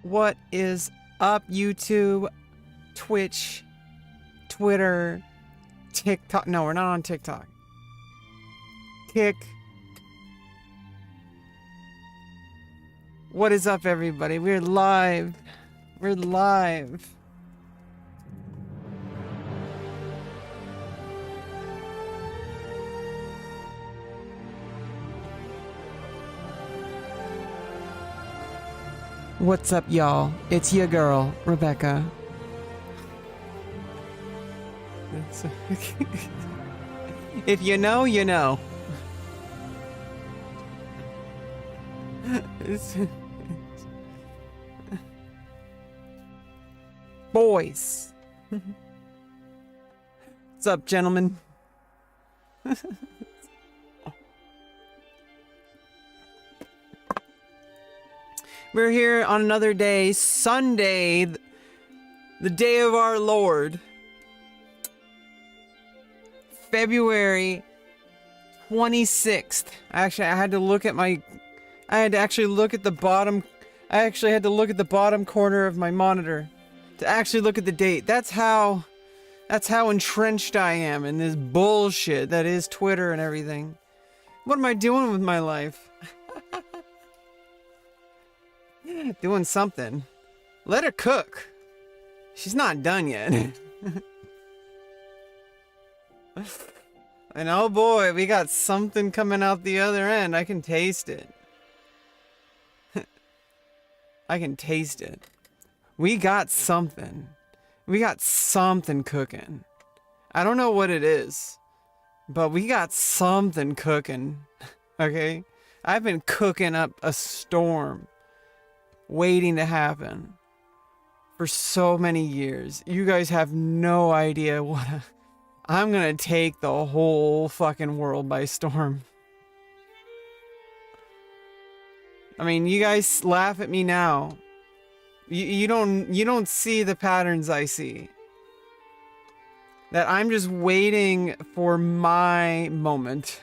What is up, YouTube, Twitch, Twitter, TikTok? No, we're not on TikTok. What is up, everybody? We're live. We're live. What's up, y'all? It's your girl, Rebecca. If you know, you know. Boys. What's up, gentlemen? We're here on another day, Sunday, the day of our Lord, February 26th. Actually, I had to look at my, I had to actually look at the bottom, I actually had to look at the bottom corner of my monitor to actually look at the date. That's how entrenched I am in this bullshit that is Twitter and everything. What am I doing with my life? Doing something. Let her cook. She's not done yet. And oh boy, we got something coming out the other end. I can taste it. I can taste it. We got something. We got something cooking. I don't know what it is, but we got something cooking. Okay? I've been cooking up a storm waiting to happen for so many years. You guys have no idea what I'm gonna take the whole fucking world by storm. I mean, you guys laugh at me now. You don't see the patterns I see. That I'm just waiting for my moment.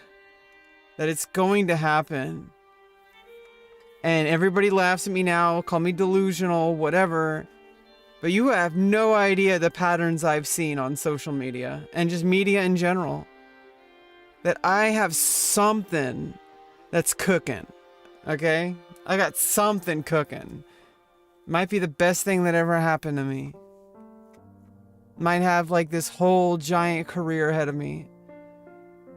That it's going to happen. And everybody laughs at me now, call me delusional, whatever. But you have no idea the patterns I've seen on social media and just media in general. That I have something that's cooking. Okay? I got something cooking. Might be the best thing that ever happened to me. Might have like this whole giant career ahead of me.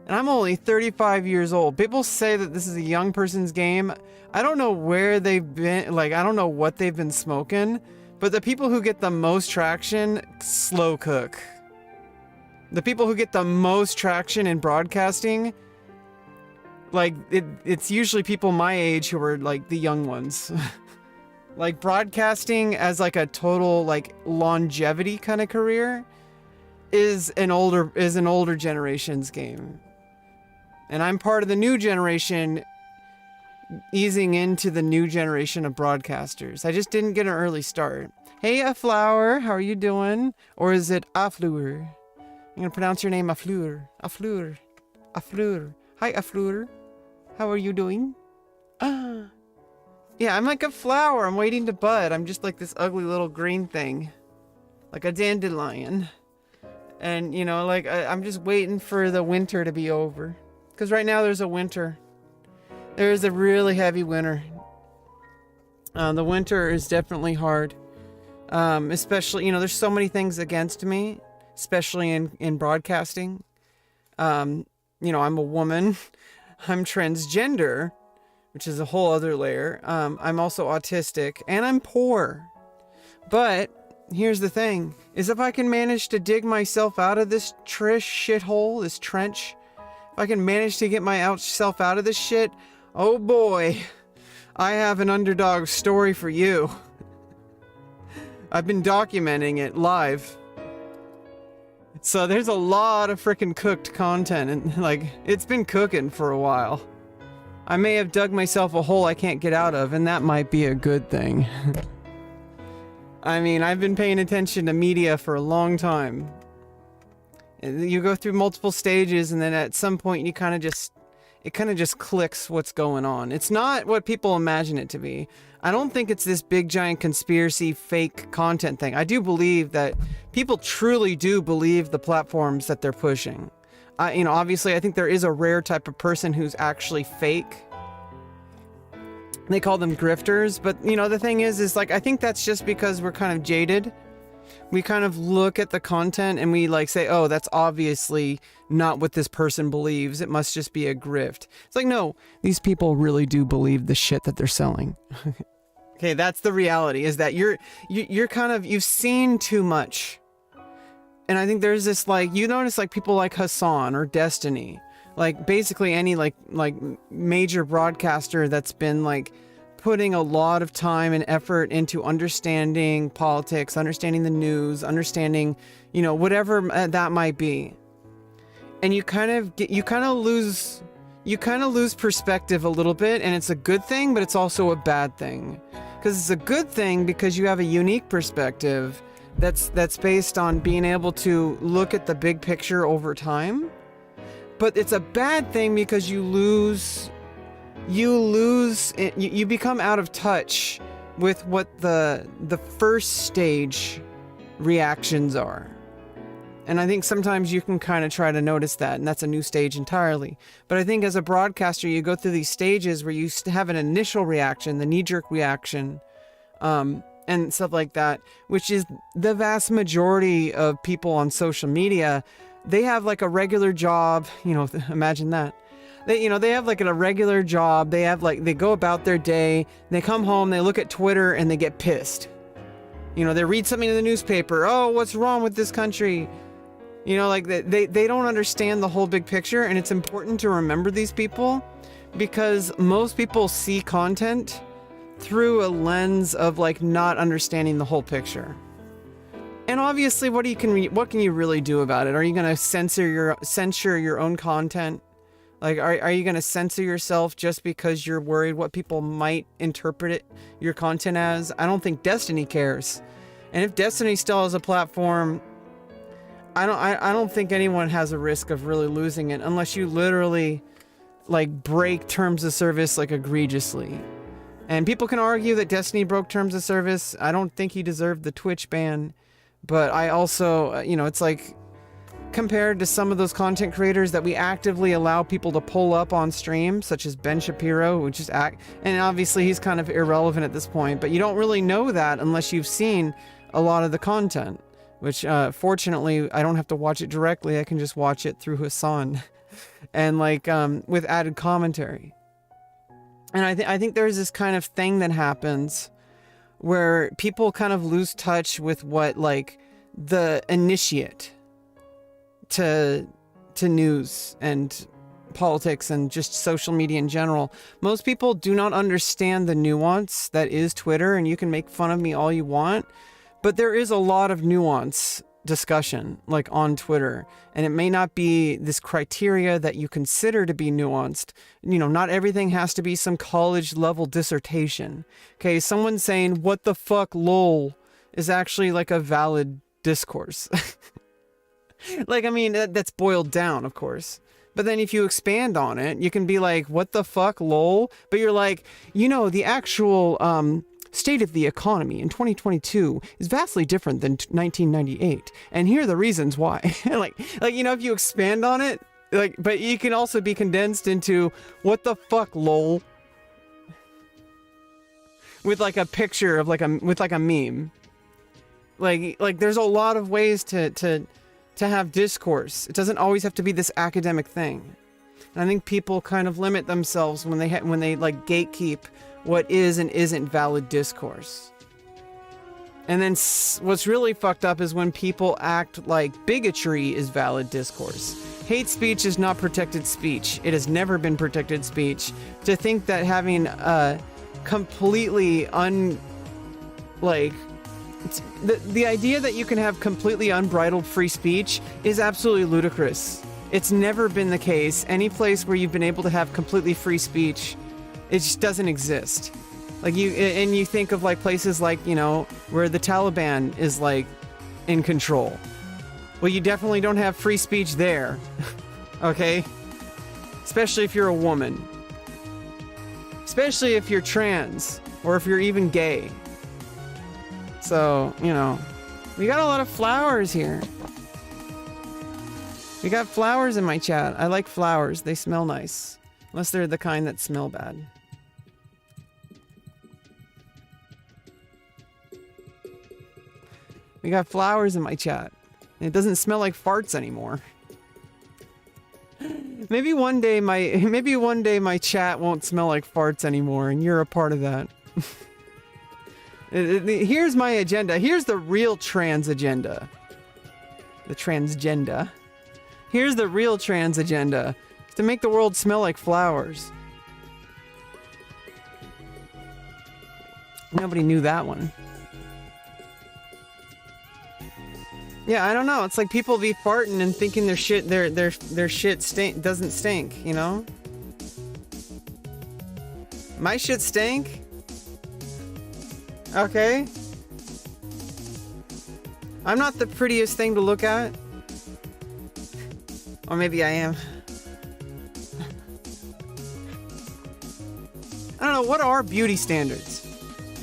And I'm only 35 years old. People say that this is a young person's game. I don't know where they've been, like, I don't know what they've been smoking, but the people who get the most traction, slow cook. The people who get the most traction in broadcasting, like, it's usually people my age who are, like, the young ones. Like, broadcasting as, like, a total, like, longevity kind of career is an older generation's game. And I'm part of the new generation easing into the new generation of broadcasters. I just didn't get an early start. Hey, Aflower, how are you doing? Or is it Afleur? I'm going to pronounce your name Afleur. Afleur. Afleur. Hi, Afleur. How are you doing? Yeah, I'm like a flower. I'm waiting to bud. I'm just like this ugly little green thing. Like a dandelion. And, you know, like, I'm just waiting for the winter to be over. Because right now there's a winter. There's a really heavy winter. The winter is definitely hard. Especially, you know, there's so many things against me. Especially in broadcasting. You know, I'm a woman. I'm transgender. Which is a whole other layer. I'm also autistic. And I'm poor. But here's the thing, is if I can manage to dig myself out of this shithole, this trench, if I can manage to get myself out of this shit, oh boy, I have an underdog story for you. I've been documenting it live. So there's a lot of freaking cooked content, and like, it's been cooking for a while. I may have dug myself a hole I can't get out of, and that might be a good thing. I mean, I've been paying attention to media for a long time. You go through multiple stages, and then at some point you kind of just it kind of just clicks what's going on. It's not what people imagine it to be. I don't think it's this big giant conspiracy fake content thing. I do believe that people truly do believe the platforms that they're pushing. Obviously I think there is a rare type of person who's actually fake. They call them grifters, but the thing is like, I think that's just because we're kind of jaded. We kind of look at the content and we like say, oh, that's obviously not what this person believes. It must just be a grift. It's like, no, these people really do believe the shit that they're selling. Okay, that's the reality, is that you're kind of, you've seen too much. And I think there's this, like, you notice like people like Hassan or Destiny, like basically any like major broadcaster that's been like putting a lot of time and effort into understanding politics, understanding the news, understanding, whatever that might be. And you kind of lose perspective a little bit, and it's a good thing, but it's also a bad thing. Because it's a good thing because you have a unique perspective that's based on being able to look at the big picture over time. But it's a bad thing because you become out of touch with what the first stage reactions are. And I think sometimes you can kind of try to notice that, and that's a new stage entirely. But I think as a broadcaster, you go through these stages where you have an initial reaction, the knee-jerk reaction, and stuff like that, which is the vast majority of people on social media. They have like a regular job, imagine that. They have like a regular job. They go about their day. They come home, they look at Twitter, and they get pissed. They read something in the newspaper. Oh, what's wrong with this country? They don't understand the whole big picture, and it's important to remember these people because most people see content through a lens of like not understanding the whole picture. And obviously, what can you really do about it? Are you going to censor your own content? Like, are you going to censor yourself just because you're worried what people might interpret your content as? I don't think Destiny cares. And if Destiny still has a platform, I don't think anyone has a risk of really losing it unless you literally like break terms of service like egregiously. And people can argue that Destiny broke terms of service. I don't think he deserved the Twitch ban. But I also, it's like compared to some of those content creators that we actively allow people to pull up on stream, such as Ben Shapiro, which is and obviously he's kind of irrelevant at this point, but you don't really know that unless you've seen a lot of the content, which fortunately I don't have to watch it directly. I can just watch it through Hassan and like with added commentary. And I think there's this kind of thing that happens where people kind of lose touch with what like the initiate to news and politics and just social media in general. Most people do not understand the nuance that is Twitter, and you can make fun of me all you want, but there is a lot of nuance discussion like on Twitter, and it may not be this criteria that you consider to be nuanced. Not everything has to be some college level dissertation. Okay, someone saying what the fuck lol is actually like a valid discourse. Like, I mean, that's boiled down, of course. But then if you expand on it, you can be like, what the fuck, lol? But you're like, the actual state of the economy in 2022 is vastly different than 1998. And here are the reasons why. like, if you expand on it, like, but you can also be condensed into, what the fuck, lol? With like a picture of with a meme. Like there's a lot of ways to have discourse. It doesn't always have to be this academic thing. And I think people kind of limit themselves when they like gatekeep what is and isn't valid discourse. And then what's really fucked up is when people act like bigotry is valid discourse. Hate speech is not protected speech. It has never been protected speech. To think that having completely the idea that you can have completely unbridled free speech is absolutely ludicrous. It's never been the case. Any place where you've been able to have completely free speech, it just doesn't exist. Like you think of like places like, where the Taliban is like in control. Well, you definitely don't have free speech there. Okay? Especially if you're a woman. Especially if you're trans, or if you're even gay. So, you know, we got a lot of flowers here. We got flowers in my chat. I like flowers. They smell nice. Unless they're the kind that smell bad. We got flowers in my chat. And it doesn't smell like farts anymore. Maybe one day my chat won't smell like farts anymore, and you're a part of that. Here's my agenda. Here's the real trans agenda. The transgender. Here's the real trans agenda. To make the world smell like flowers. Nobody knew that one. Yeah, I don't know. It's like people be farting and thinking their shit doesn't stink, you know? My shit stink? Okay. I'm not the prettiest thing to look at. Or maybe I am. I don't know, what are beauty standards?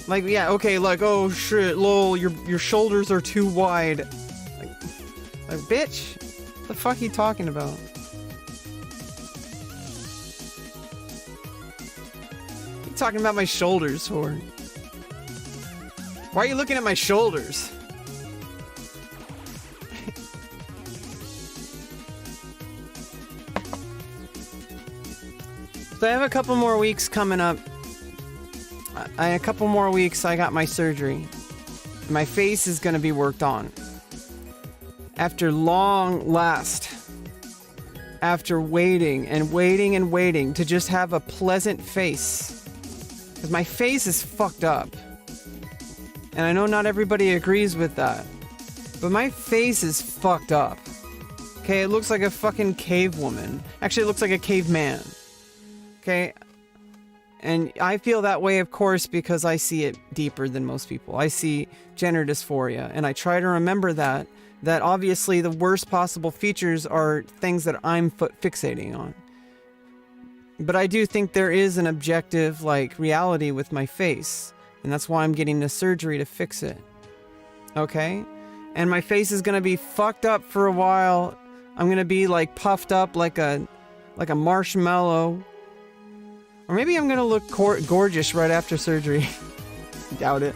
Like, yeah, okay, like, oh shit, lol, your shoulders are too wide. Like, bitch, what the fuck are you talking about? What are you talking about my shoulders for? Why are you looking at my shoulders? So I have a couple more weeks coming up. A couple more weeks, I got my surgery. My face is gonna be worked on. After long last, after waiting and waiting and waiting to just have a pleasant face. Because my face is fucked up. And I know not everybody agrees with that. But my face is fucked up. Okay, it looks like a fucking cave woman. Actually, it looks like a caveman. Okay? And I feel that way, of course, because I see it deeper than most people. I see gender dysphoria, and I try to remember that obviously the worst possible features are things that I'm fixating on. But I do think there is an objective, like, reality with my face, and that's why I'm getting the surgery to fix it. Okay? And my face is gonna be fucked up for a while. I'm gonna be, like, puffed up like a marshmallow. Or maybe I'm gonna look gorgeous right after surgery. Doubt it.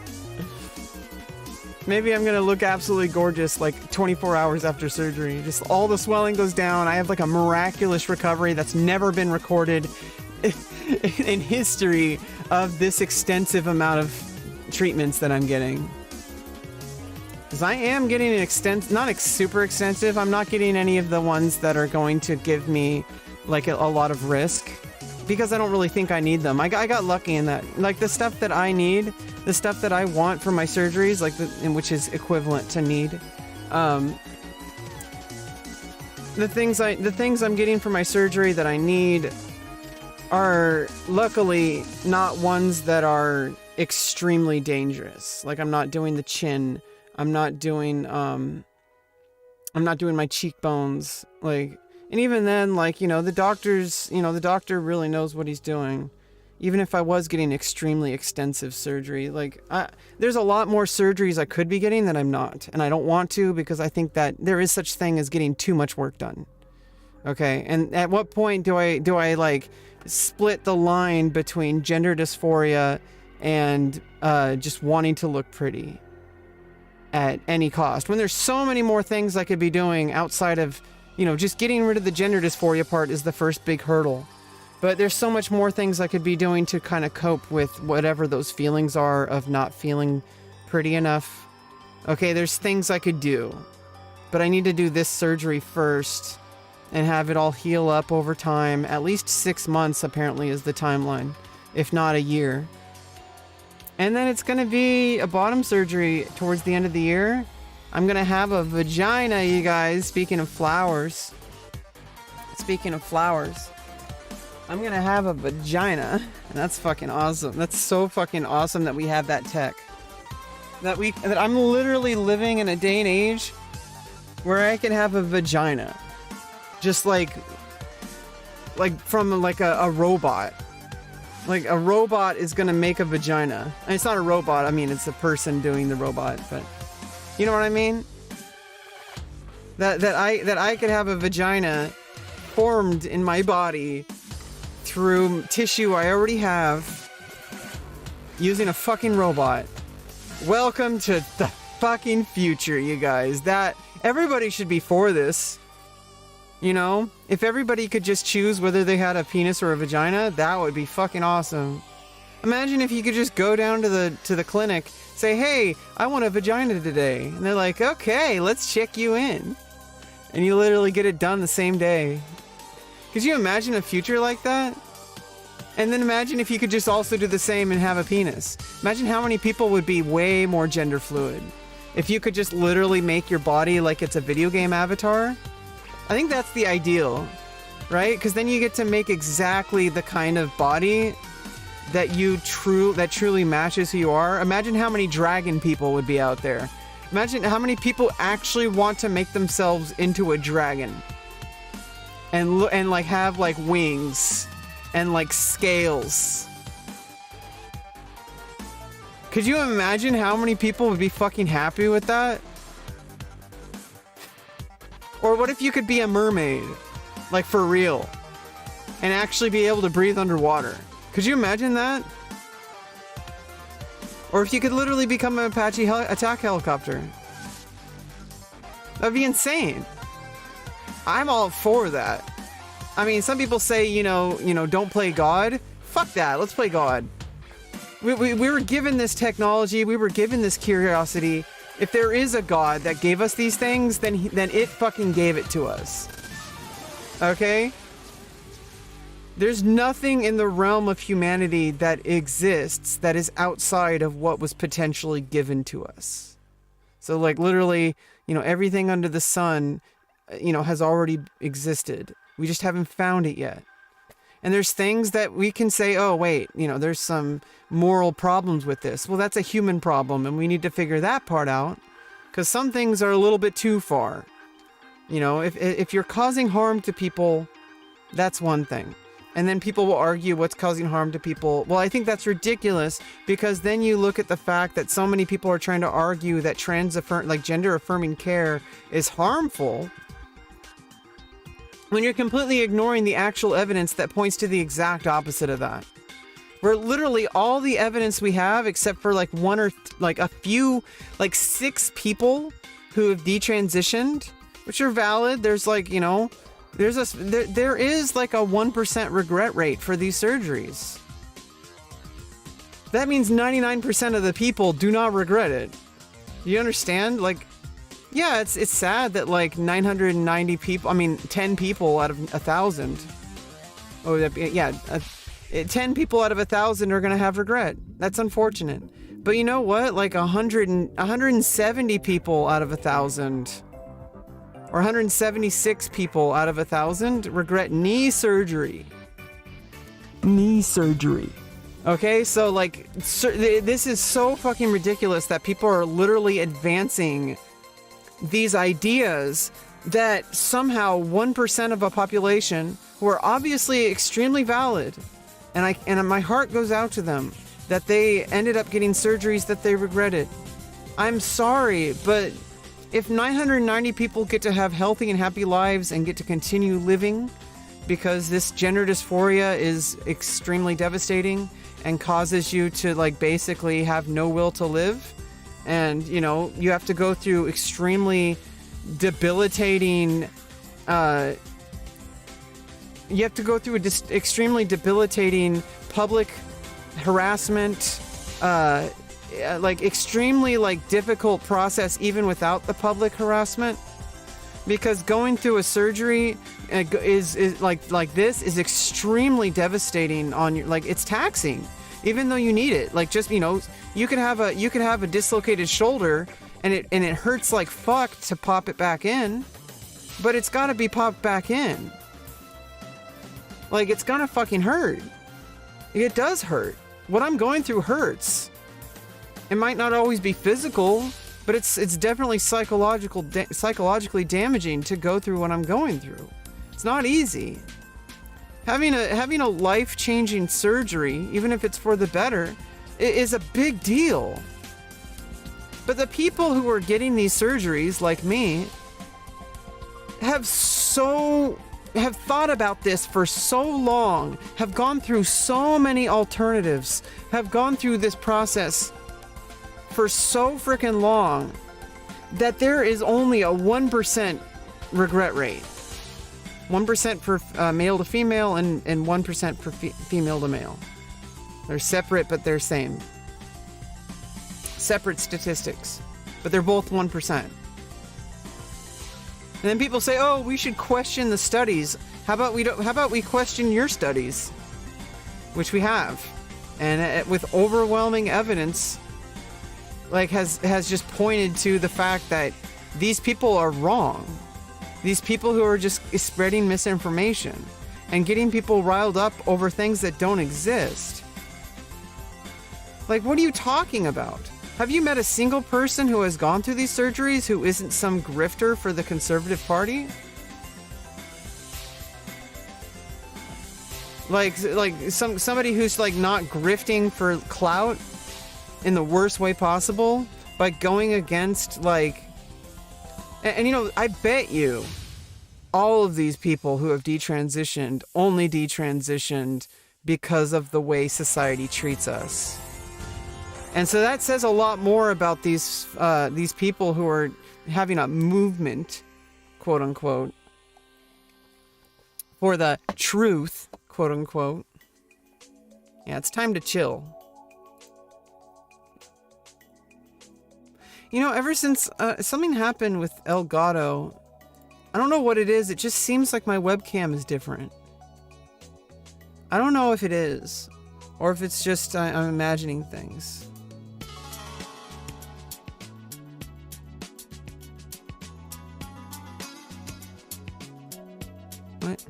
Maybe I'm gonna look absolutely gorgeous like 24 hours after surgery. Just all the swelling goes down. I have like a miraculous recovery that's never been recorded in history of this extensive amount of treatments that I'm getting. Because I am getting an not super extensive. I'm not getting any of the ones that are going to give me like a lot of risk. Because I don't really think I need them. I got lucky in that. Like, the stuff that I need, the stuff that I want for my surgeries, like, which is equivalent to need. The things I'm getting for my surgery that I need are luckily not ones that are extremely dangerous. Like, I'm not doing the chin. I'm not doing my cheekbones. Like, and even then, like, you know, the doctor really knows what he's doing. Even if I was getting extremely extensive surgery, like, there's a lot more surgeries I could be getting that I'm not. And I don't want to, because I think that there is such thing as getting too much work done. Okay, and at what point do I like, split the line between gender dysphoria and just wanting to look pretty at any cost? When there's so many more things I could be doing outside of, you know, just getting rid of the gender dysphoria part is the first big hurdle. But there's so much more things I could be doing to kind of cope with whatever those feelings are of not feeling pretty enough. Okay, there's things I could do. But I need to do this surgery first and have it all heal up over time. At least 6 months, apparently, is the timeline, if not a year. And then it's going to be a bottom surgery towards the end of the year. I'm gonna have a vagina, you guys. Speaking of flowers. I'm gonna have a vagina. And that's fucking awesome. That's so fucking awesome that we have that tech. That I'm literally living in a day and age where I can have a vagina. Just like from like a robot. Like a robot is gonna make a vagina. And it's not a robot, I mean it's a person doing the robot, but you know what I mean? That I could have a vagina formed in my body through tissue I already have using a fucking robot. Welcome to the fucking future, you guys. That everybody should be for this. You know, if everybody could just choose whether they had a penis or a vagina, that would be fucking awesome. Imagine if you could just go down to the clinic, say, "Hey, I want a vagina today," and they're like, "Okay, let's check you in," and you literally get it done the same day. Could you imagine a future like that? And then imagine if you could just also do the same and have a penis. Imagine how many people would be way more gender fluid if you could just literally make your body like it's a video game avatar. I think that's the ideal, right? Because then you get to make exactly the kind of body that truly matches who you are. Imagine how many dragon people would be out there. Imagine how many people actually want to make themselves into a dragon and like have like wings and like scales. Could you imagine how many people would be fucking happy with that? Or what if you could be a mermaid, like for real, and actually be able to breathe underwater? Could you imagine that? Or if you could literally become an Apache attack helicopter. That'd be insane. I'm all for that. I mean, some people say, you know, don't play God. Fuck that, let's play God. We were given this technology, we were given this curiosity. If there is a God that gave us these things, then it fucking gave it to us. Okay? There's nothing in the realm of humanity that exists that is outside of what was potentially given to us. So like literally, everything under the sun, has already existed. We just haven't found it yet. And there's things that we can say, oh wait, there's some moral problems with this. Well, that's a human problem and we need to figure that part out, because some things are a little bit too far. If you're causing harm to people, that's one thing. And then people will argue what's causing harm to people. Well, I think that's ridiculous, because then you look at the fact that so many people are trying to argue that gender affirming care is harmful, when you're completely ignoring the actual evidence that points to the exact opposite of that. Where literally all the evidence we have, except for like one or a few, like 6 people who have detransitioned, which are valid. There's there is like a 1% regret rate for these surgeries. That means 99% of the people do not regret it. You understand? Yeah, it's sad that 990 people, 10 people out of 1,000. Oh, yeah, 10 people out of 1,000 are gonna have regret. That's unfortunate. But you know what? 170 people out of 1,000, or 176 people out of 1,000 regret knee surgery. Knee surgery. Okay, so this is so fucking ridiculous that people are literally advancing these ideas that somehow 1% of a population, who are obviously extremely valid, and my heart goes out to them, that they ended up getting surgeries that they regretted. I'm sorry, but if 990 people get to have healthy and happy lives and get to continue living, because this gender dysphoria is extremely devastating and causes you to basically have no will to live, and you have to go through extremely debilitating extremely debilitating public harassment, extremely difficult process even without the public harassment, because going through a surgery is this is extremely devastating on your, it's taxing, even though you need it. You could have a dislocated shoulder and it hurts like fuck to pop it back in, but it's got to be popped back in. It's gonna fucking hurt. It does hurt. What I'm going through hurts. It might not always be physical, but it's definitely psychologically damaging to go through what I'm going through. It's not easy. Having a life-changing surgery, even if it's for the better, is a big deal. But the people who are getting these surgeries, like me, have thought about this for so long, have gone through so many alternatives, have gone through this process for so freaking long, that there is only a 1% regret rate. 1% for male to female and 1% for female to male. They're separate, but they're same. Separate statistics, but they're both 1%. And then people say, "Oh, we should question the studies." How about we question your studies, which we have, and with overwhelming evidence, like has just pointed to the fact that these people are wrong. These people who are just spreading misinformation and getting people riled up over things that don't exist. Like, what are you talking about? Have you met a single person who has gone through these surgeries who isn't some grifter for the Conservative Party? Like somebody who's like not grifting for clout in the worst way possible by going against like, and you know, I bet you all of these people who have detransitioned only detransitioned because of the way society treats us. And so that says a lot more about these people who are having a movement, quote unquote, for the truth, quote unquote. Yeah, it's time to chill. You know, ever since something happened with Elgato, I don't know what it is. It just seems like my webcam is different. I don't know if it is, or if it's just I'm imagining things. What?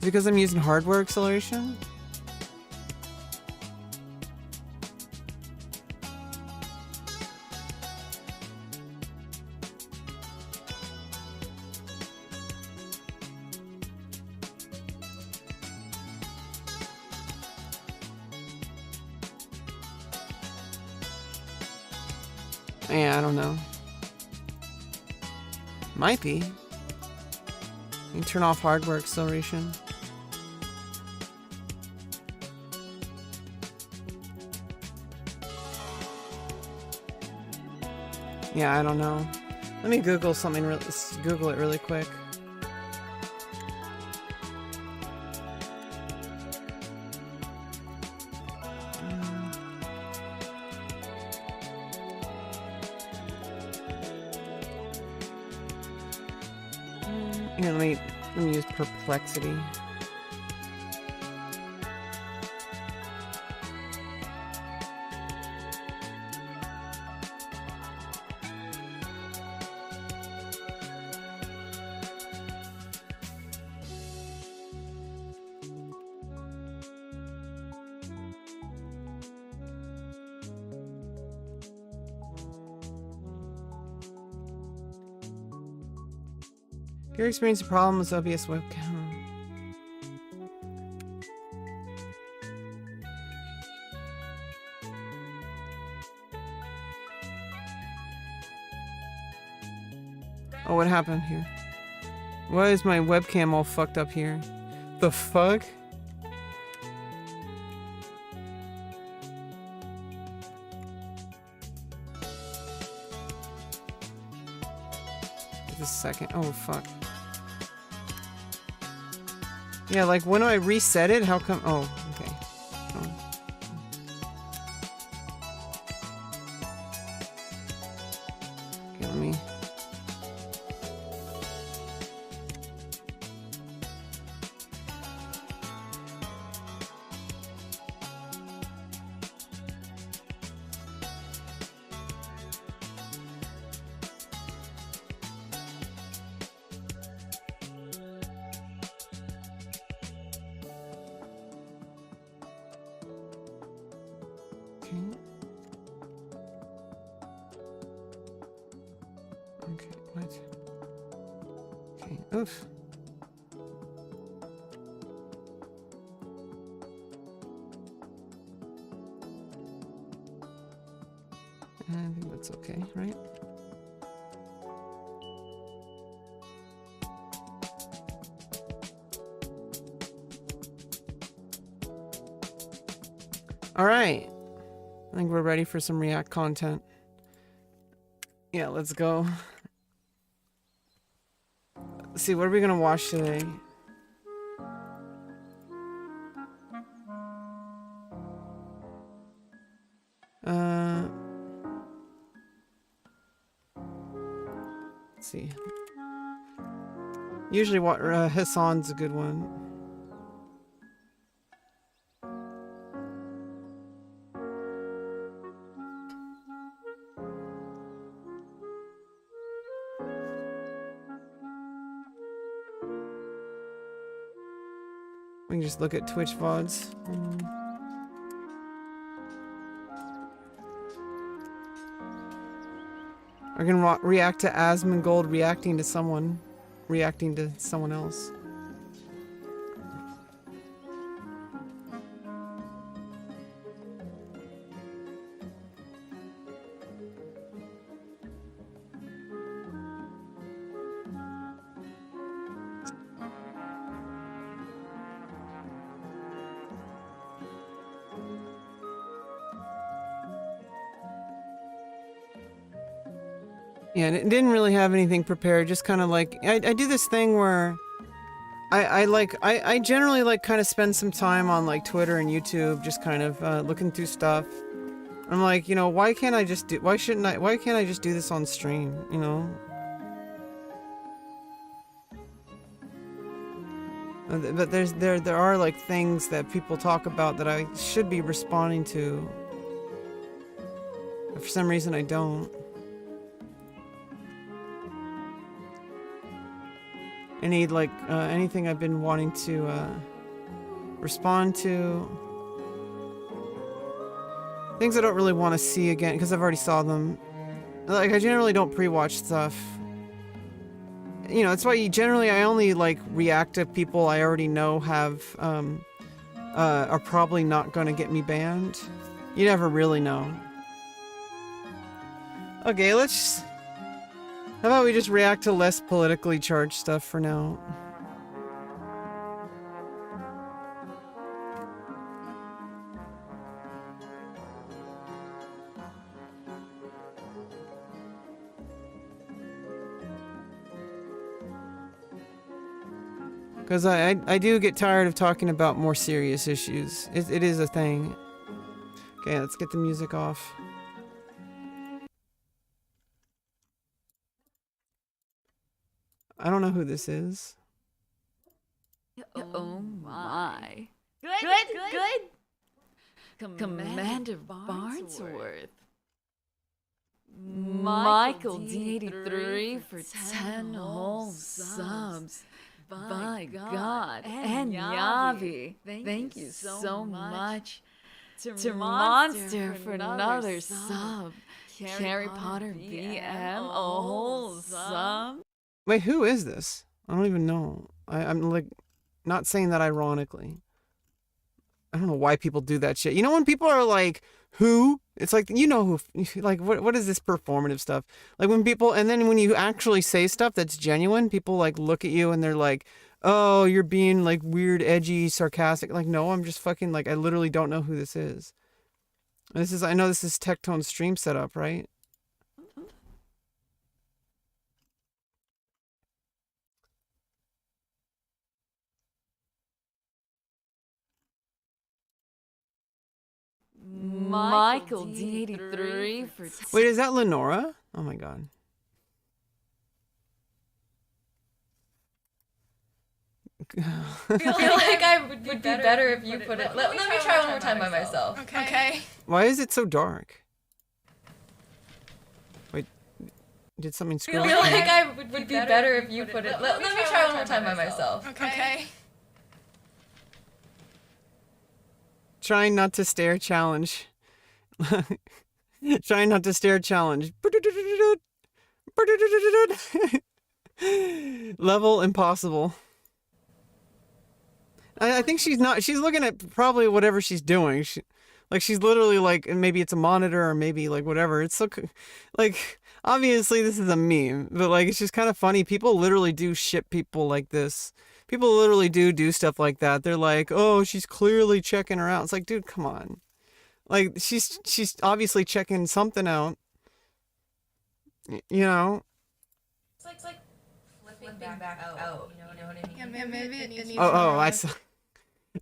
Because I'm using hardware acceleration? Yeah, I don't know. Might be. You can turn off hardware acceleration. Yeah, I don't know. Let me Google something. Google it really quick. Here, let me use perplexity. If you're experiencing a problem with OBS webcam. Oh, what happened here? Why is my webcam all fucked up here? The fuck? Just a second. Oh, fuck. Yeah, like when I reset it, how come? Oh, okay. Oh. Okay, let me. Oof. I think that's okay, right? All right. I think we're ready for some React content. Yeah, let's go. Let's see, what are we gonna watch today? Let's see. Usually what Hassan's a good one. We can just look at Twitch VODs. We're gonna react to Asmongold reacting to someone else. Yeah, and it didn't really have anything prepared, just kind of like, I do this thing where I generally like kind of spend some time on like Twitter and YouTube, just kind of looking through stuff. I'm like, you know, why can't I just do this on stream, you know? But there are like things that people talk about that I should be responding to. But for some reason I don't. Any like anything I've been wanting to respond to, things I don't really want to see again because I've already saw them. Like I generally don't pre-watch stuff. You know, it's why I only like react to people I already know have are probably not going to get me banned. You never really know. Okay, how about we just react to less politically charged stuff for now? Because I do get tired of talking about more serious issues. It is a thing. Okay, let's get the music off. I don't know who this is. Oh my. Good. Commander Barnsworth. Michael D83 for 10 whole subs. By God. And Yavi. Thank you so much. To Monster for another sub. Harry Potter BM a whole sub. Wait, who is this? I don't even know. I'm like not saying that ironically. I don't know why people do that shit. You know when people are like, who? It's like, you know who, like, what is this performative stuff? Like when people, and then when you actually say stuff that's genuine, people like look at you and they're like, oh, you're being like weird, edgy, sarcastic. Like, no, I'm just fucking like, I literally don't know who this is. I know this is Tectone's stream setup, right? Michael D83 for... Wait, is that Lenora? Oh my god. I feel like I would be better if you put it... Let me try one more time by myself. Okay. Why is it so dark? Wait, did something screw up? I feel like I would be better if you put it... Let me try one more time by myself. Okay. Trying not to stare challenge. Trying not to stare challenge. Level impossible. I think she's not. She's looking at probably whatever she's doing. She's literally like, maybe it's a monitor or maybe like whatever. It's so like, obviously this is a meme, but like it's just kind of funny. People literally do ship people like this. People literally do stuff like that. They're like, oh, she's clearly checking her out. It's like, dude, come on. Like she's obviously checking something out. You know. It's like flipping back out. You know what I mean? Yeah, maybe it needs. Oh, I saw.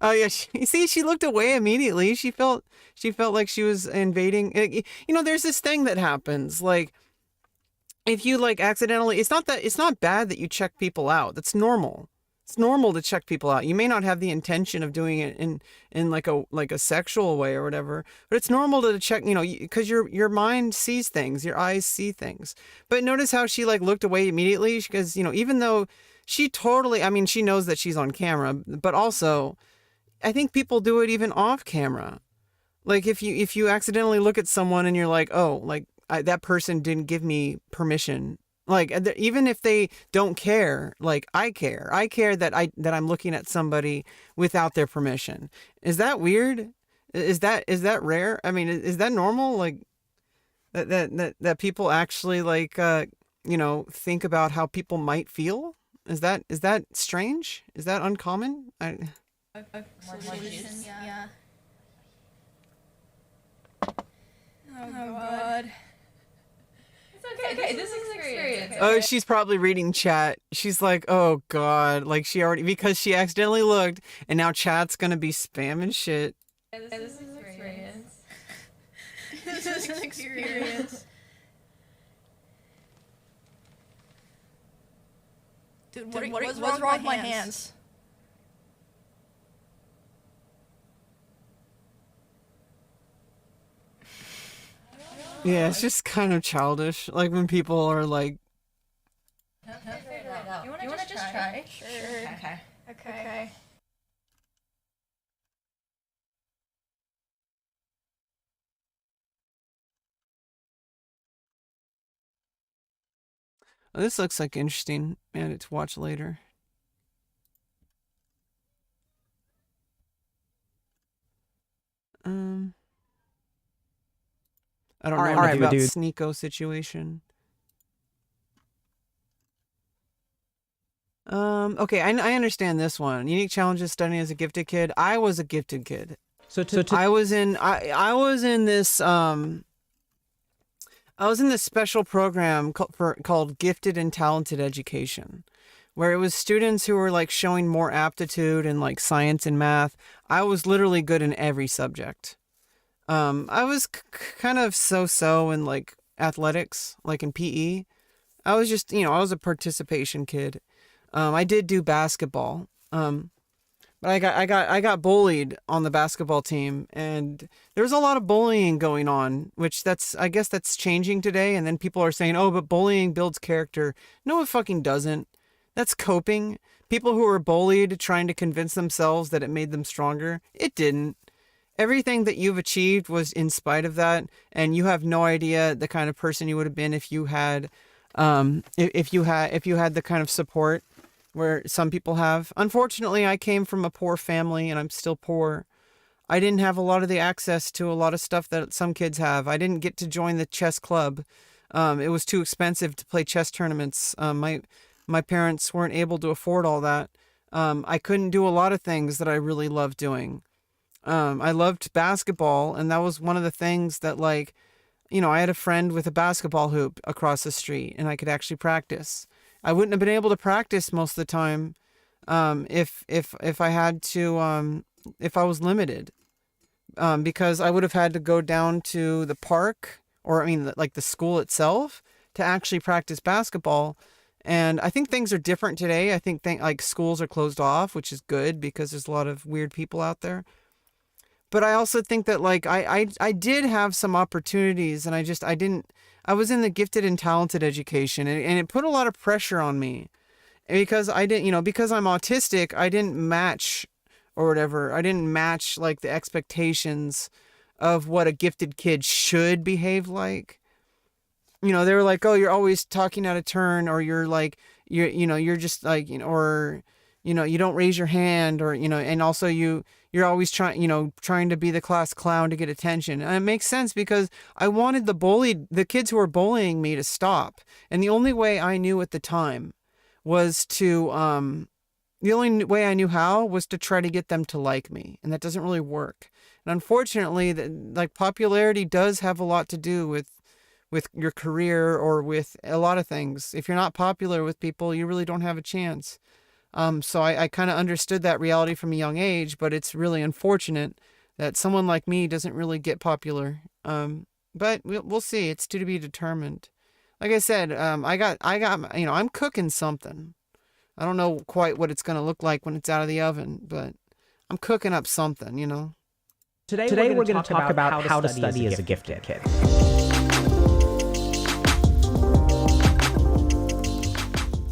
Oh yeah, she looked away immediately. She felt like she was invading. You know, there's this thing that happens. Like, if you like accidentally, it's not bad that you check people out. That's normal. It's normal to check people out. You may not have the intention of doing it in like a sexual way or whatever, but it's normal to check. You know, because your mind sees things, your eyes see things. But notice how she like looked away immediately, because you know, even though she totally, I mean, she knows that she's on camera, but also, I think people do it even off camera. Like if you accidentally look at someone and you're like, oh, like that person didn't give me permission. Like even if they don't care, like I care that I'm looking at somebody without their permission. Is that weird? Is that rare? I mean, is that normal? Like that people actually like you know, think about how people might feel? Is that strange? Is that uncommon? Solutions, yeah. Oh God. It's okay. This is experience. Oh, she's probably reading chat. She's like, oh God, like she already, because she accidentally looked, and now chat's gonna be spamming shit. This is experience. This is experience. Dude, what's wrong with my hands? Yeah, it's just kind of childish. Like when people are like, You wanna just try? Sure. Okay. oh, this looks like interesting. Man, to watch later. I don't know anything about Sneeko situation. Okay, I understand this one. Unique challenges studying as a gifted kid. I was a gifted kid. I was in this special program called Gifted and Talented Education, where it was students who were like showing more aptitude in like science and math. I was literally good in every subject. I was kind of so in like athletics, like in PE. I was just, I was a participation kid. I did do basketball. But I got bullied on the basketball team, and there was a lot of bullying going on, which I guess that's changing today. And then people are saying, oh, but bullying builds character. No, it fucking doesn't. That's coping. People who were bullied trying to convince themselves that it made them stronger. It didn't. Everything that you've achieved was in spite of that, and you have no idea the kind of person you would have been if you had the kind of support where some people have. Unfortunately, I came from a poor family, and I'm still poor. I didn't have a lot of the access to a lot of stuff that some kids have. I didn't get to join the chess club. It was too expensive to play chess tournaments. My parents weren't able to afford all that. I couldn't do a lot of things that I really loved doing. I loved basketball, and that was one of the things that, like, I had a friend with a basketball hoop across the street, and I could actually practice. I wouldn't have been able to practice most of the time if I had to, if I was limited, because I would have had to go down to the park, or like the school itself, to actually practice basketball. And I think things are different today. I think like schools are closed off, which is good because there's a lot of weird people out there. But I also think that like I did have some opportunities, and I was in the gifted and talented education, and it put a lot of pressure on me because because I'm autistic, I didn't match or whatever. I didn't match like the expectations of what a gifted kid should behave like. They were like, oh, you're always talking out of turn, or you're like, you're just like, or, you don't raise your hand, or, and also you're always trying to be the class clown to get attention. And it makes sense because I wanted the kids who were bullying me to stop. And the only way I knew at the time was the only way I knew how was to try to get them to like me. And that doesn't really work. And unfortunately, popularity does have a lot to do with your career or with a lot of things. If you're not popular with people, you really don't have a chance. So I kind of understood that reality from a young age, but it's really unfortunate that someone like me doesn't really get popular. But we'll see. It's to be determined. Like I said, I'm cooking something. I don't know quite what it's going to look like when it's out of the oven, but I'm cooking up something, Today we're going to talk about how to study as a gifted kid.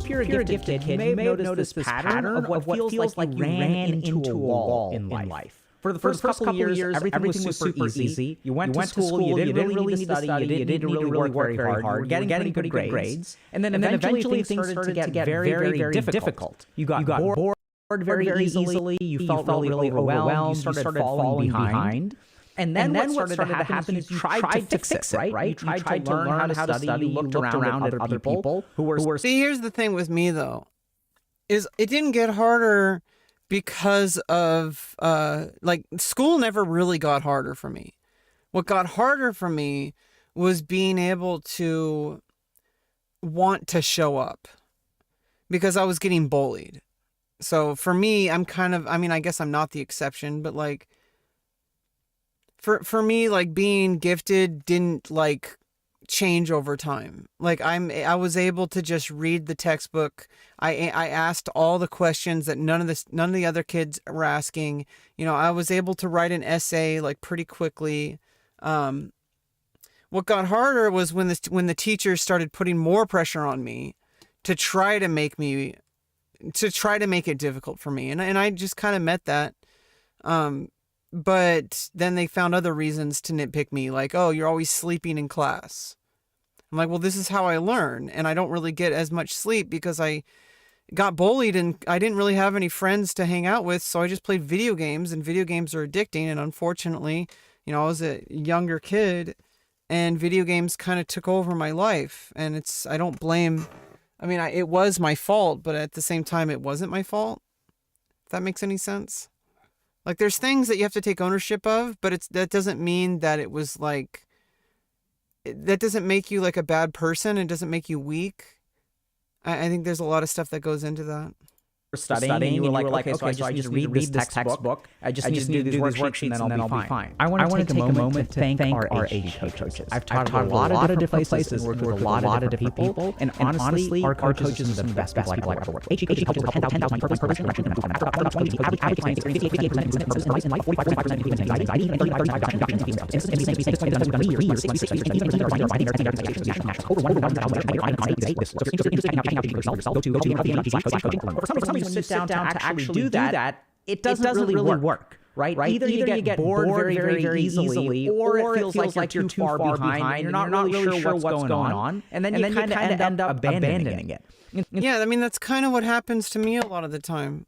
If you're a gifted kid, you may have noticed this pattern of what feels like you ran into a wall in life. For the first couple of years, everything was super easy. You went to school, you didn't really need to study, you didn't really work very hard, you were getting pretty good grades. And then eventually things started to get very difficult. You got bored very easily, you felt really overwhelmed, you started falling behind. And then what started to happen is you tried to fix it, right? You tried to learn how to study, you looked around at other people who were... See, here's the thing with me, though, is it didn't get harder because of, school never really got harder for me. What got harder for me was being able to want to show up because I was getting bullied. So for me, I guess I'm not the exception, but for me, being gifted didn't change over time. I was able to just read the textbook. I asked all the questions that none of the other kids were asking. I was able to write an essay pretty quickly. What got harder was when the teachers started putting more pressure on me to try to make it difficult for me. And I just kind of met that. But then they found other reasons to nitpick me, oh, you're always sleeping in class. I'm like, well, this is how I learn. And I don't really get as much sleep because I got bullied and I didn't really have any friends to hang out with. So I just played video games, and video games are addicting. And unfortunately, I was a younger kid and video games kind of took over my life. And I don't blame, it was my fault, but at the same time, it wasn't my fault. If that makes any sense. There's things that you have to take ownership of, but that doesn't mean that it was that doesn't make you a bad person. It doesn't make you weak. I think there's a lot of stuff that goes into that. Studying and you were like, okay, so I just need to read this textbook. I just need to do these worksheets and then I'll be fine. I want to take a moment to thank our AG coaches. I've taught a lot of different places and worked with a lot of different people. And honestly, our coaches are some of the best people I've ever worked with. AG coaches help 10,000 per person. You sit down to actually do that, it doesn't really work, right? Either you get bored very easily, or it feels like you're too far behind and you're not really sure what's going on, and then you kind of end up abandoning it. Yeah, that's kind of what happens to me a lot of the time.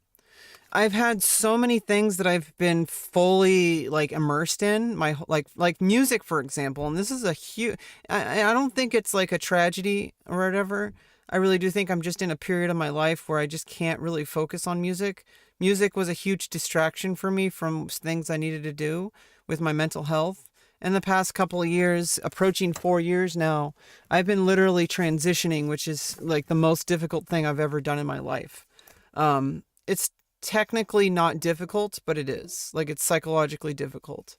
I've had so many things that I've been fully immersed in, my like music, for example, and this is a huge, I don't think it's a tragedy or whatever. I really do think I'm just in a period of my life where I just can't really focus on music. Music was a huge distraction for me from things I needed to do with my mental health. In the past couple of years, approaching 4 years now, I've been literally transitioning, which is the most difficult thing I've ever done in my life. It's technically not difficult, but it is. It's psychologically difficult.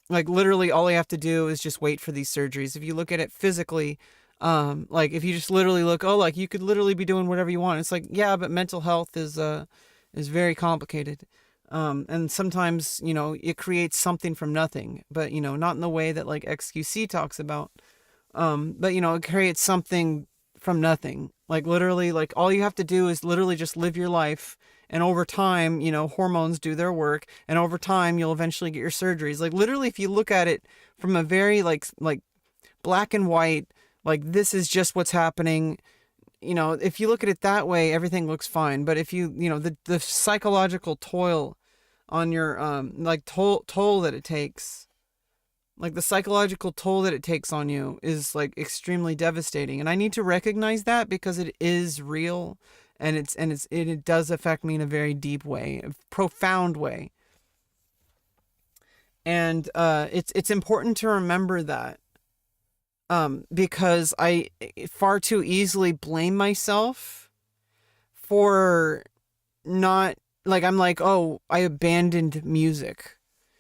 Literally all I have to do is just wait for these surgeries. If you look at it physically, if you just literally look, you could literally be doing whatever you want. It's yeah, but mental health is very complicated. And sometimes, it creates something from nothing, but, not in the way that XQC talks about. But, it creates something from nothing. Literally, all you have to do is literally just live your life. And over time, hormones do their work. And over time, you'll eventually get your surgeries. Literally, if you look at it from a very, black and white, this is just what's happening. you know, if you look at it that way, everything looks fine. But if you, you know, the psychological toil on your, like toll that it takes, like the psychological toll that it takes on you is like extremely devastating. And I need to recognize that because it is real, and it does affect me in a very deep way, a profound way. And it's important to remember that, because I far too easily blame myself for not, like, I'm like, oh, I abandoned music.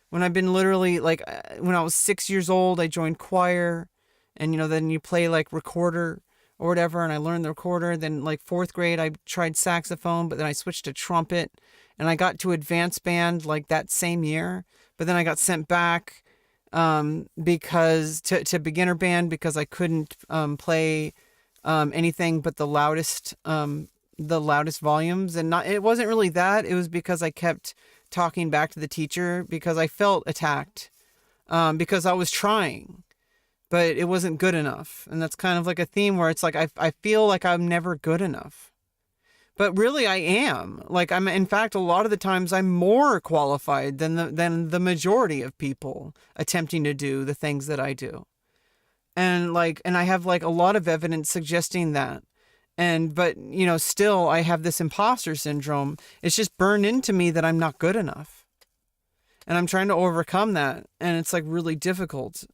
When I've been literally, like, when I was 6 years old, I joined choir, and, you know, then you play like recorder or whatever, and I learned the recorder. Then like 4th grade, I tried saxophone, but then I switched to trumpet, and I got to advanced band like that same year. But then I got sent back because to beginner band because I couldn't play anything but the loudest volumes. And it wasn't really that. It was because I kept talking back to the teacher because I felt attacked, because I was trying, but it wasn't good enough. And that's kind of like a theme where it's like I feel like I'm never good enough. But really I am. Like, in fact, a lot of the times I'm more qualified than the majority of people attempting to do the things that I do. And I have like a lot of evidence suggesting that. But, you know, still I have this imposter syndrome. It's just burned into me that I'm not good enough. And I'm trying to overcome that. And it's like really difficult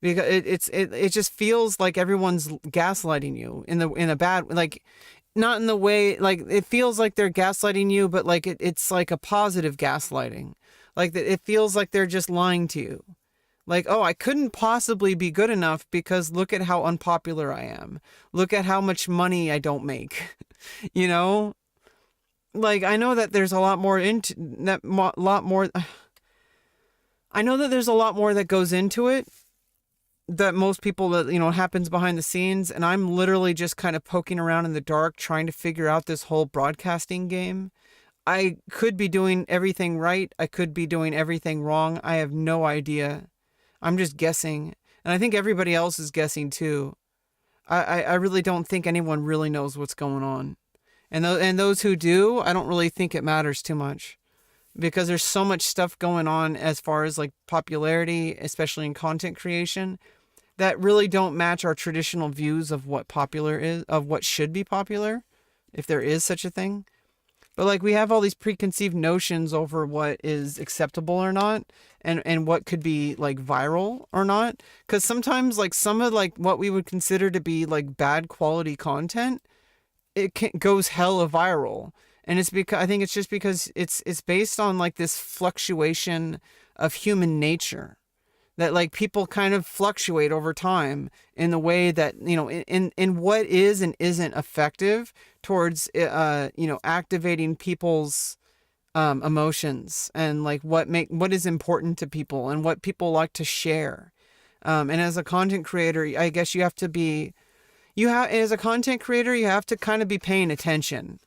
because it just feels like everyone's gaslighting you in a bad, like, not in the way, like, it feels like they're gaslighting you, but like it's like a positive gaslighting. Like, it feels like they're just lying to you. Like, oh, I couldn't possibly be good enough because look at how unpopular I am. Look at how much money I don't make. You know? Like, I know that there's a lot more I know that there's a lot more that goes into it that most people, that, you know, happens behind the scenes. And I'm literally just kind of poking around in the dark, trying to figure out this whole broadcasting game. I could be doing everything right. I could be doing everything wrong. I have no idea. I'm just guessing. And I think everybody else is guessing too. I really don't think anyone really knows what's going on. And those who do, I don't really think it matters too much. Because there's so much stuff going on as far as like popularity, especially in content creation, that really don't match our traditional views of what popular is, of what should be popular, if there is such a thing. But like, we have all these preconceived notions over what is acceptable or not, and what could be like viral or not. Because sometimes like some of like what we would consider to be like bad quality content, goes hella viral. And it's because I think it's just because it's based on like this fluctuation of human nature, that like people kind of fluctuate over time in the way that, you know, in what is and isn't effective towards you know, activating people's emotions, and like what is important to people and what people like to share. And as a content creator, I guess you have to be, as a content creator, you have to kind of be paying attention.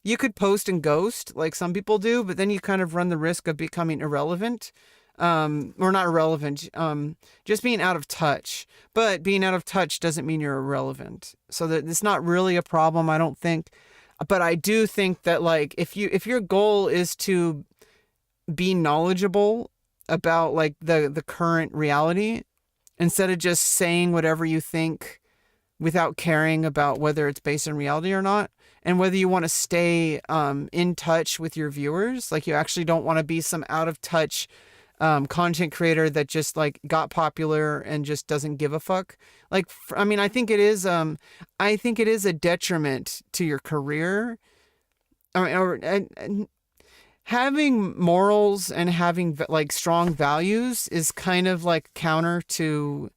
You could post and ghost like some people do, but then you kind of run the risk of becoming irrelevant, or not irrelevant, just being out of touch. But being out of touch doesn't mean you're irrelevant. So that it's not really a problem, I don't think. But I do think that like if your goal is to be knowledgeable about like the current reality, instead of just saying whatever you think without caring about whether it's based on reality or not, and whether you want to stay in touch with your viewers, like you actually don't want to be some out of touch content creator that just like got popular and just doesn't give a fuck. Like, I mean, I think it is a detriment to your career. And having morals and having like strong values is kind of like counter to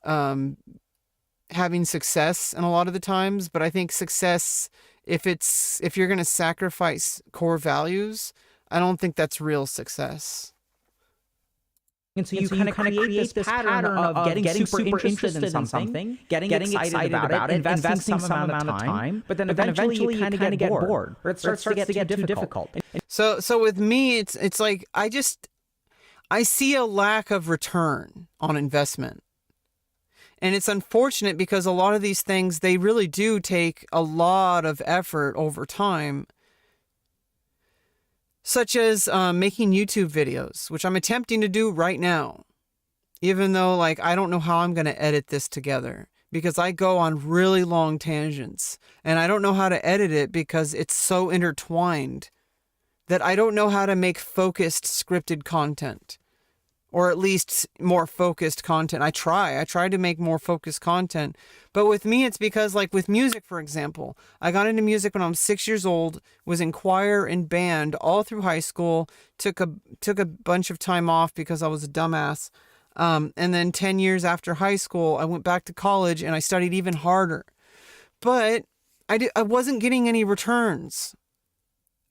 having success in a lot of the times. But I think success, if you're going to sacrifice core values, I don't think that's real success. And so you kind of create this pattern of getting super interested in something, getting excited about it, investing some amount of time, but then eventually you kind of get bored, or it starts to get too difficult. So with me, it's like I see a lack of return on investment. And it's unfortunate because a lot of these things, they really do take a lot of effort over time, such as making YouTube videos, which I'm attempting to do right now, even though like I don't know how I'm going to edit this together because I go on really long tangents and I don't know how to edit it because it's so intertwined that I don't know how to make focused scripted content. Or at least more focused content. I try to make more focused content. But with me, it's because like with music, for example, I got into music when I was 6 years old, was in choir and band all through high school, took a bunch of time off because I was a dumbass. And then 10 years after high school, I went back to college and I studied even harder. But I wasn't getting any returns.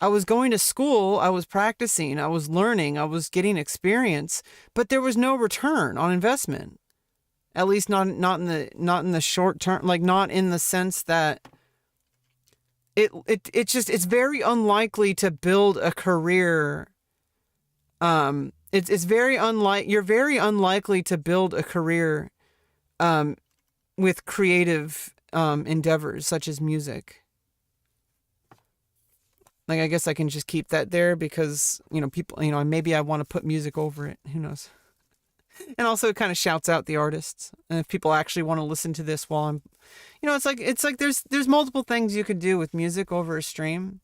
I was going to school, I was practicing, I was learning, I was getting experience, but there was no return on investment. At least not in the short term, like not in the sense that it's very unlikely to build a career. You're very unlikely to build a career with creative endeavors such as music. Like, I guess I can just keep that there because, people, maybe I want to put music over it. Who knows? And also it kind of shouts out the artists. And if people actually want to listen to this while I'm, it's like there's multiple things you could do with music over a stream.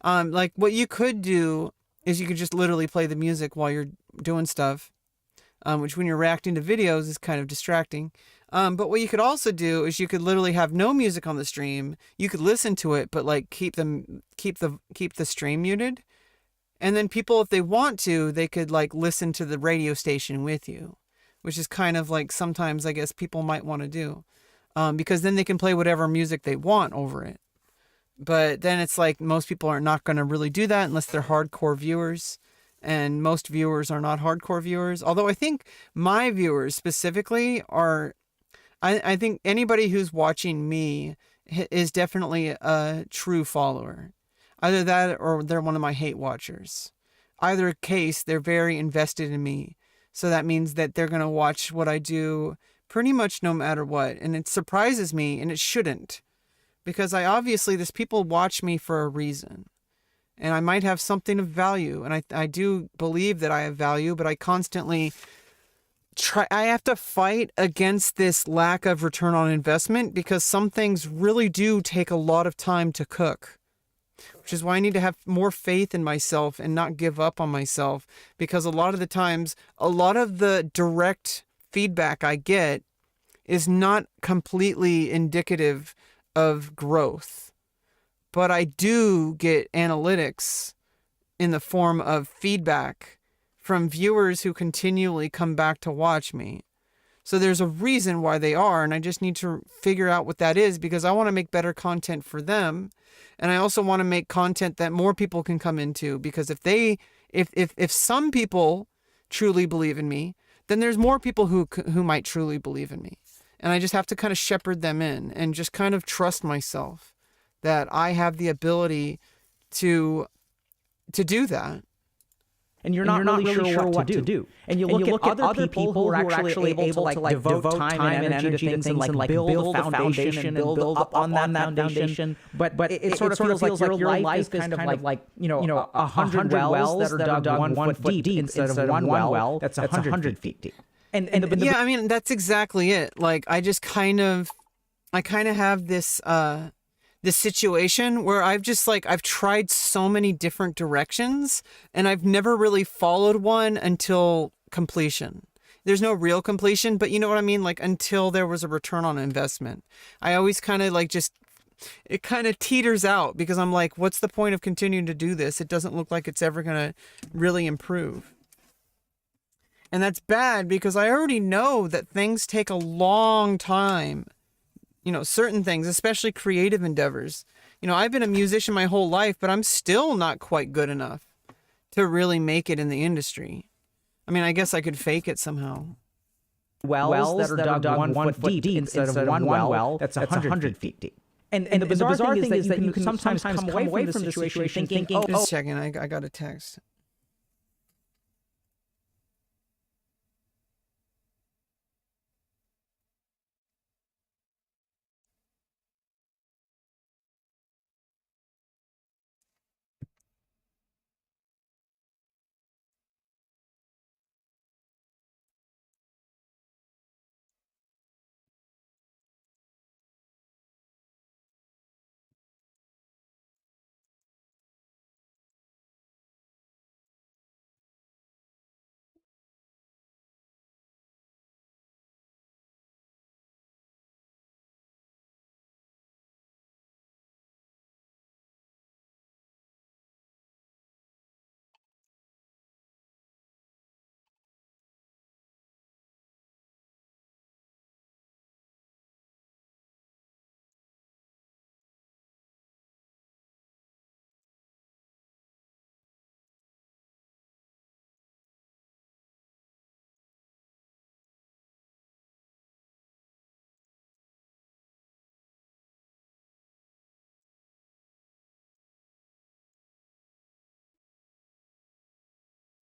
Like what you could do is you could just literally play the music while you're doing stuff, which when you're reacting to videos is kind of distracting. But what you could also do is you could literally have no music on the stream. You could listen to it, but like keep the stream muted. And then people, if they want to, they could like listen to the radio station with you, which is kind of like sometimes I guess people might want to do, because then they can play whatever music they want over it. But then it's like most people are not going to really do that unless they're hardcore viewers. And most viewers are not hardcore viewers. Although I think my viewers specifically are... I think anybody who's watching me is definitely a true follower. Either that or they're one of my hate watchers. Either case, they're very invested in me. So that means that they're going to watch what I do pretty much no matter what. And it surprises me, and it shouldn't. Because these people watch me for a reason. And I might have something of value. And I do believe that I have value, but I constantly... I have to fight against this lack of return on investment because some things really do take a lot of time to cook, which is why I need to have more faith in myself and not give up on myself, because a lot of the times, a lot of the direct feedback I get is not completely indicative of growth, but I do get analytics in the form of feedback from viewers who continually come back to watch me. So there's a reason why they are, and I just need to figure out what that is because I want to make better content for them. And I also want to make content that more people can come into, because if some people truly believe in me, then there's more people who might truly believe in me. And I just have to kind of shepherd them in and just kind of trust myself that I have the ability to do that. And you're not really sure what to do. And you look at other people who are actually able to like devote time and energy to things and like build a foundation and build up on that foundation. But it sort of feels like your life is kind of like 100 wells that are dug 1 foot deep instead of one well that's 100 feet deep. Yeah, I mean, that's exactly it. Like, I kind of have this situation where I've tried so many different directions and I've never really followed one until completion. There's no real completion, but you know what I mean? Like, until there was a return on investment. I always kind of like it kind of teeters out because I'm like, what's the point of continuing to do this? It doesn't look like it's ever going to really improve. And that's bad because I already know that things take a long time. Certain things, especially creative endeavors. I've been a musician my whole life, but I'm still not quite good enough to really make it in the industry. I mean, I guess I could fake it somehow. Wells that are dug 1 foot deep instead of one well that's 100 feet deep. And the bizarre thing is that you can sometimes come away from the situation thinking, just a second, I got a text.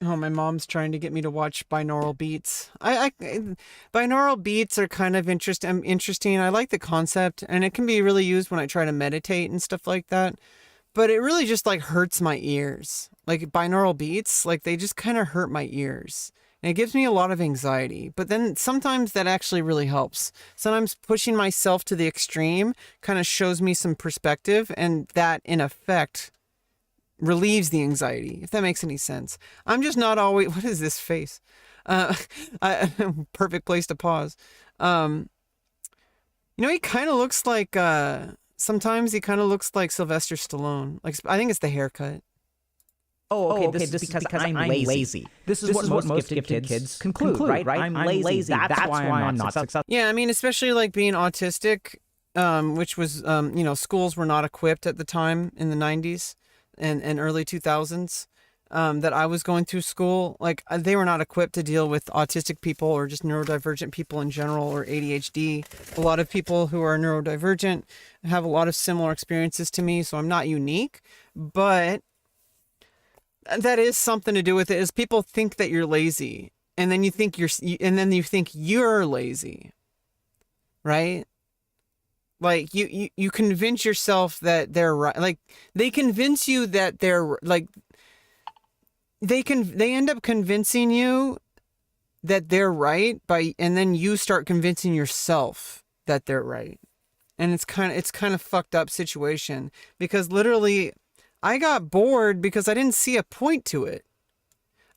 Oh, my mom's trying to get me to watch binaural beats. Binaural beats are kind of interesting. I like the concept, and it can be really used when I try to meditate and stuff like that. But it really just like hurts my ears. Like binaural beats, like they just kind of hurt my ears. And it gives me a lot of anxiety. But then sometimes that actually really helps. Sometimes pushing myself to the extreme kind of shows me some perspective, and that in effect relieves the anxiety, if that makes any sense. I'm just not always, what is this face? Perfect place to pause. He kind of looks like, sometimes he kind of looks like Sylvester Stallone. Like, I think it's the haircut. Oh, okay, this is because I'm lazy. This is what most gifted kids conclude, right? I'm lazy. That's why I'm not successful. Yeah, I mean, especially like being autistic, which was, schools were not equipped at the time in the 90s and early 2000s. That I was going through school, like they were not equipped to deal with autistic people or just neurodivergent people in general, or ADHD. A lot of people who are neurodivergent have a lot of similar experiences to me, so I'm not unique, but that is something to do with it. Is people think that you're lazy, and then you think you're lazy, right? Like you convince yourself that they're right. Like they convince you that they're like. They end up convincing you that they're right and then you start convincing yourself that they're right. And it's kind of fucked up situation, because literally I got bored because I didn't see a point to it.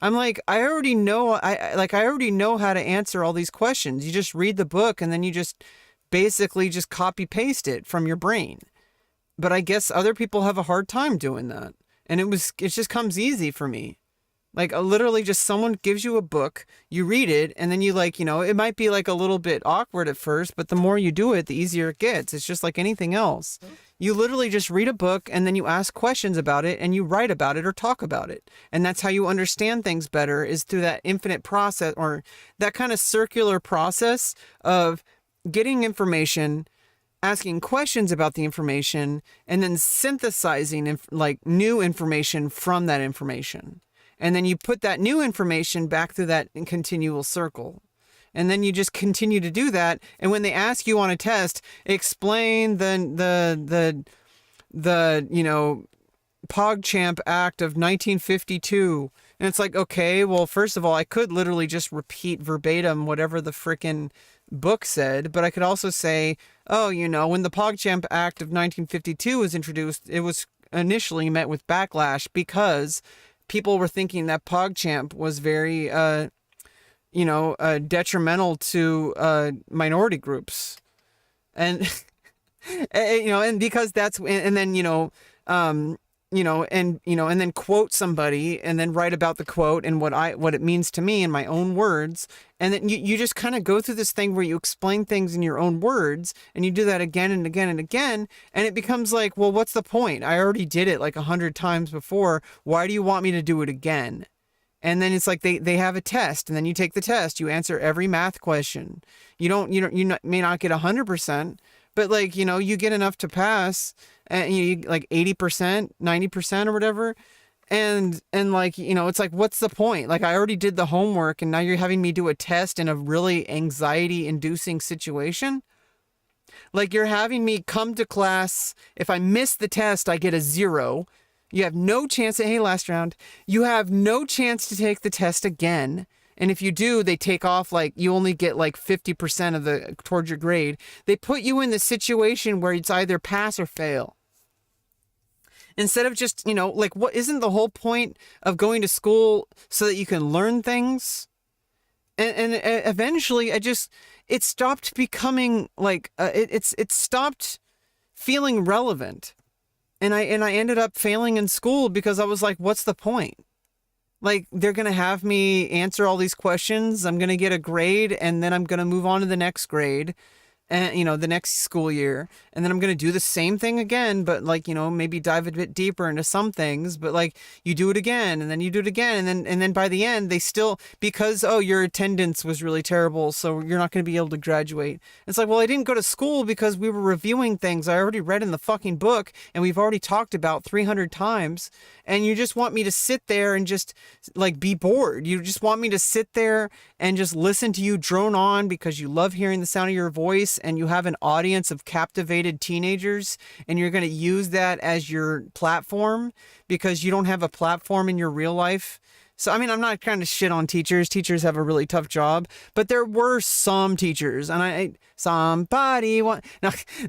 I'm like, I already know how to answer all these questions. You just read the book and then you just basically just copy paste it from your brain. But I guess other people have a hard time doing that. And it just comes easy for me. Like literally just someone gives you a book, you read it, and then you it might be like a little bit awkward at first, but the more you do it, the easier it gets. It's just like anything else. You literally just read a book and then you ask questions about it and you write about it or talk about it. And that's how you understand things better, is through that infinite process, or that kind of circular process of getting information, asking questions about the information, and then synthesizing new information from that information. And then you put that new information back through that continual circle. And then you just continue to do that. And when they ask you on a test, explain the PogChamp Act of 1952. And it's like, okay, well, first of all, I could literally just repeat verbatim whatever the frickin' book said. But I could also say, when the PogChamp Act of 1952 was introduced, it was initially met with backlash because people were thinking that PogChamp was very, detrimental to minority groups, and and because that's, and then and then quote somebody and then write about the quote and what it means to me in my own words, and then you just kind of go through this thing where you explain things in your own words, and you do that again and again and again, and it becomes like, well, what's the point? I already did it like 100 times before. Why do you want me to do it again? And then it's like they have a test, and then you take the test. You answer every math question. You may not get 100%, but you get enough to pass, and you like 80%, 90% or whatever. And it's like, what's the point? Like, I already did the homework and now you're having me do a test in a really anxiety inducing situation. Like, you're having me come to class. If I miss the test, I get a 0. You have no chance hey, last round, you have no chance to take the test again. And if you do, they take off, you only get 50% of towards your grade. They put you in the situation where it's either pass or fail. Instead of just, what isn't the whole point of going to school so that you can learn things? And eventually it stopped becoming it stopped feeling relevant. And I ended up failing in school because I was like, what's the point? Like, they're going to have me answer all these questions. I'm going to get a grade, and then I'm going to move on to the next grade. and the next school year, and then I'm going to do the same thing again, but like, maybe dive a bit deeper into some things, but like you do it again, and then you do it again, and then by the end they still, because your attendance was really terrible, so you're not going to be able to graduate. It's like, well, I didn't go to school because we were reviewing things I already read in the fucking book and we've already talked about 300 times, and you just want me to sit there and just like be bored. You just want me to sit there and just listen to you drone on because you love hearing the sound of your voice, and you have an audience of captivated teenagers, and you're going to use that as your platform because you don't have a platform in your real life. So, I mean, I'm not trying to shit on teachers. Teachers have a really tough job, but there were some teachers, and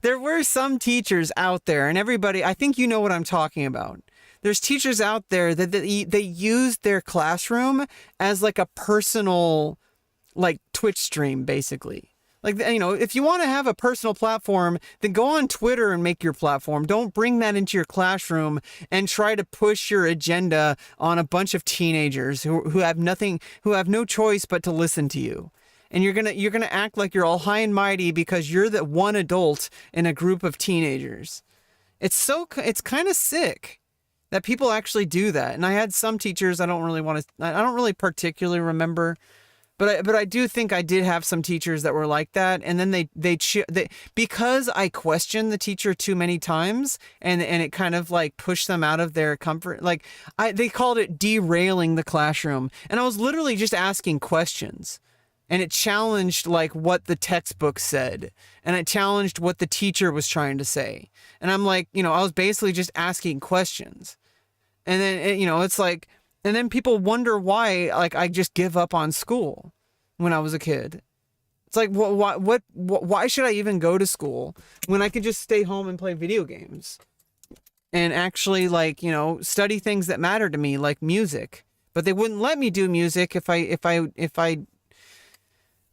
there were some teachers out there, and everybody, I think you know what I'm talking about. There's teachers out there that they use their classroom as like a personal, like Twitch stream, basically. Like, if you want to have a personal platform, then go on Twitter and make your platform. Don't bring that into your classroom and try to push your agenda on a bunch of teenagers who have no choice but to listen to you. And you're gonna act like you're all high and mighty because you're the one adult in a group of teenagers. It's kind of sick that people actually do that. And I had some teachers I don't really particularly remember. But I do think I did have some teachers that were like that, and then they because I questioned the teacher too many times, and it kind of like pushed them out of their comfort. Like they called it derailing the classroom, and I was literally just asking questions, and it challenged like what the textbook said, and it challenged what the teacher was trying to say, and I'm like, I was basically just asking questions, and then it's like. And then people wonder why, like, I just give up on school when I was a kid. It's like, why should I even go to school when I could just stay home and play video games and actually, like, study things that matter to me, like music. But they wouldn't let me do music if I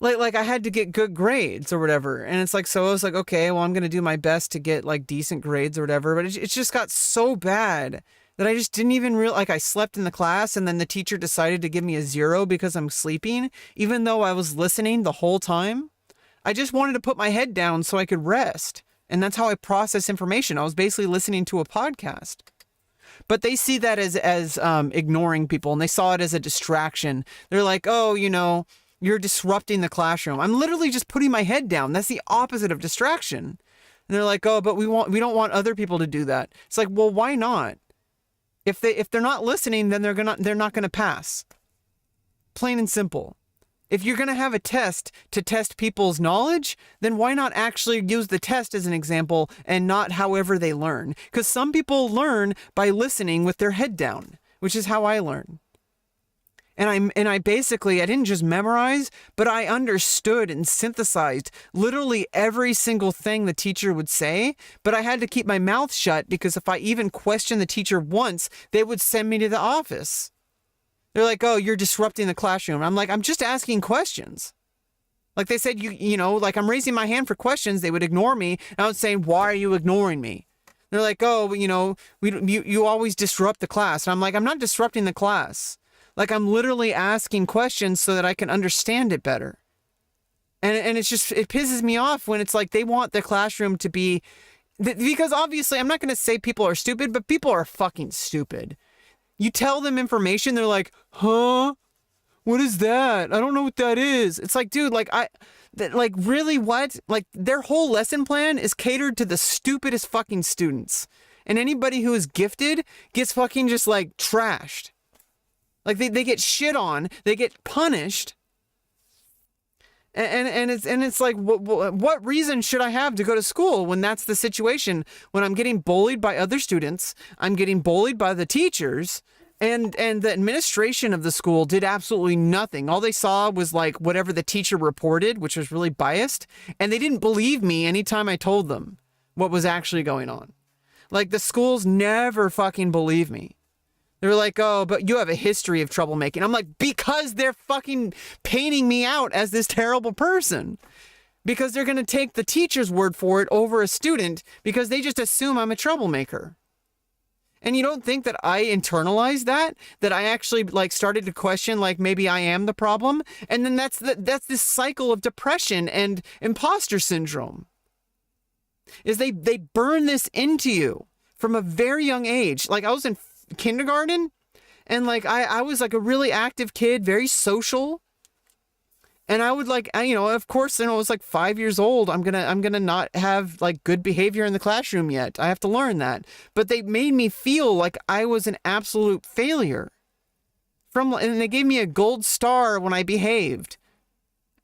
like I had to get good grades or whatever. And it's like, so I was like, okay, well, I'm going to do my best to get like decent grades or whatever. But it just got so bad that I just didn't even I slept in the class, and then the teacher decided to give me a 0 because I'm sleeping, even though I was listening the whole time. I just wanted to put my head down so I could rest. And that's how I process information. I was basically listening to a podcast. But they see that as ignoring people, and they saw it as a distraction. They're like, oh, you're disrupting the classroom. I'm literally just putting my head down. That's the opposite of distraction. And they're like, oh, but we don't want other people to do that. It's like, well, why not? If they're not listening, then they're not gonna pass. Plain and simple. If you're gonna have a test to test people's knowledge, then why not actually use the test as an example and not however they learn? Because some people learn by listening with their head down, which is how I learn. And I basically, I didn't just memorize, but I understood and synthesized literally every single thing the teacher would say, but I had to keep my mouth shut because if I even questioned the teacher once, they would send me to the office. They're like, oh, you're disrupting the classroom. I'm like, I'm just asking questions. Like they said, like I'm raising my hand for questions. They would ignore me. And I was saying, why are you ignoring me? They're like, oh, you always disrupt the class. And I'm like, I'm not disrupting the class. Like, I'm literally asking questions so that I can understand it better. And it pisses me off when it's like they want the classroom to be... Because obviously, I'm not going to say people are stupid, but people are fucking stupid. You tell them information, they're like, huh? What is that? I don't know what that is. It's like, dude, really what? Like, their whole lesson plan is catered to the stupidest fucking students. And anybody who is gifted gets fucking just, like, trashed. Like they get shit on, they get punished, and it's like, what reason should I have to go to school when that's the situation? When I'm getting bullied by other students, I'm getting bullied by the teachers, and the administration of the school did absolutely nothing. All they saw was like whatever the teacher reported, which was really biased, and they didn't believe me anytime I told them what was actually going on. Like the schools never fucking believe me. They're like, oh, but you have a history of troublemaking. I'm like, because they're fucking painting me out as this terrible person. Because they're going to take the teacher's word for it over a student because they just assume I'm a troublemaker. And you don't think that I internalized that I actually like started to question like maybe I am the problem? And then that's this cycle of depression and imposter syndrome. Is they burn this into you from a very young age. Like I was in kindergarten and like I was like a really active kid, very social. And I would like, of course, I was like 5 years old. I'm gonna not have like good behavior in the classroom yet. I have to learn that. But they made me feel like I was an absolute failure. And they gave me a gold star when I behaved.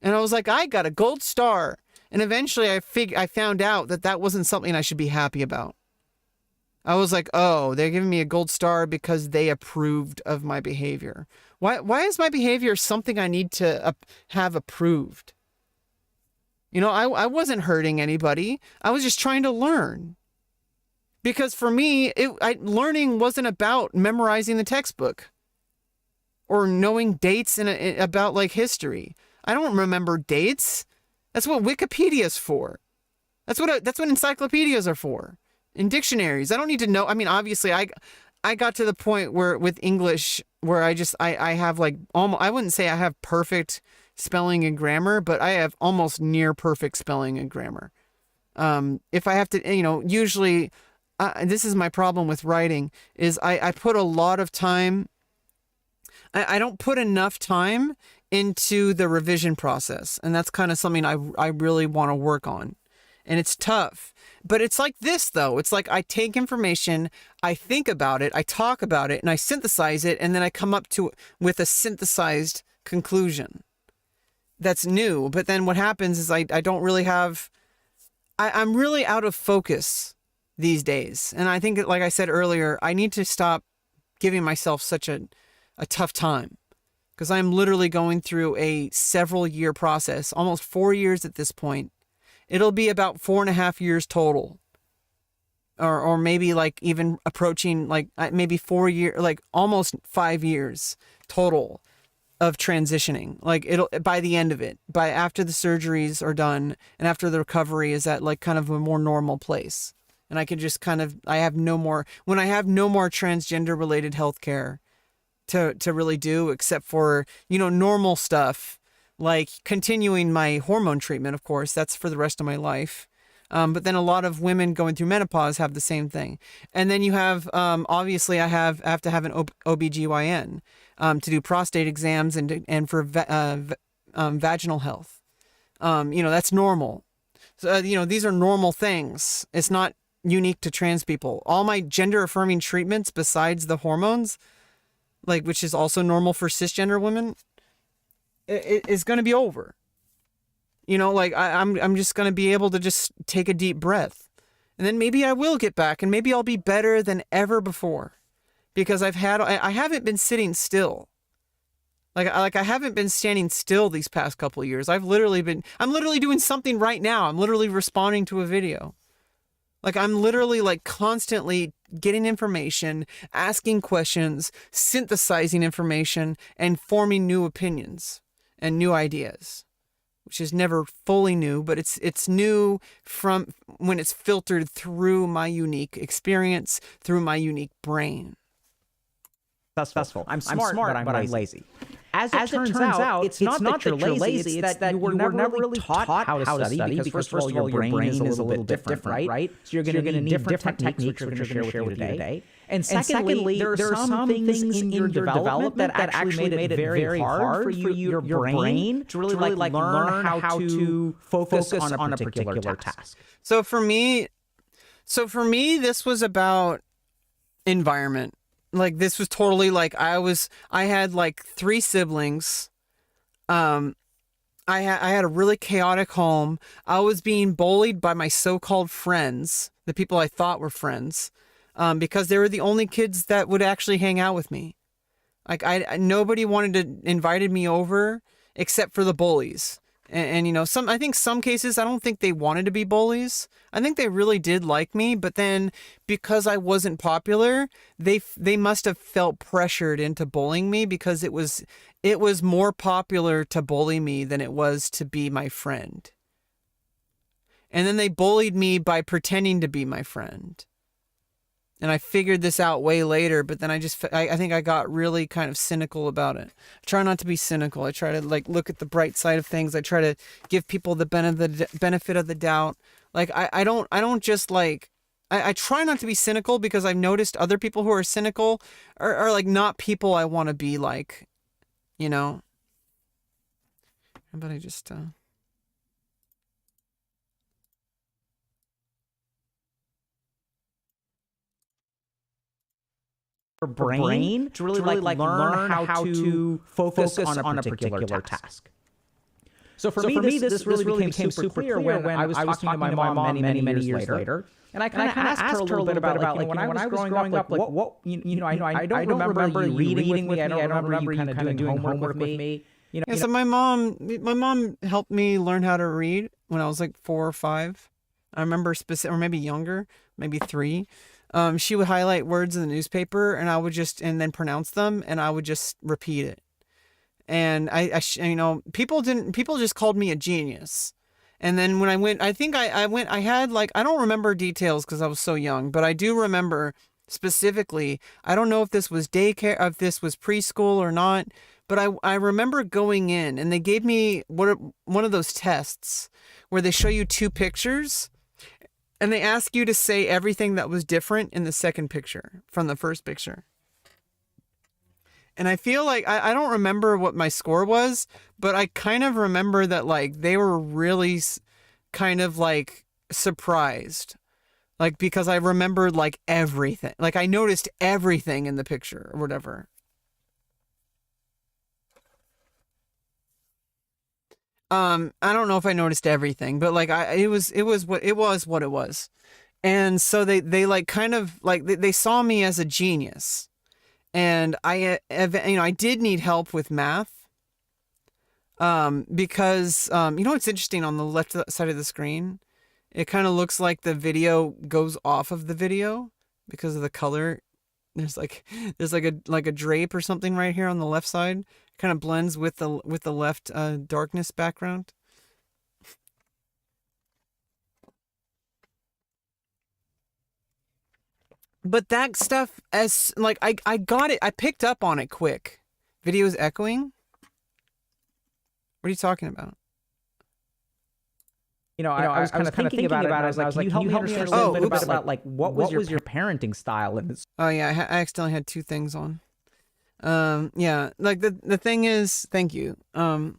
And I was like, I got a gold star. And eventually I found out that wasn't something I should be happy about. I was like, oh, they're giving me a gold star because they approved of my behavior. Why is my behavior something I need to have approved? I wasn't hurting anybody. I was just trying to learn. Because for me, learning wasn't about memorizing the textbook or knowing dates about like history. I don't remember dates. That's what Wikipedia's for. That's what encyclopedias are for. In dictionaries, I don't need to know. I mean, obviously, I got to the point where with English where I have like almost, I wouldn't say I have perfect spelling and grammar, but I have almost near perfect spelling and grammar. If I have to, usually this is my problem with writing is I put a lot of time. I don't put enough time into the revision process. And that's kind of something I really want to work on. And it's tough. But it's like this, though. It's like I take information, I think about it, I talk about it, and I synthesize it, and then I come up with a synthesized conclusion that's new. But then what happens is I don't really have... I'm really out of focus these days. And I think, like I said earlier, I need to stop giving myself such a tough time. Because I'm literally going through a several-year process, almost 4 years at this point. It'll be about 4.5 years total. Or maybe like even approaching like maybe 4 years, like almost 5 years total of transitioning. Like it'll, by the end of it, after the surgeries are done and after the recovery is at like kind of a more normal place. And I can just when I have no more transgender related healthcare to really do except for, normal stuff. Like continuing my hormone treatment, of course, that's for the rest of my life. But then a lot of women going through menopause have the same thing. And then you have, obviously I have to have an OBGYN to do prostate exams and for vaginal health. That's normal. So, these are normal things. It's not unique to trans people. All my gender affirming treatments besides the hormones, like, which is also normal for cisgender women, is going to be over. I'm just going to be able to just take a deep breath. And then maybe I will get back and maybe I'll be better than ever before because I haven't been sitting still. Like I haven't been standing still these past couple of years. I'm literally doing something right now. I'm literally responding to a video. Like I'm literally like constantly getting information, asking questions, synthesizing information, and forming new opinions and new ideas, which is never fully new, but it's new from when it's filtered through my unique experience, through my unique brain. Successful. I'm smart, but I'm lazy. As it turns out, it's not that you're lazy, it's that you were never really taught how to study because first of all, your brain is a little bit different, right? So you're going to need different techniques, which we're going to share with you today. And secondly, there are some things in your development that actually made it very hard for your brain to really like learn how to focus on a particular task. So for me, this was about environment. Like this was totally like I had like 3 siblings. I had a really chaotic home. I was being bullied by my so-called friends, the people I thought were friends, because they were the only kids that would actually hang out with me. Like nobody invited me over except for the bullies. And I think some cases, I don't think they wanted to be bullies. I think they really did like me, but then because I wasn't popular, they must have felt pressured into bullying me because it was more popular to bully me than it was to be my friend. And then they bullied me by pretending to be my friend. And I figured this out way later, but then I think I got really kind of cynical about it. I try not to be cynical. I try to like look at the bright side of things. I try to give people the benefit of the doubt. Like I don't just like, I try not to be cynical because I've noticed other people who are cynical are like not people I want to be like, you know? But I just, Your brain to really like learn how to focus on a particular task. So for me, this really became super clear when I was talking to my mom many years later. And I kind of asked her a little bit about like, when I was growing up, like what I don't remember you reading with me. I don't remember you kind of doing homework with me. Yeah, so my mom helped me learn how to read when I was like 4 or 5. I remember or maybe younger, maybe 3. She would highlight words in the newspaper, and I would and then pronounce them, and I would just repeat it. And people just called me a genius. And then when I went, I think I had like, I don't remember details because I was so young, but I do remember specifically, I don't know if this was daycare, if this was preschool or not, but I remember going in and they gave me one of those tests where they show you 2 pictures and they ask you to say everything that was different in the second picture from the first picture. And I feel like I don't remember what my score was, but I kind of remember that like they were really kind of like surprised. Like because I remembered like everything. Like I noticed everything in the picture or whatever. I don't know if I noticed everything, but like it was what it was. And so they like kind of like they saw me as a genius. And I did need help with math. Because it's interesting on the left side of the screen, it kind of looks like the video goes off of the video because of the color. There's like a drape or something right here on the left side. Kind of blends with the left darkness background. But that stuff, as like I got it, I picked up on it quick. Video's echoing. What are you talking about? I was kind of thinking about it. I was like, can you help me understand a little bit about like what was your parenting style in this? Oh yeah, I accidentally had 2 things on. Yeah, like the thing is, thank you. The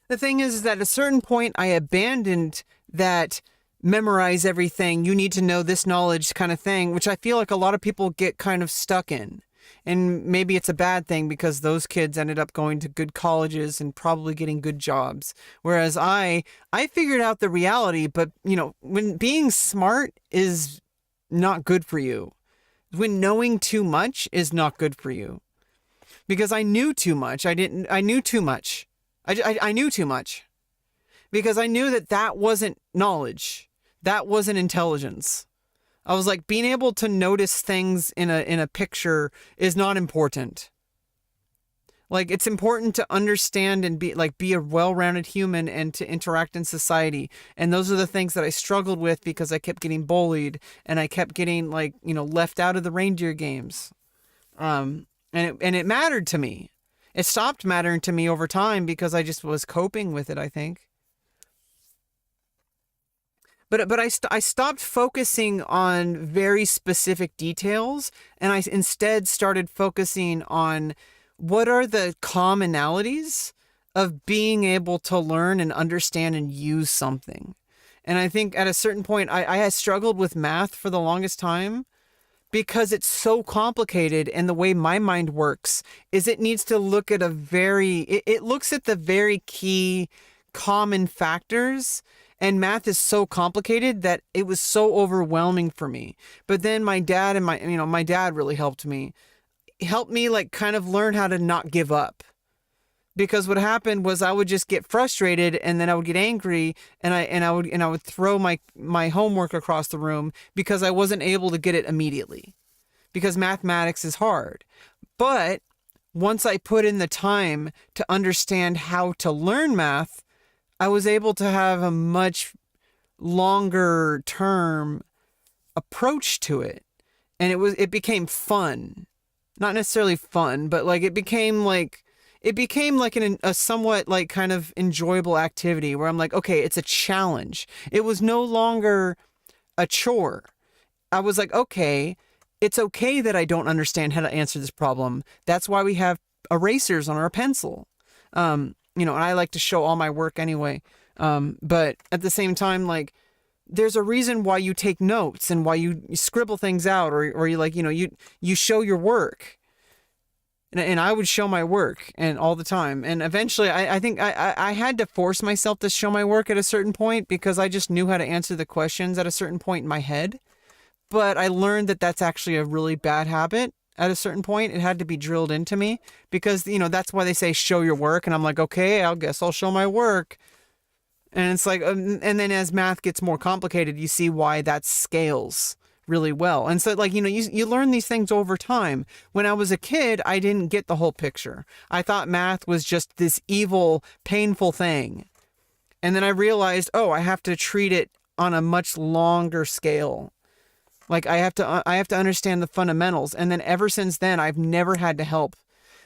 thing is that at a certain point I abandoned that memorize everything, you need to know this knowledge kind of thing, which I feel like a lot of people get kind of stuck in. And maybe it's a bad thing because those kids ended up going to good colleges and probably getting good jobs. Whereas I figured out the reality, but when being smart is not good for you. When knowing too much is not good for you. Because I knew too much. I knew too much. I knew too much. Because I knew that wasn't knowledge. That wasn't intelligence. I was like, being able to notice things in a picture is not important. Like, it's important to understand and be a well-rounded human and to interact in society. And those are the things that I struggled with because I kept getting bullied and I kept getting left out of the reindeer games. And it mattered to me. It stopped mattering to me over time because I just was coping with it, I think. But I stopped focusing on very specific details, and I instead started focusing on what are the commonalities of being able to learn and understand and use something. And I think at a certain point, I had struggled with math for the longest time because it's so complicated, and the way my mind works is it needs to look at it looks at the very key common factors. And math is so complicated that it was so overwhelming for me. But then my dad and my dad really helped me like kind of learn how to not give up. Because what happened was I would just get frustrated and then I would get angry and I would throw my homework across the room because I wasn't able to get it immediately. Because mathematics is hard. But once I put in the time to understand how to learn math, I was able to have a much longer term approach to it. and it became fun. Not necessarily fun, but like it became like a somewhat like kind of enjoyable activity where I'm like, okay, it's a challenge. It was no longer a chore. I was like, okay, it's okay that I don't understand how to answer this problem. That's why we have erasers on our pencil. And I like to show all my work anyway. But at the same time, like, there's a reason why you take notes and why you scribble things out, or you like, you show your work. And I would show my work and all the time. And eventually I think I had to force myself to show my work at a certain point because I just knew how to answer the questions at a certain point in my head. But I learned that that's actually a really bad habit. At a certain point, it had to be drilled into me because, that's why they say show your work. And I'm like, okay, I guess I'll show my work. And it's like, and then as math gets more complicated, you see why that scales really well. And so like, you learn these things over time. When I was a kid, I didn't get the whole picture. I thought math was just this evil, painful thing. And then I realized, oh, I have to treat it on a much longer scale. Like I have to understand the fundamentals. And then ever since then, I've never had to help.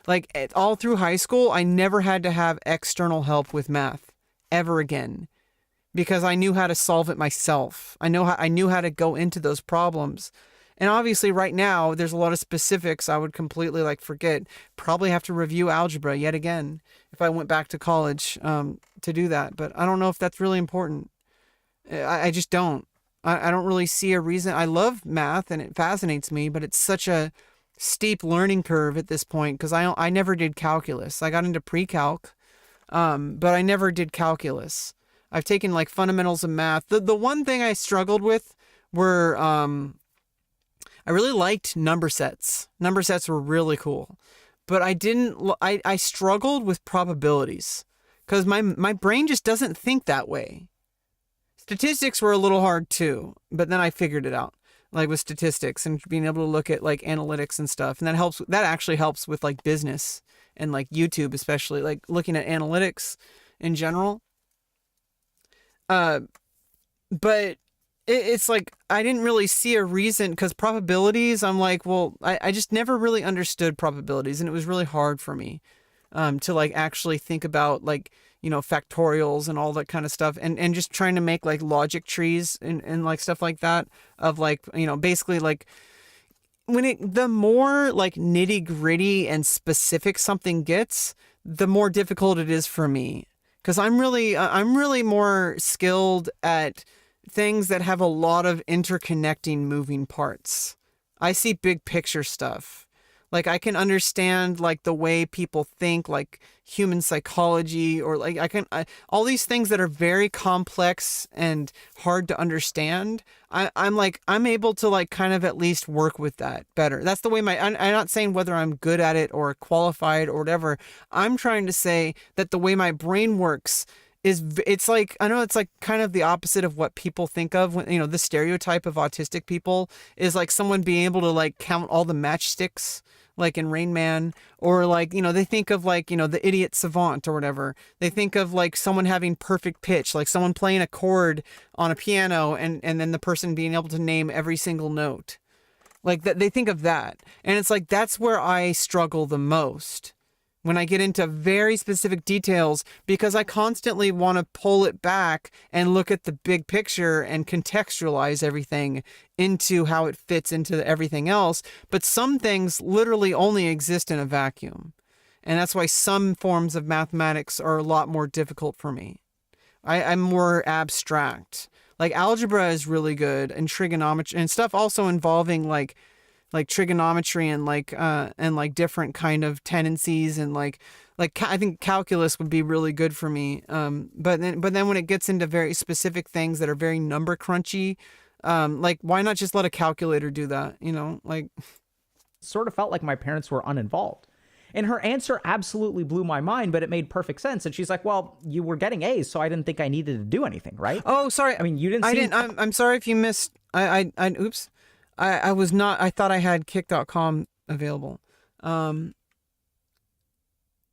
Like all through high school, I never had to have external help with math ever again because I knew how to solve it myself. I knew how to go into those problems. And obviously right now, there's a lot of specifics I would completely like forget. Probably have to review algebra yet again if I went back to college to do that. But I don't know if that's really important. I just don't. I don't really see a reason. I love math and it fascinates me, but it's such a steep learning curve at this point because I never did calculus. I got into pre-calc, but I never did calculus. I've taken like fundamentals of math. The one thing I struggled with were I really liked number sets. Number sets were really cool, but I struggled with probabilities because my brain just doesn't think that way. Statistics were a little hard too, but then I figured it out, like with statistics and being able to look at like analytics and stuff. And that actually helps with like business and like YouTube, especially like looking at analytics in general. But it's like, I didn't really see a reason because probabilities, I'm like, well, I just never really understood probabilities. And it was really hard for me, to like actually think about like, factorials and all that kind of stuff and just trying to make like logic trees and like stuff like that of like, basically like the more like nitty gritty and specific something gets, the more difficult it is for me. Cause I'm really more skilled at things that have a lot of interconnecting moving parts. I see big picture stuff. Like I can understand like the way people think, like human psychology, or like all these things that are very complex and hard to understand. I'm able to like kind of at least work with that better. That's the way I'm not saying whether I'm good at it or qualified or whatever. I'm trying to say that the way my brain works it's like, I know it's like kind of the opposite of what people think of when, the stereotype of autistic people is like someone being able to like count all the matchsticks, like in Rain Man, or like, they think of like, the idiot savant or whatever. They think of like someone having perfect pitch, like someone playing a chord on a piano and then the person being able to name every single note. Like that, they think of that. And it's like, that's where I struggle the most. When I get into very specific details, because I constantly want to pull it back and look at the big picture and contextualize everything into how it fits into everything else. But some things literally only exist in a vacuum. And that's why some forms of mathematics are a lot more difficult for me. I'm more abstract. Like algebra is really good, and trigonometry and stuff also involving like trigonometry and like different kind of tendencies and like I think calculus would be really good for me. But then when it gets into very specific things that are very number crunchy, like why not just let a calculator do that? Like sort of felt like my parents were uninvolved. And her answer absolutely blew my mind, but it made perfect sense. And she's like, well, you were getting A's, so I didn't think I needed to do anything, right? Oh, sorry. I mean, you didn't see... I'm sorry if you missed... Oops. I was not... I thought I had kick.com available. No, I'm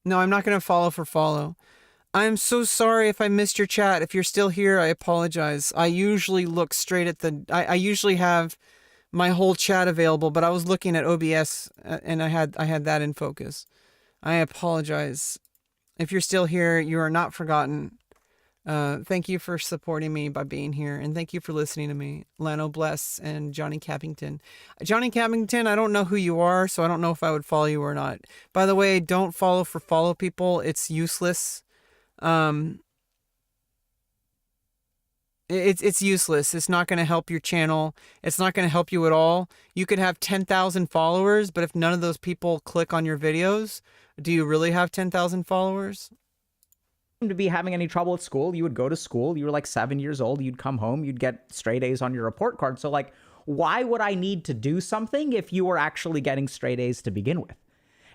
not going to follow for follow. I'm so sorry if I missed your chat. If you're still here, I apologize. I usually look straight at the... I usually have my whole chat available, but I was looking at OBS and I had that in focus. I apologize. If you're still here, you are not forgotten. Thank you for supporting me by being here, and thank you for listening to me, Lano Bless and Johnny Cappington. Johnny Cappington, I don't know who you are, so I don't know if I would follow you or not. By the way, don't follow people. It's useless. It's useless. It's not going to help your channel. It's not going to help you at all. You could have 10,000 followers, but if none of those people click on your videos, do you really have 10,000 followers? To be having any trouble at school, you would go to school, you were like 7 years old, you'd come home, you'd get straight A's on your report card. So like, why would I need to do something if you were actually getting straight A's to begin with?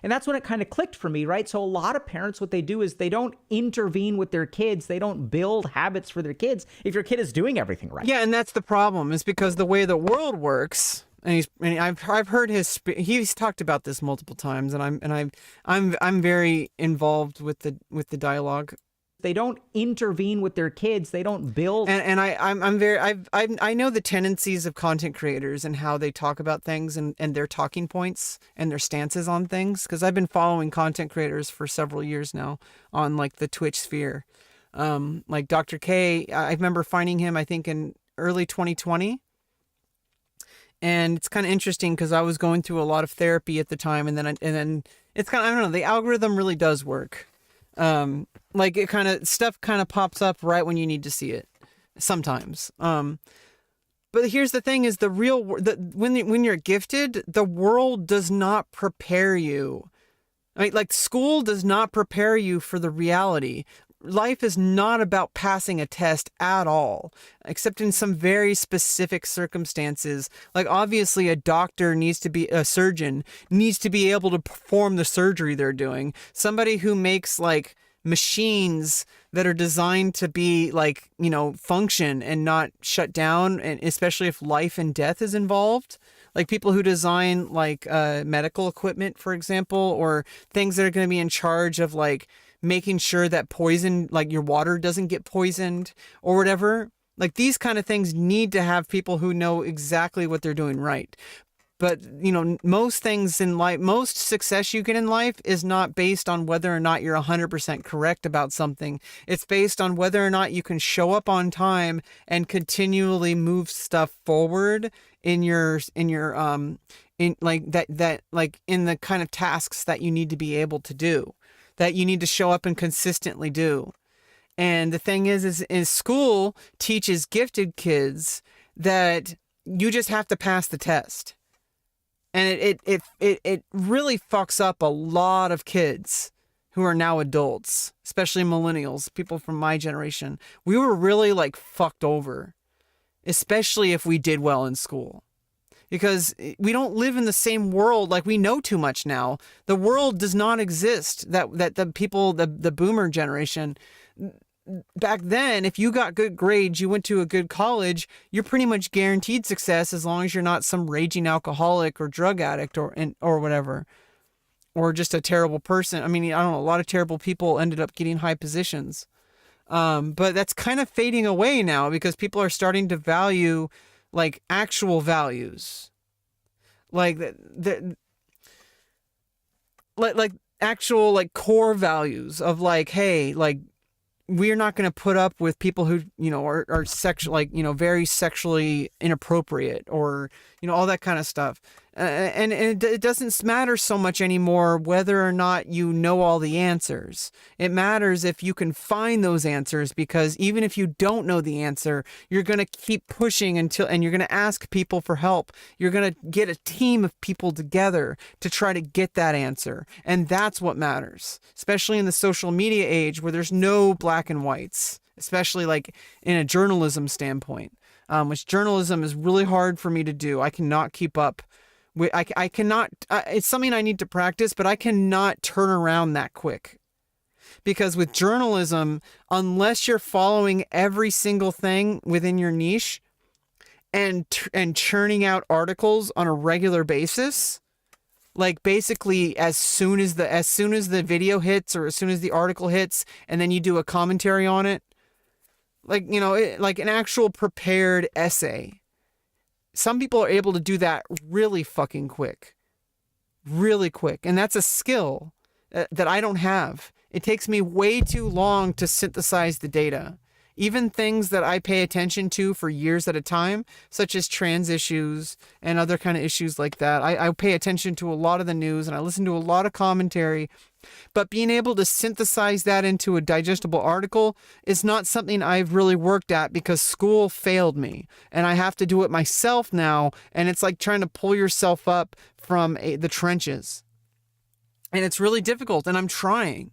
And that's when it kind of clicked for me, right? So a lot of parents, what they do is they don't intervene with their kids. They don't build habits for their kids if your kid is doing everything right. Yeah, and that's the problem, is because the way the world works, and I've heard he's talked about this multiple times, and I'm very involved with the dialogue. They don't intervene with their kids. They don't build. And I know the tendencies of content creators and how they talk about things and their talking points and their stances on things. Because I've been following content creators for several years now on like the Twitch sphere. Like Dr. K, I remember finding him, I think in early 2020. And it's kind of interesting because I was going through a lot of therapy at the time. And then it's kind of, I don't know, the algorithm really does work. Like it stuff pops up right when you need to see it sometimes. But here's the thing is when you're gifted, the world does not prepare you. Like school does not prepare you for the reality. Life is not about passing a test at all, except in some very specific circumstances. Like obviously a surgeon needs to be able to perform the surgery they're doing. Somebody who makes like machines that are designed to be like, function and not shut down. And especially if life and death is involved, like people who design like medical equipment, for example, or things that are going to be in charge of like making sure that poison, like your water doesn't get poisoned or whatever. Like these kind of things need to have people who know exactly what they're doing right. But, most things in life, most success you get in life is not based on whether or not you're 100% correct about something. It's based on whether or not you can show up on time and continually move stuff forward in like in the kind of tasks that you need to be able to do, that you need to show up and consistently do. And the thing is school teaches gifted kids that you just have to pass the test. And it really fucks up a lot of kids who are now adults, especially millennials, people from my generation. We were really like fucked over, especially if we did well in school. Because we don't live in the same world. Like we know too much now. The world does not exist. That the people, the boomer generation, back then, if you got good grades, you went to a good college, you're pretty much guaranteed success as long as you're not some raging alcoholic or drug addict or whatever, or just a terrible person. I mean, I don't know, a lot of terrible people ended up getting high positions. But that's kind of fading away now because people are starting to value like actual values, like like actual like core values of like, hey, like we're not going to put up with people who, are sexual, like, very sexually inappropriate or, all that kind of stuff. And it doesn't matter so much anymore whether or not you know all the answers. It matters if you can find those answers, because even if you don't know the answer, you're going to keep pushing and you're going to ask people for help. You're going to get a team of people together to try to get that answer. And that's what matters, especially in the social media age where there's no black and whites, especially like in a journalism standpoint, which journalism is really hard for me to do. I cannot keep up. I cannot, it's something I need to practice, but I cannot turn around that quick. Because with journalism, unless you're following every single thing within your niche and churning out articles on a regular basis, like basically as soon as the video hits or as soon as the article hits, and then you do a commentary on it, like, like an actual prepared essay. some people are able to do that really fucking quick. Really quick. And that's a skill that I don't have. It takes me way too long to synthesize the data. Even things that I pay attention to for years at a time, such as trans issues and other kind of issues like that. I pay attention to a lot of the news and I listen to a lot of commentary, but being able to synthesize that into a digestible article is not something I've really worked at because school failed me and I have to do it myself now. And it's like trying to pull yourself up from the trenches. And it's really difficult and I'm trying.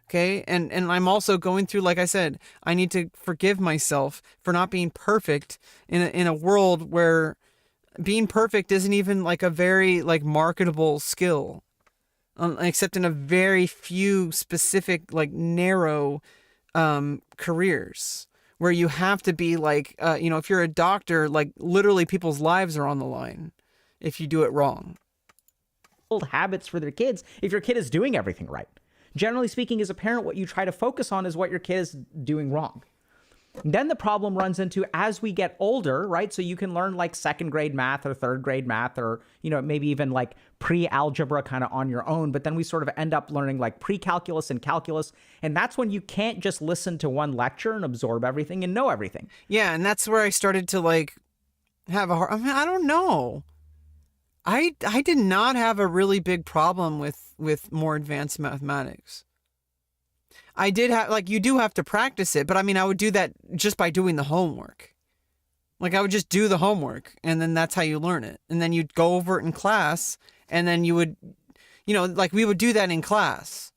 Okay. And I'm also going through, like I said, I need to forgive myself for not being perfect in a world where being perfect isn't even like a very like marketable skill, except in a very few specific, like narrow, careers where you have to be like, if you're a doctor, like literally people's lives are on the line if you do it wrong. Habits for their kids if your kid is doing everything right. Generally speaking, as a parent, what you try to focus on is what your kid is doing wrong. Then the problem runs into as we get older, right? So you can learn like second grade math or third grade math or, maybe even like pre-algebra kind of on your own. But then we sort of end up learning like pre-calculus and calculus. And that's when you can't just listen to one lecture and absorb everything and know everything. Yeah. And that's where I started to like have I don't know. I did not have a really big problem with more advanced mathematics. I did have, like, you do have to practice it, but I mean, I would do that just by doing the homework. Like, I would just do the homework, and then that's how you learn it. And then you'd go over it in class, and then you would, like, we would do that in class.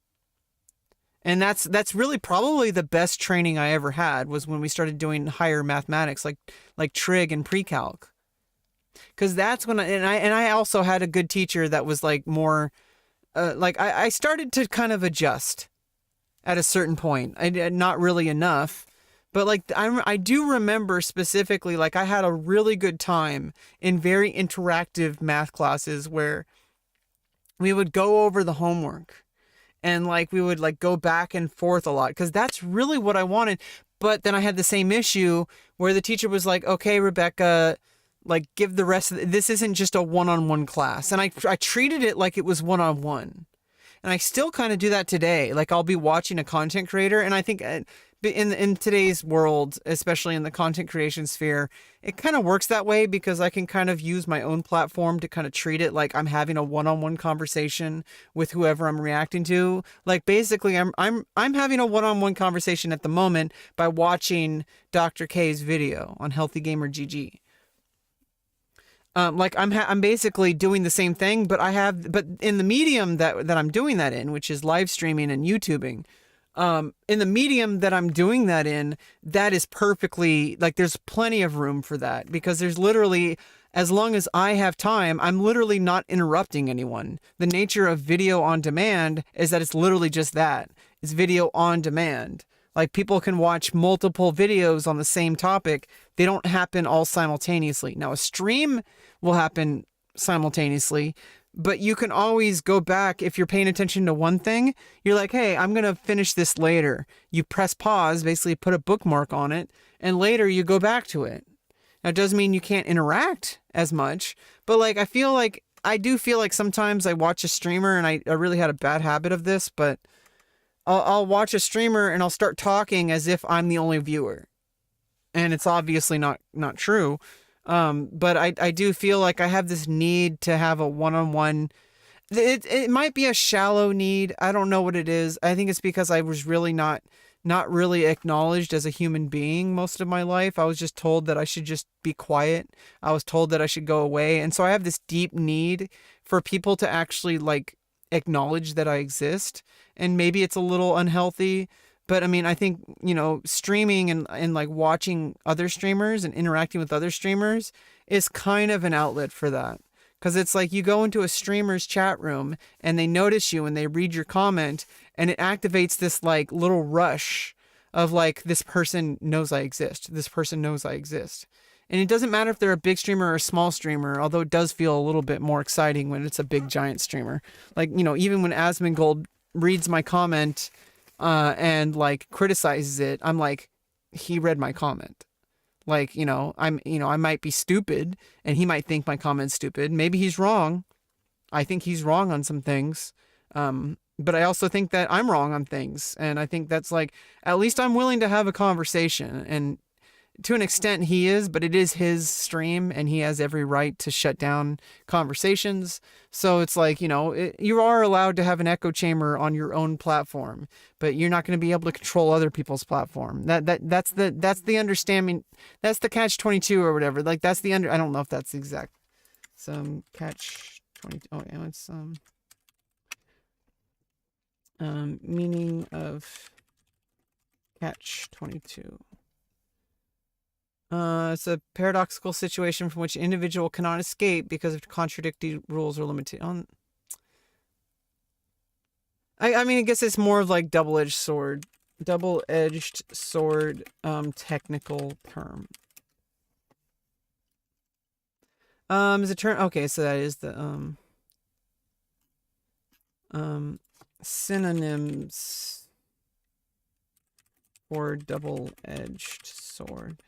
And that's really probably the best training I ever had was when we started doing higher mathematics, like trig and pre-calc. Because that's when I also had a good teacher that was like more, I started to kind of adjust at a certain point. Not really enough, but like I do remember specifically, like I had a really good time in very interactive math classes where we would go over the homework and like we would like go back and forth a lot because that's really what I wanted. But then I had the same issue where the teacher was like, okay, Rebecca, like give the rest of this isn't just a one-on-one class. And I treated it like it was one-on-one. And I still kind of do that today. Like I'll be watching a content creator and I think in today's world, especially in the content creation sphere, it kind of works that way because I can kind of use my own platform to kind of treat it like I'm having a one-on-one conversation with whoever I'm reacting to. Like basically I'm having a one-on-one conversation at the moment by watching Dr. K's video on Healthy Gamer GG. Like I'm basically doing the same thing, but in the medium that I'm doing that in, which is live streaming and YouTubing, in the medium that I'm doing that in, that is perfectly, like there's plenty of room for that because there's literally, as long as I have time, I'm literally not interrupting anyone. The nature of video on demand is that it's literally just that. It's video on demand. Like people can watch multiple videos on the same topic. They don't happen all simultaneously. Now a stream will happen simultaneously, but you can always go back if you're paying attention to one thing. You're like, hey, I'm going to finish this later. You press pause, basically put a bookmark on it, and later you go back to it. Now it doesn't mean you can't interact as much, but like I do feel like sometimes I watch a streamer and I really had a bad habit of this, but I'll watch a streamer and I'll start talking as if I'm the only viewer. And it's obviously not true. But I do feel like I have this need to have a one-on-one. It might be a shallow need. I don't know what it is. I think it's because I was really not really acknowledged as a human being most of my life. I was just told that I should just be quiet. I was told that I should go away. And so I have this deep need for people to actually like acknowledge that I exist. And maybe it's a little unhealthy, but I mean, I think, streaming and like watching other streamers and interacting with other streamers is kind of an outlet for that. Cause it's like you go into a streamer's chat room and they notice you and they read your comment and it activates this like little rush of like, this person knows I exist. This person knows I exist. And it doesn't matter if they're a big streamer or a small streamer, although it does feel a little bit more exciting when it's a big giant streamer. Like, even when Asmongold reads my comment and like criticizes it, I'm like, he read my comment. Like, I might be stupid and he might think my comment's stupid. Maybe he's wrong. I think he's wrong on some things. But I also think that I'm wrong on things. And I think that's like, at least I'm willing to have a conversation. And to an extent he is, but it is his stream and he has every right to shut down conversations. So it's like, you are allowed to have an echo chamber on your own platform, but you're not going to be able to control other people's platform. That's the understanding. That's the catch-22 or whatever. Like that's I don't know if that's the exact, some catch-22. Oh yeah, it's, meaning of catch-22. It's a paradoxical situation from which an individual cannot escape because of contradictory rules or limitations. I mean, I guess it's more of like double-edged sword technical term. Is a term, okay, so that is the, synonyms for double-edged sword.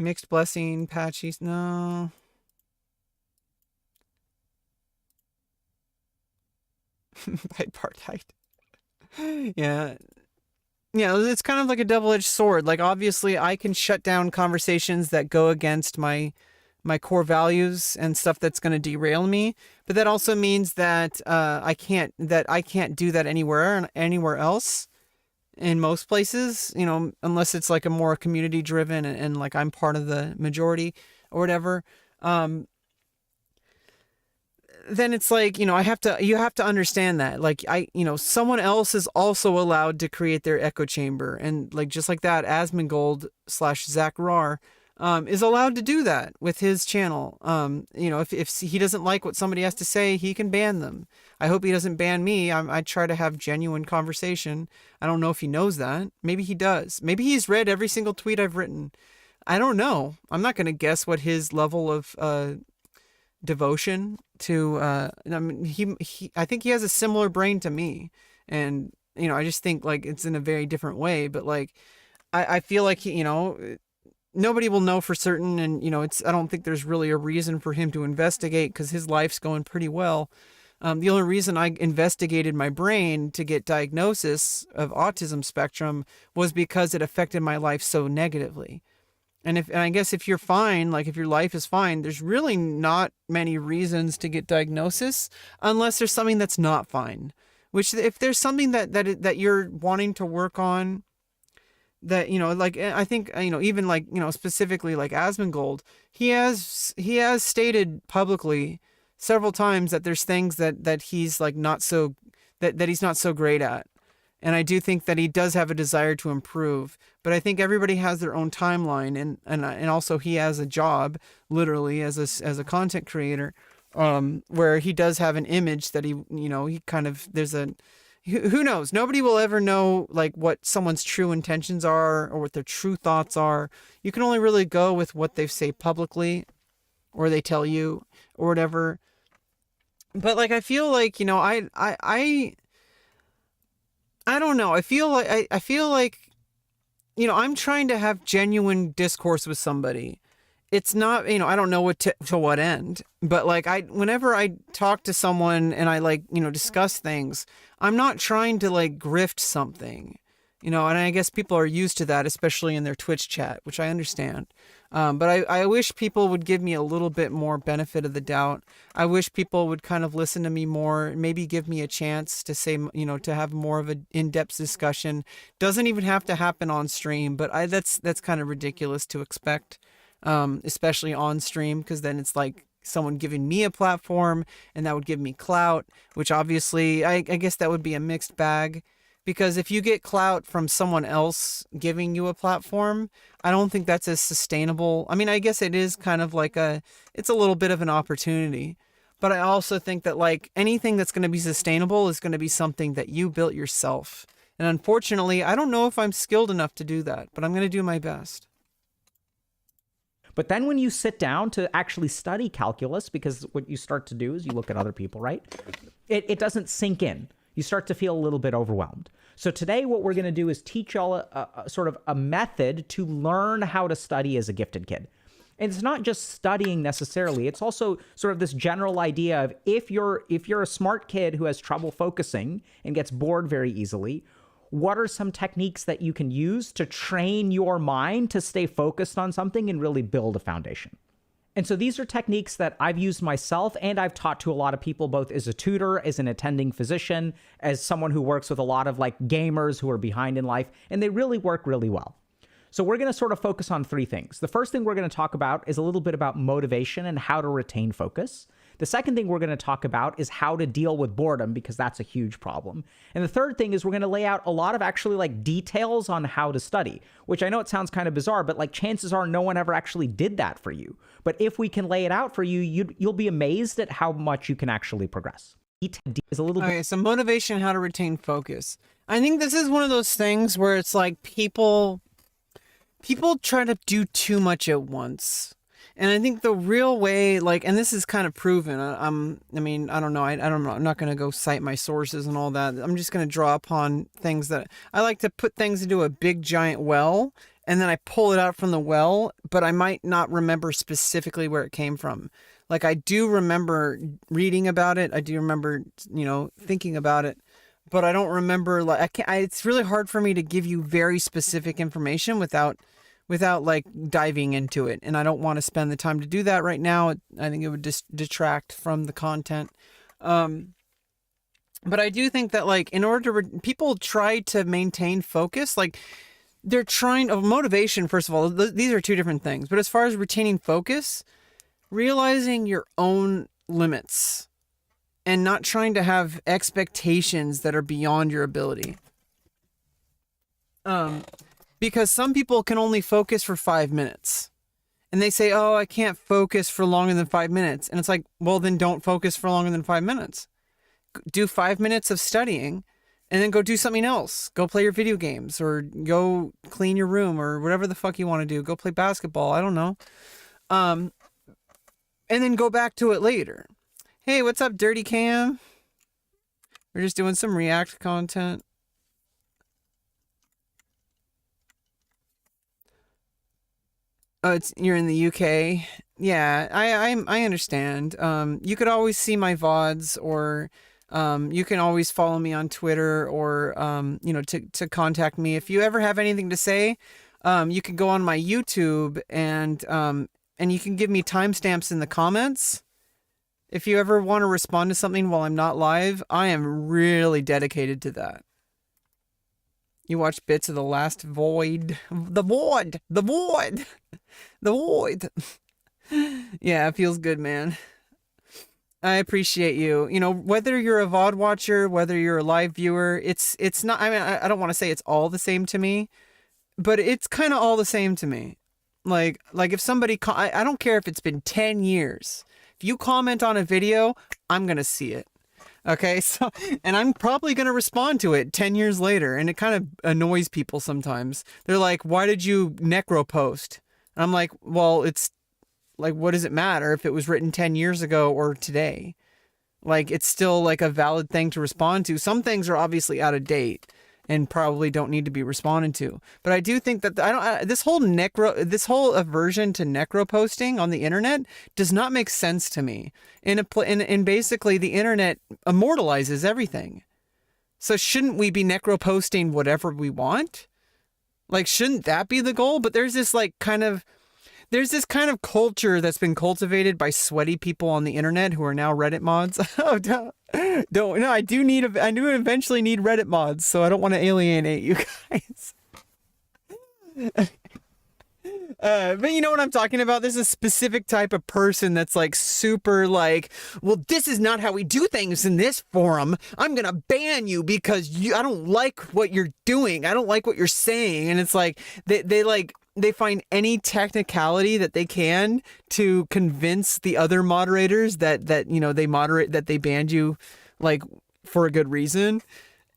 Mixed blessing, patchy, no. Bipartite. Yeah. Yeah, it's kind of like a double-edged sword. Like, obviously, I can shut down conversations that go against my core values and stuff that's going to derail me. But that also means that I can't do that anywhere else. In most places, unless it's like a more community driven and like I'm part of the majority or whatever, then it's like, you have to understand that like someone else is also allowed to create their echo chamber. And like, just like that, Asmongold / Zach Rar, is allowed to do that with his channel. If he doesn't like what somebody has to say, he can ban them. I hope he doesn't ban me. I try to have genuine conversation. I don't know if he knows that. Maybe he does. Maybe he's read every single tweet I've written. I don't know. I'm not going to guess what his level of devotion to. I mean, I think he has a similar brain to me, and I just think like it's in a very different way. But like, I feel like nobody will know for certain, and I don't think there's really a reason for him to investigate because his life's going pretty well. The only reason I investigated my brain to get diagnosis of autism spectrum was because it affected my life so negatively. And I guess if you're fine, like if your life is fine, there's really not many reasons to get diagnosis unless there's something that's not fine. Which if there's something that you're wanting to work on, that like I think even like specifically like Asmongold, he has stated publicly several times that there's things that he's like not so that he's not so great at, and I do think that he does have a desire to improve. But I think everybody has their own timeline, and also he has a job literally as a content creator, where he does have an image that he kind of there's a. Who knows? Nobody will ever know like what someone's true intentions are or what their true thoughts are. You can only really go with what they say publicly or they tell you or whatever. But like, I feel like, I don't know. I feel like, I'm trying to have genuine discourse with somebody. It's not, I don't know to what end, but like whenever I talk to someone and I like, discuss things, I'm not trying to like grift something, and I guess people are used to that, especially in their Twitch chat, which I understand. But I wish people would give me a little bit more benefit of the doubt. I wish people would kind of listen to me more, maybe give me a chance to say, to have more of an in-depth discussion. Doesn't even have to happen on stream, but that's kind of ridiculous to expect. Especially on stream, because then it's like someone giving me a platform and that would give me clout, which obviously I guess that would be a mixed bag, because if you get clout from someone else giving you a platform, I don't think that's as sustainable. I mean, I guess it is kind of like it's a little bit of an opportunity, but I also think that like anything that's going to be sustainable is going to be something that you built yourself. And unfortunately, I don't know if I'm skilled enough to do that, but I'm going to do my best. But then when you sit down to actually study calculus, because what you start to do is you look at other people, right? It doesn't sink in. you start to feel a little bit overwhelmed. So today what we're going to do is teach y'all a sort of a method to learn how to study as a gifted kid. And it's not just studying necessarily. It's also sort of this general idea of if you're a smart kid who has trouble focusing and gets bored very easily, what are some techniques that you can use to train your mind to stay focused on something and really build a foundation? And so these are techniques that I've used myself and I've taught to a lot of people, both as a tutor, as an attending physician, as someone who works with a lot of like gamers who are behind in life, and they really work really well. So we're going to sort of focus on three things. The first thing we're going to talk about is a little bit about motivation and how to retain focus. The second thing we're going to talk about is how to deal with boredom, because that's a huge problem. And the third thing is we're going to lay out a lot of actually like details on how to study, which I know it sounds kind of bizarre, but like chances are no one ever actually did that for you. But if we can lay it out for you, you'll be amazed at how much you can actually progress. Is a little Okay, so motivation, how to retain focus. I think this is one of those things where it's like people try to do too much at once. And I think the real way, like, and this is kind of proven, I mean, I don't know, I'm not going to go cite my sources and all that. I'm just going to draw upon things that I like to put things into a big giant well, and then I pull it out from the well, but I might not remember specifically where it came from. Like, I do remember reading about it. I do remember, thinking about it, but I don't remember, like, it's really hard for me to give you very specific information without like diving into it. And I don't want to spend the time to do that right now. I think it would just detract from the content. But I do think that, like, in order to, people try to maintain focus, like they're trying motivation. First of all, these are two different things, but as far as retaining focus, realizing your own limits and not trying to have expectations that are beyond your ability. Because some people can only focus for 5 minutes. And they say, oh, I can't focus for longer than 5 minutes. And it's like, well, then don't focus for longer than 5 minutes. Do 5 minutes of studying and then go do something else. Go play your video games or go clean your room or whatever the fuck you want to do. Go play basketball. I don't know. And then go back to it later. Hey, what's up, Dirty Cam? We're just doing some React content. Oh, you're in the UK. Yeah, I understand. You could always see my VODs, or you can always follow me on Twitter, or to contact me if you ever have anything to say. You can go on my YouTube and you can give me timestamps in the comments. If you ever want to respond to something while I'm not live, I am really dedicated to that. You watch bits of The Last Void. The Void! Yeah, it feels good, man. I appreciate you. Whether you're a VOD watcher, whether you're a live viewer, it's not, I mean, I don't want to say it's all the same to me, but it's kind of all the same to me. Like if somebody, I don't care if it's been 10 years. If you comment on a video, I'm going to see it. Okay, so, and I'm probably going to respond to it 10 years later, and it kind of annoys people sometimes. They're like, why did you necro post? And I'm like, well, it's like, what does it matter if it was written 10 years ago or today? Like, it's still like a valid thing to respond to. Some things are obviously out of date and probably don't need to be responded to. But I do think that this whole aversion to necro posting on the internet does not make sense to me. And basically the internet immortalizes everything. So shouldn't we be necro posting whatever we want? Like, shouldn't that be the goal? But there's this kind of culture that's been cultivated by sweaty people on the internet who are now Reddit mods. Oh, don't. No, I do eventually need Reddit mods, so I don't want to alienate you guys. But you know what I'm talking about? There's a specific type of person that's like super like, well, this is not how we do things in this forum. I'm going to ban you because I don't like what you're doing. I don't like what you're saying. And it's like, they find any technicality that they can to convince the other moderators that they banned you, like, for a good reason.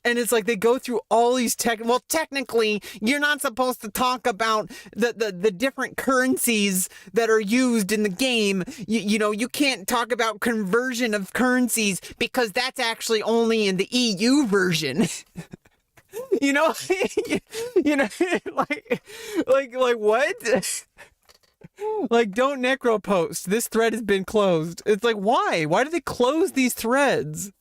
And it's like they go through all these well, technically, you're not supposed to talk about the different currencies that are used in the game. You know, you can't talk about conversion of currencies because that's actually only in the EU version. You know, you know, like what? Like, don't necro post. This thread has been closed. It's like, why? Why do they close these threads?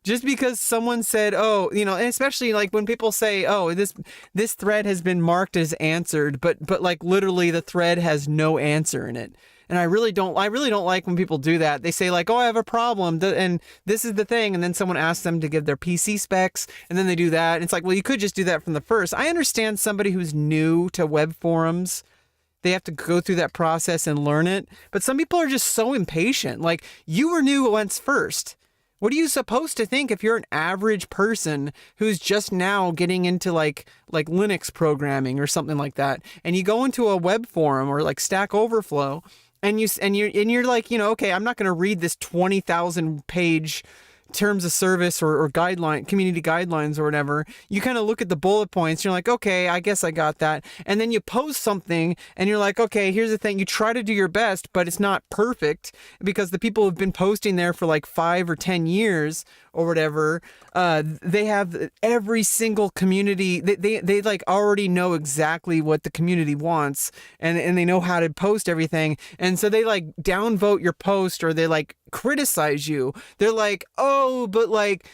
Just because someone said, oh, you know, and especially like when people say, oh, this thread has been marked as answered, but like literally the thread has no answer in it. And I really don't like when people do that. They say like, oh, I have a problem, and this is the thing, and then someone asks them to give their PC specs, and then they do that. And it's like, well, you could just do that from the first. I understand somebody who's new to web forums. They have to go through that process and learn it. But some people are just so impatient. Like, you were new once first. What are you supposed to think if you're an average person who's just now getting into like Linux programming or something like that, and you go into a web forum or like Stack Overflow, and you're like, you know, okay, I'm not going to read this 20,000 page terms of service or community guidelines or whatever. You kind of look at the bullet points, you're like, okay, I guess I got that. And then you post something and you're like, okay, here's the thing. You try to do your best, but it's not perfect because the people who've been posting there for like 5 or 10 years or whatever, they have every single community. They like already know exactly what the community wants, and they know how to post everything. And so they like downvote your post, or they like criticize you. They're like, oh, but like,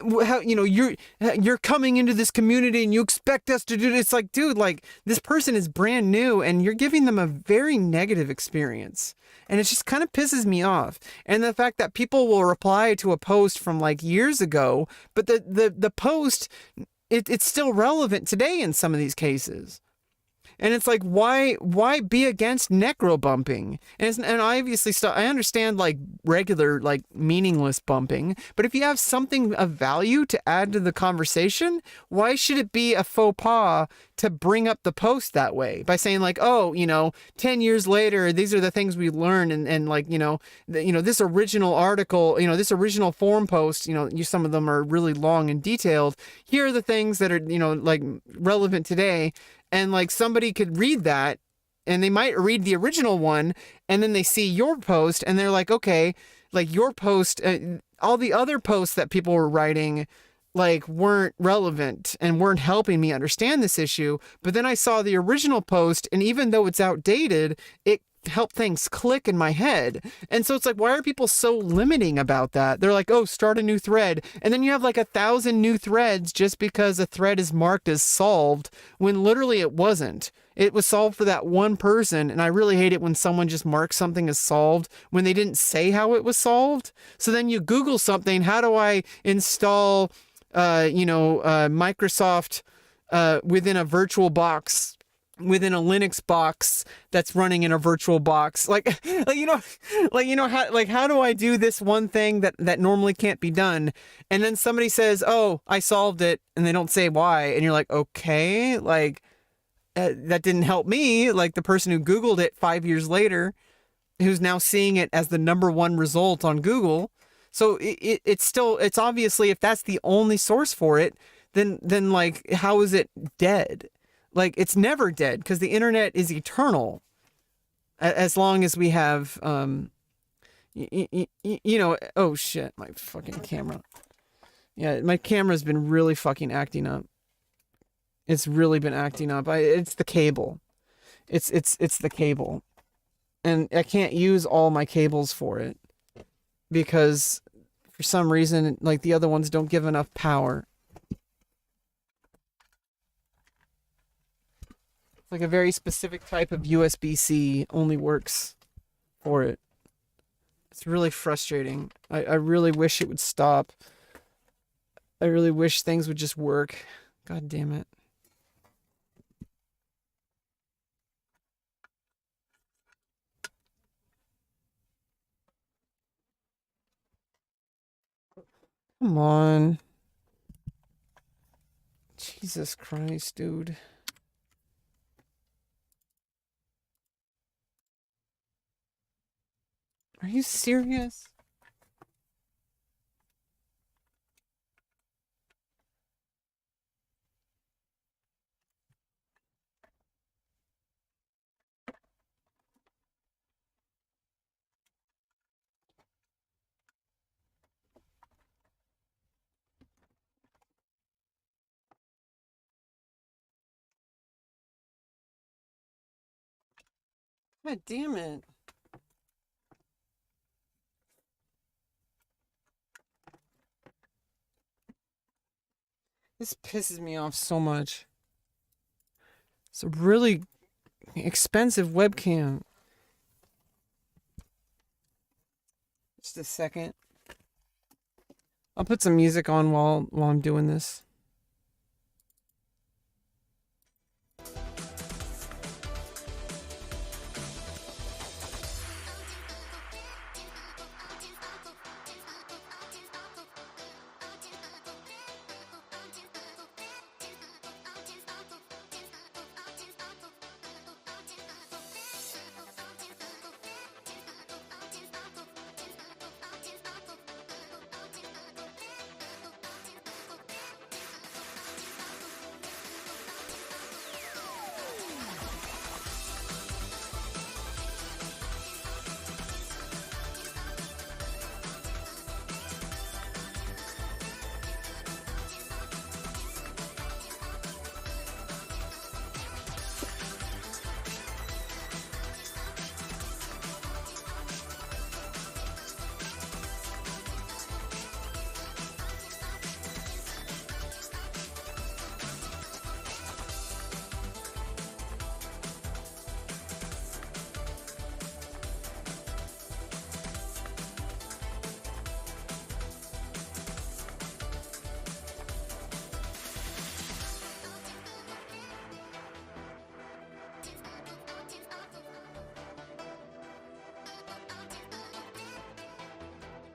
how, you know, you're coming into this community and you expect us to do this. It's like, dude, like, this person is brand new and you're giving them a very negative experience. And it just kind of pisses me off. And the fact that people will reply to a post from like years ago, but the post, it's still relevant today in some of these cases. And it's like, why be against necro bumping? And obviously, I understand like regular, like meaningless bumping, but if you have something of value to add to the conversation, why should it be a faux pas to bring up the post that way by saying like, oh, you know, 10 years later, these are the things we learned, and like, you know, this original article, you know, this original forum post, you know, some of them are really long and detailed. Here are the things that are, you know, like relevant today. And like somebody could read that and they might read the original one and then they see your post and they're like, okay, like your post, all the other posts that people were writing like weren't relevant and weren't helping me understand this issue. But then I saw the original post, and even though it's outdated, it help things click in my head. And so it's like, why are people so limiting about that? They're like, oh, start a new thread, and then you have like 1,000 new threads just because a thread is marked as solved when literally it wasn't. It was solved for that one person, and I really hate it when someone just marks something as solved when they didn't say how it was solved. So then you Google something, how do I install Microsoft within a virtual box, within a Linux box that's running in a virtual box, how do I do this one thing that normally can't be done? And then somebody says, oh, I solved it, and they don't say why, and you're like, okay, like that didn't help me. Like the person who Googled it 5 years later, who's now seeing it as the #1 result on Google. So it's obviously, if that's the only source for it, then like, how is it dead? Like, it's never dead because the internet is eternal as long as we have, oh shit, my fucking camera. Yeah, my camera's been really fucking acting up. It's really been acting up. It's the cable. It's the cable. And I can't use all my cables for it because for some reason, like, the other ones don't give enough power. Like a very specific type of USB-C only works for it. It's really frustrating. I really wish it would stop. I really wish things would just work. God damn it. Come on. Jesus Christ, dude. Are you serious? God damn it. This pisses me off so much. It's a really expensive webcam. Just a second. I'll put some music on while I'm doing this.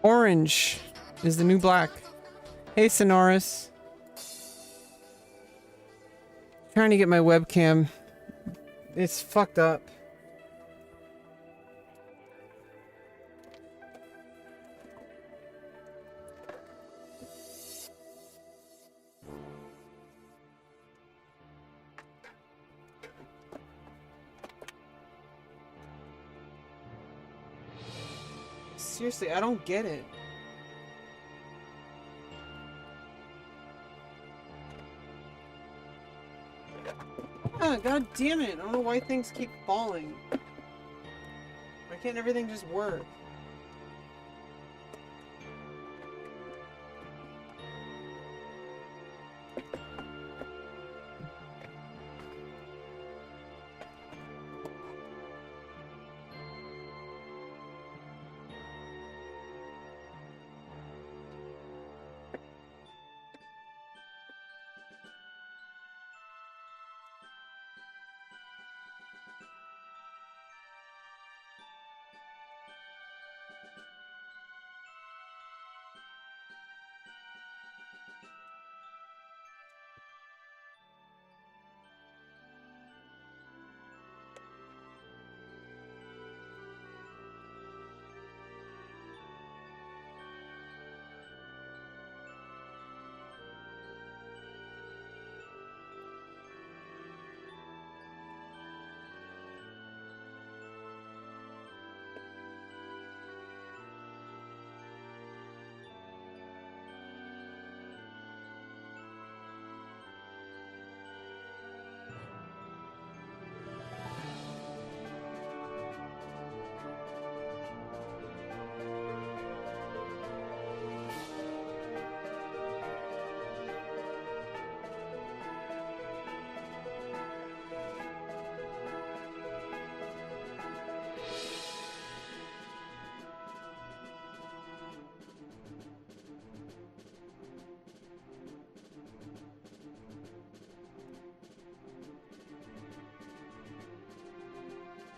Orange is the new black. Hey, Sonoris. Trying to get my webcam. It's fucked up. Seriously, I don't get it. Ah, God damn it. I don't know why things keep falling. Why can't everything just work?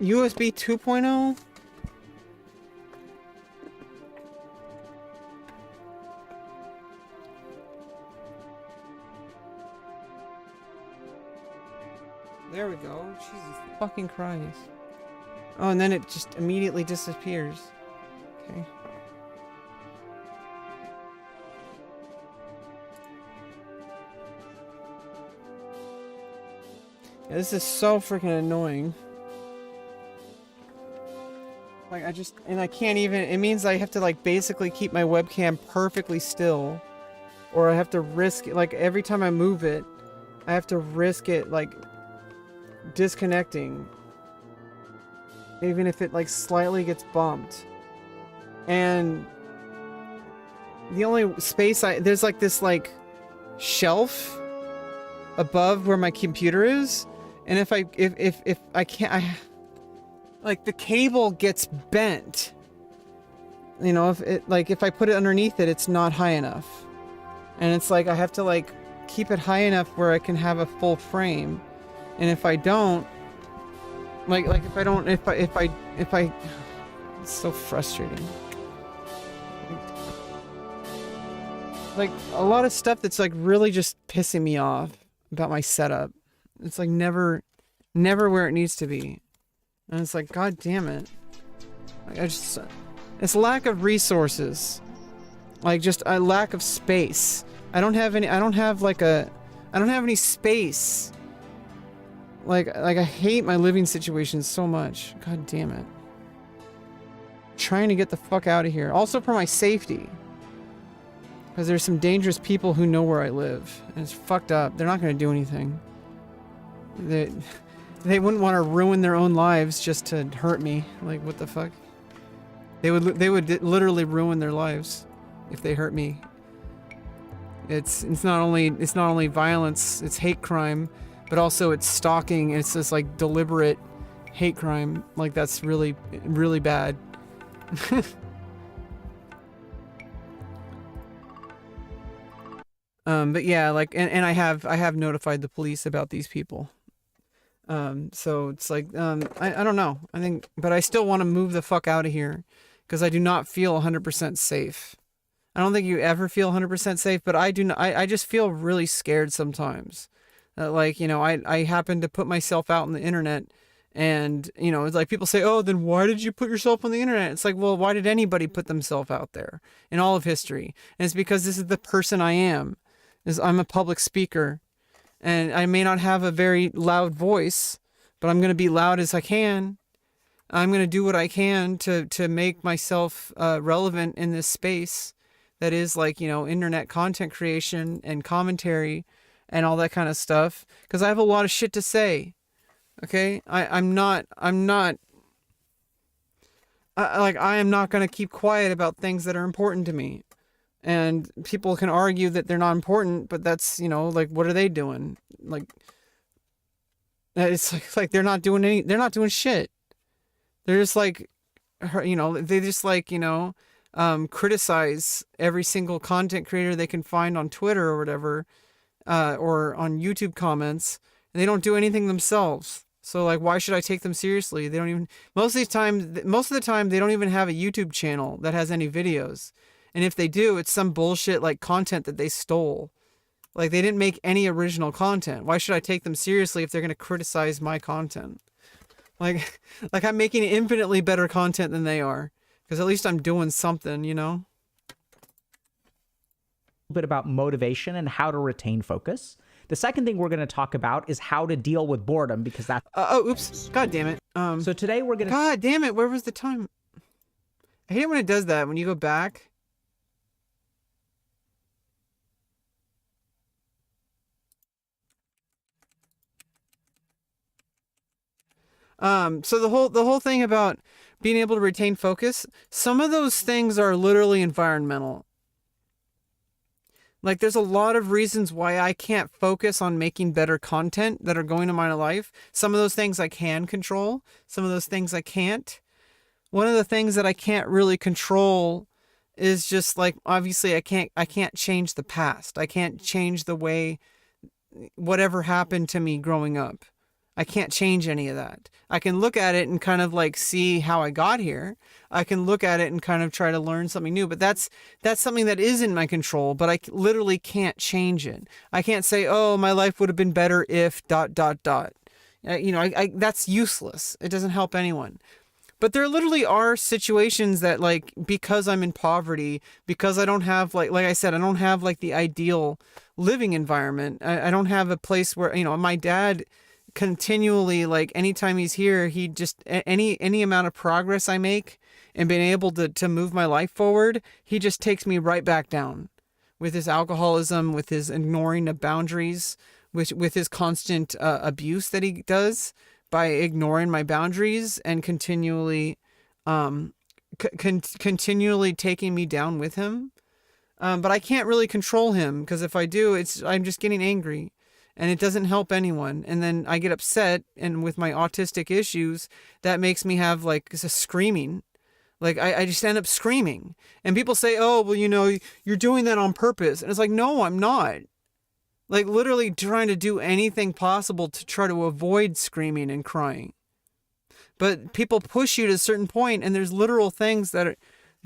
USB 2.0? There we go. Jesus fucking Christ. Oh, and then it just immediately disappears. Okay. Yeah, this is so freaking annoying. Like, I can't even, it means I have to, like, basically keep my webcam perfectly still. Or I have to risk it, like, every time I move it, I have to risk it, like, disconnecting. even if it like slightly gets bumped. And the only space there's like this like shelf above where my computer is, and if I can't, like the cable gets bent. You know, if I put it underneath it, it's not high enough. And it's like I have to like keep it high enough where I can have a full frame. And if I don't, if I it's so frustrating. Like a lot of stuff that's like really just pissing me off about my setup. It's like never where it needs to be. And it's like, God damn it. Like it's lack of resources. Like just a lack of space. I don't have any space. Like I hate my living situation so much. God damn it. Trying to get the fuck out of here. Also for my safety. Because there's some dangerous people who know where I live. And it's fucked up. They're not going to do anything. They wouldn't want to ruin their own lives just to hurt me. Like, what the fuck? They would literally ruin their lives if they hurt me. It's not only violence, it's hate crime, but also it's stalking. It's this like deliberate hate crime. Like that's really, really bad. But yeah, like, and I have notified the police about these people. So it's like, I don't know. I think, but I still want to move the fuck out of here because I do not feel 100% safe. I don't think you ever feel 100% safe, but I do not, I just feel really scared sometimes. Like, you know, I happen to put myself out on the internet and, you know, it's like people say, oh, then why did you put yourself on the internet? It's like, well, why did anybody put themselves out there in all of history? And it's because this is the person I am. I'm a public speaker, and I may not have a very loud voice, but I'm going to be loud as I can. I'm going to do what I can to make myself relevant in this space that is like, you know, internet content creation and commentary and all that kind of stuff, because I have a lot of shit to say. Okay? I am not going to keep quiet about things that are important to me. And people can argue that they're not important, but that's, you know, like, what are they doing? Like, it's like they're not doing shit. They're just like, you know, they just like, you know, criticize every single content creator they can find on Twitter or whatever, or on YouTube comments, and they don't do anything themselves. So like, why should I take them seriously? They don't even, most of the time, they don't even have a YouTube channel that has any videos. And if they do, it's some bullshit like content that they stole. Like they didn't make any original content. Why should I take them seriously if they're going to criticize my content? Like I'm making infinitely better content than they are. Because at least I'm doing something, you know? A bit about motivation and how to retain focus. The second thing we're going to talk about is how to deal with boredom, because that's... oops. God damn it. So today we're going to... God damn it. Where was the time? I hate it when it does that. When you go back... So the whole thing about being able to retain focus, some of those things are literally environmental. Like there's a lot of reasons why I can't focus on making better content that are going to my life. Some of those things I can control. Some of those things I can't. One of the things that I can't really control is just like, obviously I can't change the past. I can't change the way whatever happened to me growing up. I can't change any of that. I can look at it and kind of like see how I got here. I can look at it and kind of try to learn something new, but that's something that is in my control, but I literally can't change it. I can't say, oh, my life would have been better if ... You know, that's useless. It doesn't help anyone. But there literally are situations that like, because I'm in poverty, because I don't have like I said, I don't have like the ideal living environment. I don't have a place where, you know, my dad continually, like anytime he's here, he just any amount of progress I make and being able to move my life forward, he just takes me right back down with his alcoholism, with his ignoring of boundaries, with his constant abuse that he does by ignoring my boundaries and continually continually taking me down with him. But I can't really control him, because if I do, I'm just getting angry, and it doesn't help anyone. And then I get upset, and with my autistic issues, that makes me have like a screaming. Like I just end up screaming, and people say, "Oh, well, you're doing that on purpose." And it's like, no, I'm not. Like literally trying to do anything possible to try to avoid screaming and crying. But people push you to a certain point, and there's literal things that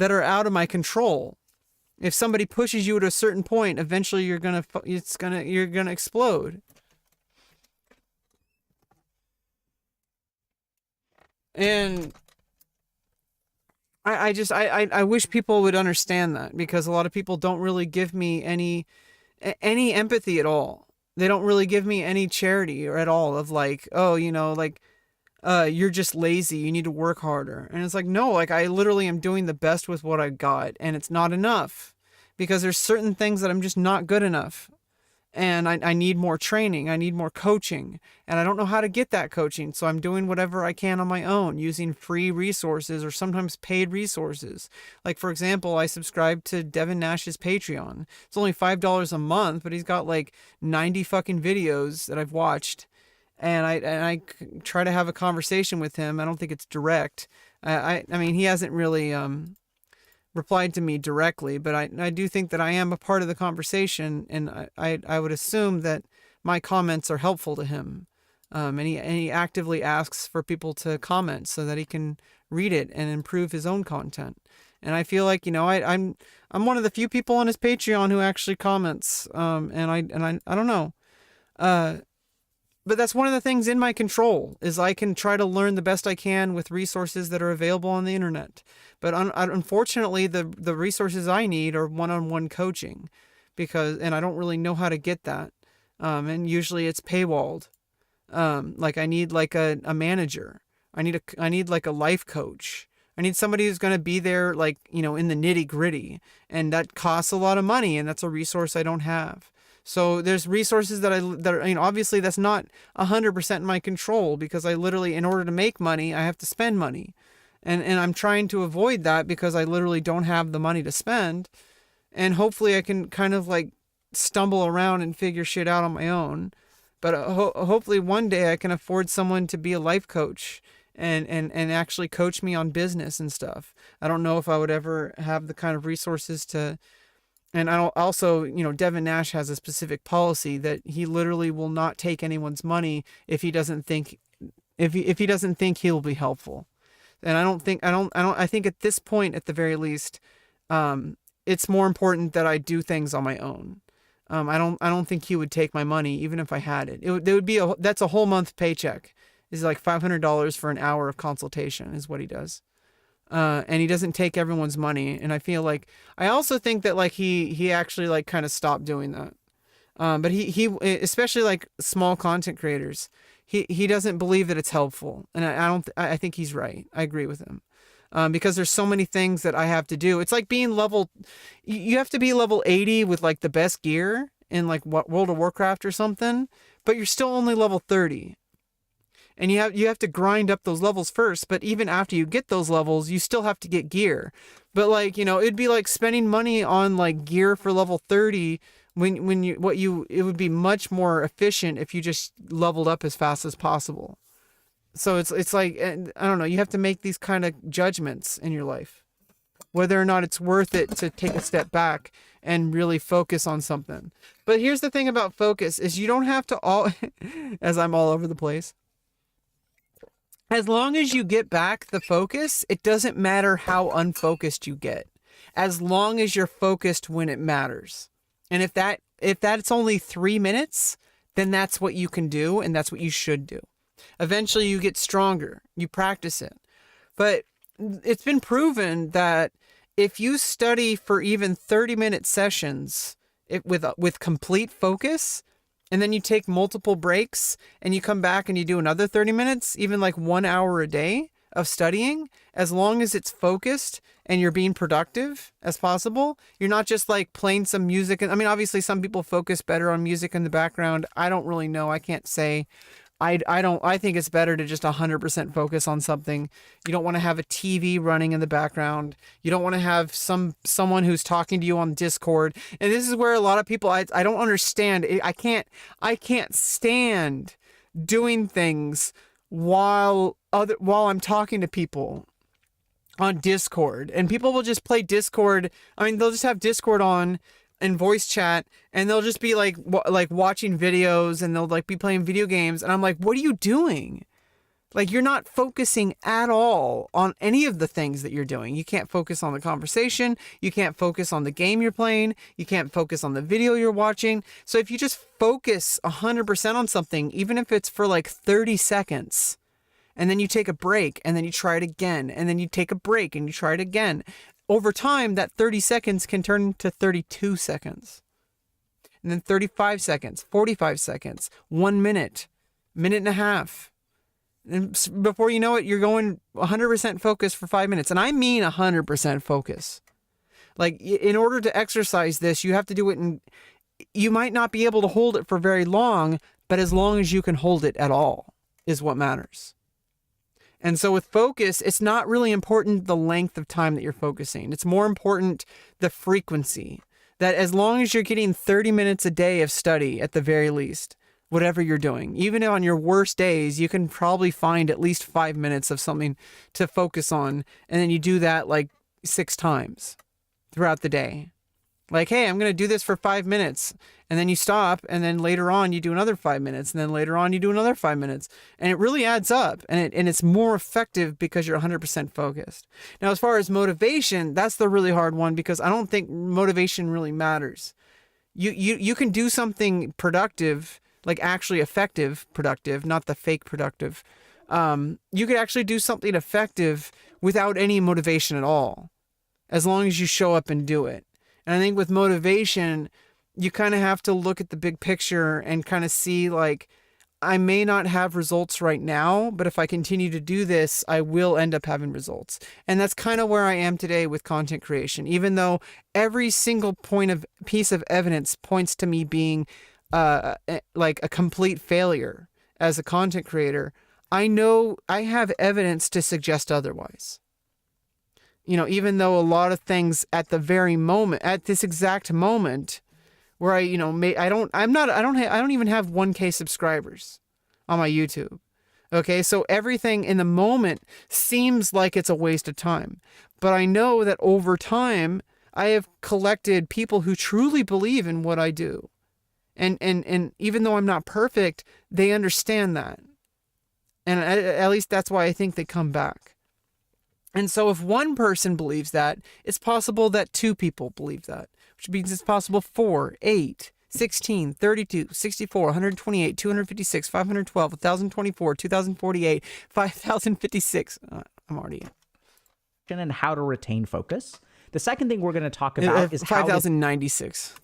are out of my control. If somebody pushes you to a certain point, eventually you're gonna explode. And I wish people would understand that, because a lot of people don't really give me any empathy at all. They don't really give me any charity or at all of like, oh, you're just lazy, you need to work harder. And it's like, no, like I literally am doing the best with what I got, and it's not enough, because there's certain things that I'm just not good enough. And I need more training, I need more coaching, and I don't know how to get that coaching. So I'm doing whatever I can on my own, using free resources or sometimes paid resources. Like, for example, I subscribe to Devin Nash's Patreon. It's only $5 a month, but he's got like 90 fucking videos that I've watched. And I try to have a conversation with him. I don't think it's direct. I mean, he hasn't really replied to me directly, but I do think that I am a part of the conversation, and I would assume that my comments are helpful to him. And he actively asks for people to comment so that he can read it and improve his own content. And I feel like, I'm one of the few people on his Patreon who actually comments. And I don't know. But that's one of the things in my control, is I can try to learn the best I can with resources that are available on the internet. But unfortunately, the resources I need are one-on-one coaching, and I don't really know how to get that. And usually it's paywalled. Like I need like a manager. I need like a life coach. I need somebody who's going to be there, like, in the nitty gritty, and that costs a lot of money, and that's a resource I don't have. So there's resources that are, obviously that's not 100% in my control, because I literally, in order to make money, I have to spend money. And I'm trying to avoid that, because I literally don't have the money to spend. And hopefully I can kind of like stumble around and figure shit out on my own. But hopefully one day I can afford someone to be a life coach and actually coach me on business and stuff. I don't know if I would ever have the kind of resources to. And I also, Devin Nash has a specific policy that he literally will not take anyone's money if he doesn't think he'll be helpful. And I think at this point, at the very least, it's more important that I do things on my own. I don't think he would take my money even if I had it. That's a whole month paycheck. It's like $500 for an hour of consultation is what he does. And he doesn't take everyone's money. And I also think that like he actually like kind of stopped doing that. But he especially like small content creators, he doesn't believe that it's helpful. And I think he's right. I agree with him. Because there's so many things that I have to do. It's like being you have to be level 80 with like the best gear in like World of Warcraft or something, but you're still only level 30. And you have to grind up those levels first, but even after you get those levels, you still have to get gear. But like, it'd be like spending money on like gear for level 30 it would be much more efficient if you just leveled up as fast as possible. So it's like, I don't know, you have to make these kind of judgments in your life, whether or not it's worth it to take a step back and really focus on something. But here's the thing about focus is you don't have to as I'm all over the place. As long as you get back the focus, it doesn't matter how unfocused you get. As long as you're focused when it matters. And if that's only 3 minutes, then that's what you can do, and that's what you should do. Eventually you get stronger. You practice it. But it's been proven that if you study for even 30-minute sessions with complete focus, and then you take multiple breaks and you come back and you do another 30 minutes, even like 1 hour a day of studying, as long as it's focused and you're being productive as possible, you're not just like playing some music. I mean, obviously some people focus better on music in the background. I don't really know. I can't say. I think it's better to just 100% focus on something. You don't want to have a TV running in the background. You don't want to have someone who's talking to you on Discord. And this is where a lot of people, I don't understand. I can't stand doing things while I'm talking to people on Discord. And people will just play Discord. I mean, they'll just have Discord on and voice chat, and they'll just be like watching videos, and they'll like be playing video games, and I'm like, what are you doing? Like, you're not focusing at all on any of the things that you're doing. You can't focus on the conversation, you can't focus on the game you're playing, you can't focus on the video you're watching. So if you just focus 100% on something, even if it's for like 30 seconds, and then you take a break, and then you try it again, and then you take a break and you try it again, over time, that 30 seconds can turn to 32 seconds. And then 35 seconds, 45 seconds, 1 minute, minute and a half. And before you know it, you're going 100% focus for 5 minutes. And I mean 100% focus. Like, in order to exercise this, you have to do it you might not be able to hold it for very long, but as long as you can hold it at all is what matters. And so with focus, it's not really important the length of time that you're focusing. It's more important the frequency. That as long as you're getting 30 minutes a day of study at the very least, whatever you're doing, even on your worst days, you can probably find at least 5 minutes of something to focus on. And then you do that like 6 times throughout the day. Like, hey, I'm going to do this for 5 minutes. And then you stop, and then later on you do another 5 minutes, and then later on you do another 5 minutes. And it really adds up, and it's more effective because you're 100% focused. Now, as far as motivation, that's the really hard one, because I don't think motivation really matters. You can do something productive, like actually effective productive, not the fake productive. You could actually do something effective without any motivation at all, as long as you show up and do it. And I think with motivation, you kind of have to look at the big picture and kind of see, like, I may not have results right now, but if I continue to do this, I will end up having results. And that's kind of where I am today with content creation. Even though every single piece of evidence points to me being like a complete failure as a content creator, I know I have evidence to suggest otherwise. You know, even though a lot of things at the very moment, at this exact moment, where I don't even have 1K subscribers on my YouTube. Okay, so everything in the moment seems like it's a waste of time. But I know that over time, I have collected people who truly believe in what I do. And even though I'm not perfect, they understand that. And at least that's why I think they come back. And so if one person believes that, it's possible that 2 people believe that, which means it's possible 4, 8, 16, 32, 64, 128, 256, 512, 1024, 2048, 5056. I'm already in. And how to retain focus. The second thing we're going to talk about is 5096.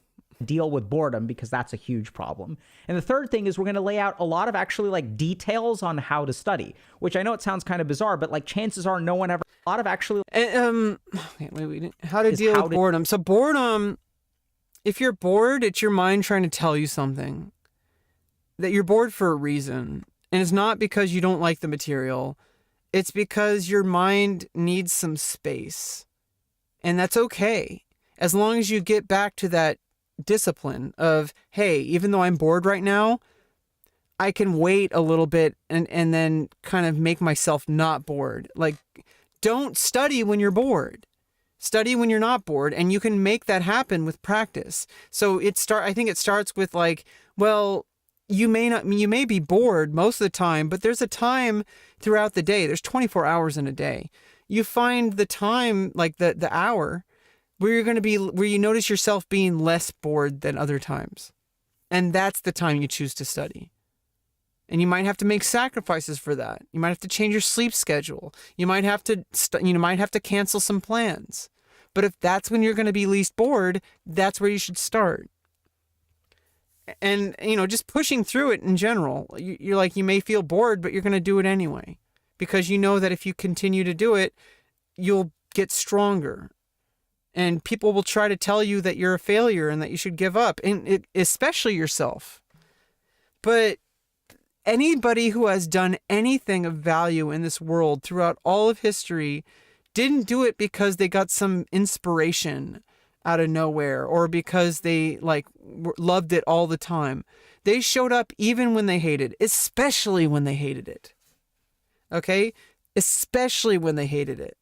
Deal with boredom, because that's a huge problem. And the third thing is we're going to lay out a lot of actually like details on how to study, which I know it sounds kind of bizarre, but like chances are no one ever a lot of actually how to deal with boredom. So boredom, if you're bored, it's your mind trying to tell you something, that you're bored for a reason. And it's not because you don't like the material. It's because your mind needs some space. And that's okay. As long as you get back to that discipline of, hey, even though I'm bored right now, I can wait a little bit and then kind of make myself not bored. Like, don't study when you're bored. Study when you're not bored, and you can make that happen with practice. So I think it starts with like, well, you may be bored most of the time, but there's a time throughout the day. There's 24 hours in a day. You find the time, like the hour, where you notice yourself being less bored than other times. And that's the time you choose to study. And you might have to make sacrifices for that. You might have to change your sleep schedule. You might have to cancel some plans. But if that's when you're going to be least bored, that's where you should start. And, just pushing through it in general. You're like, you may feel bored, but you're going to do it anyway. Because you know that if you continue to do it, you'll get stronger. And people will try to tell you that you're a failure and that you should give up, and especially yourself. But Anybody who has done anything of value in this world throughout all of history didn't do it because they got some inspiration out of nowhere or because they like loved it all the time. They showed up even when they hated, especially when they hated it. Okay? Especially when they hated it.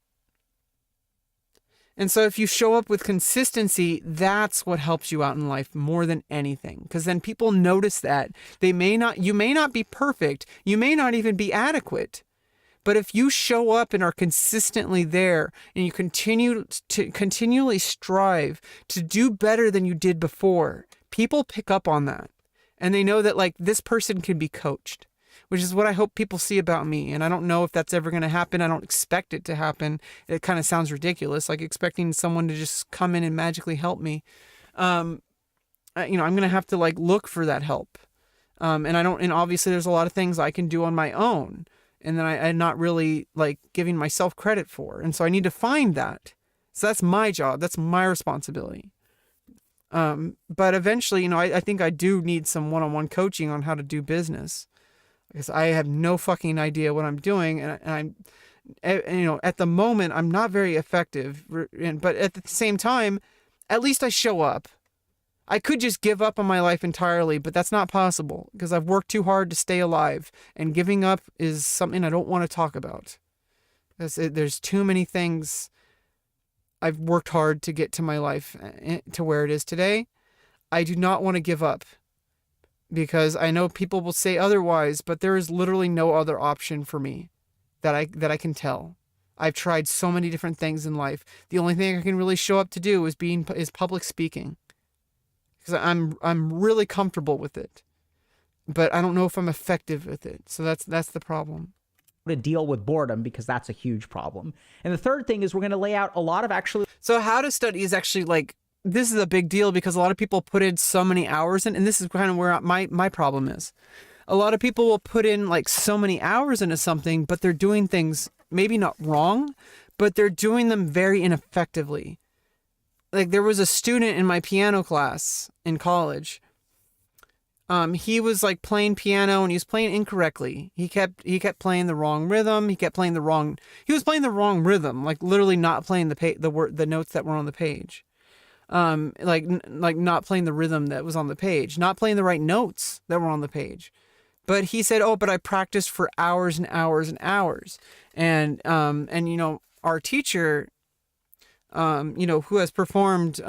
And so if you show up with consistency, that's what helps you out in life more than anything. Because then people notice that. You may not be perfect. You may not even be adequate. But if you show up and are consistently there and you continually strive to do better than you did before, people pick up on that. And they know that like this person can be coached, which is what I hope people see about me. And I don't know if that's ever going to happen. I don't expect it to happen. It kind of sounds ridiculous, like expecting someone to just come in and magically help me. I'm going to have to like look for that help. And obviously there's a lot of things I can do on my own and then I'm not really like giving myself credit for. And so I need to find that. So that's my job. That's my responsibility. But eventually, I think I do need some one-on-one coaching on how to do business because I have no fucking idea what I'm doing. And I'm, at the moment, I'm not very effective. But at the same time, at least I show up. I could just give up on my life entirely, but that's not possible because I've worked too hard to stay alive, and giving up is something I don't want to talk about. There's too many things I've worked hard to get to my life to where it is today. I do not want to give up because I know people will say otherwise, but there is literally no other option for me that I can tell. I've tried so many different things in life. The only thing I can really show up to do is public speaking. Because I'm really comfortable with it, but I don't know if I'm effective with it. So that's the problem. To deal with boredom, because that's a huge problem. And the third thing is we're going to lay out a lot of actually. So how to study is actually like, this is a big deal because a lot of people put in so many hours in, and this is kind of where my problem is. A lot of people will put in like so many hours into something, but they're doing things maybe not wrong, but they're doing them very ineffectively. Like there was a student in my piano class in college. He was like playing piano and he was playing incorrectly. He kept playing the wrong rhythm. He was playing the wrong rhythm, like literally not playing the notes that were on the page. Like not playing the rhythm that was on the page, not playing the right notes that were on the page. But he said, "Oh, but I practiced for hours and hours and hours." And our teacher, who has performed,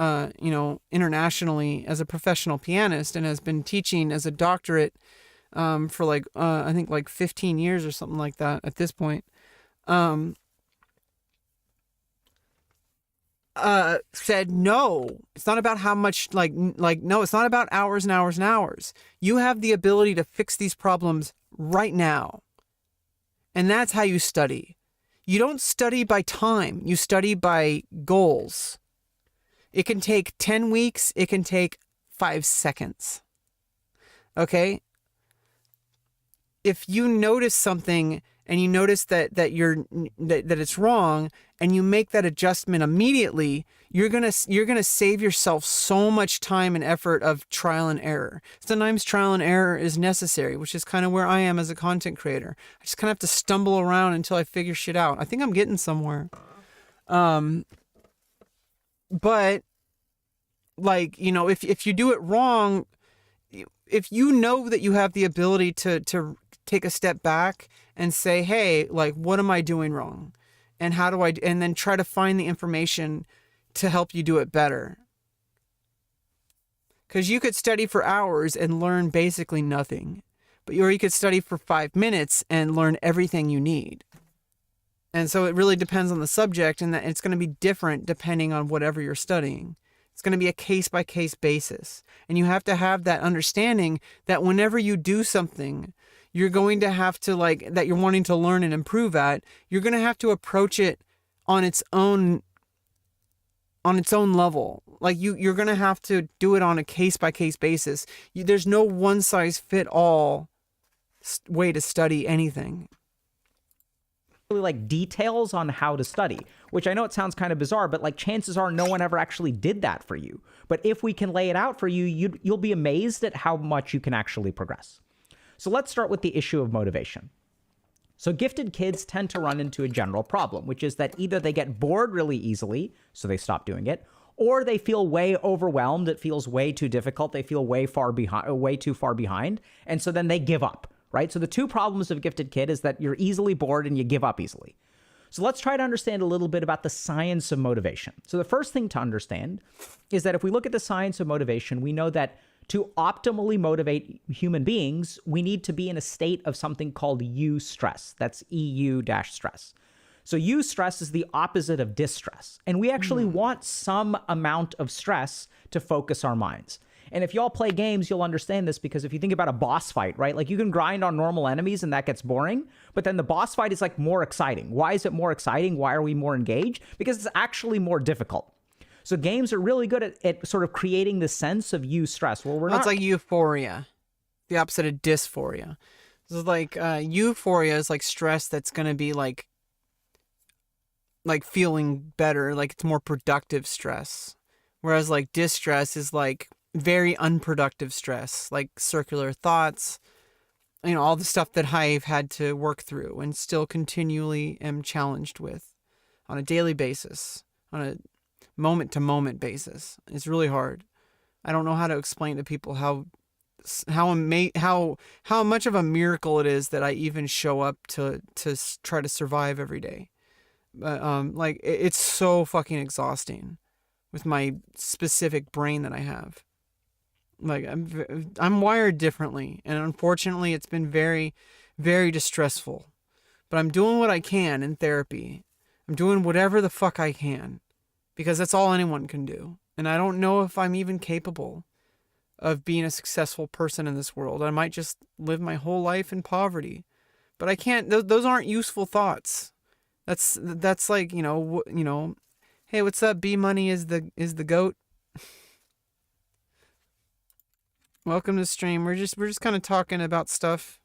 internationally as a professional pianist and has been teaching as a doctorate for like, I think like 15 years or something like that at this point, said, no, it's not about how much, no, it's not about hours and hours and hours. You have the ability to fix these problems right now. And that's how you study. You don't study by time. You study by goals. It can take 10 weeks. It can take 5 seconds. Okay? If you notice something and you notice that it's wrong and you make that adjustment immediately, you're going to save yourself so much time and effort of trial and error. Sometimes trial and error is necessary, which is kind of where I am as a content creator. I just kind of have to stumble around until I figure shit out. I think I'm getting somewhere. But like, if you do it wrong, if you know that you have the ability to take a step back and say, hey, like, what am I doing wrong? And how do and then try to find the information to help you do it better. Because you could study for hours and learn basically nothing. Or you could study for 5 minutes and learn everything you need. And so it really depends on the subject, and that it's going to be different depending on whatever you're studying. It's going to be a case-by-case basis. And you have to have that understanding that whenever you do something, you're going to have to, that you're wanting to learn and improve at, you're going to have to approach it on its own level. Like you're going to have to do it on a case-by-case basis. There's no one-size-fit-all way to study anything. Like details on how to study, which I know it sounds kind of bizarre, but like chances are no one ever actually did that for you. But if we can lay it out for you, you'll be amazed at how much you can actually progress. So let's start with the issue of motivation. So gifted kids tend to run into a general problem, which is that either they get bored really easily, so they stop doing it, or they feel way overwhelmed. It feels way too difficult. They feel way too far behind. And so then they give up, right? So the two problems of gifted kid is that you're easily bored and you give up easily. So let's try to understand a little bit about the science of motivation. So the first thing to understand is that if we look at the science of motivation, we know that to optimally motivate human beings, we need to be in a state of something called eustress. That's EU-stress. So eustress is the opposite of distress. And we actually want some amount of stress to focus our minds. And if y'all play games, you'll understand this, because if you think about a boss fight, right? Like you can grind on normal enemies and that gets boring, but then the boss fight is like more exciting. Why is it more exciting? Why are we more engaged? Because it's actually more difficult. So games are really good at sort of creating the sense of eustress. Well, It's like euphoria, the opposite of dysphoria. So like euphoria is like stress that's going to be like feeling better, like it's more productive stress. Whereas like distress is like very unproductive stress, like circular thoughts, all the stuff that I've had to work through and still continually am challenged with on a daily basis, on a moment-to-moment basis. It's really hard. I don't know how to explain to people how much of a miracle it is that I even show up to try to survive every day. But like it's so fucking exhausting with my specific brain that I have. Like I'm wired differently, and unfortunately it's been very, very distressful. But I'm doing what I can in therapy. I'm doing whatever the fuck I can, because that's all anyone can do. And I don't know if I'm even capable of being a successful person in this world. I might just live my whole life in poverty. But I can't, those aren't useful thoughts. That's like, hey, what's up? B Money is the goat. Welcome to the stream. We're just kind of talking about stuff.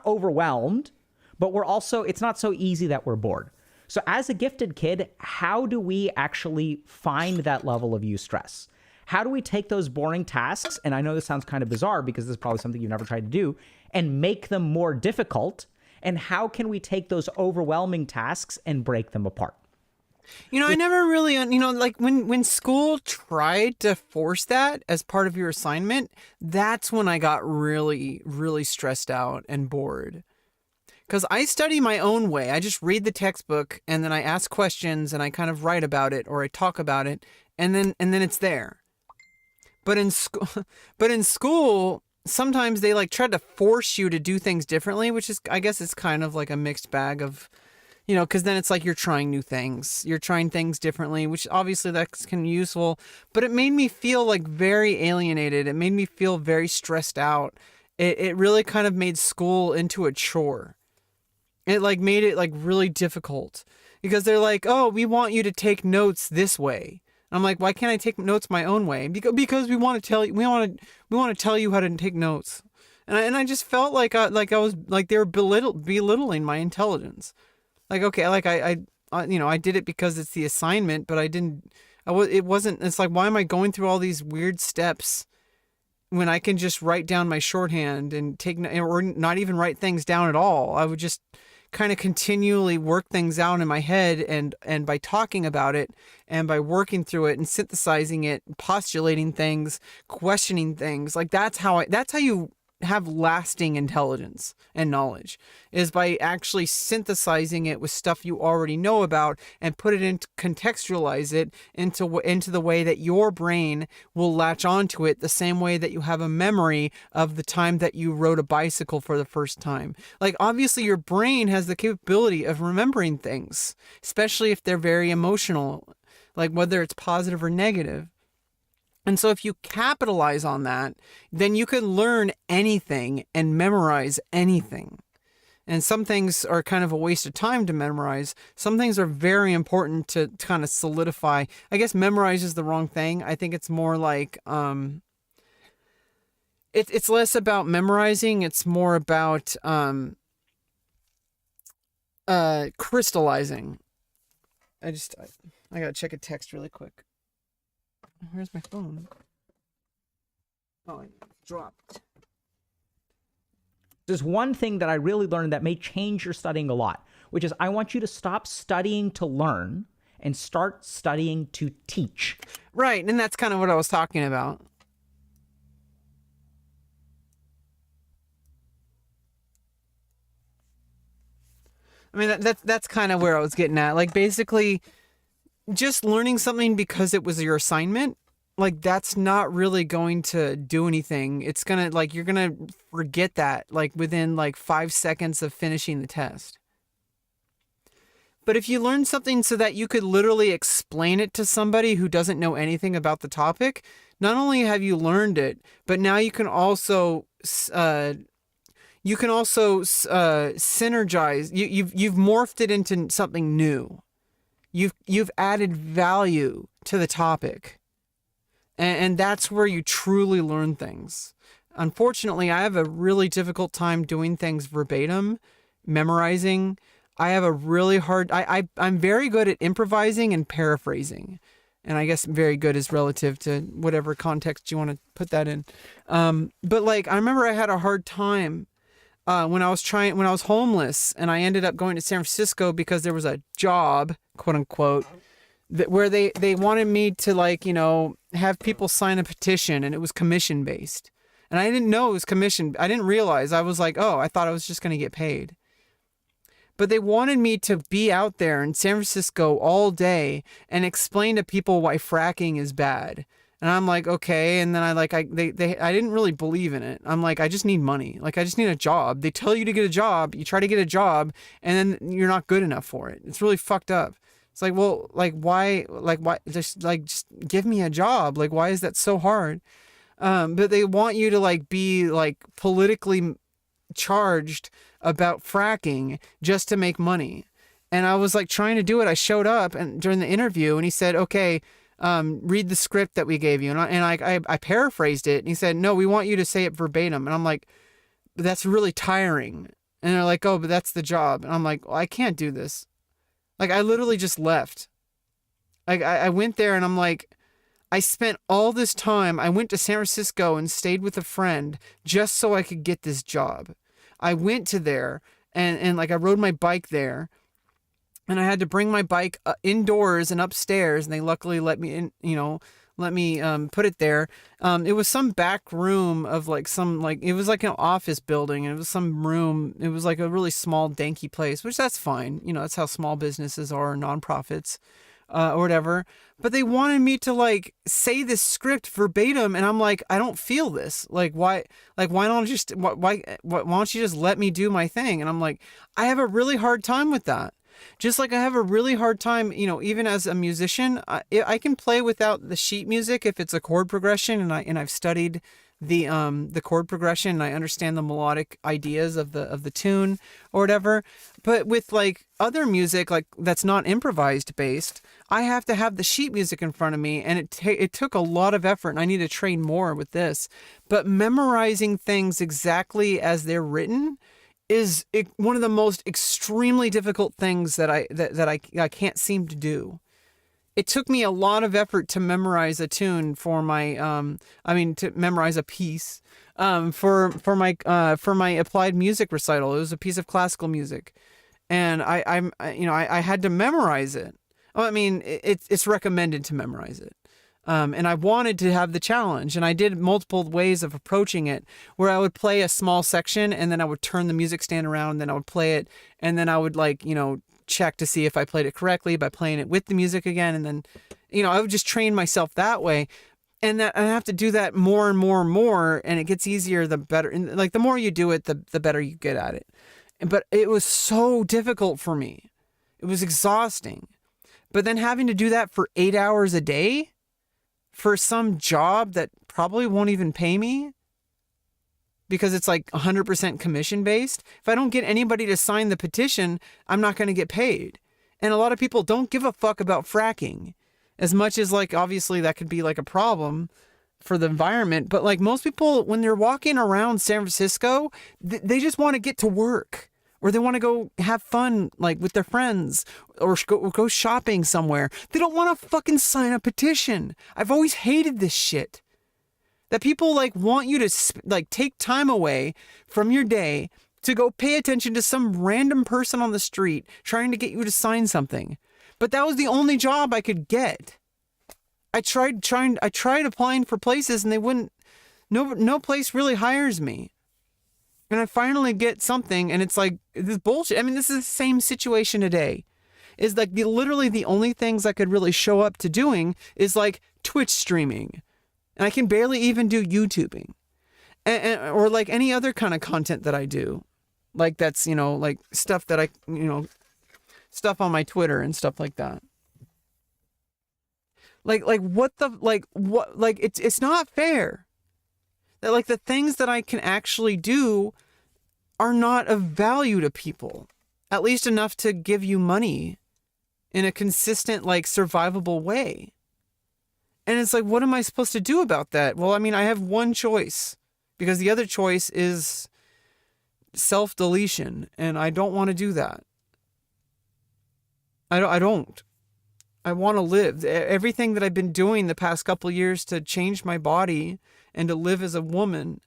Overwhelmed, but we're also, it's not so easy that we're bored. So as a gifted kid, how do we actually find that level of eustress? How do we take those boring tasks, and I know this sounds kind of bizarre because this is probably something you've never tried to do, and make them more difficult? And how can we take those overwhelming tasks and break them apart? I never really, like when school tried to force that as part of your assignment, that's when I got really, really stressed out and bored. Because I study my own way. I just read the textbook and then I ask questions and I kind of write about it or I talk about it, and then it's there. But in school, sometimes they like try to force you to do things differently, which is, I guess it's kind of like a mixed bag of, because then it's like you're trying new things. You're trying things differently, which obviously that's kind of useful. But it made me feel like very alienated. It made me feel very stressed out. It really kind of made school into a chore. It like made it like really difficult because they're like, oh, we want you to take notes this way. I'm like, why can't I take notes my own way? Because we want to tell you, we want to tell you how to take notes. And I just felt like I was like they were belittling my intelligence. Like, okay, like I did it because it's the assignment, but it's like, why am I going through all these weird steps when I can just write down my shorthand and or not even write things down at all? I would just kind of continually work things out in my head, and by talking about it and by working through it and synthesizing it, postulating things, questioning things, like that's how you have lasting intelligence and knowledge, is by actually synthesizing it with stuff you already know about and contextualize it into the way that your brain will latch onto it, the same way that you have a memory of the time that you rode a bicycle for the first time. Like, obviously your brain has the capability of remembering things, especially if they're very emotional, like whether it's positive or negative. And so if you capitalize on that, then you can learn anything and memorize anything. And some things are kind of a waste of time to memorize. Some things are very important to kind of solidify. I guess memorize is the wrong thing. I think it's more like, it's less about memorizing. It's more about crystallizing. I gotta check a text really quick. Where's my phone? Oh, it dropped. There's one thing that I really learned that may change your studying a lot, which is I want you to stop studying to learn and start studying to teach. Right, and that's kind of what I was talking about. I mean, that's kind of where I was getting at. Like, basically, just learning something because it was your assignment, like, that's not really going to do anything. It's gonna, like, you're gonna forget that, like, within, like, 5 seconds of finishing the test. But if you learn something so that you could literally explain it to somebody who doesn't know anything about the topic, not only have you learned it, but now you can also synergize. You've morphed it into something new. You've added value to the topic, and that's where you truly learn things. Unfortunately, I have a really difficult time doing things verbatim, memorizing. I have a really hard. I'm very good at improvising and paraphrasing, and I guess very good is relative to whatever context you want to put that in. But like, I remember I had a hard time when I was homeless, and I ended up going to San Francisco because there was a job, quote unquote, where they wanted me to, like, you know, have people sign a petition, and it was commission based. And I didn't know it was commission. I didn't realize. I was like, oh, I thought I was just going to get paid. But they wanted me to be out there in San Francisco all day and explain to people why fracking is bad. And I'm like, okay. And then I didn't really believe in it. I'm like, I just need money. Like, I just need a job. They tell you to get a job. You try to get a job, and then you're not good enough for it. It's really fucked up. It's like, well, like, why, just give me a job. Like, why is that so hard? But they want you to, like, be, like, politically charged about fracking just to make money. And I was, like, trying to do it. I showed up and during the interview, and he said, okay, read the script that we gave you. And I paraphrased it, and he said, no, we want you to say it verbatim. And I'm like, but that's really tiring. And they're like, oh, but that's the job. And I'm like, well, I can't do this. Like, I literally just left. Like, I went there, and I'm like, I spent all this time. I went to San Francisco and stayed with a friend just so I could get this job. I went to there, and like, I rode my bike there, and I had to bring my bike indoors and upstairs, and they luckily let me in, let me put it there. It was some back room of, like, it was like an office building, and it was some room. It was like a really small, danky place, which that's fine. That's how small businesses are, nonprofits, or whatever. But they wanted me to, like, say this script verbatim, and I'm like, I don't feel this. Like, why don't you why don't you just let me do my thing? And I'm like, I have a really hard time with that. Just like I have a really hard time, even as a musician, I can play without the sheet music if it's a chord progression, and I've studied the chord progression, and I understand the melodic ideas of the tune or whatever. But with, like, other music, like, that's not improvised based, I have to have the sheet music in front of me, and it took a lot of effort, and I need to train more with this. But memorizing things exactly as they're written is one of the most extremely difficult things that I can't seem to do. It took me a lot of effort to memorize a tune for my to memorize a piece for my applied music recital. It was a piece of classical music, and I had to memorize it. Well, I mean, it's recommended to memorize it. And I wanted to have the challenge, and I did multiple ways of approaching it, where I would play a small section, and then I would turn the music stand around, and then I would play it, and then I would, like, check to see if I played it correctly by playing it with the music again, and then, I would just train myself that way, and I have to do that more and more and more, and it gets easier the better. And, like, the more you do it, the better you get at it. But it was so difficult for me. It was exhausting. But then having to do that for 8 hours a day for some job that probably won't even pay me because it's like 100% commission based. If I don't get anybody to sign the petition, I'm not going to get paid. And a lot of people don't give a fuck about fracking as much as, like, obviously that could be, like, a problem for the environment. But, like, most people, when they're walking around San Francisco, they just want to get to work, or they want to go have fun, like, with their friends, or go shopping somewhere. They don't want to fucking sign a petition. I've always hated this shit. That people like want you to like take time away from your day to go pay attention to some random person on the street trying to get you to sign something. But that was the only job I could get. I tried applying for places and they wouldn't, no place really hires me. And I finally get something and it's like this bullshit. I mean, this is the same situation today. Is like literally the only things I could really show up to doing is like Twitch streaming. And I can barely even do YouTubing. Or like any other kind of content that I do. Like that's, you know, like stuff that stuff on my Twitter and stuff like that. Like it's not fair that like the things that I can actually do are not of value to people, at least enough to give you money in a consistent, like survivable way. And it's like, what am I supposed to do about that? Well, I mean, I have one choice because the other choice is self-deletion, and I don't want to do that. I don't. I want to live. Everything that I've been doing the past couple of years to change my body and to live as a woman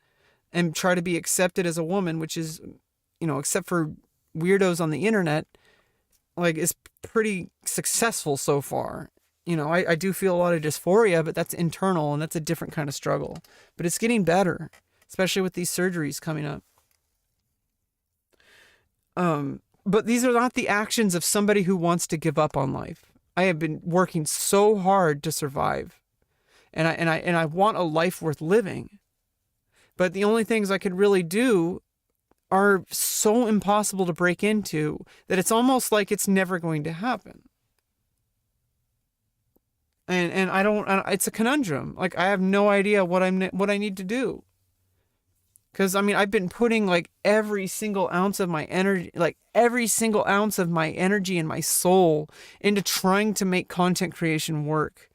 and try to be accepted as a woman, which is, you know, except for weirdos on the internet, like is pretty successful so far. You know, I do feel a lot of dysphoria, but that's internal and that's a different kind of struggle. But it's getting better, especially with these surgeries coming up. But these are not the actions of somebody who wants to give up on life. I have been working so hard to survive, and I want a life worth living. But the only things I could really do are so impossible to break into that it's almost like it's never going to happen. And I don't. It's a conundrum. Like I have no idea what I need to do. Because, I mean, I've been putting, like, every single ounce of my energy and my soul into trying to make content creation work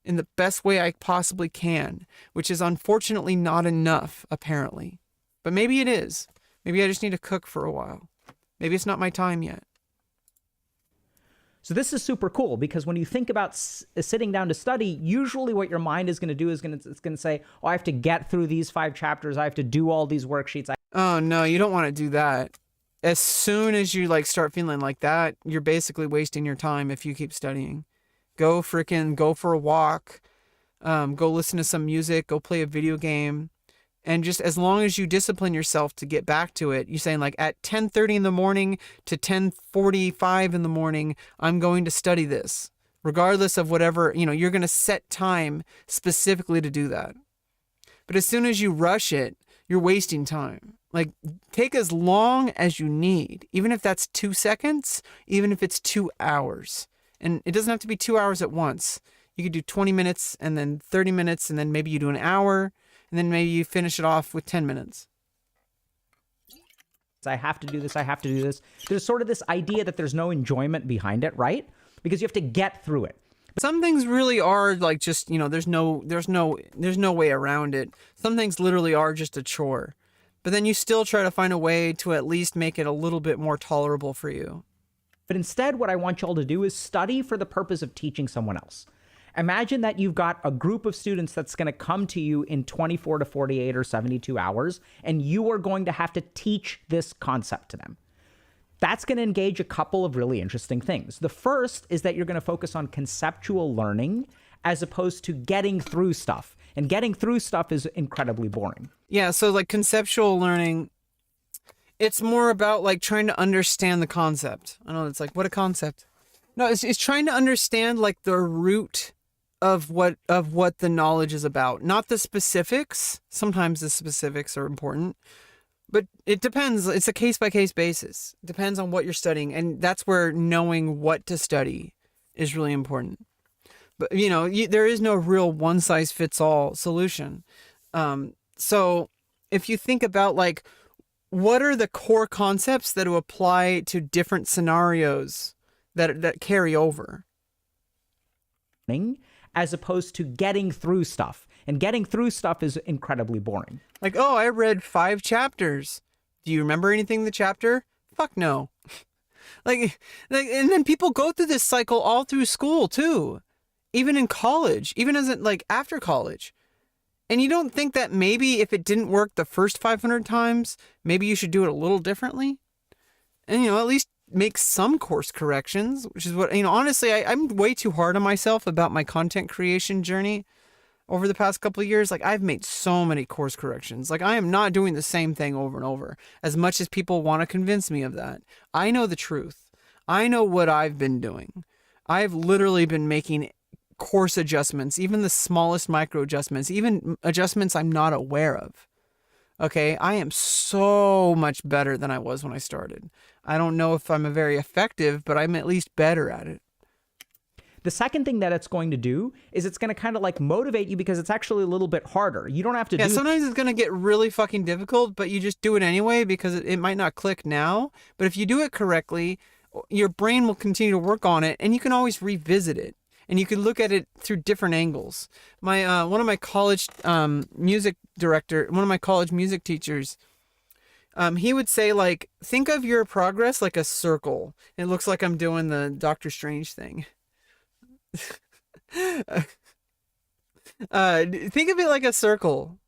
in the best way I possibly can, which is unfortunately not enough, apparently. But maybe it is. Maybe I just need to cook for a while. Maybe it's not my time yet. So this is super cool because when you think about sitting down to study, usually what your mind is going to do is it's going to say, oh, I have to get through these 5 chapters. I have to do all these worksheets. Oh, no, you don't want to do that. As soon as you like start feeling like that, you're basically wasting your time if you keep studying. Go for a walk. Go listen to some music. Go play a video game. And just as long as you discipline yourself to get back to it, you're saying like at 10:30 in the morning to 10:45 in the morning, I'm going to study this. Regardless of whatever, you know, you're going to set time specifically to do that. But as soon as you rush it, you're wasting time. Like take as long as you need, even if that's 2 seconds, even if it's 2 hours. And it doesn't have to be 2 hours at once. You could do 20 minutes and then 30 minutes and then maybe you do an hour. And then maybe you finish it off with 10 minutes. I have to do this. I have to do this. There's sort of this idea that there's no enjoyment behind it, right? Because you have to get through it. Some things really are like just, you know, there's no way around it. Some things literally are just a chore. But then you still try to find a way to at least make it a little bit more tolerable for you. But instead, what I want y'all to do is study for the purpose of teaching someone else. Imagine that you've got a group of students that's going to come to you in 24 to 48 or 72 hours, and you are going to have to teach this concept to them. That's going to engage a couple of really interesting things. The first is that you're going to focus on conceptual learning as opposed to getting through stuff. And getting through stuff is incredibly boring. Yeah, so like conceptual learning, it's more about like trying to understand the concept. I know it's like, what a concept. No, it's trying to understand like the root of what the knowledge is about, not the specifics. Sometimes the specifics are important, but it depends. It's a case-by-case basis. It depends on what you're studying, and that's where knowing what to study is really important. But you know, there is no real one-size-fits-all solution. So if you think about like what are the core concepts that will apply to different scenarios that carry over, as opposed to getting through stuff. And getting through stuff is incredibly boring. Like, oh, I read 5 chapters. Do you remember anything in the chapter? Fuck no. like, and then people go through this cycle all through school too. Even in college, even as it, like after college. And you don't think that maybe if it didn't work the first 500 times, maybe you should do it a little differently? And, at least make some course corrections, which is what, honestly, I'm way too hard on myself about my content creation journey over the past couple of years. Like, I've made so many course corrections. Like, I am not doing the same thing over and over, as much as people want to convince me of that. I know the truth. I know what I've been doing. I've literally been making course adjustments, even the smallest micro adjustments, even adjustments I'm not aware of. Okay, I am so much better than I was when I started. I don't know if I'm very effective, but I'm at least better at it. The second thing that it's going to do is it's going to kind of like motivate you because it's actually a little bit harder. You don't have to do... Sometimes it's going to get really fucking difficult, but you just do it anyway because it might not click now. But if you do it correctly, your brain will continue to work on it, and you can always revisit it. And you can look at it through different angles. One of my college music teachers, he would say, like, think of your progress like a circle. It looks like I'm doing the Doctor Strange thing. Think of it like a circle.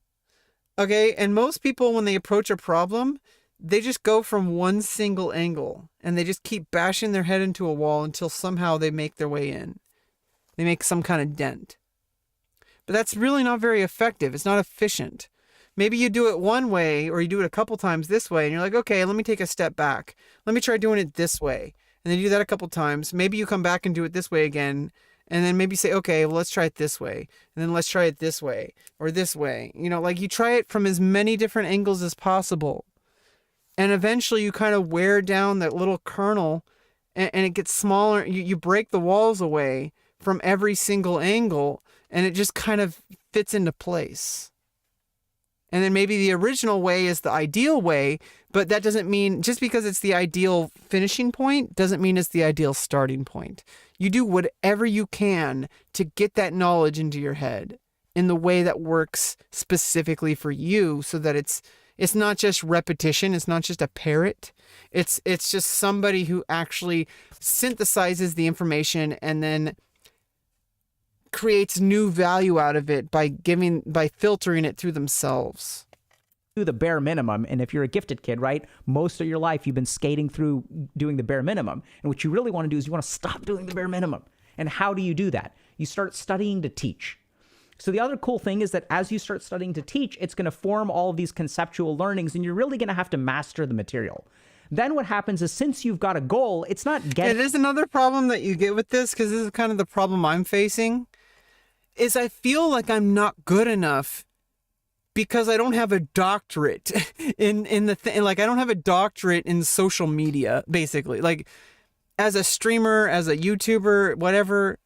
Okay? And most people, when they approach a problem, they just go from one single angle. And they just keep bashing their head into a wall until somehow they make their way in. They make some kind of dent. But that's really not very effective. It's not efficient. Maybe you do it one way, or you do it a couple times this way, and you're like, okay, let me take a step back. Let me try doing it this way. And then you do that a couple times. Maybe you come back and do it this way again. And then maybe say, okay, well, let's try it this way. And then let's try it this way or this way. Like you try it from as many different angles as possible. And eventually you kind of wear down that little kernel and it gets smaller. You break the walls away from every single angle, and it just kind of fits into place. And then maybe the original way is the ideal way, but that doesn't mean, just because it's the ideal finishing point, doesn't mean it's the ideal starting point. You do whatever you can to get that knowledge into your head in the way that works specifically for you, so that it's not just repetition, it's not just a parrot. It's just somebody who actually synthesizes the information and then creates new value out of it by filtering it through themselves. Do the bare minimum. And if you're a gifted kid, right, most of your life you've been skating through doing the bare minimum. And what you really want to do is you want to stop doing the bare minimum. And how do you do that? You start studying to teach. So the other cool thing is that as you start studying to teach, it's going to form all of these conceptual learnings, and you're really going to have to master the material. Then what happens is, since you've got a goal, it's not getting... It is another problem that you get with this, because this is kind of the problem I'm facing, is I feel like I'm not good enough because I don't have a doctorate in like I don't have a doctorate in social media, basically. Like, as a streamer, as a YouTuber, whatever,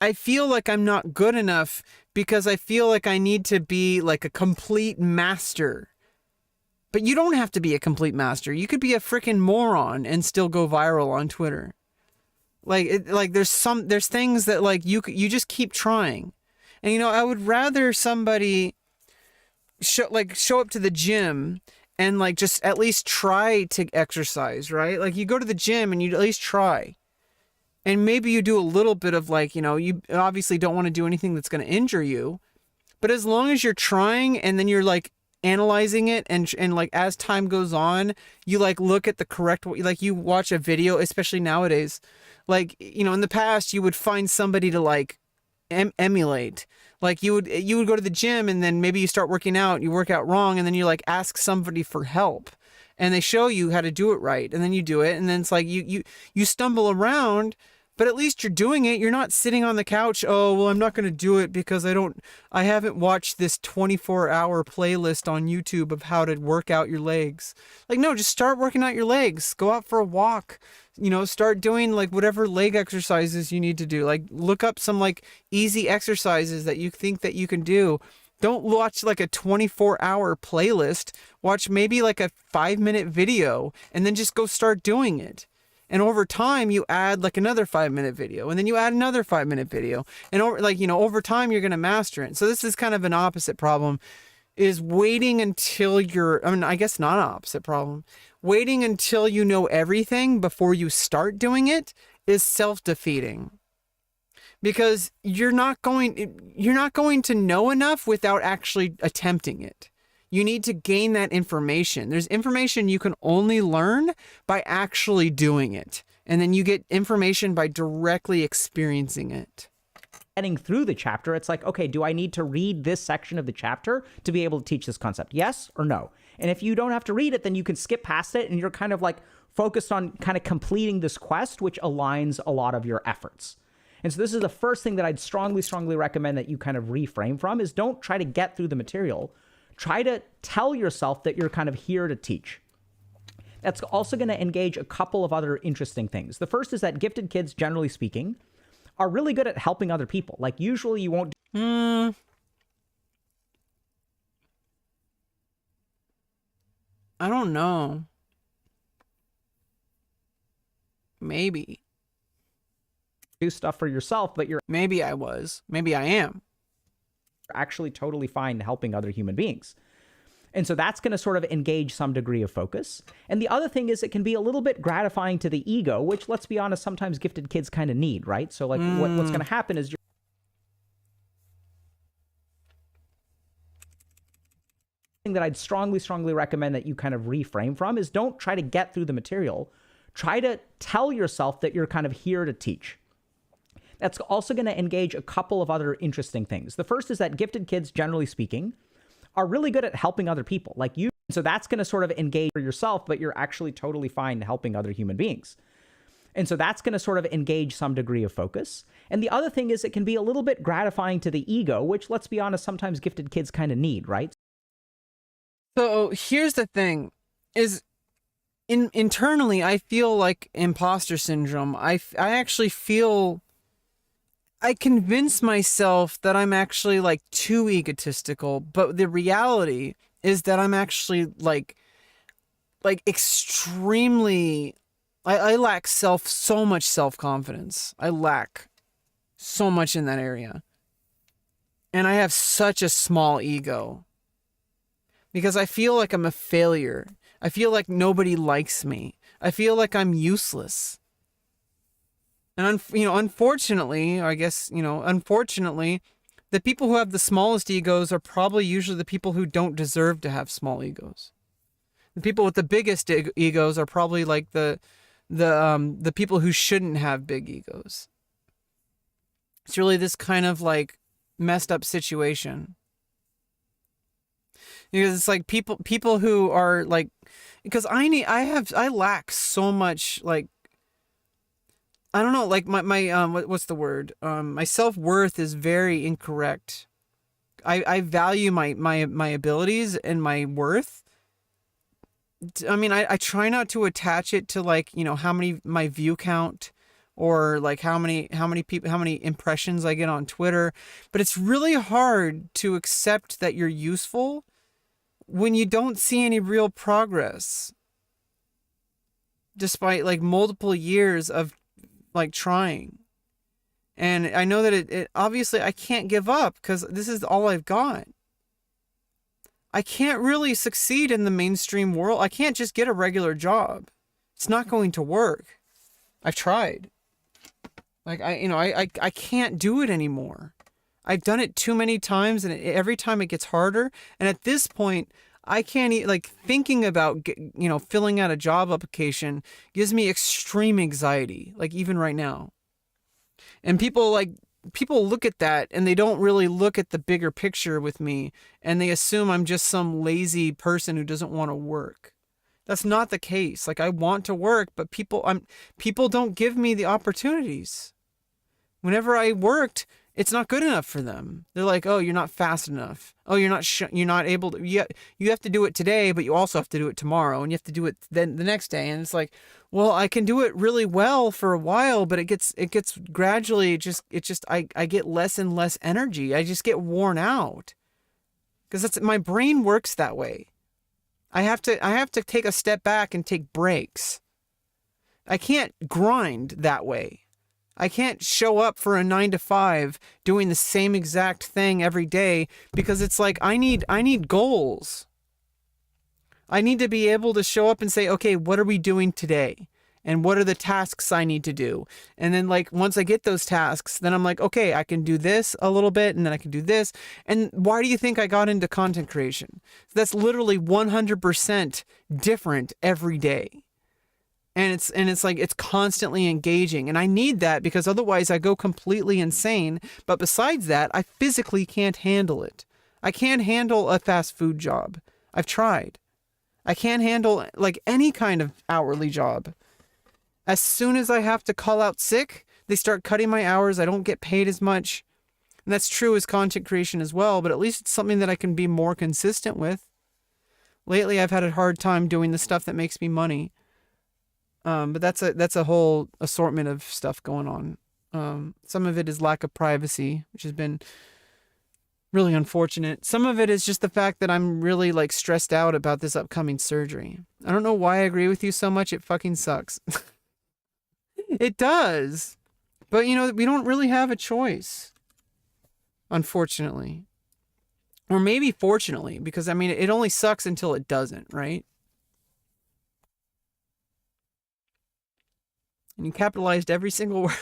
I feel like I'm not good enough because I feel like I need to be like a complete master. But you don't have to be a complete master. You could be a freaking moron and still go viral on Twitter. Like there's things that like you just keep trying. And I would rather somebody show up to the gym and like just at least try to exercise, right? Like you go to the gym and you at least try. And maybe you do a little bit of like, you obviously don't want to do anything that's going to injure you. But as long as you're trying, and then you're like analyzing it, and like as time goes on, you like look at the correct way, like you watch a video, especially nowadays. Like, in the past you would find somebody to like emulate. Like you would go to the gym, and then maybe you start working out, you work out wrong, and then you like ask somebody for help, and they show you how to do it right, and then you do it, and then it's like you stumble around, but at least you're doing it. You're not sitting on the couch, oh, well, I'm not going to do it because I haven't watched this 24-hour playlist on YouTube of how to work out your legs. Like, no, just start working out your legs. Go out for a walk. Start doing like whatever leg exercises you need to do. Like, look up some like easy exercises that you think that you can do. Don't watch like a 24-hour playlist. Watch maybe like a 5-minute video, and then just go start doing it. And over time, you add like another 5-minute video, and then you add another 5-minute video. And over time, you're going to master it. So this is kind of an opposite problem, is waiting until I guess not an opposite problem. Waiting until you know everything before you start doing it is self-defeating. because you're not going to know enough without actually attempting it. You need to gain that information. There's information you can only learn by actually doing it. And then you get information by directly experiencing it. Getting through the chapter, it's like, okay, do I need to read this section of the chapter to be able to teach this concept? Yes or no? And if you don't have to read it, then you can skip past it and you're kind of like focused on kind of completing this quest, which aligns a lot of your efforts. And so this is the first thing that I'd strongly, strongly recommend that you kind of reframe from is don't try to get through the material. Try to tell yourself that you're kind of here to teach. That's also going to engage a couple of other interesting things. The first is that gifted kids, generally speaking, are really good at helping other people. Like usually you won't... I don't know. Maybe. Do stuff for yourself, but you're... Maybe I was. Maybe I am. Actually totally fine helping other human beings. And so that's going to sort of engage some degree of focus. And the other thing is it can be a little bit gratifying to the ego, which, let's be honest, sometimes gifted kids kind of need, right? So like what's going to happen is that I'd strongly, strongly recommend that you kind of reframe from is don't try to get through the material. Try to tell yourself that you're kind of here to teach. That's also going to engage a couple of other interesting things. The first is that gifted kids, generally speaking, are really good at helping other people. Like you, so that's going to sort of engage for yourself, but you're actually totally fine helping other human beings. And so that's going to sort of engage some degree of focus. And the other thing is it can be a little bit gratifying to the ego, which, let's be honest, sometimes gifted kids kind of need, right? So here's the thing, is internally, I feel like imposter syndrome. I actually feel... I convince myself that I'm actually like too egotistical, but the reality is that I'm actually like extremely, I lack so much self-confidence. I lack so much in that area. And I have such a small ego because I feel like I'm a failure. I feel like nobody likes me. I feel like I'm useless. And, unfortunately, unfortunately, the people who have the smallest egos are probably usually the people who don't deserve to have small egos. The people with the biggest egos are probably like the people who shouldn't have big egos. It's really this kind of like messed up situation. Because it's like people who are like, because I lack so much like, I don't know, like my what's the word? My self-worth is very incorrect. I value my abilities and my worth. I mean, I try not to attach it to like, how many my view count or like how many impressions I get on Twitter, but it's really hard to accept that you're useful when you don't see any real progress. Despite like multiple years of like trying. And I know that it obviously I can't give up because this is all I've got. I can't really succeed in the mainstream world. I can't just get a regular job. It's not going to work. I've tried. Like I can't do it anymore. I've done it too many times and every time it gets harder. And at this point, I can't like thinking about, filling out a job application gives me extreme anxiety, like even right now. And people look at that and they don't really look at the bigger picture with me and they assume I'm just some lazy person who doesn't want to work. That's not the case. Like I want to work, but people don't give me the opportunities. Whenever I worked, it's not good enough for them. They're like, "Oh, you're not fast enough. Oh, you're not able to. You have to do it today, but you also have to do it tomorrow, and you have to do it then the next day." And it's like, well, I can do it really well for a while, but it gets gradually I get less and less energy. I just get worn out because my brain works that way. I have to take a step back and take breaks. I can't grind that way. I can't show up for a 9 to 5 doing the same exact thing every day because it's like I need goals. I need to be able to show up and say, okay, what are we doing today? and what are the tasks I need to do. And then like once I get those tasks, then I'm like, okay, I can do this a little bit, and then I can do this. And why do you think I got into content creation? That's literally 100% different every day. And it's like it's constantly engaging, and I need that because otherwise I go completely insane. But besides that, I physically can't handle it. I can't handle a fast food job. I've tried. I can't handle like any kind of hourly job. As soon as I have to call out sick, they start cutting my hours. I don't get paid as much. And that's true as content creation as well, but at least it's something that I can be more consistent with. Lately, I've had a hard time doing the stuff that makes me money. But that's a whole assortment of stuff going on. Some of it is lack of privacy, which has been really unfortunate. Some of it is just the fact that I'm really like stressed out about this upcoming surgery. I don't know why I agree with you so much. It fucking sucks. It does. But you know, we don't really have a choice. Unfortunately. Or maybe fortunately, because I mean, it only sucks until it doesn't, right? And you capitalized every single word.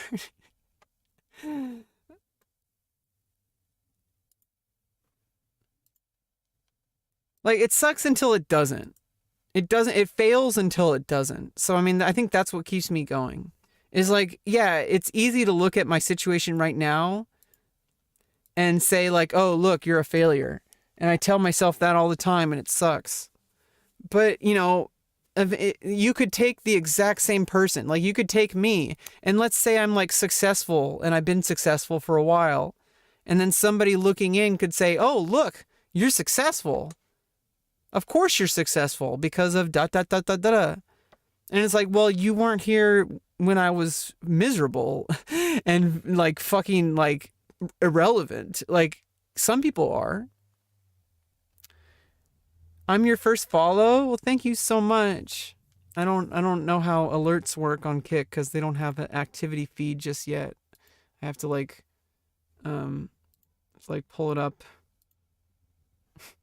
Like, it sucks until it doesn't. It fails until it doesn't. So, I mean, I think that's what keeps me going. Is like, yeah, it's easy to look at my situation right now and say like, oh, look, you're a failure. And I tell myself that all the time and it sucks. But, you know, you could take the exact same person. Like, you could take me and let's say I'm like successful and I've been successful for a while. And then somebody looking in could say, oh, look, you're successful. Of course you're successful because of da da da da da. And it's like, well, you weren't here when I was miserable and like fucking like irrelevant. Like some people are. I'm your first follow. Well, thank you so much. I don't know how alerts work on Kick because they don't have an activity feed just yet. I have to like pull it up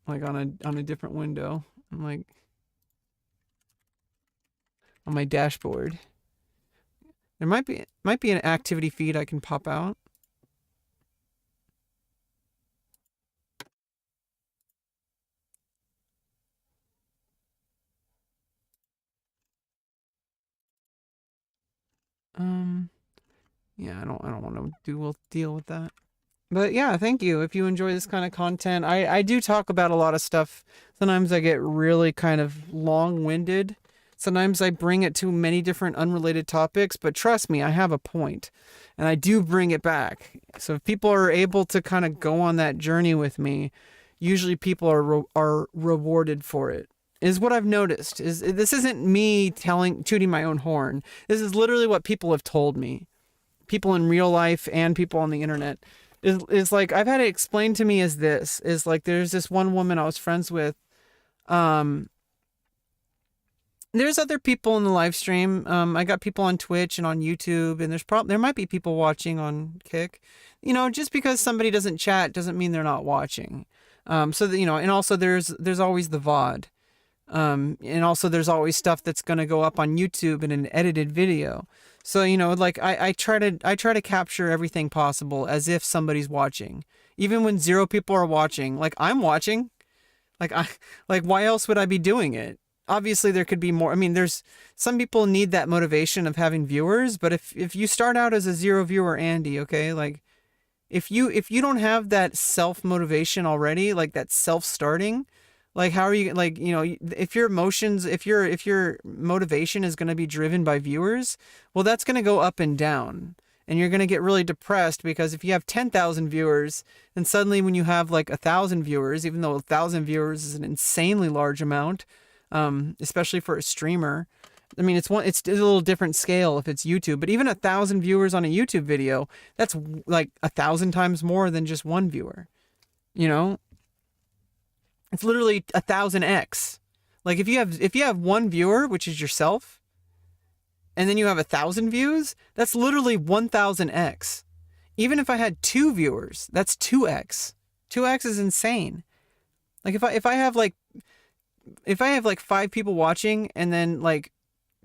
like on a different window. I'm like on my dashboard. There might be an activity feed I can pop out. Yeah, I don't want to deal with that. But yeah, thank you. If you enjoy this kind of content, I do talk about a lot of stuff. Sometimes I get really kind of long-winded. Sometimes I bring it to many different unrelated topics, but trust me, I have a point, and I do bring it back. So if people are able to kind of go on that journey with me, usually people are rewarded for it. Is what I've noticed. This isn't me tooting my own horn. This is literally what people have told me. People in real life and people on the internet. Is like, I've had it explained to me as this. Is like, there's this one woman I was friends with. There's other people in the live stream. I got people on Twitch and on YouTube, and there might be people watching on Kick. You know, just because somebody doesn't chat doesn't mean they're not watching. So that, you know, and also there's always the VOD. And also there's always stuff that's going to go up on YouTube in an edited video. So, you know, like I try to capture everything possible as if somebody's watching, even when 0 people are watching. Like, I'm watching, like why else would I be doing it? Obviously there could be more. I mean, there's some people need that motivation of having viewers, but if you start out as a 0 viewer Andy, okay, like if you don't have that self motivation already, like that self starting, like, how are you, like, you know, if your emotions, if your motivation is going to be driven by viewers, well, that's going to go up and down. And you're going to get really depressed because if you have 10,000 viewers, then suddenly when you have like 1,000 viewers, even though 1,000 viewers is an insanely large amount, especially for a streamer. I mean, it's a little different scale if it's YouTube, but even 1,000 viewers on a YouTube video, that's like 1,000 times more than just one viewer, you know? It's literally 1,000x. Like if you have one viewer, which is yourself, and then you have 1,000 views, that's literally 1,000x. Even if I had 2 viewers, that's 2x. 2x is insane. Like if I have like 5 people watching and then like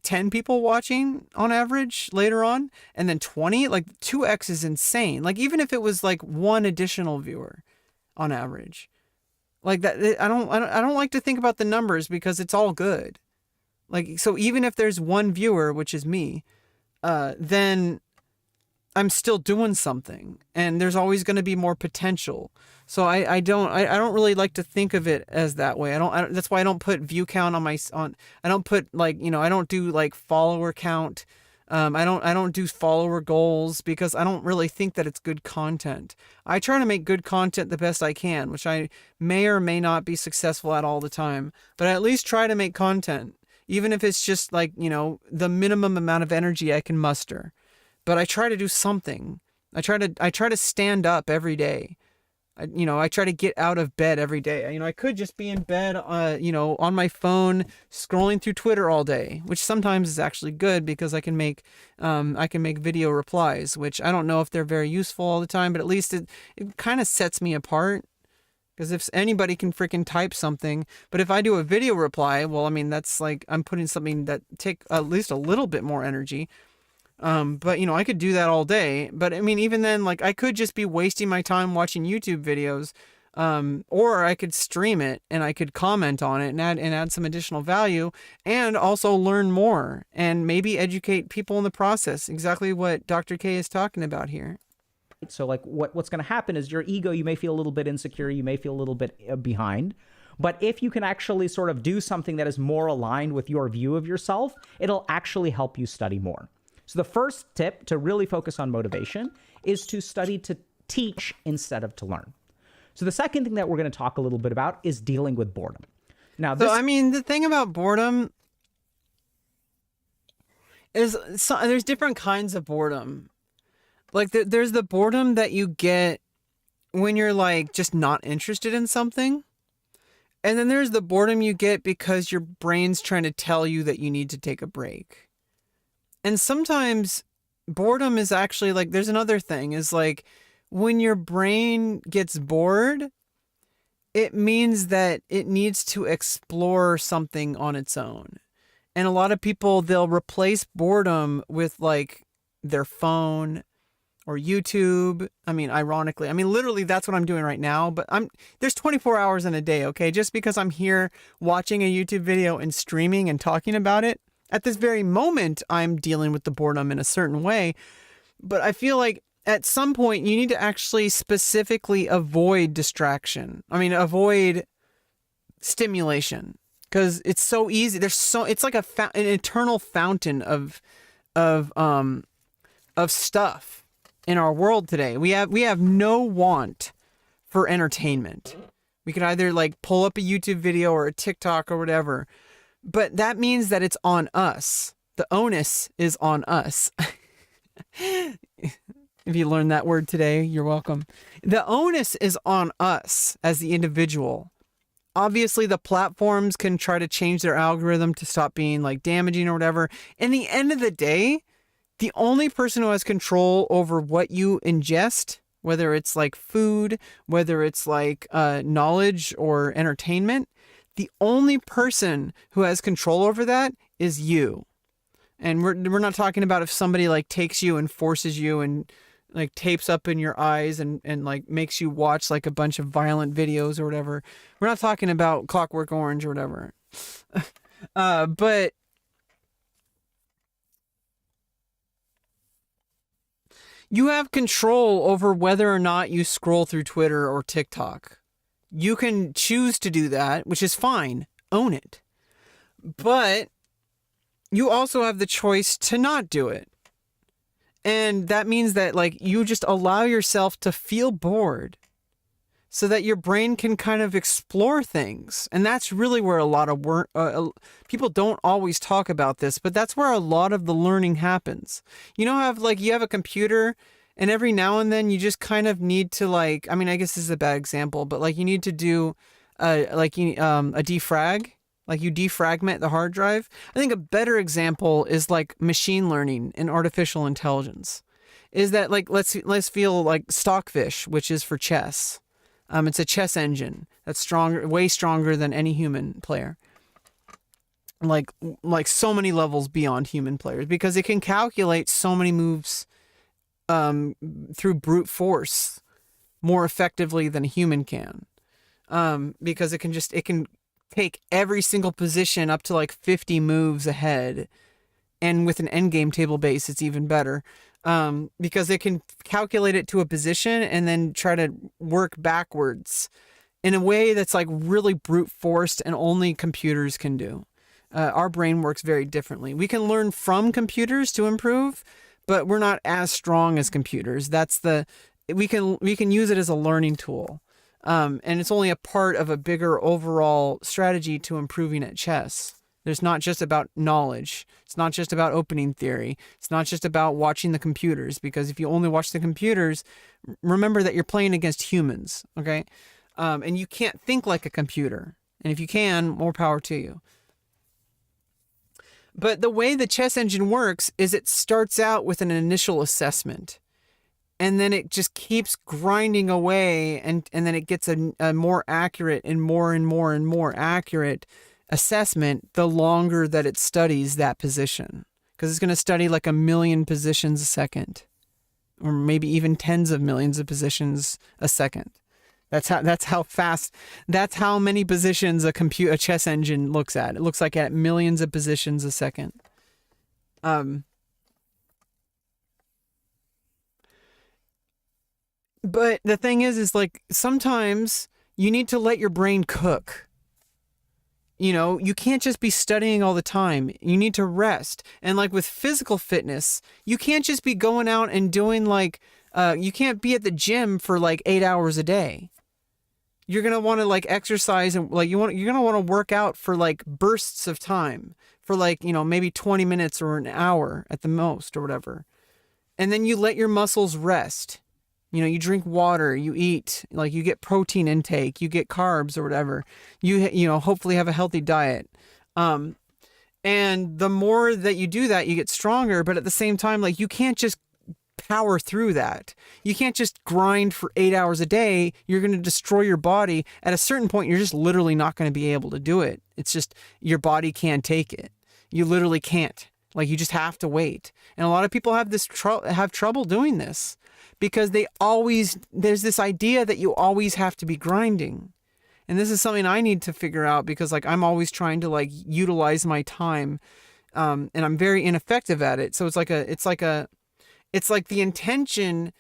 10 people watching on average later on, and then 20, like 2x is insane. Like even if it was like one additional viewer on average, like that, I don't like to think about the numbers because it's all good. Like, so even if there's one viewer, which is me, then I'm still doing something, and there's always going to be more potential. So I don't really like to think of it as that way. I don't that's why I don't put view count I don't put like, I don't do like follower count. I don't do follower goals because I don't really think that it's good content. I try to make good content the best I can, which I may or may not be successful at all the time, but I at least try to make content, even if it's just like, the minimum amount of energy I can muster. But I try to do something. I try to stand up every day. I try to get out of bed every day. I could just be in bed, on my phone, scrolling through Twitter all day, which sometimes is actually good because I can make video replies, which I don't know if they're very useful all the time, but at least it kind of sets me apart. Because if anybody can freaking type something, but if I do a video reply, well, I mean, that's like I'm putting something that take at least a little bit more energy. But I could do that all day. But I mean, even then, like I could just be wasting my time watching YouTube videos, or I could stream it and I could comment on it and add some additional value, and also learn more and maybe educate people in the process. Exactly what Dr. K is talking about here. So like what's going to happen is your ego, you may feel a little bit insecure, you may feel a little bit behind. But if you can actually sort of do something that is more aligned with your view of yourself, it'll actually help you study more. So the first tip to really focus on motivation is to study to teach instead of to learn. So the second thing that we're going to talk a little bit about is dealing with boredom. Now, the thing about boredom is there's different kinds of boredom. Like there's the boredom that you get when you're like just not interested in something. And then there's the boredom you get because your brain's trying to tell you that you need to take a break. And sometimes boredom is actually like, there's another thing is like when your brain gets bored, it means that it needs to explore something on its own. And a lot of people, they'll replace boredom with like their phone or YouTube. I mean, ironically, literally that's what I'm doing right now, but there's 24 hours in a day. Okay. Just because I'm here watching a YouTube video and streaming and talking about it, at this very moment, I'm dealing with the boredom in a certain way. But I feel like at some point you need to actually specifically avoid distraction. Avoid stimulation, because it's so easy. It's like an eternal fountain of stuff in our world today. We have no want for entertainment. We could either like pull up a YouTube video or a TikTok or whatever, but that means that it's on us. The onus is on us. If you learned that word today, you're welcome. The onus is on us as the individual. Obviously, the platforms can try to change their algorithm to stop being like damaging or whatever. In the end of the day, the only person who has control over what you ingest, whether it's like food, whether it's like knowledge or entertainment, the only person who has control over that is you. And we're not talking about if somebody like takes you and forces you and like tapes up in your eyes and like makes you watch like a bunch of violent videos or whatever. We're not talking about Clockwork Orange or whatever. But you have control over whether or not you scroll through Twitter or TikTok. You can choose to do that, which is fine. Own it. But you also have the choice to not do it. And that means that like you just allow yourself to feel bored so that your brain can kind of explore things. And that's really where a lot of work, people don't always talk about this, but that's where a lot of the learning happens. You have a computer, and every now and then you just kind of need to like, I guess this is a bad example, but like you need to do a defrag, like you defragment the hard drive. I think a better example is like machine learning and artificial intelligence. Is that like, let's feel like Stockfish, which is for chess. It's a chess engine that's stronger, way stronger than any human player. like so many levels beyond human players, because it can calculate so many moves through brute force more effectively than a human can, because it can take every single position up to like 50 moves ahead, and with an endgame table base it's even better, because it can calculate it to a position and then try to work backwards in a way that's like really brute forced and only computers can do. Our brain works very differently. We can learn from computers to improve, but we're not as strong as computers. We can use it as a learning tool. And it's only a part of a bigger overall strategy to improving at chess. There's not just about knowledge. It's not just about opening theory. It's not just about watching the computers, because if you only watch the computers, remember that you're playing against humans, okay? And you can't think like a computer. And if you can, more power to you. But the way the chess engine works is it starts out with an initial assessment, and then it just keeps grinding away, and then it gets a more accurate and more accurate assessment the longer that it studies that position. Because it's going to study like 1 million positions a second, or maybe even tens of millions of positions a second. That's how fast, that's how many positions a chess engine looks at. It looks like at millions of positions a second. But the thing is like sometimes you need to let your brain cook. You know, you can't just be studying all the time. You need to rest. And like with physical fitness, you can't just be going out and doing like, you can't be at the gym for like 8 hours a day. You're going to want to like exercise, and like you're going to want to work out for like bursts of time, for like, you know, maybe 20 minutes or an hour at the most or whatever. And then you let your muscles rest. You know, you drink water, you eat, like you get protein intake, you get carbs or whatever. You know, hopefully have a healthy diet. And the more that you do that, you get stronger. But at the same time, like you can't just power through that. You can't just grind for 8 hours a day. You're going to destroy your body. At a certain point, you're just literally not going to be able to do it. It's just your body can't take it. You literally can't. Like you just have to wait. And a lot of people have have trouble doing this, because there's this idea that you always have to be grinding. And this is something I need to figure out, because like I'm always trying to like utilize my time, and I'm very ineffective at it. So it's like the intention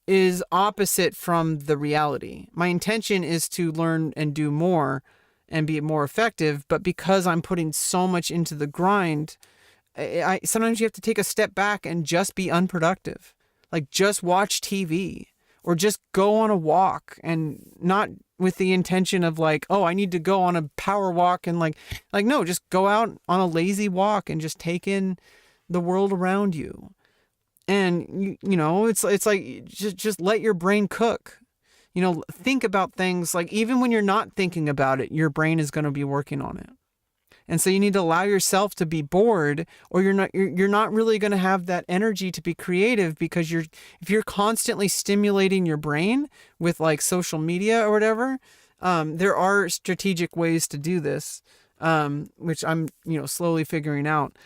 is opposite from the reality. My intention is to learn and do more and be more effective, but because I'm putting so much into the grind, sometimes you have to take a step back and just be unproductive. Like just watch TV or just go on a walk, and not with the intention of like, oh, I need to go on a power walk, and like no, just go out on a lazy walk and just take in the world around you. And you know, it's like just let your brain cook. You know, think about things, like even when you're not thinking about it, your brain is going to be working on it. And so you need to allow yourself to be bored, or you're not really going to have that energy to be creative, because if you're constantly stimulating your brain with like social media or whatever, there are strategic ways to do this, which I'm, you know, slowly figuring out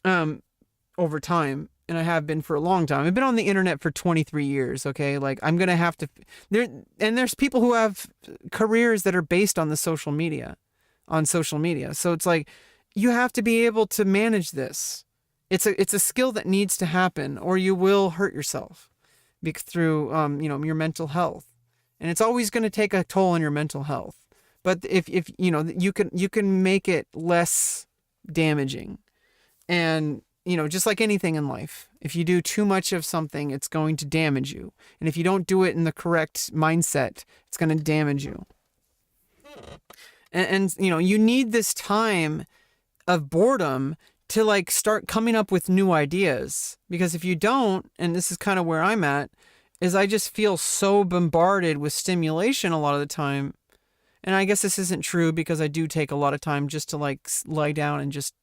over time. And I have been for a long time. I've been on the internet for 23 years. Okay. Like I'm going to have to there's people who have careers that are based on social media. So it's like, you have to be able to manage this. It's a skill that needs to happen, or you will hurt yourself through, you know, your mental health. And it's always going to take a toll on your mental health. But if you know, you can make it less damaging. And, you know, just like anything in life, if you do too much of something, it's going to damage you. And if you don't do it in the correct mindset, it's going to damage you. And you know, you need this time of boredom to like start coming up with new ideas. Because if you don't, and this is kind of where I'm at, is I just feel so bombarded with stimulation a lot of the time. And I guess this isn't true, because I do take a lot of time just to like lie down and just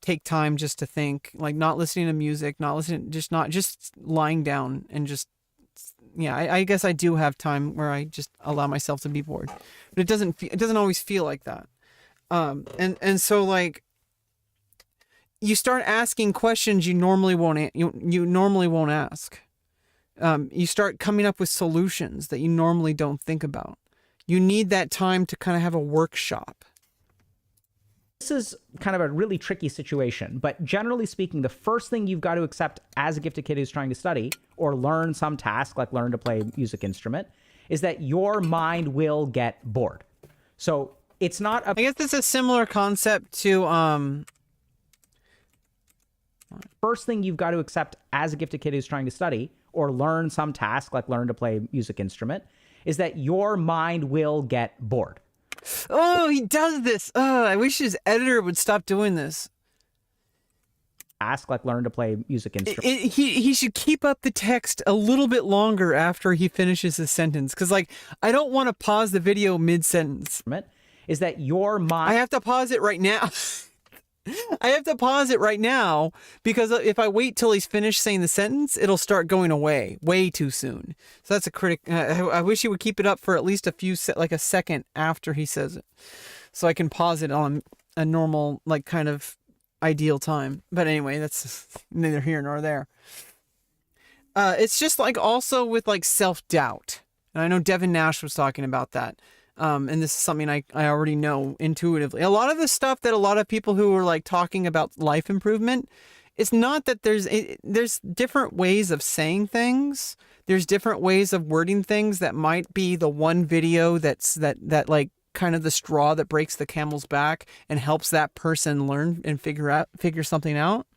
take time just to think, like not listening to music, just lying down and just, yeah, I guess I do have time where I just allow myself to be bored, but it doesn't always feel like that. And so like you start asking questions you normally won't ask. You start coming up with solutions that you normally don't think about. You need that time to kind of have a workshop. This is kind of a really tricky situation, but generally speaking, the first thing you've got to accept as a gifted kid who's trying to study or learn some task, like learn to play a music instrument, is that your mind will get bored. So it's not a... I guess it's a similar concept to... First thing you've got to accept as a gifted kid who's trying to study or learn some task, like learn to play a music instrument, is that your mind will get bored. Oh, he does this. I wish his editor would stop doing this. Ask, like learn to play a music instrument. He should keep up the text a little bit longer after he finishes his sentence. Because, like, I don't want to pause the video mid-sentence. Is that your mind... I have to pause it right now. I have to pause it right now because if I wait till he's finished saying the sentence, it'll start going away way too soon. So that's a critic. I wish he would keep it up for at least like a second after he says it, so I can pause it on a normal, like, kind of ideal time. But anyway, that's neither here nor there. It's just like also with like self-doubt, and I know Devin Nash was talking about that. And this is something I already know intuitively. A lot of the stuff that a lot of people who are like talking about life improvement, it's not that there's different ways of saying things. There's different ways of wording things that might be the one video that like kind of the straw that breaks the camel's back and helps that person learn and figure something out.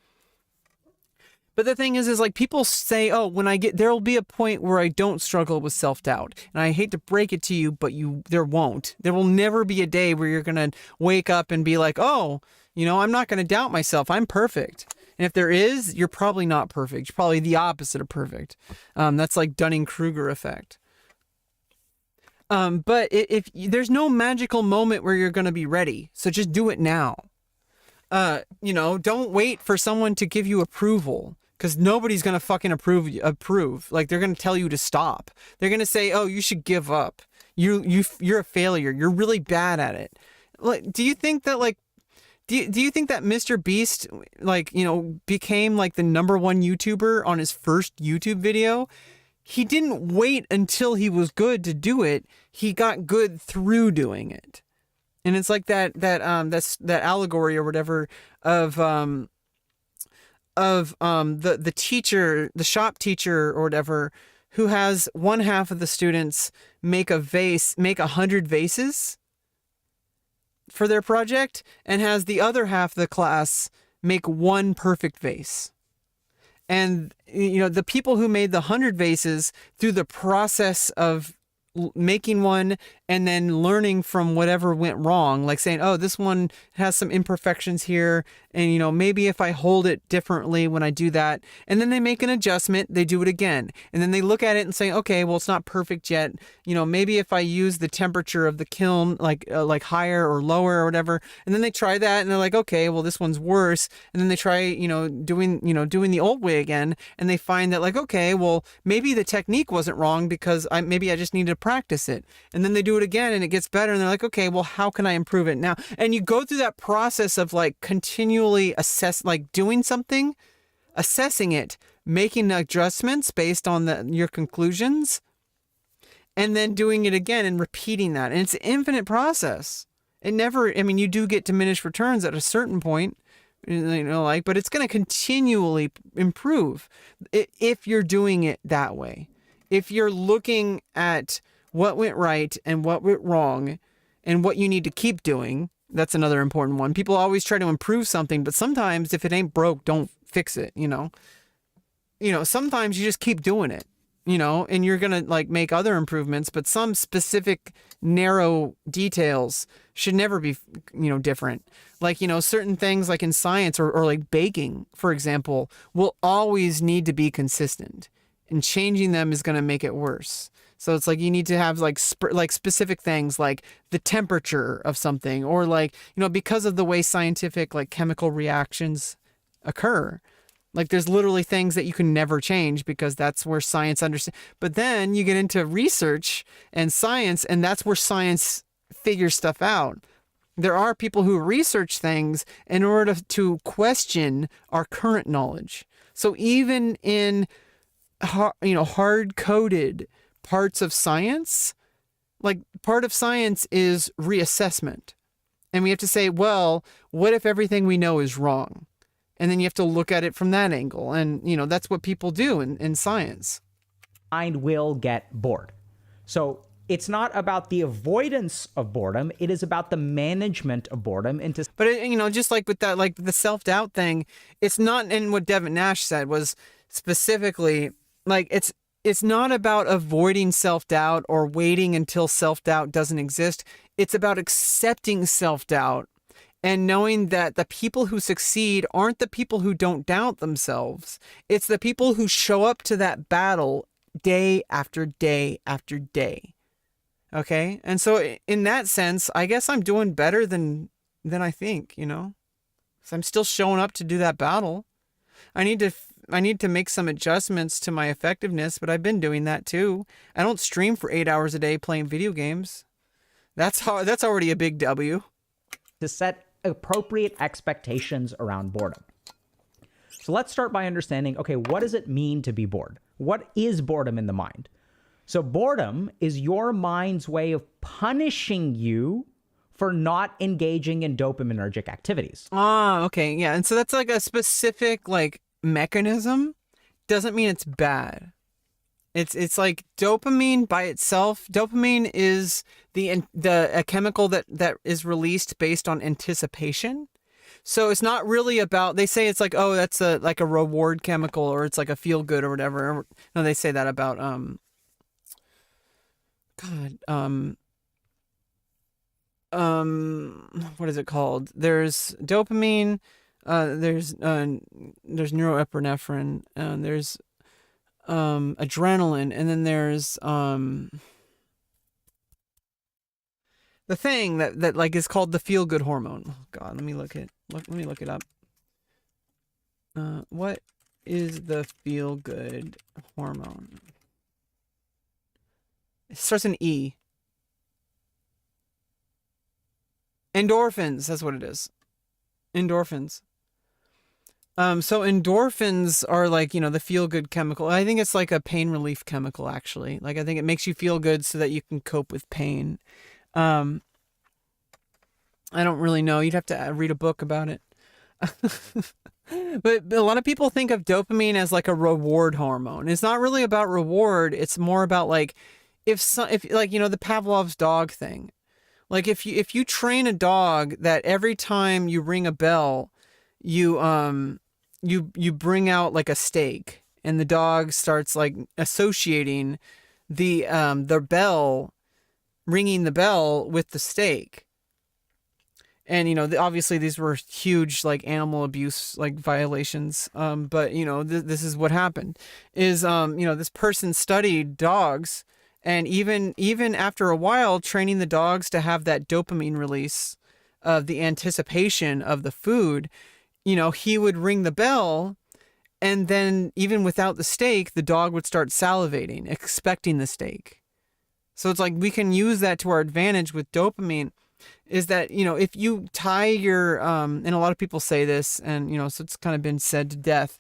But the thing is like people say, oh, there'll be a point where I don't struggle with self-doubt. And I hate to break it to you, but there won't. There will never be a day where you're going to wake up and be like, oh, I'm not going to doubt myself. I'm perfect. And if there is, you're probably not perfect. You're probably the opposite of perfect. That's like Dunning-Kruger effect. But if there's no magical moment where you're going to be ready. So just do it now. Don't wait for someone to give you approval. Because nobody's going to fucking approve. Like, they're going to tell you to stop. They're going to say, oh, you should give up. You're a failure. You're really bad at it. Like, do you think that, like, do you think that Mr. Beast, like, became, like, the #1 YouTuber on his first YouTube video? He didn't wait until he was good to do it. He got good through doing it. And it's like that allegory or whatever of the teacher, the shop teacher or whatever, who has one half of the students make 100 vases for their project and has the other half of the class make one perfect vase. And, the people who made the 100 vases, through the process of making one and then learning from whatever went wrong, like saying, oh, this one has some imperfections here, and maybe if I hold it differently when I do that, and then they make an adjustment, they do it again, and then they look at it and say, okay, well, it's not perfect yet, maybe if I use the temperature of the kiln like higher or lower or whatever, and then they try that and they're like, okay, well, this one's worse, and then they try doing the old way again, and they find that, like, okay, well, maybe the technique wasn't wrong because I just needed to practice it, and then they do it again and it gets better, and they're like, okay, well, how can I improve it now? And you go through that process of like continually doing something, assessing it, making adjustments based on your conclusions, and then doing it again and repeating that. And it's an infinite process. You do get diminished returns at a certain point, but it's going to continually improve if you're doing it that way. If you're looking at what went right and what went wrong and what you need to keep doing, that's another important one. People always try to improve something, but sometimes if it ain't broke, don't fix it, Sometimes you just keep doing it, and you're going to like make other improvements, but some specific narrow details should never be, different. Like, certain things like in science or like baking, for example, will always need to be consistent, and changing them is going to make it worse. So it's like you need to have like specific things like the temperature of something, or like, because of the way scientific like chemical reactions occur. Like there's literally things that you can never change because that's where science understands. But then you get into research and science, and that's where science figures stuff out. There are people who research things in order to question our current knowledge. So even in hard-coded parts of science, like part of science is reassessment. And we have to say, well, what if everything we know is wrong? And then you have to look at it from that angle. And, that's what people do in science. Mind will get bored. So it's not about the avoidance of boredom. It is about the management of boredom. But, just like with that, like the self-doubt thing, it's not, and what Devin Nash said was specifically, like, it's not about avoiding self-doubt or waiting until self-doubt doesn't exist. It's about accepting self-doubt and knowing that the people who succeed aren't the people who don't doubt themselves. It's the people who show up to that battle day after day after day. Okay? And so in that sense, I guess I'm doing better than I think, So I'm still showing up to do that battle. I need to make some adjustments to my effectiveness, but I've been doing that too. I don't stream for 8 hours a day playing video games. That's already a big W. To set appropriate expectations around boredom. So let's start by understanding, okay, what does it mean to be bored? What is boredom in the mind? So boredom is your mind's way of punishing you for not engaging in dopaminergic activities. Ah, okay, yeah. And so that's like a specific mechanism. Doesn't mean it's bad. It's like dopamine by itself. Dopamine is a chemical that is released based on anticipation. So it's not really about, they say it's like, oh, that's like a reward chemical, or it's like a feel good or whatever. No, they say that about what is it called? There's dopamine, there's neuroepinephrine, there's adrenaline, and then there's the thing that like is called the feel good hormone. Oh God, let me look it up. What is the feel good hormone? It starts in E. Endorphins, that's what it is. Endorphins. So endorphins are like, the feel-good chemical. I think it's like a pain relief chemical, actually. Like, I think it makes you feel good so that you can cope with pain. I don't really know. You'd have to read a book about it. But a lot of people think of dopamine as like a reward hormone. It's not really about reward. It's more about like, if like, the Pavlov's dog thing. Like if you train a dog that every time you ring a bell, you bring out like a steak, and the dog starts like associating the bell, ringing the bell with the steak. And obviously these were huge like animal abuse like violations. But this is what happened is this person studied dogs. And even after a while, training the dogs to have that dopamine release of the anticipation of the food, he would ring the bell, and then even without the steak, the dog would start salivating, expecting the steak. So it's like we can use that to our advantage with dopamine, is that, if you tie your, and a lot of people say this, and, so it's kind of been said to death,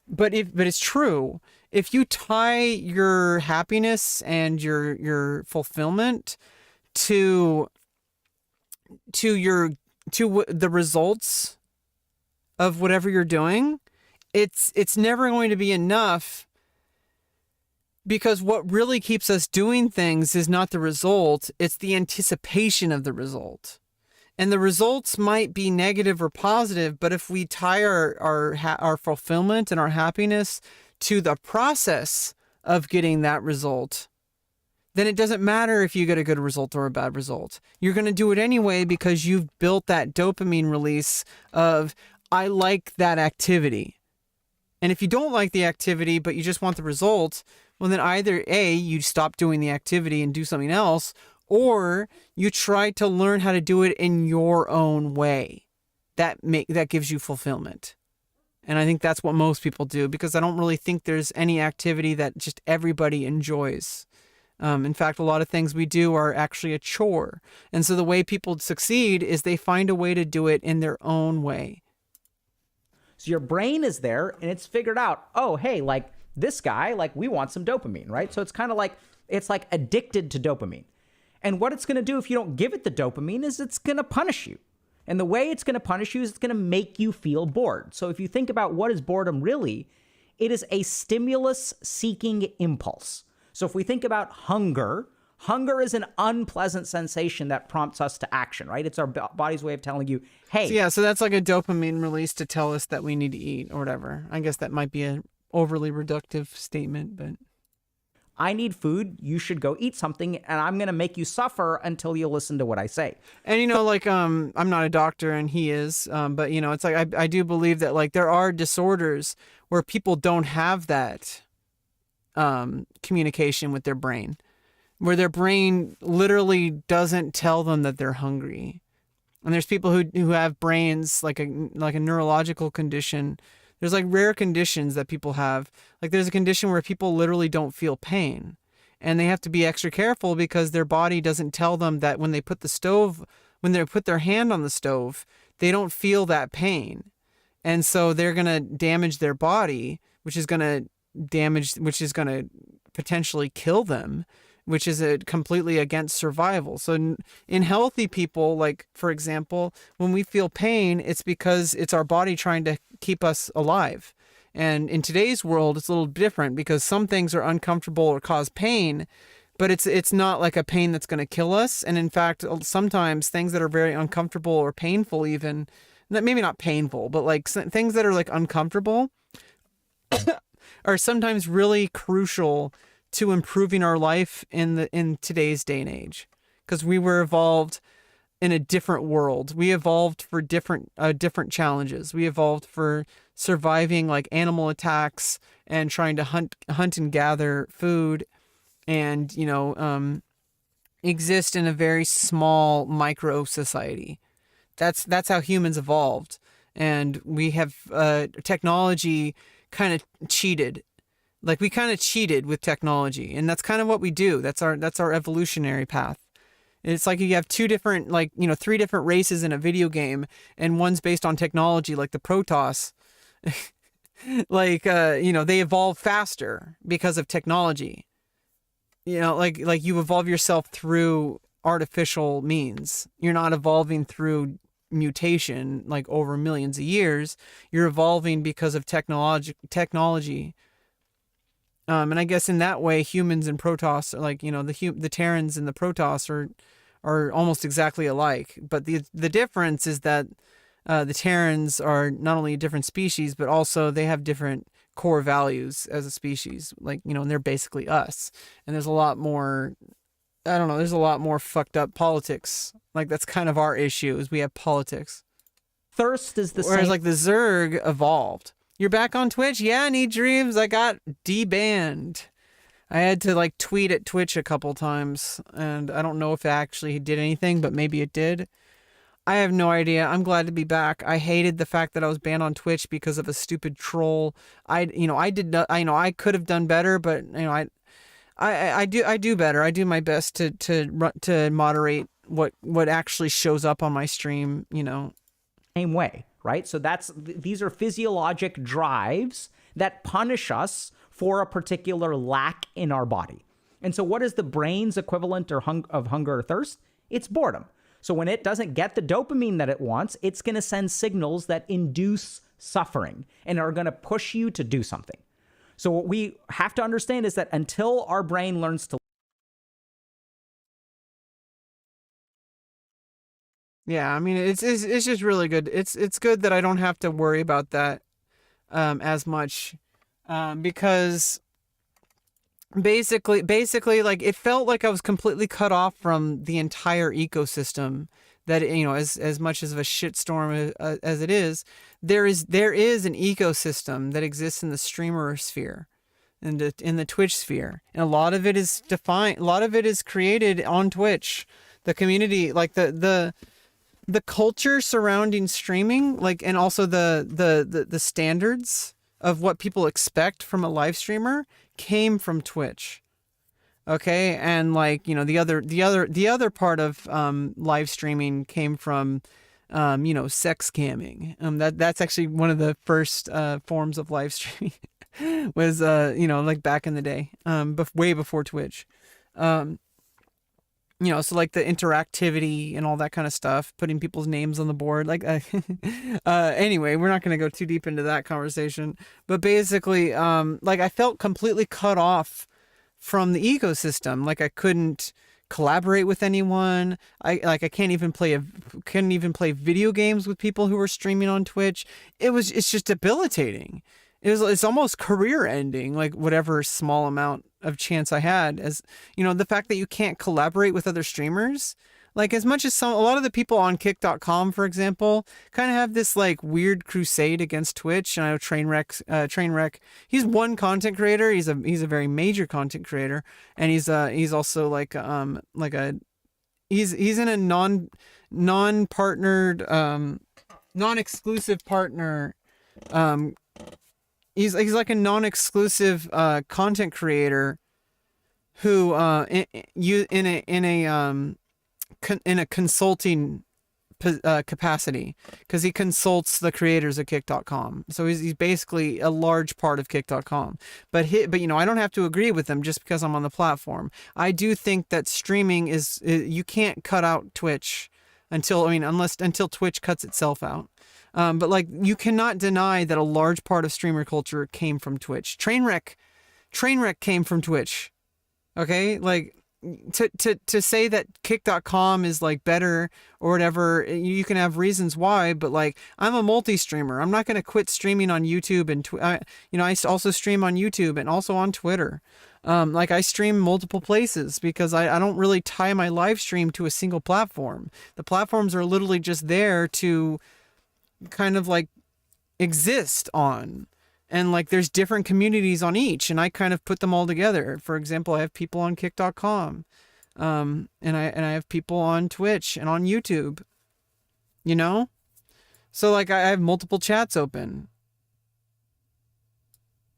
but it's true. If you tie your happiness and your fulfillment to the results of whatever you're doing, it's never going to be enough, because what really keeps us doing things is not the result, it's the anticipation of the result. And the results might be negative or positive, but if we tie our fulfillment and our happiness to the process of getting that result, then it doesn't matter if you get a good result or a bad result. You're going to do it anyway because you've built that dopamine release of, I like that activity. And if you don't like the activity, but you just want the result, well, then either A, you stop doing the activity and do something else, or you try to learn how to do it in your own way. That gives you fulfillment. And I think that's what most people do, because I don't really think there's any activity that just everybody enjoys. In fact, a lot of things we do are actually a chore. And so the way people succeed is they find a way to do it in their own way. So your brain is there and it's figured out, oh, hey, like this guy, like we want some dopamine, right? So it's kind of like, it's like addicted to dopamine. And what it's going to do if you don't give it the dopamine is it's going to punish you. And the way it's going to punish you is it's going to make you feel bored. So if you think about what is boredom really, it is a stimulus-seeking impulse. So if we think about hunger, hunger is an unpleasant sensation that prompts us to action, right? It's our body's way of telling you, hey. So that's like a dopamine release to tell us that we need to eat or whatever. I guess that might be an overly reductive statement, but... I need food, you should go eat something, and I'm going to make you suffer until you listen to what I say. And, you know, like, I'm not a doctor and he is, but, you know, it's like, I do believe that, like, there are disorders where people don't have that communication with their brain, where their brain literally doesn't tell them that they're hungry. And there's people who have brains like a neurological condition. There's like rare conditions that people have. Like there's a condition where people literally don't feel pain, and they have to be extra careful because their body doesn't tell them that when they put their hand on the stove, they don't feel that pain. And so they're going to damage their body, which is going to potentially kill them, which is completely against survival. So in healthy people, like, for example, when we feel pain, it's because it's our body trying to keep us alive. And in today's world, it's a little different because some things are uncomfortable or cause pain, but it's not like a pain that's going to kill us. And in fact, sometimes things that are very uncomfortable or painful, even, maybe not painful, but like things that are like uncomfortable are sometimes really crucial to improving our life in today's day and age, because we were evolved in a different world. We evolved for different challenges. We evolved for surviving like animal attacks and trying to hunt and gather food, and exist in a very small micro society. That's how humans evolved, and we have technology kind of cheated. Like we kind of cheated with technology, and that's kind of what we do. That's our evolutionary path. It's like you have three different races in a video game, and one's based on technology, like the Protoss. They evolve faster because of technology. Like you evolve yourself through artificial means. You're not evolving through mutation like over millions of years. You're evolving because of technology. And I guess in that way, humans and Protoss are like, the Terrans and the Protoss are almost exactly alike. But the difference is that the Terrans are not only a different species, but also they have different core values as a species. Like, and they're basically us. And there's a lot more, there's a lot more fucked up politics. Like that's kind of our issue, is we have politics. Thirst is the same. Whereas like the Zerg evolved. You're back on Twitch? Yeah, need dreams. I got debanned. I had to like tweet at Twitch a couple times, and I don't know if it actually did anything, but maybe it did. I have no idea. I'm glad to be back. I hated the fact that I was banned on Twitch because of a stupid troll. I could have done better, but I do better. I do my best to moderate what actually shows up on my stream, Same way. Right? So these are physiologic drives that punish us for a particular lack in our body. And so what is the brain's equivalent of hunger or thirst? It's boredom. So when it doesn't get the dopamine that it wants, it's going to send signals that induce suffering and are going to push you to do something. So what we have to understand is that until our brain learns to... Yeah, I mean, it's just really good. It's good that I don't have to worry about that as much, because basically, like it felt like I was completely cut off from the entire ecosystem. That as much of a shitstorm as it is, there is an ecosystem that exists in the streamer sphere, in the Twitch sphere, and a lot of it is defined. A lot of it is created on Twitch. The community, like the culture surrounding streaming, like, and also the standards of what people expect from a live streamer came from Twitch. Okay, and like, you know, the other part of live streaming came from you know, sex camming. That's actually one of the first forms of live streaming was you know, like back in the day, way before Twitch. You know, so like the interactivity and all that kind of stuff, putting people's names on the board, like anyway, we're not going to go too deep into that conversation, but basically like I felt completely cut off from the ecosystem. Like I couldn't collaborate with anyone. I couldn't even play video games with people who were streaming on Twitch. It's just debilitating. It's almost career ending, like whatever small amount of chance I had. As you know, the fact that you can't collaborate with other streamers, like as much as a lot of the people on kick.com, for example, kind of have this like weird crusade against Twitch. And I know Trainwreck, he's one content creator. He's a very major content creator, and he's also like he's in a non-partnered non-exclusive partner. He's like a non-exclusive content creator who in a consulting capacity, because he consults the creators of kick.com. So he's basically a large part of kick.com. But you know, I don't have to agree with him just because I'm on the platform. I do think that streaming is you can't cut out Twitch until Twitch cuts itself out. But like, you cannot deny that a large part of streamer culture came from Twitch. Trainwreck came from Twitch. Okay, like to say that kick.com is like better or whatever, you can have reasons why, but like, I'm a multi-streamer. I'm not going to quit streaming on YouTube and you know, I also stream on YouTube and also on Twitter. Like I stream multiple places because I don't really tie my live stream to a single platform. The platforms are literally just there to kind of like exist on, and like there's different communities on each, and I kind of put them all together. For example, I have people on kick.com, and I have people on Twitch and on YouTube, you know, so like I have multiple chats open,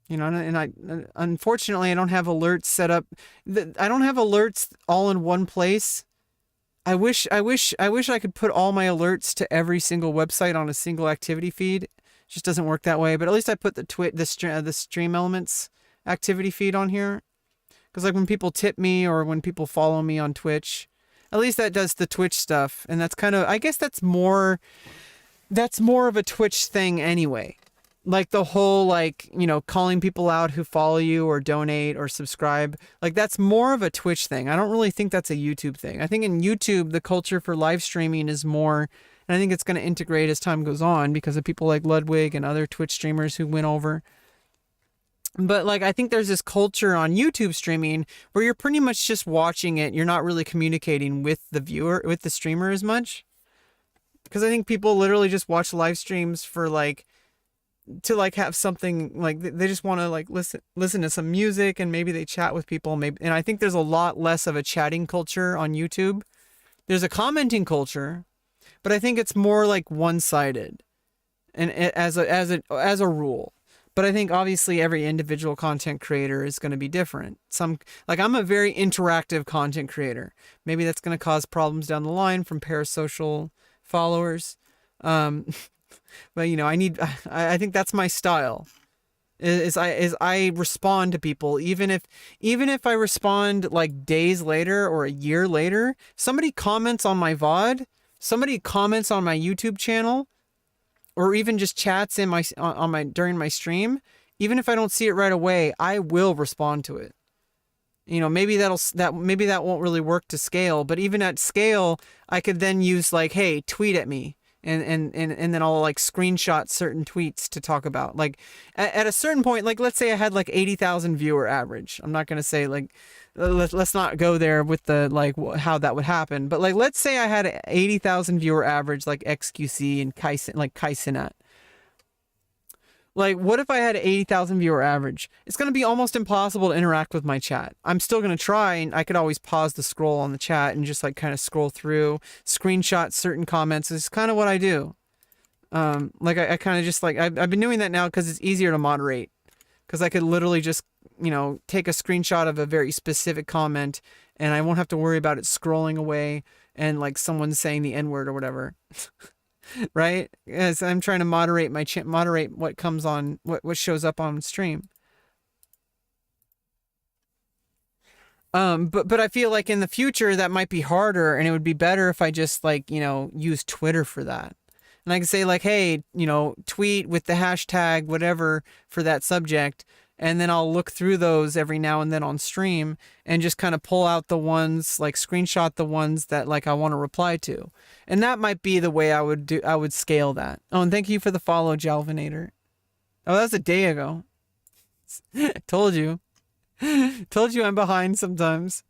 you know, and I unfortunately I don't have alerts set up. I don't have alerts all in one place. I wish I could put all my alerts to every single website on a single activity feed. It just doesn't work that way. But at least I put the Stream Elements activity feed on here, because like when people tip me or when people follow me on Twitch, at least that does the Twitch stuff, and that's kind of, I guess that's more of a Twitch thing anyway. Like the whole, like, you know, calling people out who follow you or donate or subscribe, like that's more of a Twitch thing. I don't really think that's a YouTube thing. I think in YouTube, the culture for live streaming is more, and I think it's going to integrate as time goes on because of people like Ludwig and other Twitch streamers who went over. But like, I think there's this culture on YouTube streaming where you're pretty much just watching it. You're not really communicating with the viewer, with the streamer as much. Because I think people literally just watch live streams for like, to like have something, like they just want to like listen to some music, and maybe they chat with people, maybe. And I think there's a lot less of a chatting culture on YouTube. There's a commenting culture, but I think it's more like one-sided, and as a rule. But I think obviously every individual content creator is going to be different. Like I'm a very interactive content creator. Maybe that's going to cause problems down the line from parasocial followers. But you know, I think that's my style. I respond to people, even if I respond like days later or a year later. Somebody comments on my VOD, somebody comments on my YouTube channel, or even just chats in during my stream. Even if I don't see it right away, I will respond to it. You know, maybe that won't really work to scale, but even at scale, I could then use like, hey, tweet at me. And then I'll like screenshot certain tweets to talk about. Like at a certain point, like let's say I had like 80,000 viewer average. I'm not going to say like, let's not go there with the like how that would happen. But like, let's say I had 80,000 viewer average, like XQC and Kaizenat. Like, what if I had 80,000 viewer average? It's going to be almost impossible to interact with my chat. I'm still going to try, and I could always pause the scroll on the chat and just like kind of scroll through, screenshot certain comments. It's kind of what I do. Like I kind of just like, I've been doing that now because it's easier to moderate. because I could literally just, take a screenshot of a very specific comment, and I won't have to worry about it scrolling away and like someone saying the N-word or whatever. Right? As I'm trying to moderate moderate what comes on, what shows up on stream. But I feel like in the future that might be harder, and it would be better if I just like, use Twitter for that. And I can say like, hey, tweet with the hashtag whatever for that subject, and then I'll look through those every now and then on stream and just kind of pull out the ones, like screenshot the ones that like I want to reply to. And that might be the way I would scale that. Oh, and thank you for the follow, Jalvinator. Oh, that was a day ago. Told you. Told you I'm behind sometimes.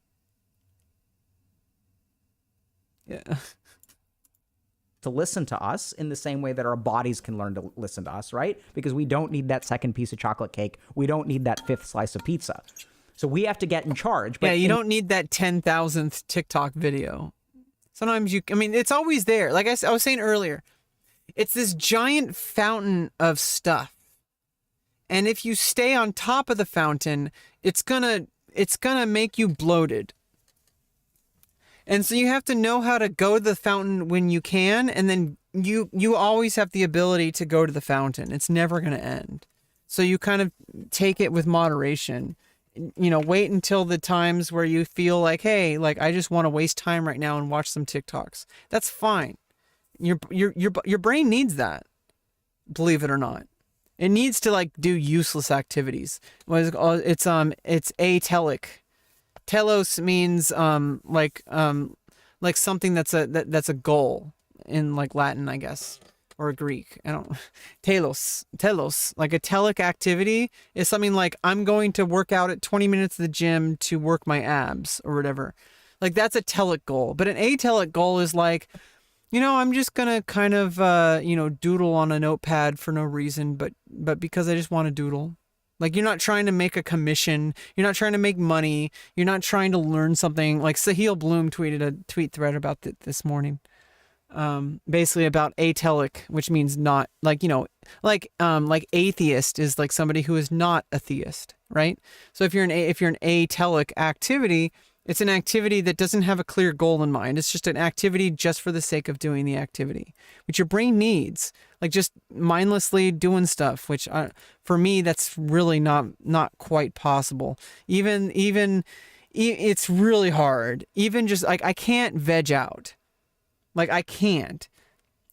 Yeah. To listen to us in the same way that our bodies can learn to listen to us, right? Because we don't need that second piece of chocolate cake. We don't need that fifth slice of pizza. So we have to get in charge. But yeah, you don't need that 10,000th TikTok video. Sometimes it's always there. Like I was saying earlier, it's this giant fountain of stuff. And if you stay on top of the fountain, it's gonna make you bloated. And so you have to know how to go to the fountain when you can, and then you always have the ability to go to the fountain. It's never going to end. So you kind of take it with moderation. Wait until the times where you feel like, hey, like I just want to waste time right now and watch some TikToks. That's fine. Your brain needs that. Believe it or not. It needs to like do useless activities. It's atelic. Telos means like something that's a goal in like Latin, I guess, or Greek. Telos, like a telic activity is something like I'm going to work out at 20 minutes at the gym to work my abs or whatever. Like that's a telic goal. But an atelic goal is like, I'm just gonna kind of doodle on a notepad for no reason, but because I just want to doodle. Like you're not trying to make a commission, you're not trying to make money, you're not trying to learn something. Like Sahil Bloom tweeted a tweet thread about this morning, basically about atelic, which means not like like atheist is like somebody who is not a theist, right? So if you're an atelic activity, it's an activity that doesn't have a clear goal in mind. It's just an activity just for the sake of doing the activity, which your brain needs. Like just mindlessly doing stuff, which for me, that's really not quite possible. Even it's really hard. Even just like I can't veg out. Like I can't.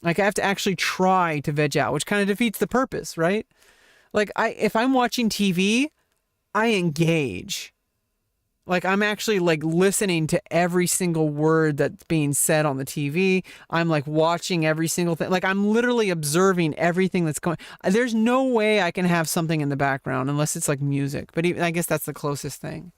Like I have to actually try to veg out, which kind of defeats the purpose, right? Like if I'm watching TV, I engage. Like I'm actually like listening to every single word that's being said on the TV. I'm like watching every single thing. Like I'm literally observing everything that's going. There's no way I can have something in the background unless it's like music. But even, I guess that's the closest thing.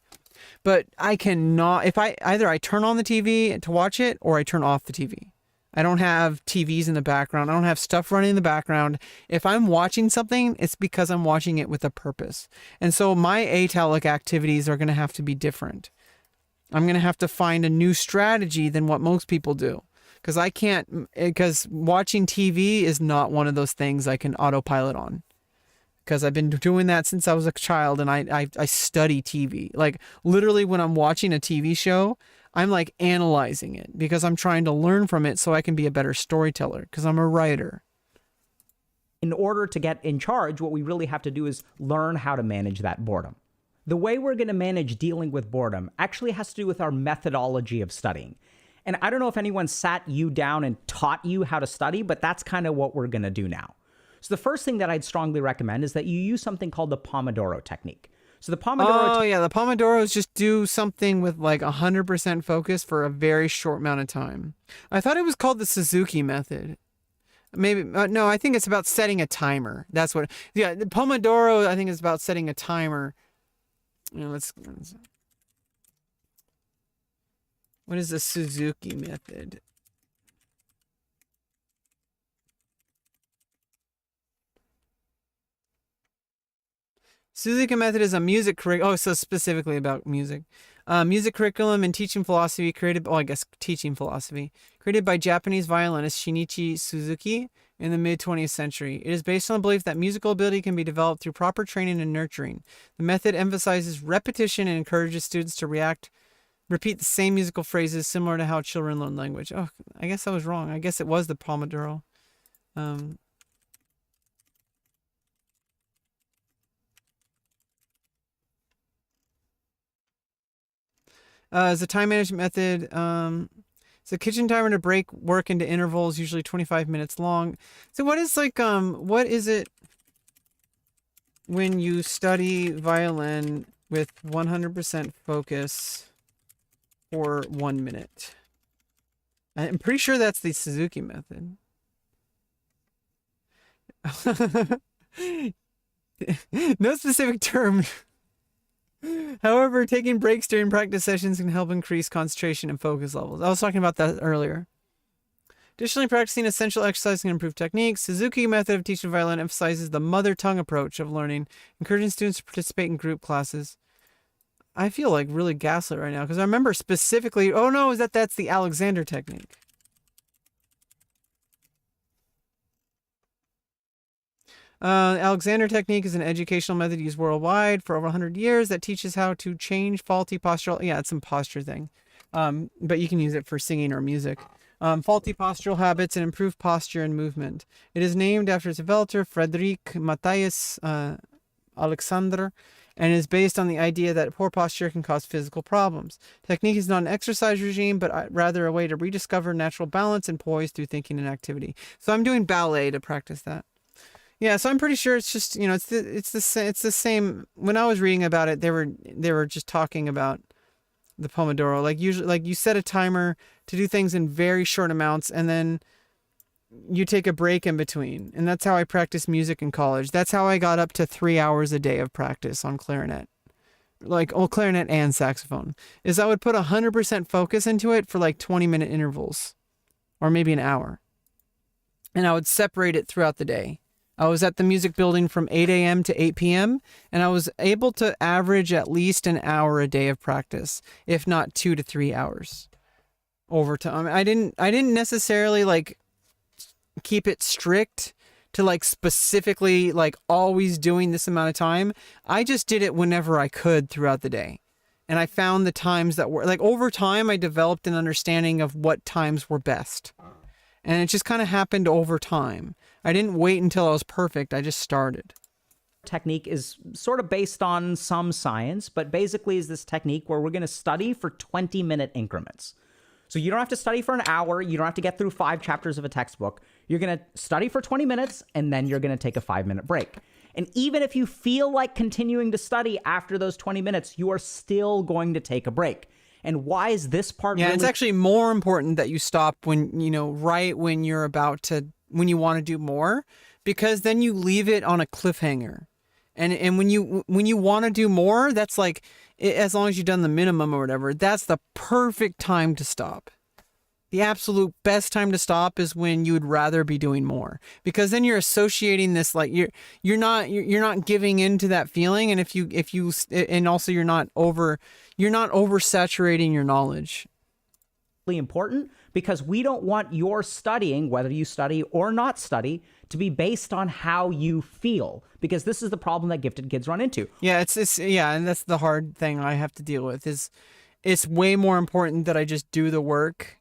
But I cannot, if either I turn on the TV to watch it or I turn off the TV. I don't have TVs in the background. I don't have stuff running in the background. If I'm watching something, it's because I'm watching it with a purpose. And so my atelic activities are going to have to be different. I'm going to have to find a new strategy than what most people do. Because watching TV is not one of those things I can autopilot on. Because I've been doing that since I was a child, and I study TV. Like literally when I'm watching a TV show, I'm like analyzing it because I'm trying to learn from it so I can be a better storyteller because I'm a writer. In order to get in charge, what we really have to do is learn how to manage that boredom. The way we're going to manage dealing with boredom actually has to do with our methodology of studying. And I don't know if anyone sat you down and taught you how to study, but that's kind of what we're going to do now. So the first thing that I'd strongly recommend is that you use something called the Pomodoro technique. So the Pomodoro... the Pomodoros just do something with like 100% focus for a very short amount of time. I thought it was called the Suzuki method. Maybe, no, I think it's about setting a timer. That's what... Yeah, the Pomodoro, I think, is about setting a timer. What is the Suzuki method? Suzuki method is a music curriculum. Oh, so specifically about music. Music curriculum and teaching philosophy created by Japanese violinist Shinichi Suzuki in the mid-20th century. It is based on the belief that musical ability can be developed through proper training and nurturing. The method emphasizes repetition and encourages students to repeat the same musical phrases, similar to how children learn language. Oh, I guess I was wrong. I guess it was the Pomodoro. As a time management method, it's a kitchen timer to break work into intervals, usually 25 minutes long. So what is what is it when you study violin with 100% focus for 1 minute? I'm pretty sure that's the Suzuki method. No specific term. However, taking breaks during practice sessions can help increase concentration and focus levels. I was talking about that earlier. Additionally, practicing essential exercise can improve techniques. Suzuki method of teaching violin emphasizes the mother tongue approach of learning, encouraging students to participate in group classes. I feel like really gaslit right now because I remember specifically, oh no, that's the Alexander technique. Alexander technique is an educational method used worldwide for over 100 years that teaches how to change faulty postural. Yeah, it's some posture thing. But you can use it for singing or music. Faulty postural habits and improve posture and movement. It is named after its inventor, Frederick Matthias Alexander, and is based on the idea that poor posture can cause physical problems. Technique is not an exercise regime, but rather a way to rediscover natural balance and poise through thinking and activity. So I'm doing ballet to practice that. Yeah, so I'm pretty sure it's just, it's the same. When I was reading about it, they were just talking about the Pomodoro. Like usually, like you set a timer to do things in very short amounts, and then you take a break in between. And that's how I practiced music in college. That's how I got up to 3 hours a day of practice on clarinet. Clarinet and saxophone. Is I would put 100% focus into it for like 20-minute intervals, or maybe an hour. And I would separate it throughout the day. I was at the music building from 8 a.m. to 8 p.m. and I was able to average at least an hour a day of practice, if not 2 to 3 hours over time. I didn't necessarily like keep it strict to like specifically like always doing this amount of time. I just did it whenever I could throughout the day. And I found the times that were like over time, I developed an understanding of what times were best. And it just kind of happened over time. I didn't wait until I was perfect. I just started. Technique is sort of based on some science, but basically is this technique where we're going to study for 20-minute increments. So you don't have to study for an hour. You don't have to get through 5 chapters of a textbook. You're going to study for 20 minutes, and then you're going to take a 5-minute break. And even if you feel like continuing to study after those 20 minutes, you are still going to take a break. And why is this part it's actually more important that you stop when, right when you're when you want to do more, because then you leave it on a cliffhanger. And when you want to do more, that's like, as long as you've done the minimum or whatever, that's the perfect time to stop. The absolute best time to stop is when you would rather be doing more, because then you're associating this, like you're not giving into that feeling. And and also you're not oversaturating your knowledge. Important because we don't want your studying, whether you study or not study, to be based on how you feel, because this is the problem that gifted kids run into. Yeah, and that's the hard thing I have to deal with. Is it's way more important that I just do the work,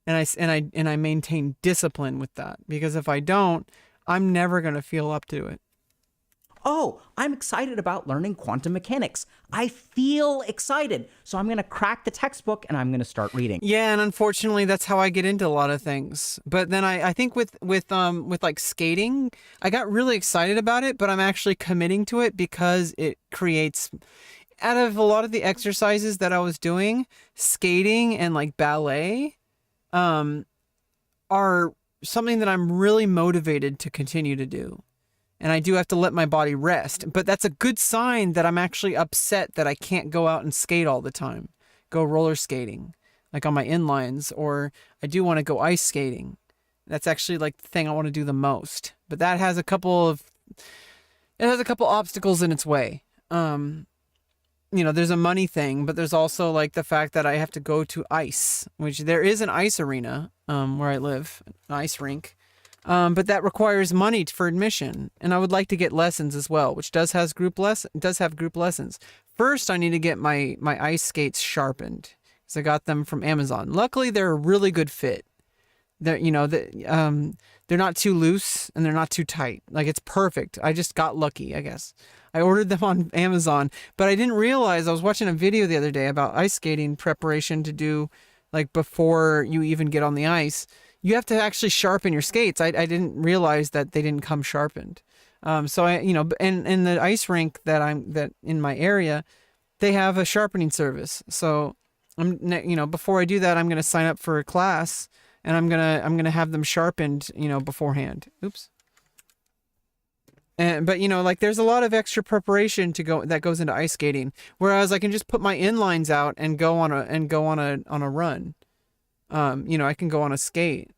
and I maintain discipline with that, because if I don't, I'm never going to feel up to it. Oh, I'm excited about learning quantum mechanics. I feel excited. So I'm going to crack the textbook and I'm going to start reading. Yeah, and unfortunately that's how I get into a lot of things. But then I think with like skating, I got really excited about it, but I'm actually committing to it because it creates, out of a lot of the exercises that I was doing, skating and like ballet are something that I'm really motivated to continue to do. And I do have to let my body rest. But that's a good sign that I'm actually upset that I can't go out and skate all the time. Go roller skating, like on my inlines, or I do want to go ice skating. That's actually like the thing I want to do the most. But that has a couple obstacles in its way. you know, there's a money thing, but there's also like the fact that I have to go to ice, which there is an ice arena where I live, an ice rink. But that requires money for admission, and I would like to get lessons as well, which does have group lessons. First, I need to get my ice skates sharpened, because I got them from Amazon. Luckily, they're a really good fit. They're they're not too loose and they're not too tight. Like, it's perfect. I just got lucky, I guess. I ordered them on Amazon, but I didn't realize, I was watching a video the other day about ice skating preparation to do, like, before you even get on the ice. You have to actually sharpen your skates. I didn't realize that they didn't come sharpened. So I, and in the ice rink that in my area, they have a sharpening service. So before I do that, I'm going to sign up for a class, and I'm going to have them sharpened, beforehand. Oops. But like, there's a lot of extra preparation that goes into ice skating, whereas I can just put my inlines out and go on a run. I can go on a skate.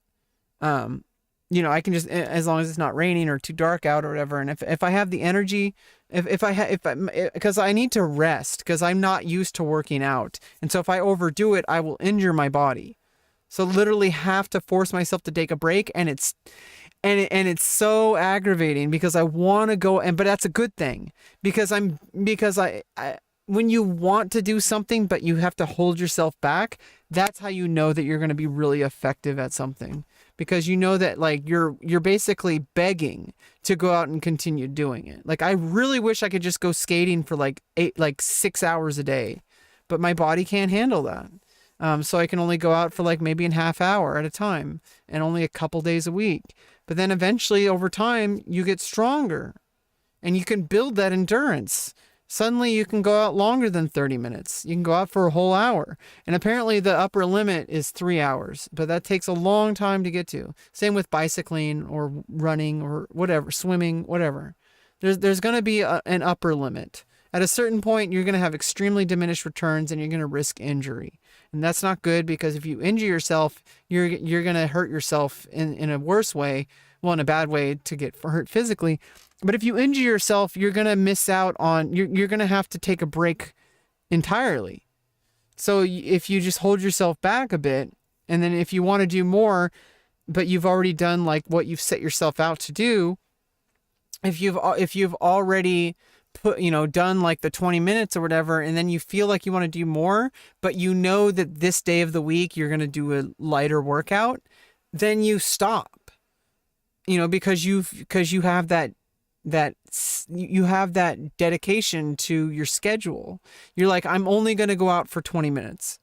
I can just, as long as it's not raining or too dark out or whatever. And if I have the energy, because I need to rest, because I'm not used to working out. And so if I overdo it, I will injure my body. So literally have to force myself to take a break. And it's so aggravating, because I want to go, but that's a good thing, because when you want to do something, but you have to hold yourself back, that's how you know that you're going to be really effective at something, because you know that, like, you're basically begging to go out and continue doing it. Like, I really wish I could just go skating for like 6 hours a day, but my body can't handle that. So I can only go out for like maybe a half hour at a time, and only a couple days a week. But then eventually, over time, you get stronger, and you can build that endurance. Suddenly you can go out longer than 30 minutes. You can go out for a whole hour. And apparently the upper limit is 3 hours, but that takes a long time to get to. Same with bicycling or running or whatever, swimming, whatever. There's going to be an upper limit. At a certain point, you're going to have extremely diminished returns, and you're going to risk injury. And that's not good, because if you injure yourself, you're going to hurt yourself in a worse way. Well, in a bad way, to get hurt physically. But if you injure yourself, you're going to miss out on, you're going to have to take a break entirely. So if you just hold yourself back a bit, and then if you want to do more, but you've already done like what you've set yourself out to do, if you've already done like the 20 minutes or whatever, and then you feel like you want to do more, but you know that this day of the week you're going to do a lighter workout, then you stop. Because you have that dedication to your schedule. You're like, I'm only going to go out for 20 minutes.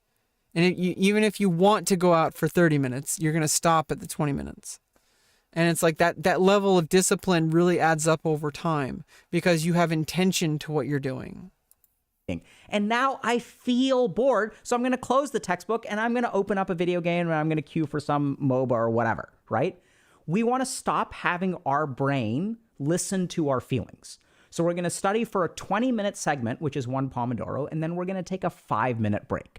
And even if you want to go out for 30 minutes, you're going to stop at the 20 minutes. And it's like that level of discipline really adds up over time, because you have intention to what you're doing. And now I feel bored, so I'm going to close the textbook, and I'm going to open up a video game, and I'm going to queue for some MOBA or whatever, right? We want to stop having our brain listen to our feelings. So we're going to study for a 20-minute segment, which is 1 Pomodoro, and then we're going to take a 5-minute break.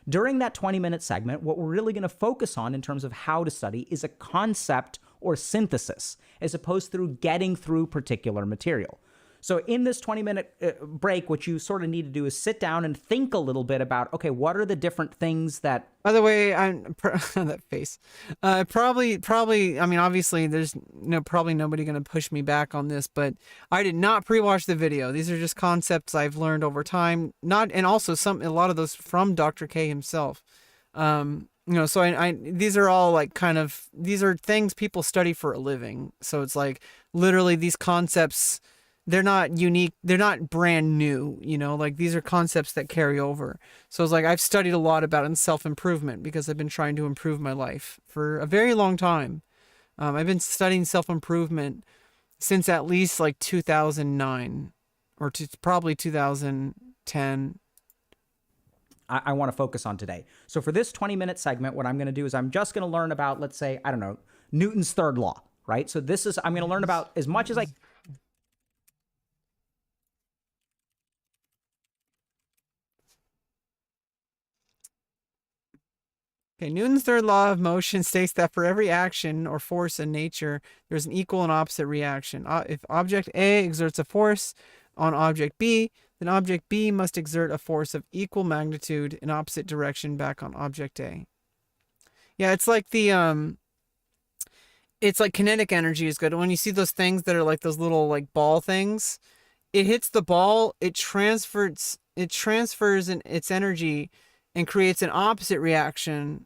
During that 20-minute segment, what we're really going to focus on in terms of how to study is a concept or synthesis, as opposed to getting through particular material. So in this 20-minute break, what you sort of need to do is sit down and think a little bit about, okay, what are the different things that... By the way, that face. Probably, I mean, obviously there's probably nobody going to push me back on this, but I did not pre-watch the video. These are just concepts I've learned over time. And also a lot of those from Dr. K himself. So I these are all like these are things people study for a living. So it's like literally these concepts, they're not unique. They're not brand new, like these are concepts that carry over. So it's like, I've studied a lot about in self-improvement, because I've been trying to improve my life for a very long time. I've been studying self-improvement since at least like 2009 or probably 2010. I want to focus on today. So for this 20-minute segment, what I'm going to do is I'm just going to learn about, let's say, I don't know, Newton's third law, right? So I'm going to learn about as much as I... Okay, Newton's third law of motion states that for every action or force in nature, there's an equal and opposite reaction. If object A exerts a force on object B, then object B must exert a force of equal magnitude in opposite direction back on object A. Yeah, it's like it's like kinetic energy is good. When you see those things that are like those little like ball things, it hits the ball, it transfers its energy and creates an opposite reaction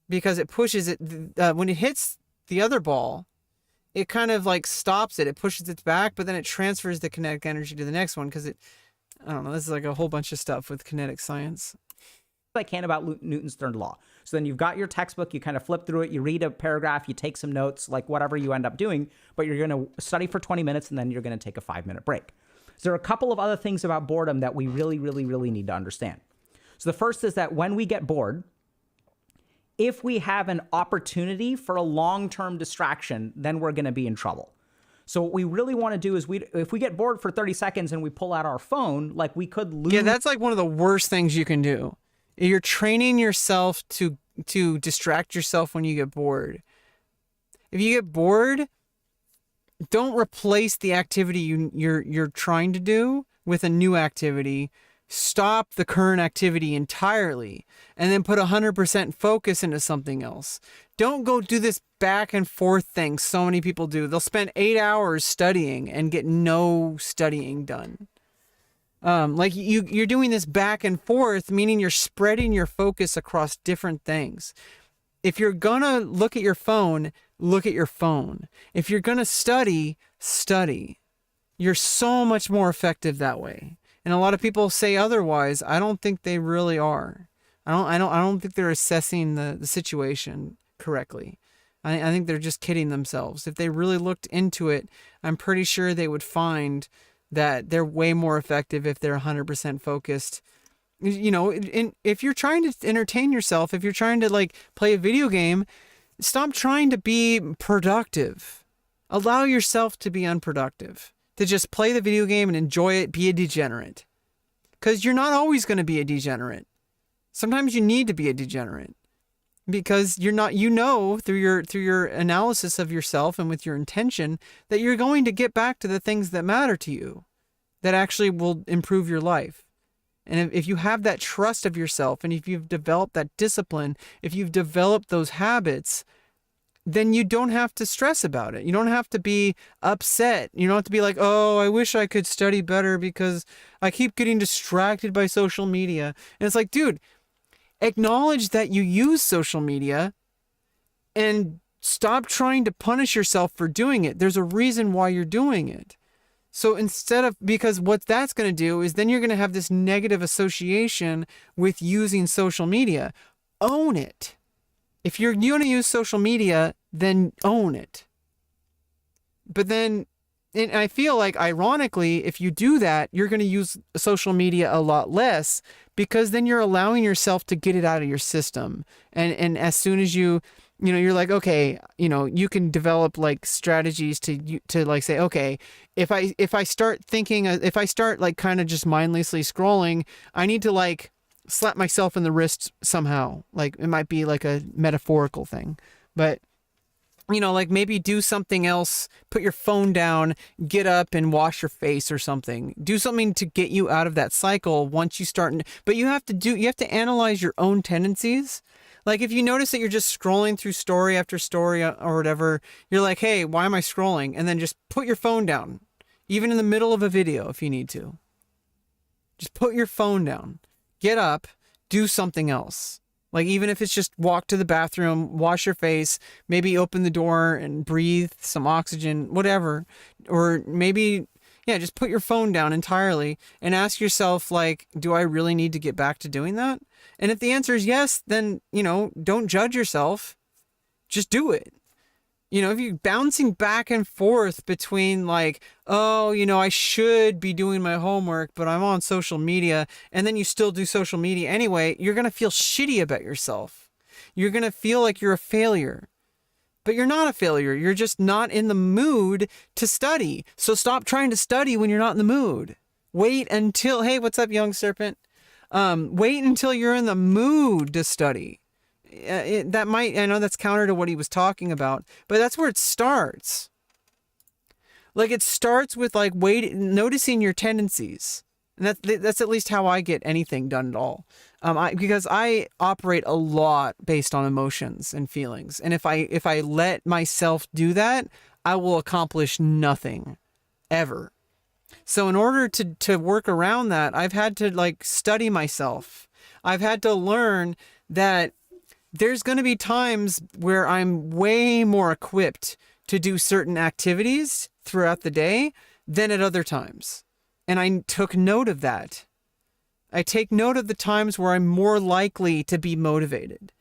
because it pushes it, when it hits the other ball, it kind of like stops it pushes it back, but then it transfers the kinetic energy to the next one because I don't know, this is like a whole bunch of stuff with kinetic science. I can about Newton's third law. So then you've got your textbook, you kind of flip through it, you read a paragraph, you take some notes, like whatever you end up doing, but you're going to study for 20 minutes and then you're going to take a 5-minute break. So there are a couple of other things about boredom that we really, really, really need to understand. So the first is that when we get bored, if we have an opportunity for a long-term distraction, then we're going to be in trouble. So what we really want to do is if we get bored for 30 seconds and we pull out our phone, like we could lose. Yeah, that's like one of the worst things you can do. You're training yourself to distract yourself when you get bored. If you get bored, don't replace the activity you're trying to do with a new activity. Stop the current activity entirely and then put 100% focus into something else. Don't go do this back and forth thing so many people do. They'll spend 8 hours studying and get no studying done. Like you're doing this back and forth, meaning you're spreading your focus across different things. If you're gonna look at your phone, look at your phone. If you're gonna study, study. You're so much more effective that way. And a lot of people say otherwise. I don't think they really are. I don't think they're assessing the situation correctly. I think they're just kidding themselves. If they really looked into it, I'm pretty sure they would find that they're way more effective if they're 100% focused. You know, if you're trying to entertain yourself, if you're trying to like play a video game, stop trying to be productive. Allow yourself to be unproductive. To just play the video game and enjoy it, be a degenerate. Because you're not always going to be a degenerate. Sometimes you need to be a degenerate. Because you're not, you know, through your analysis of yourself and with your intention that you're going to get back to the things that matter to you, that actually will improve your life. And if you have that trust of yourself, and if you've developed that discipline, if you've developed those habits, then you don't have to stress about it. You don't have to be upset. You don't have to be like, oh, I wish I could study better because I keep getting distracted by social media. And it's like, dude, acknowledge that you use social media and stop trying to punish yourself for doing it. There's a reason why you're doing it. So because what that's going to do is then you're going to have this negative association with using social media. Own it. If you're going to use social media, then own it. But then, and I feel like ironically, if you do that, you're going to use social media a lot less because then you're allowing yourself to get it out of your system. And as soon as you're like, okay, you can develop like strategies to like say, okay, if I start like kind of just mindlessly scrolling, I need to like slap myself in the wrist somehow. Like it might be like a metaphorical thing, but like maybe do something else, put your phone down, get up and wash your face or something. Do something to get you out of that cycle once you start. But you have to analyze your own tendencies. Like if you notice that you're just scrolling through story after story or whatever, you're like, hey, why am I scrolling? And then just put your phone down, even in the middle of a video if you need to. Just put your phone down, get up, do something else. Like even if it's just walk to the bathroom, wash your face, maybe open the door and breathe some oxygen, whatever. Or maybe, just put your phone down entirely and ask yourself, like, do I really need to get back to doing that? And if the answer is yes, then, don't judge yourself. Just do it. If you're bouncing back and forth between like, oh, I should be doing my homework, but I'm on social media, and then you still do social media anyway, you're going to feel shitty about yourself. You're going to feel like you're a failure. But you're not a failure. You're just not in the mood to study. So stop trying to study when you're not in the mood. Wait until, hey, what's up, young serpent? Wait until you're in the mood to study. I know that's counter to what he was talking about, but that's where it starts. Like it starts with like noticing your tendencies. And that's at least how I get anything done at all. Because I operate a lot based on emotions and feelings. And if I let myself do that, I will accomplish nothing ever. So in order to work around that, I've had to like study myself. I've had to learn that there's going to be times where I'm way more equipped to do certain activities throughout the day than at other times. And I took note of that. I take note of the times where I'm more likely to be motivated.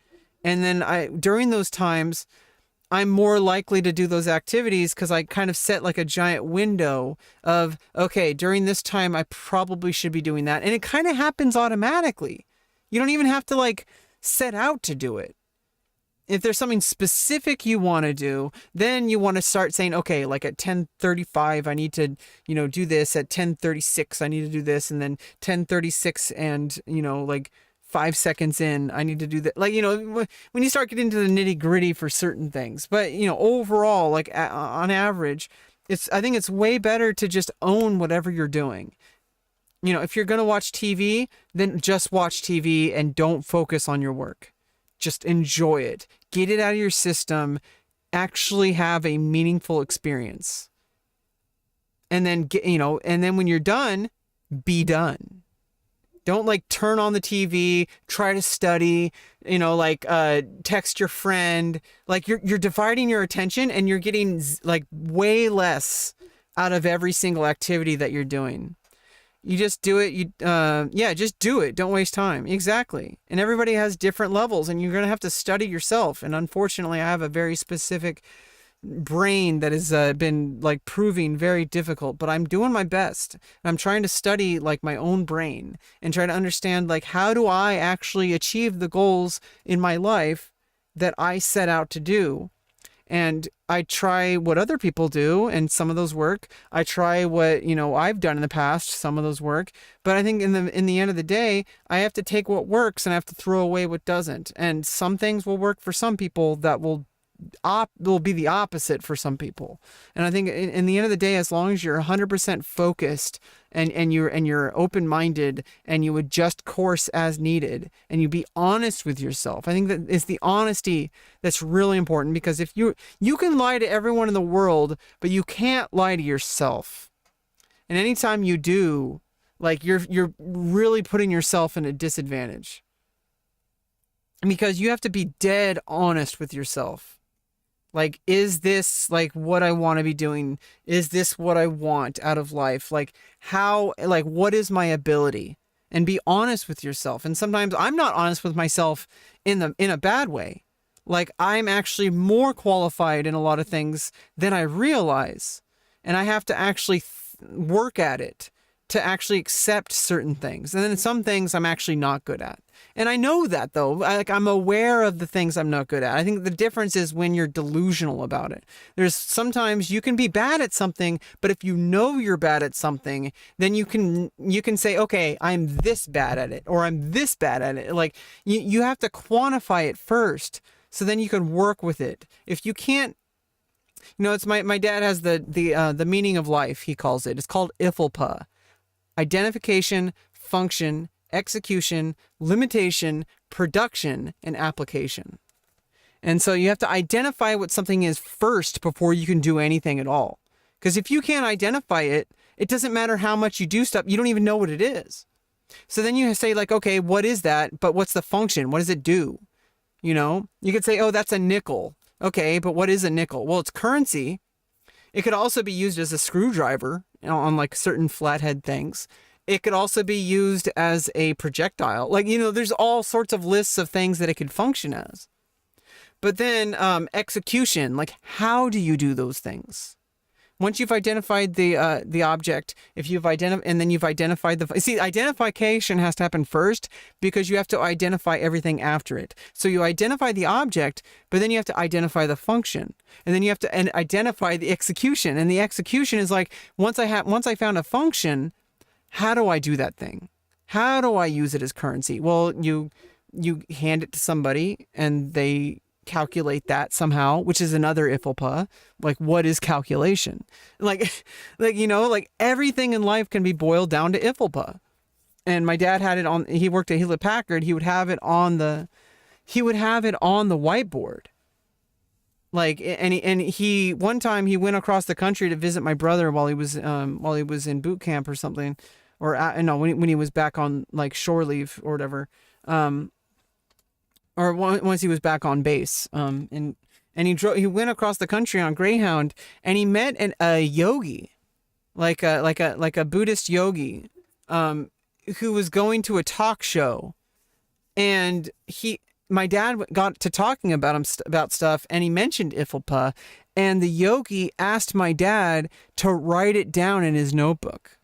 And then during those times, I'm more likely to do those activities because I kind of set like a giant window of, okay, during this time, I probably should be doing that. And it kind of happens automatically. You don't even have to like set out to do it. If there's something specific you want to do, then you want to start saying, okay, like at 10:35, I need to, do this. At 10:36, I need to do this. And then 10:36 and, like 5 seconds in, I need to do that. Like, when you start getting into the nitty gritty for certain things. But, overall, like on average, I think it's way better to just own whatever you're doing. If you're going to watch TV, then just watch TV and don't focus on your work. Just enjoy it. Get it out of your system. Actually have a meaningful experience. And then and then when you're done, be done. Don't like turn on the TV, try to study, text your friend. Like you're dividing your attention and you're getting like way less out of every single activity that you're doing. You just do it. Just do it. Don't waste time. Exactly. And everybody has different levels and you're going to have to study yourself. And unfortunately, I have a very specific brain that has been like proving very difficult, but I'm doing my best. I'm trying to study like my own brain and try to understand like how do I actually achieve the goals in my life that I set out to do. And I try what other people do, and some of those work. I try what, I've done in the past, some of those work. But I think in the end of the day, I have to take what works and I have to throw away what doesn't. And some things will work for some people that will be the opposite for some people. And I think in the end of the day, as long as you're 100% focused and you're open-minded and you adjust course as needed and you be honest with yourself, I think that it's the honesty that's really important, because if you can lie to everyone in the world, but you can't lie to yourself. And anytime you do, like you're really putting yourself in a disadvantage, because you have to be dead honest with yourself. Like, is this like what I want to be doing? Is this what I want out of life? Like what is my ability? And be honest with yourself. And sometimes I'm not honest with myself in a bad way. Like I'm actually more qualified in a lot of things than I realize. And I have to actually work at it to actually accept certain things. And then some things I'm actually not good at. And I know that though, I'm aware of the things I'm not good at. I think the difference is when you're delusional about it. There's sometimes you can be bad at something, but if you know you're bad at something, then you can say, okay, I'm this bad at it, or I'm this bad at it. Like you have to quantify it first, so then you can work with it. If you can't, it's my dad has the meaning of life, he calls it. It's called IFLPA. Identification, function, execution, limitation, production, and application. And so you have to identify what something is first before you can do anything at all. Because if you can't identify it, it doesn't matter how much you do stuff. You don't even know what it is. So then you say like, okay, what is that? But what's the function? What does it do? You could say, oh, that's a nickel. Okay, but what is a nickel? Well, it's currency. It could also be used as a screwdriver on like certain flathead things. It could also be used as a projectile. Like, there's all sorts of lists of things that it could function as. But then execution, like how do you do those things? Once you've identified the object, and then you've identified identification has to happen first, because you have to identify everything after it. So you identify the object, but then you have to identify the function, and then you have to identify the execution. And the execution is like, once I found a function, how do I do that thing? How do I use it as currency? Well, you hand it to somebody and they calculate that somehow, which is another iflpa. Like, what is calculation? Like, like everything in life can be boiled down to iflpa. And my dad had it on, he worked at Hewlett Packard. He would have it on the whiteboard. Like, and he one time he went across the country to visit my brother while he was in boot camp or something, or when he was back on like shore leave or whatever, or once he was back on base, and he went across the country on Greyhound, and he met a yogi, like a Buddhist yogi, who was going to a talk show, and my dad got to talking about stuff, and he mentioned iflpa, and the yogi asked my dad to write it down in his notebook.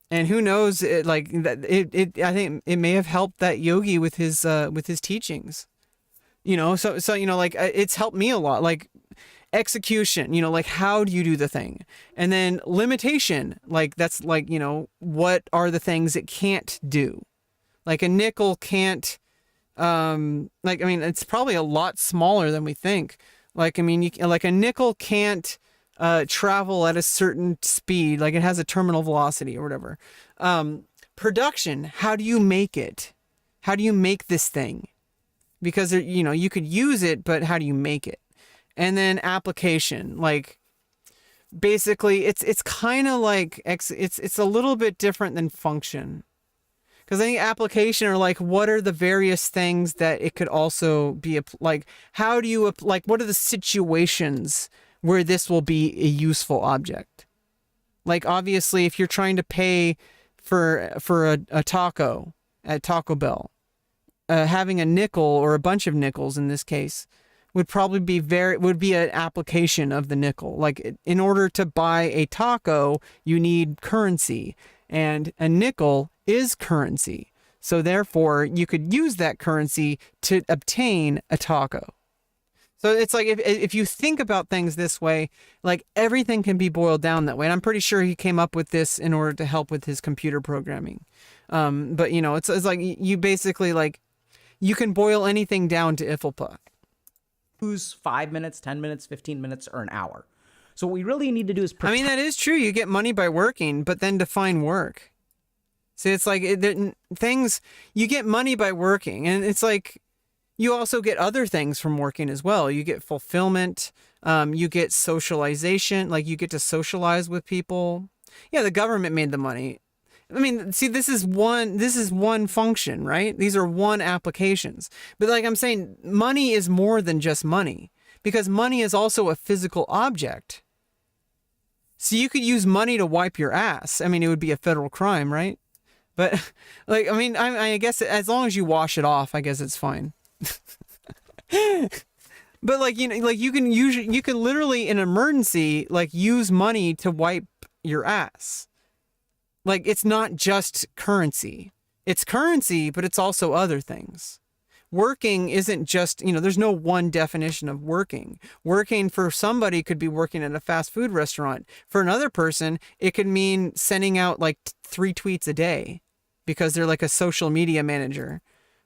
And who knows, I think it may have helped that yogi with his teachings. So like it's helped me a lot. Like execution, like how do you do the thing? And then limitation, like that's like, what are the things it can't do? Like a nickel can't, it's probably a lot smaller than we think. Like, like a nickel can't travel at a certain speed, like it has a terminal velocity or whatever. Production, how do you make it? How do you make this thing? Because you could use it, but how do you make it? And then application, like basically it's kind of like it's a little bit different than function. Because I think application are like, what are the various things that it could also be, like, how do you, like, what are the situations where this will be a useful object? Like, obviously, if you're trying to pay for a taco at Taco Bell, having a nickel or a bunch of nickels in this case would probably be an application of the nickel. Like, in order to buy a taco, you need currency, and a nickel is currency. So therefore, you could use that currency to obtain a taco. So it's like, if you think about things this way, like everything can be boiled down that way. And I'm pretty sure he came up with this in order to help with his computer programming. But it's like you basically, like, you can boil anything down to iflpa. Use 5 minutes, 10 minutes, 15 minutes, or an hour. So what we really need to do is that is true. You get money by working, but then define work. See, it's like things, you get money by working, and it's like you also get other things from working as well. You get fulfillment, you get socialization, like you get to socialize with people. Yeah, the government made the money. See, this is one function, right? These are one applications. But like I'm saying, money is more than just money, because money is also a physical object. So you could use money to wipe your ass. It would be a federal crime, right? But like, I guess as long as you wash it off, I guess it's fine. But like, you can literally in emergency, like use money to wipe your ass. Like, it's not just currency. It's currency, but it's also other things. Working isn't just, there's no one definition of working. Working for somebody could be working at a fast food restaurant. For another person, it could mean sending out like 3 tweets a day because they're like a social media manager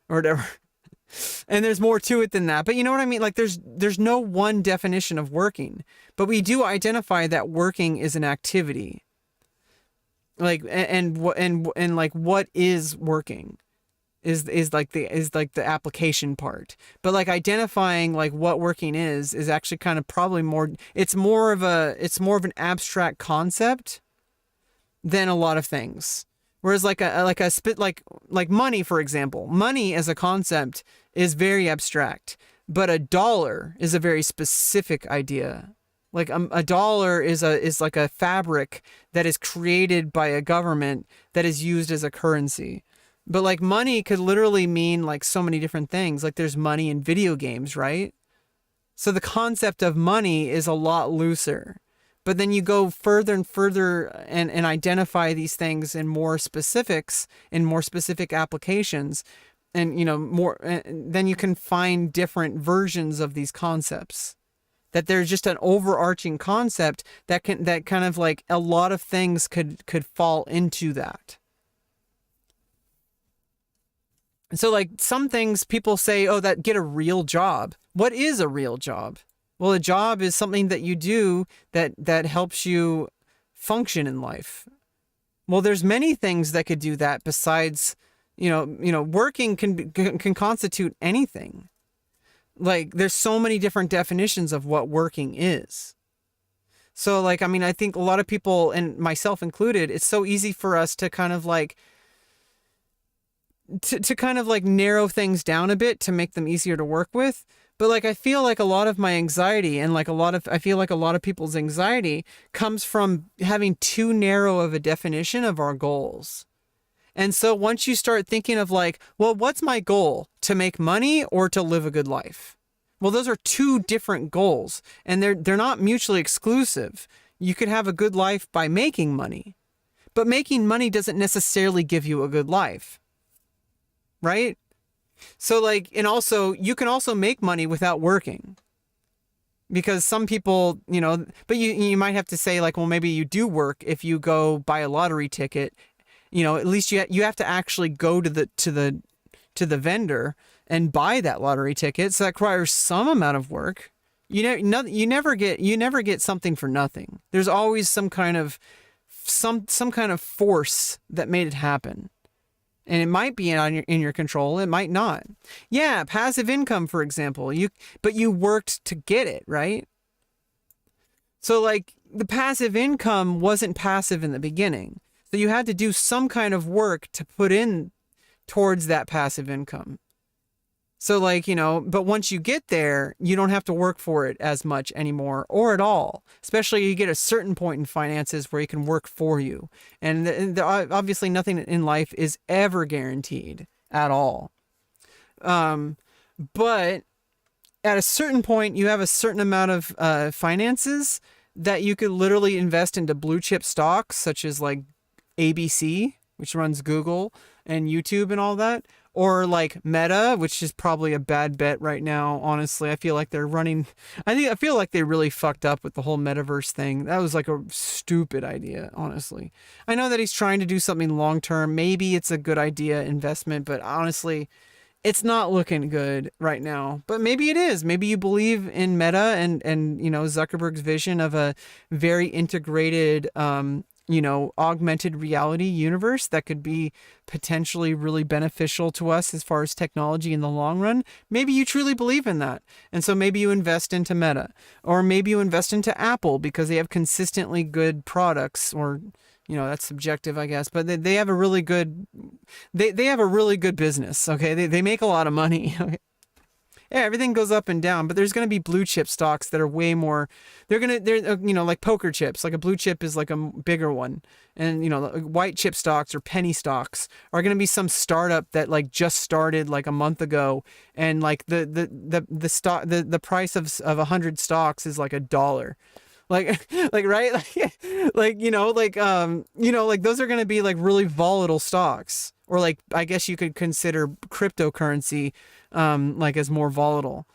or whatever. And there's more to it than that. But you know what I mean? Like there's no one definition of working, but we do identify that working is an activity. Like, and like, what is working? Is like the application part. But like identifying like what working is actually kind of probably more, it's more of an abstract concept than a lot of things. Whereas like money, for example, money as a concept is very abstract, but a dollar is a very specific idea. Like a dollar is like a fabric that is created by a government that is used as a currency. But like money could literally mean like so many different things. Like there's money in video games, right? So the concept of money is a lot looser. But then you go further and further and identify these things in more specifics, in more specific applications. And, then you can find different versions of these concepts. That there's just an overarching concept that kind of like a lot of things could fall into that. So like some things people say, oh, that get a real job. What is a real job? Well, a job is something that you do that helps you function in life. Well, there's many things that could do that besides, working can constitute anything. Like there's so many different definitions of what working is. So like, I mean, I think a lot of people, and myself included, it's so easy for us to kind of like to kind of like narrow things down a bit to make them easier to work with. But like, I feel like a lot of my anxiety and like I feel like a lot of people's anxiety comes from having too narrow of a definition of our goals. And so once you start thinking of like, well, what's my goal? To make money or to live a good life? Well, those are two different goals, and they're not mutually exclusive. You could have a good life by making money, but making money doesn't necessarily give you a good life. Right? So like, and also you can also make money without working, because some people, but you might have to say like, well, maybe you do work if you go buy a lottery ticket, at least you have to actually go to the vendor and buy that lottery ticket. So that requires some amount of work. You never get something for nothing. There's always some kind of force that made it happen. And it might be in your control. It might not. Yeah, passive income, for example. But you worked to get it, right? So like the passive income wasn't passive in the beginning. So you had to do some kind of work to put in towards that passive income. So like, but once you get there, you don't have to work for it as much anymore or at all. Especially you get a certain point in finances where you can work for you. And obviously nothing in life is ever guaranteed at all. But at a certain point, you have a certain amount of finances that you could literally invest into blue chip stocks, such as like ABC, which runs Google and YouTube and all that. Or like Meta, which is probably a bad bet right now. Honestly, I feel like I feel like they really fucked up with the whole metaverse thing. That was like a stupid idea, honestly. I know that he's trying to do something long term. Maybe it's a good idea investment, but honestly, it's not looking good right now. But maybe it is. Maybe you believe in Meta and Zuckerberg's vision of a very integrated augmented reality universe that could be potentially really beneficial to us as far as technology in the long run. Maybe you truly believe in that. And so maybe you invest into Meta, or maybe you invest into Apple because they have consistently good products, or, that's subjective, I guess, but they have a really good, they have a really good business. Okay. They make a lot of money. Okay. Yeah, everything goes up and down, but there's going to be blue chip stocks that are way more, they're like poker chips. Like a blue chip is like a bigger one. And, white chip stocks or penny stocks are going to be some startup that like just started like a month ago. And like the price of 100 stocks is like $1. Like right. Like those are going to be like really volatile stocks. Or like, I guess you could consider cryptocurrency like as more volatile,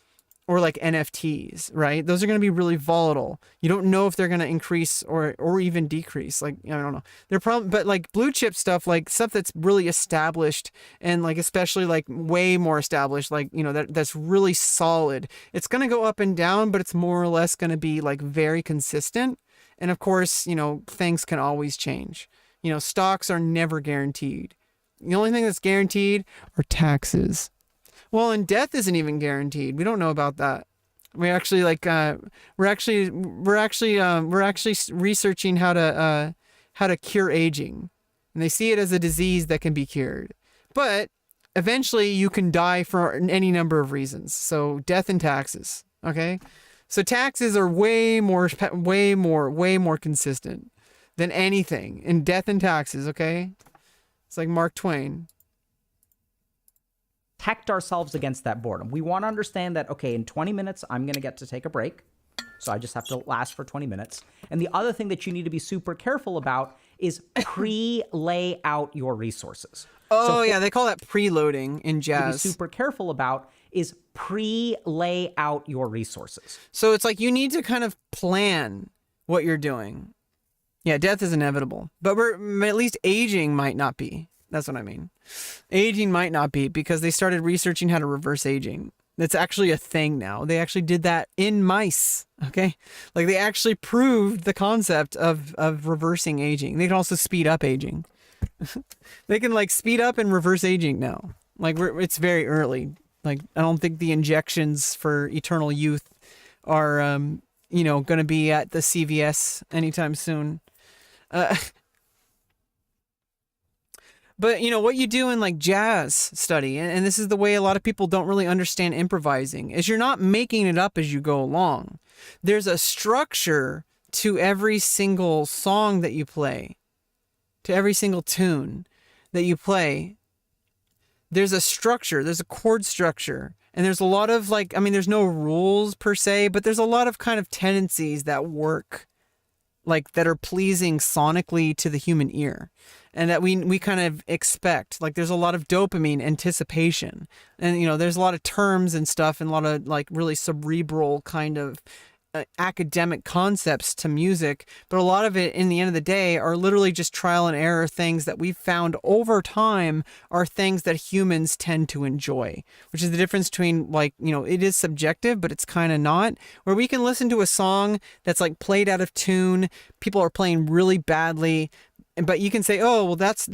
or like NFTs, right? Those are going to be really volatile. You don't know if they're going to increase or even decrease. Like, I don't know. But like blue chip stuff, like stuff that's really established and like, especially like way more established, like, that's really solid. It's going to go up and down, but it's more or less going to be like very consistent. And of course, things can always change. Stocks are never guaranteed. The only thing that's guaranteed are taxes. Well, and death isn't even guaranteed. We don't know about that. We're actually researching how to cure aging, and they see it as a disease that can be cured. But eventually, you can die for any number of reasons. So death and taxes. Okay, so taxes are way more consistent than anything. In death and taxes. Okay. It's like Mark Twain. Protect ourselves against that boredom. We want to understand that, okay, in 20 minutes, I'm going to get to take a break. So I just have to last for 20 minutes. And the other thing that you need to be super careful about is pre-lay out your resources. Oh, yeah, they call that preloading in jazz. To be super careful about is pre-lay out your resources. So it's like you need to kind of plan what you're doing. Yeah, death is inevitable, but at least aging might not be. That's what I mean. Aging might not be, because they started researching how to reverse aging. That's actually a thing now. They actually did that in mice, okay? Like, they actually proved the concept of reversing aging. They can also speed up aging. They can, like, speed up and reverse aging now. Like, it's very early. Like, I don't think the injections for eternal youth are, going to be at the CVS anytime soon. But, what you do in, like, jazz study, and this is the way a lot of people don't really understand improvising, is you're not making it up as you go along. There's a structure to every single song that you play, to every single tune that you play. There's a structure, there's a chord structure, and there's a lot of, like, there's no rules per se, but there's a lot of kind of tendencies that work, like, that are pleasing sonically to the human ear, and that we kind of expect. Like, there's a lot of dopamine anticipation, and there's a lot of terms and stuff, and a lot of, like, really cerebral kind of academic concepts to music, but a lot of it in the end of the day are literally just trial and error things that we've found over time are things that humans tend to enjoy, which is the difference between, like, it is subjective, but it's kind of not, where we can listen to a song that's, like, played out of tune, people are playing really badly, but you can say, oh, well, that's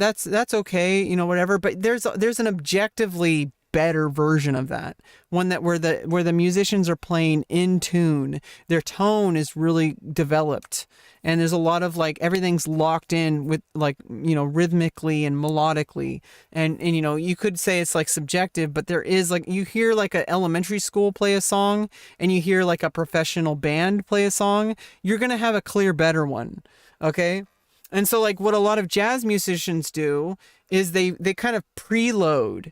okay, whatever, but there's an objectively better version of that, one that where the musicians are playing in tune, their tone is really developed, and there's a lot of, like, everything's locked in with, like, rhythmically and melodically, and you could say it's, like, subjective, but there is, like, you hear, like, an elementary school play a song and you hear, like, a professional band play a song, you're gonna have a clear better one, okay? And so, like, what a lot of jazz musicians do is they kind of preload,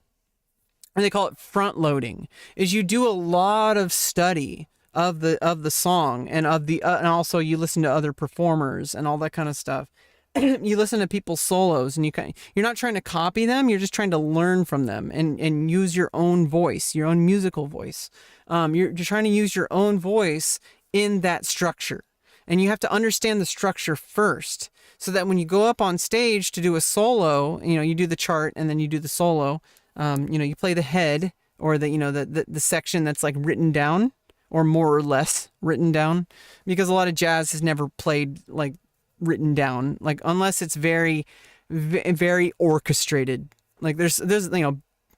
and they call it front loading, is you do a lot of study of the song and and also you listen to other performers and all that kind of stuff. You listen to people's solos, and you're not trying to copy them, you're just trying to learn from them and use your own voice, your own musical voice. You're trying to use your own voice in that structure. And you have to understand the structure first, so that when you go up on stage to do a solo, you do the chart and then you do the solo. You play the head, or the section that's, like, written down, or more or less written down, because a lot of jazz is never played, like, written down, like, unless it's very, very orchestrated. Like, there's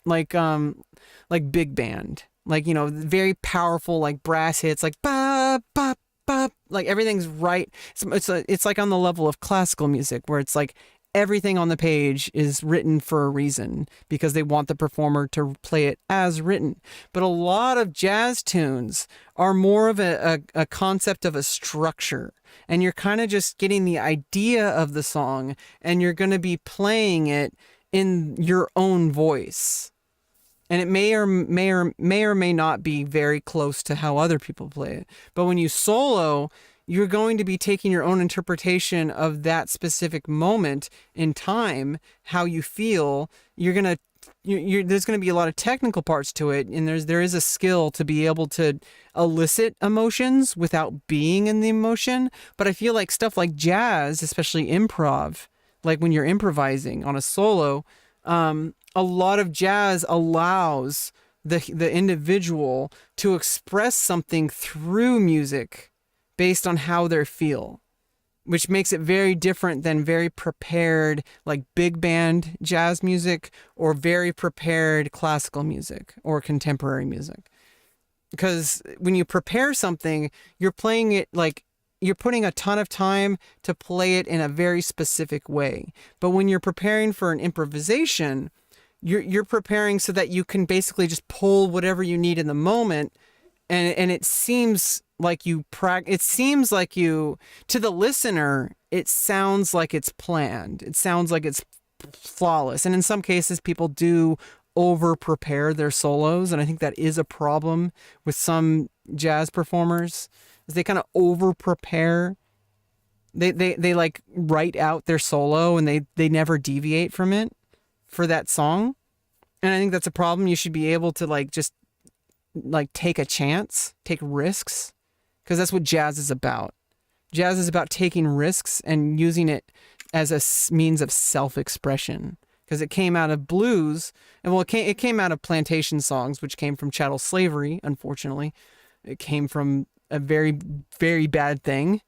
like big band, like, very powerful, like, brass hits, like ba ba ba, like, everything's right. It's like on the level of classical music, where it's like everything on the page is written for a reason, because they want the performer to play it as written. But a lot of jazz tunes are more of a concept of a structure, and you're kind of just getting the idea of the song, and you're going to be playing it in your own voice. And it may or may not be very close to how other people play it. But when you solo, you're going to be taking your own interpretation of that specific moment in time, how you feel. There's going to be a lot of technical parts to it, and there is a skill to be able to elicit emotions without being in the emotion. But I feel like stuff like jazz, especially improv, like when you're improvising on a solo, a lot of jazz allows the individual to express something through music based on how they feel, which makes it very different than very prepared, like, big band jazz music, or very prepared classical music or contemporary music. Because when you prepare something, you're playing it, like, you're putting a ton of time to play it in a very specific way. But when you're preparing for an improvisation, you're preparing so that you can basically just pull whatever you need in the moment, and it seems like to the listener, it sounds like it's planned. It sounds like it's flawless. And in some cases, people do over prepare their solos, and I think that is a problem with some jazz performers, is they kind of over prepare. They like write out their solo, and they never deviate from it for that song. And I think that's a problem. You should be able to, like, just, like, take a chance, take risks, because that's what jazz is about. Jazz is about taking risks and using it as a means of self-expression, because it came out of blues, and well, it came out of plantation songs, which came from chattel slavery. Unfortunately, it came from a very, very bad thing.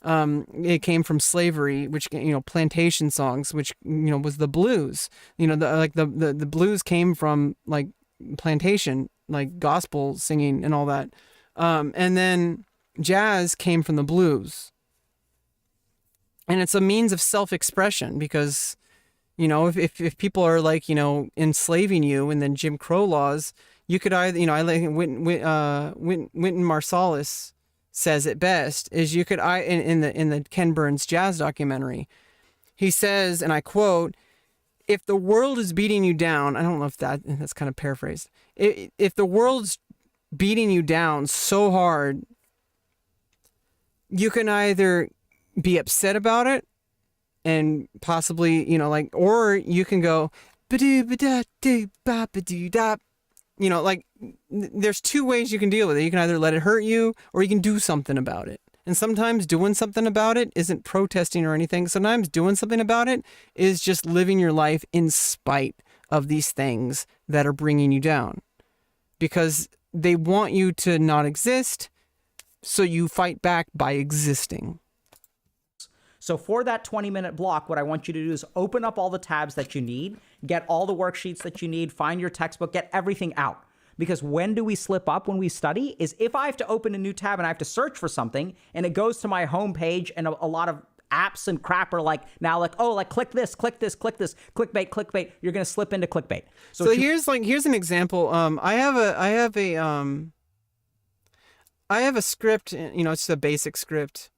It came from slavery, which, plantation songs, which, was the blues. The blues came from like plantation, like gospel singing and all that. And then jazz came from the blues. And it's a means of self-expression because, if people are like, enslaving you, and then Jim Crow laws, you could either, I like Wynton Marsalis says it best, is you could, in the Ken Burns jazz documentary, he says, and I quote, "If the world is beating you down," I don't know if that's kind of paraphrased. If the world's beating you down so hard, you can either be upset about it and possibly, or you can go, there's two ways you can deal with it. You can either let it hurt you, or you can do something about it. And sometimes doing something about it isn't protesting or anything. Sometimes doing something about it is just living your life in spite of these things that are bringing you down. Because they want you to not exist, so you fight back by existing. So for that 20-minute block, what I want you to do is open up all the tabs that you need, get all the worksheets that you need, find your textbook, get everything out. Because when do we slip up when we study is if I have to open a new tab and I have to search for something and it goes to my home page and a lot of apps and crap are like, now like, oh, like click this, clickbait, you're going to slip into clickbait. So here's an example. I have a script, it's a basic script.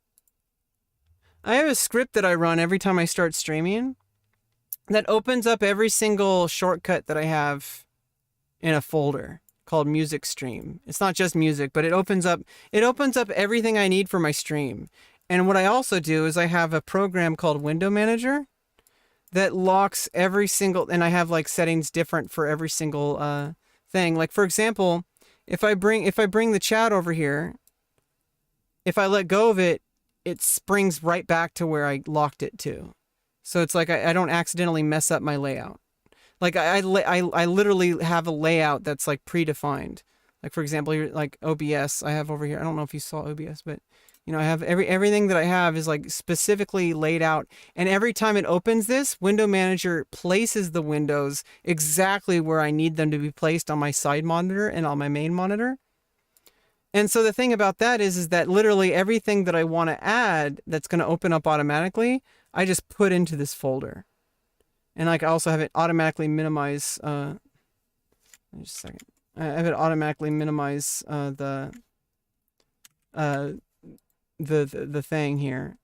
I have a script that I run every time I start streaming that opens up every single shortcut that I have in a folder called music stream. It's not just music, but it opens up everything I need for my stream. And what I also do is I have a program called Window Manager that locks every single, and I have like settings different for every single thing. Like for example, if I bring the chat over here, if I let go of it, it springs right back to where I locked it to. So it's like I don't accidentally mess up my layout. Like I literally have a layout that's like predefined. Like for example, like OBS I have over here. I don't know if you saw OBS, but I have everything that I have is like specifically laid out. And every time it opens this, Window Manager places the windows exactly where I need them to be placed on my side monitor and on my main monitor. And so the thing about that is that literally everything that I want to add that's going to open up automatically, I just put into this folder. And like I also have it automatically minimize, just a second. I have it automatically minimize the thing here.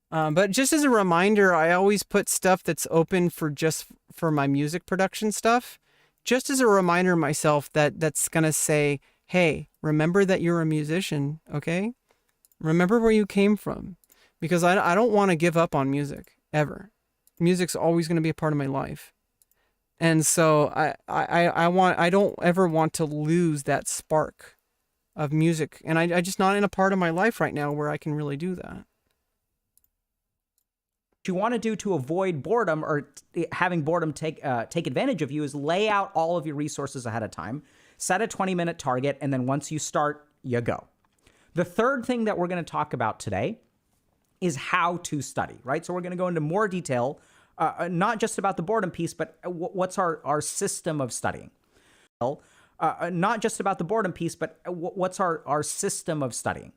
But just as a reminder, I always put stuff that's open for my music production stuff. Just as a reminder myself that's going to say, hey, remember that you're a musician, okay? Remember where you came from. Because I don't want to give up on music, ever. Music's always going to be a part of my life. And so I don't ever want to lose that spark of music. And I just not in a part of my life right now where I can really do that. What you want to do to avoid boredom or having boredom take advantage of you is lay out all of your resources ahead of time. Set a 20-minute target, and then once you start, you go. The third thing that we're going to talk about today is how to study, right? So we're going to go into more detail, not just about the boredom piece, but what's our system of studying. Not just about the boredom piece, but what's our system of studying.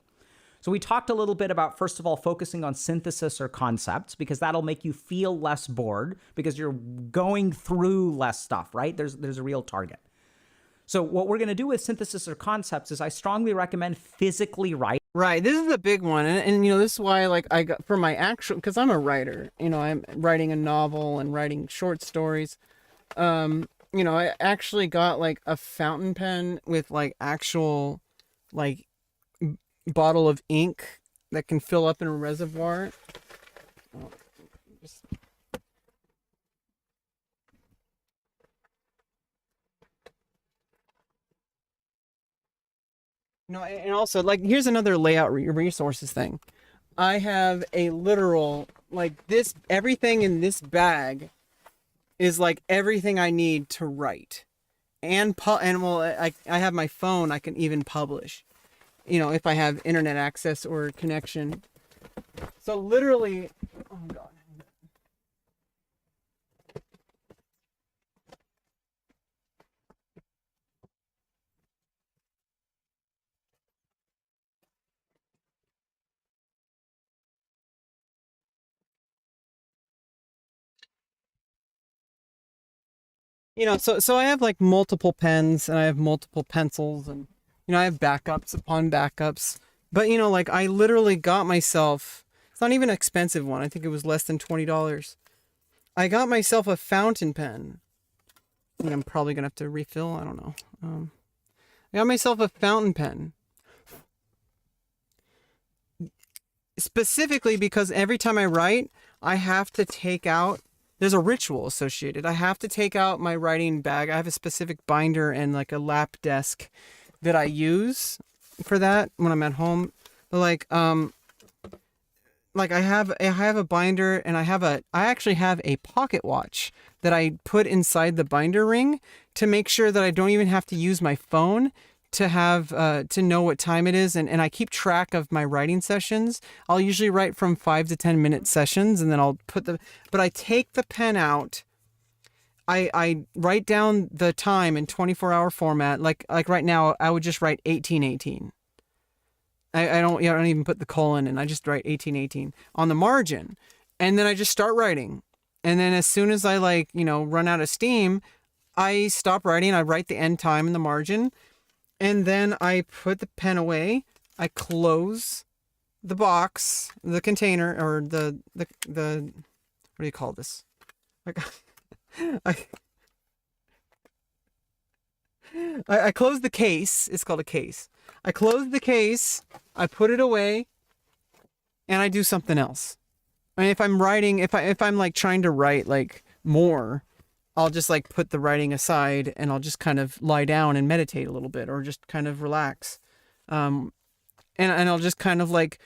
So we talked a little bit about, first of all, focusing on synthesis or concepts, because that'll make you feel less bored because you're going through less stuff, right? There's a real target. So what we're going to do with synthesis or concepts is I strongly recommend physically writing. Right. This is a big one. And this is why, like, I got for my actual, because I'm a writer, I'm writing a novel and writing short stories. I actually got like a fountain pen with like actual, like, bottle of ink that can fill up in a reservoir. And also, like, here's another layout resources thing. I have a literal, like, everything in this bag is like everything I need to write. And well, I have my phone, I can even publish, if I have internet access or connection. So literally, oh God. So I have like multiple pens and I have multiple pencils and, I have backups upon backups. But, like I literally got myself, it's not even an expensive one. I think it was less than $20. I got myself a fountain pen. I'm probably going to have to refill. I don't know. I got myself a fountain pen. Specifically because every time I write, I have to take out, there's a ritual associated. I have to take out my writing bag. I have a specific binder and like a lap desk that I use for that when I'm at home. Like I have a binder and I actually have a pocket watch that I put inside the binder ring to make sure that I don't even have to use my phone to have to know what time it is, and I keep track of my writing sessions. I'll usually write from 5 to 10 minute sessions, and then I'll but I take the pen out. I write down the time in 24-hour format. Like right now, I would just write 1818. I don't even put the colon in. I just write 1818 on the margin, and then I just start writing. And then as soon as I run out of steam, I stop writing. I write the end time in the margin. And then I put the pen away. I close the box, the container, or the what do you call this? I close the case. It's called a case. I close the case. I put it away, and I do something else. I mean, if I'm writing, if I'm like trying to write like more, I'll just like put the writing aside and I'll just kind of lie down and meditate a little bit or just kind of relax. And I'll just kind of like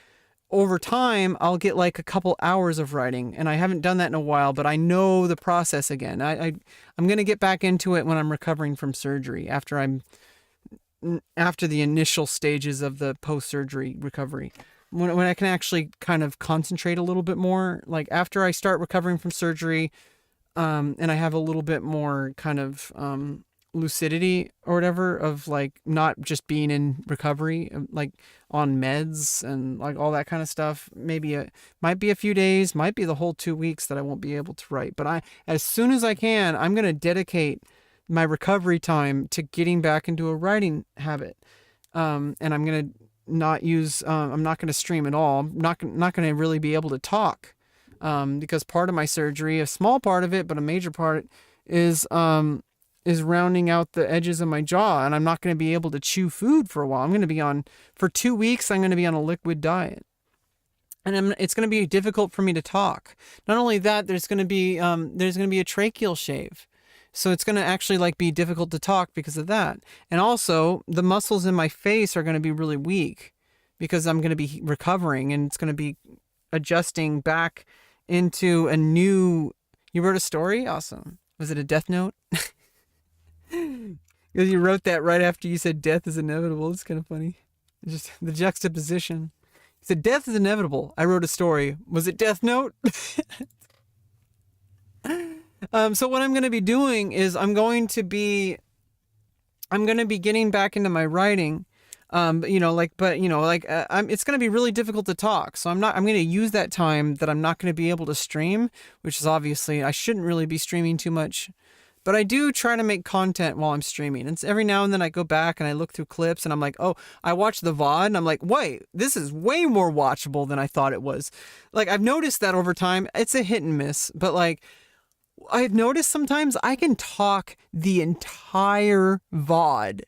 over time, I'll get like a couple hours of writing, and I haven't done that in a while, but I know the process again. I'm going to get back into it when I'm recovering from surgery after the initial stages of the post-surgery recovery. When I can actually kind of concentrate a little bit more, like after I start recovering from surgery, and I have a little bit more kind of lucidity or whatever of like not just being in recovery, like on meds and like all that kind of stuff. Might be a few days, might be the whole 2 weeks that I won't be able to write. But as soon as I can, I'm going to dedicate my recovery time to getting back into a writing habit. And I'm going to not use, I'm not going to stream at all. I'm not going to really be able to talk. Because part of my surgery, a small part of it, but a major part is rounding out the edges of my jaw, and I'm not going to be able to chew food for a while. For 2 weeks, I'm going to be on a liquid diet, and it's going to be difficult for me to talk. Not only that, there's going to be a tracheal shave, so it's going to actually like be difficult to talk because of that. And also, the muscles in my face are going to be really weak because I'm going to be recovering, and it's going to be adjusting back into a new. You wrote a story? Awesome. Was it a death note? Because you wrote that right after you said death is inevitable. It's kind of funny. Just the juxtaposition. You said death is inevitable. I wrote a story. Was it Death Note? So what I'm going to be doing is I'm going to be getting back into my writing. It's going to be really difficult to talk. So I'm going to use that time that I'm not going to be able to stream, which is obviously, I shouldn't really be streaming too much, but I do try to make content while I'm streaming. And every now and then I go back and I look through clips and I'm like, oh, I watch the VOD and I'm like, wait, this is way more watchable than I thought it was. Like I've noticed that over time. It's a hit and miss, but like I've noticed sometimes I can talk the entire VOD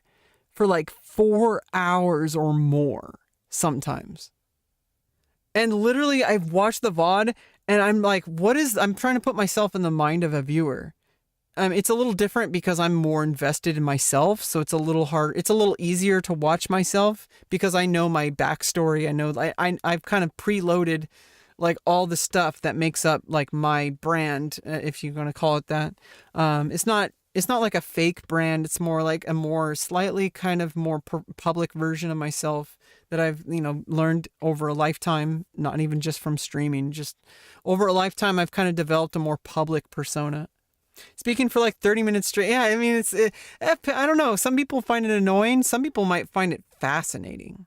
for like 4 hours or more sometimes. And literally I've watched the VOD and I'm like, I'm trying to put myself in the mind of a viewer. It's a little different because I'm more invested in myself. So it's a little hard. It's a little easier to watch myself because I know my backstory. I know I've kind of preloaded like all the stuff that makes up like my brand, if you're going to call it that. It's not like a fake brand. It's more like a more slightly kind of more public version of myself that I've, learned over a lifetime, not even just from streaming, just over a lifetime, I've kind of developed a more public persona. Speaking for like 30 minutes straight. Yeah, I mean, I don't know. Some people find it annoying. Some people might find it fascinating.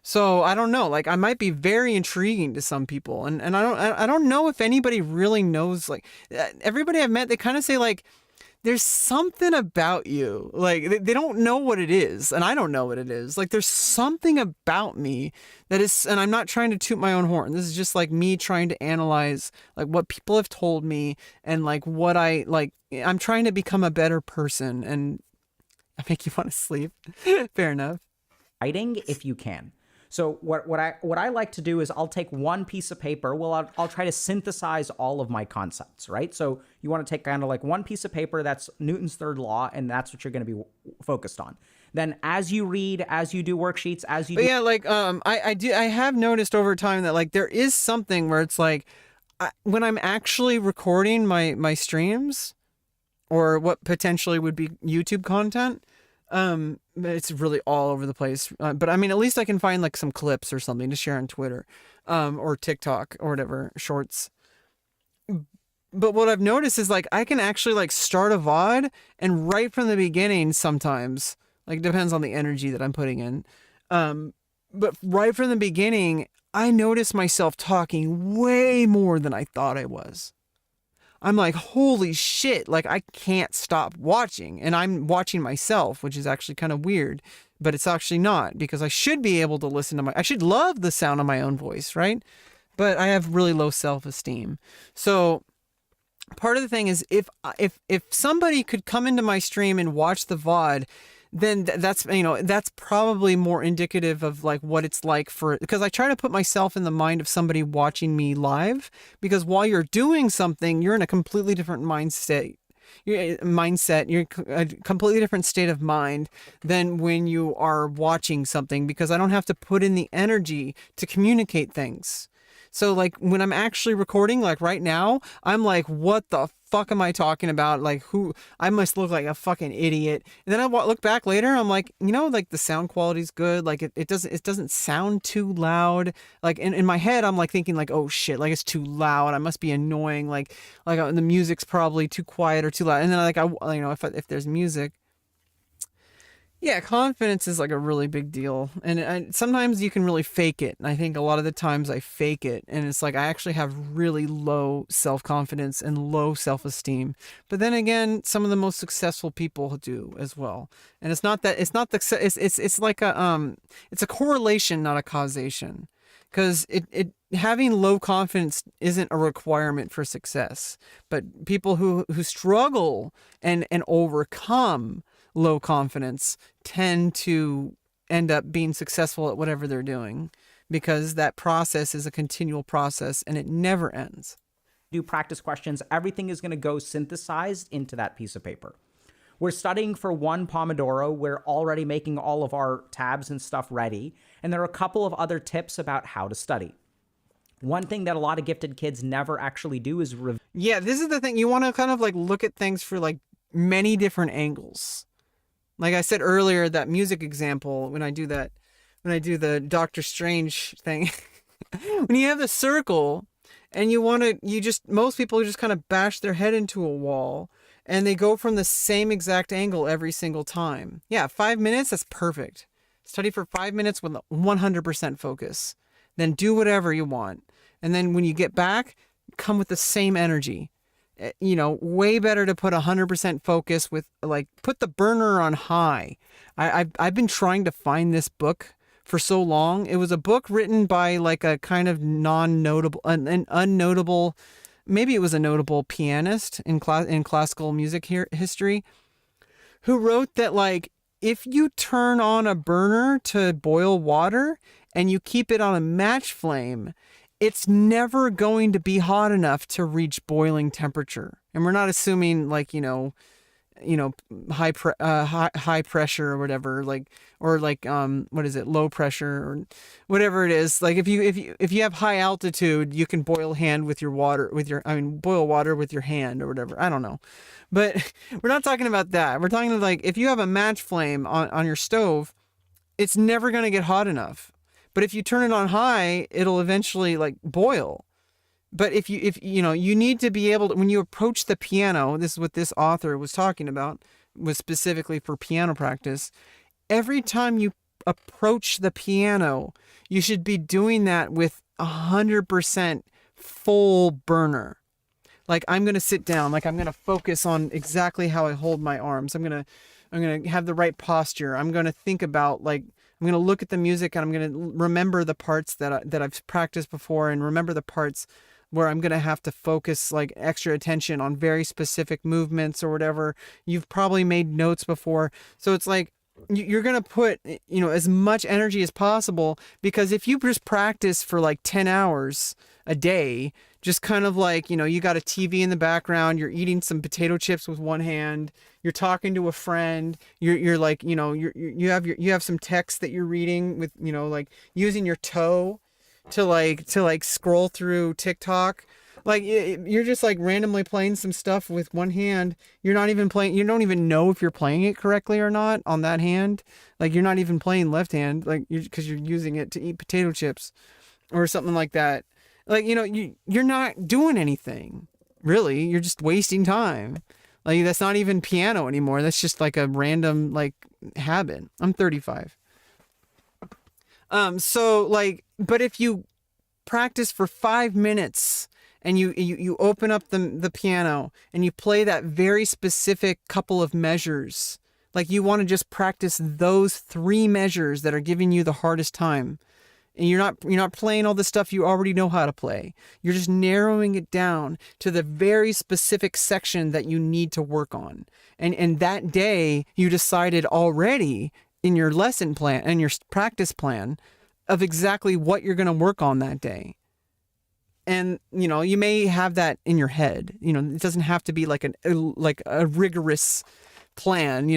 So I don't know. Like, I might be very intriguing to some people. And I don't know if anybody really knows, like, everybody I've met, they kind of say like, there's something about you. Like, they don't know what it is. And I don't know what it is. Like, there's something about me that is, and I'm not trying to toot my own horn. This is just like me trying to analyze like what people have told me and like what I'm trying to become a better person. And I make you want to sleep. Fair enough. Writing if you can. So what I like to do is I'll take one piece of paper. Well, I'll try to synthesize all of my concepts, right? So you want to take kind of like one piece of paper that's Newton's third law, and that's what you're going to be focused on. Then as you read, as you do worksheets, as you do... Yeah, like I have noticed over time that like there is something where it's like when I'm actually recording my streams or what potentially would be YouTube content, it's really all over the place. But I mean, at least I can find like some clips or something to share on Twitter, or TikTok or whatever, shorts. But what I've noticed is like, I can actually like start a VOD and right from the beginning, sometimes, like it depends on the energy that I'm putting in. But right from the beginning, I notice myself talking way more than I thought I was. I'm like, holy shit, like I can't stop watching. And I'm watching myself, which is actually kind of weird, but it's actually not, because I should be able to listen to I should love the sound of my own voice, right? But I have really low self-esteem. So part of the thing is if somebody could come into my stream and watch the VOD, then that's probably more indicative of like what it's like because I try to put myself in the mind of somebody watching me live, because while you're doing something, you're in a completely different mindset. You're a completely different state of mind than when you are watching something, because I don't have to put in the energy to communicate things. So like when I'm actually recording, like right now, I'm like, what the fuck am I talking about? Like I must look like a fucking idiot. And then I look back later, I'm like, like the sound quality's good. Like it doesn't sound too loud. Like in my head, I'm like thinking like, oh shit, like it's too loud. I must be annoying. Like the music's probably too quiet or too loud. And then if there's music. Yeah, confidence is like a really big deal. And sometimes you can really fake it. And I think a lot of the times I fake it. And it's like I actually have really low self-confidence and low self-esteem. But then again, some of the most successful people do as well. And it's like it's a correlation, not a causation. Because having low confidence isn't a requirement for success. But people who struggle and overcome low confidence tend to end up being successful at whatever they're doing, because that process is a continual process and it never ends. Do practice questions, everything is going to go synthesized into that piece of paper. We're studying for 1 Pomodoro. We're already making all of our tabs and stuff ready. And there are a couple of other tips about how to study. One thing that a lot of gifted kids never actually do is yeah, this is the thing. You want to kind of like look at things for like many different angles. Like I said earlier, that music example, when I do the Doctor Strange thing, when you have the circle and most people just kind of bash their head into a wall and they go from the same exact angle every single time. Yeah, 5 minutes, that's perfect. Study for 5 minutes with 100% focus. Then do whatever you want. And then when you get back, come with the same energy. Way better to put 100% focus with like, put the burner on high. I've been trying to find this book for so long. It was a book written by like a kind of non-notable, an unnotable, maybe it was a notable pianist in classical music history, who wrote that like, if you turn on a burner to boil water and you keep it on a match flame, it's never going to be hot enough to reach boiling temperature. And we're not assuming like, high pressure or whatever, what is it, low pressure or whatever it is. Like if you have high altitude, you can boil boil water with your hand or whatever. I don't know. But we're not talking about that. We're talking like if you have a match flame on your stove, it's never going to get hot enough. But if you turn it on high, it'll eventually like boil. But if you need to be able to, when you approach the piano, this is what this author was talking about, was specifically for piano practice. Every time you approach the piano, you should be doing that with 100% full burner. Like I'm going to sit down, like I'm going to focus on exactly how I hold my arms. I'm going to have the right posture. I'm going to think about I'm going to look at the music and I'm going to remember the parts that I've practiced before and remember the parts where I'm going to have to focus like extra attention on very specific movements or whatever. You've probably made notes before. So it's like you're going to put, as much energy as possible, because if you just practice for like 10 hours a day, just kind of like, you got a TV in the background, you're eating some potato chips with one hand, you're talking to a friend, you're like, you have some text that you're reading with, like using your toe to scroll through TikTok. Like you're just like randomly playing some stuff with one hand. You're not even playing, you don't even know if you're playing it correctly or not on that hand. Like you're not even playing left hand, like because you're using it to eat potato chips or something like that. Like, you're not doing anything really. You're just wasting time. Like that's not even piano anymore. That's just like a random like habit. I'm 35. But if you practice for 5 minutes and you open up the piano and you play that very specific couple of measures, like you want to just practice those 3 measures that are giving you the hardest time. And you're not playing all the stuff you already know how to play. You're just narrowing it down to the very specific section that you need to work on. And that day you decided already in your lesson plan and your practice plan of exactly what you're going to work on that day. And, you may have that in your head. It doesn't have to be like a rigorous plan,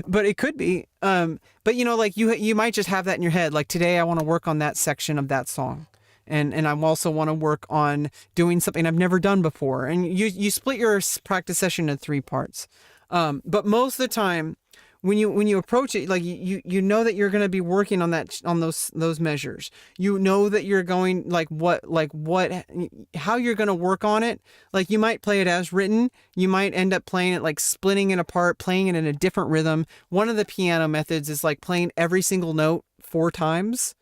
but it could be. But you might just have that in your head. Like today I want to work on that section of that song. And I also want to work on doing something I've never done before. And you split your practice session into 3 parts. But most of the time, when you approach it, like you know that you're going to be working on those measures. You know that you're going how you're going to work on it. Like you might play it as written. You might end up playing it like splitting it apart, playing it in a different rhythm. One of the piano methods is like playing every single note 4 times.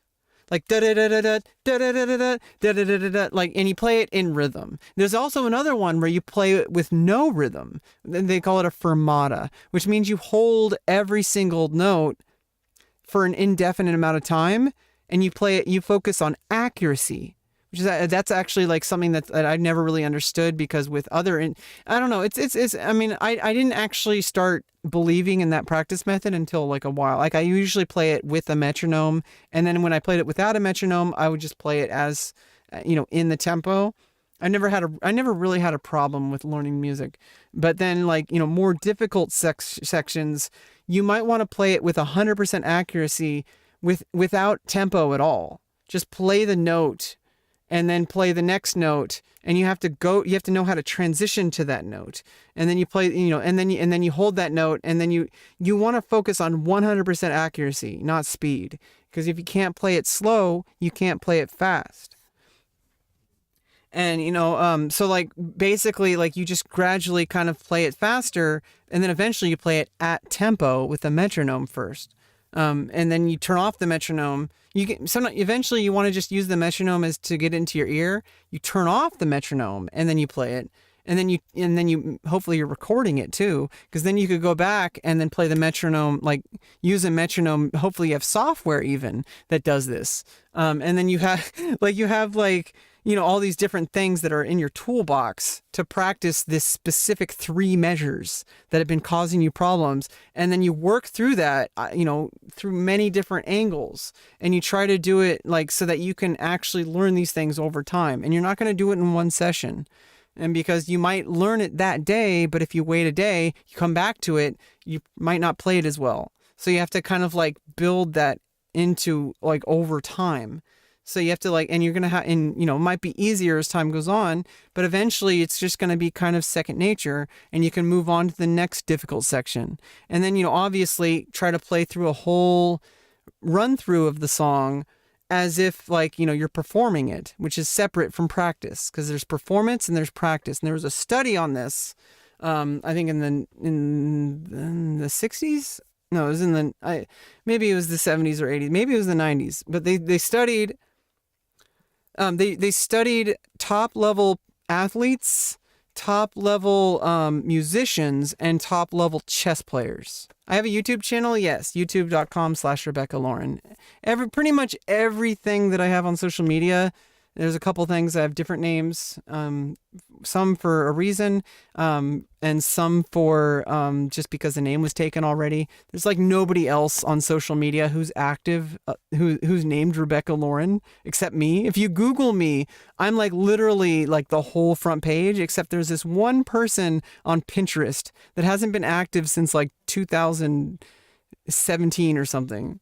Like da da da da da da da da da da da da da, like, and you play it in rhythm. There's also another one where you play it with no rhythm. They call it a fermata, which means you hold every single note for an indefinite amount of time, and you play it. You focus on accuracy, which is that's actually like something that I never really understood, because with other, I don't know. It's. I mean, I didn't actually start believing in that practice method until like a while. Like I usually play it with a metronome, and then when I played it without a metronome, I would just play it as, in the tempo. I never really had a problem with learning music. But then like, more difficult sections, you might want to play it with 100% accuracy without tempo at all. Just play the note and then play the next note, and you have to know how to transition to that note. And then you play, and then you hold that note, and then you want to focus on 100% accuracy, not speed. Because if you can't play it slow, you can't play it fast. And, so like basically like you just gradually kind of play it faster, and then eventually you play it at tempo with the metronome first. And then you turn off the metronome. Eventually you want to just use the metronome as to get into your ear. You turn off the metronome and then you play it. And then you hopefully you're recording it too, because then you could go back and then play the metronome, like use a metronome. Hopefully you have software even that does this. And then you have all these different things that are in your toolbox to practice this specific 3 measures that have been causing you problems. And then you work through that, through many different angles, and you try to do it like so that you can actually learn these things over time. And you're not going to do it in one session. And because you might learn it that day, but if you wait a day, you come back to it, you might not play it as well. So you have to kind of like build that into like over time. So you have to like, and you're going to have, and it might be easier as time goes on, but eventually it's just going to be kind of second nature, and you can move on to the next difficult section. And then, obviously try to play through a whole run through of the song as if like, you're performing it, which is separate from practice, because there's performance and there's practice. And there was a study on this, I think in the 60s. No, it was maybe it was the 70s or 80s. Maybe it was the 90s. But they studied, they studied top level athletes, top level musicians, and top level chess players. I have a YouTube channel, yes, youtube.com/Rebecca Lauren. Pretty much everything that I have on social media, there's a couple things that have different names, some for a reason, and some for just because the name was taken already. There's like nobody else on social media who's active, who's named Rebecca Lauren, except me. If you Google me, I'm like literally like the whole front page, except there's this one person on Pinterest that hasn't been active since like 2017 or something.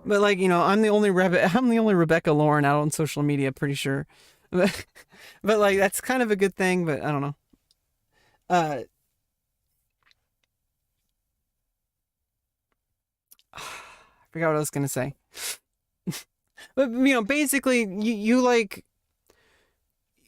But like, I'm the only Rebecca Lauren out on social media, pretty sure. But like, that's kind of a good thing, but I don't know. I forgot what I was going to say. But, basically, you like,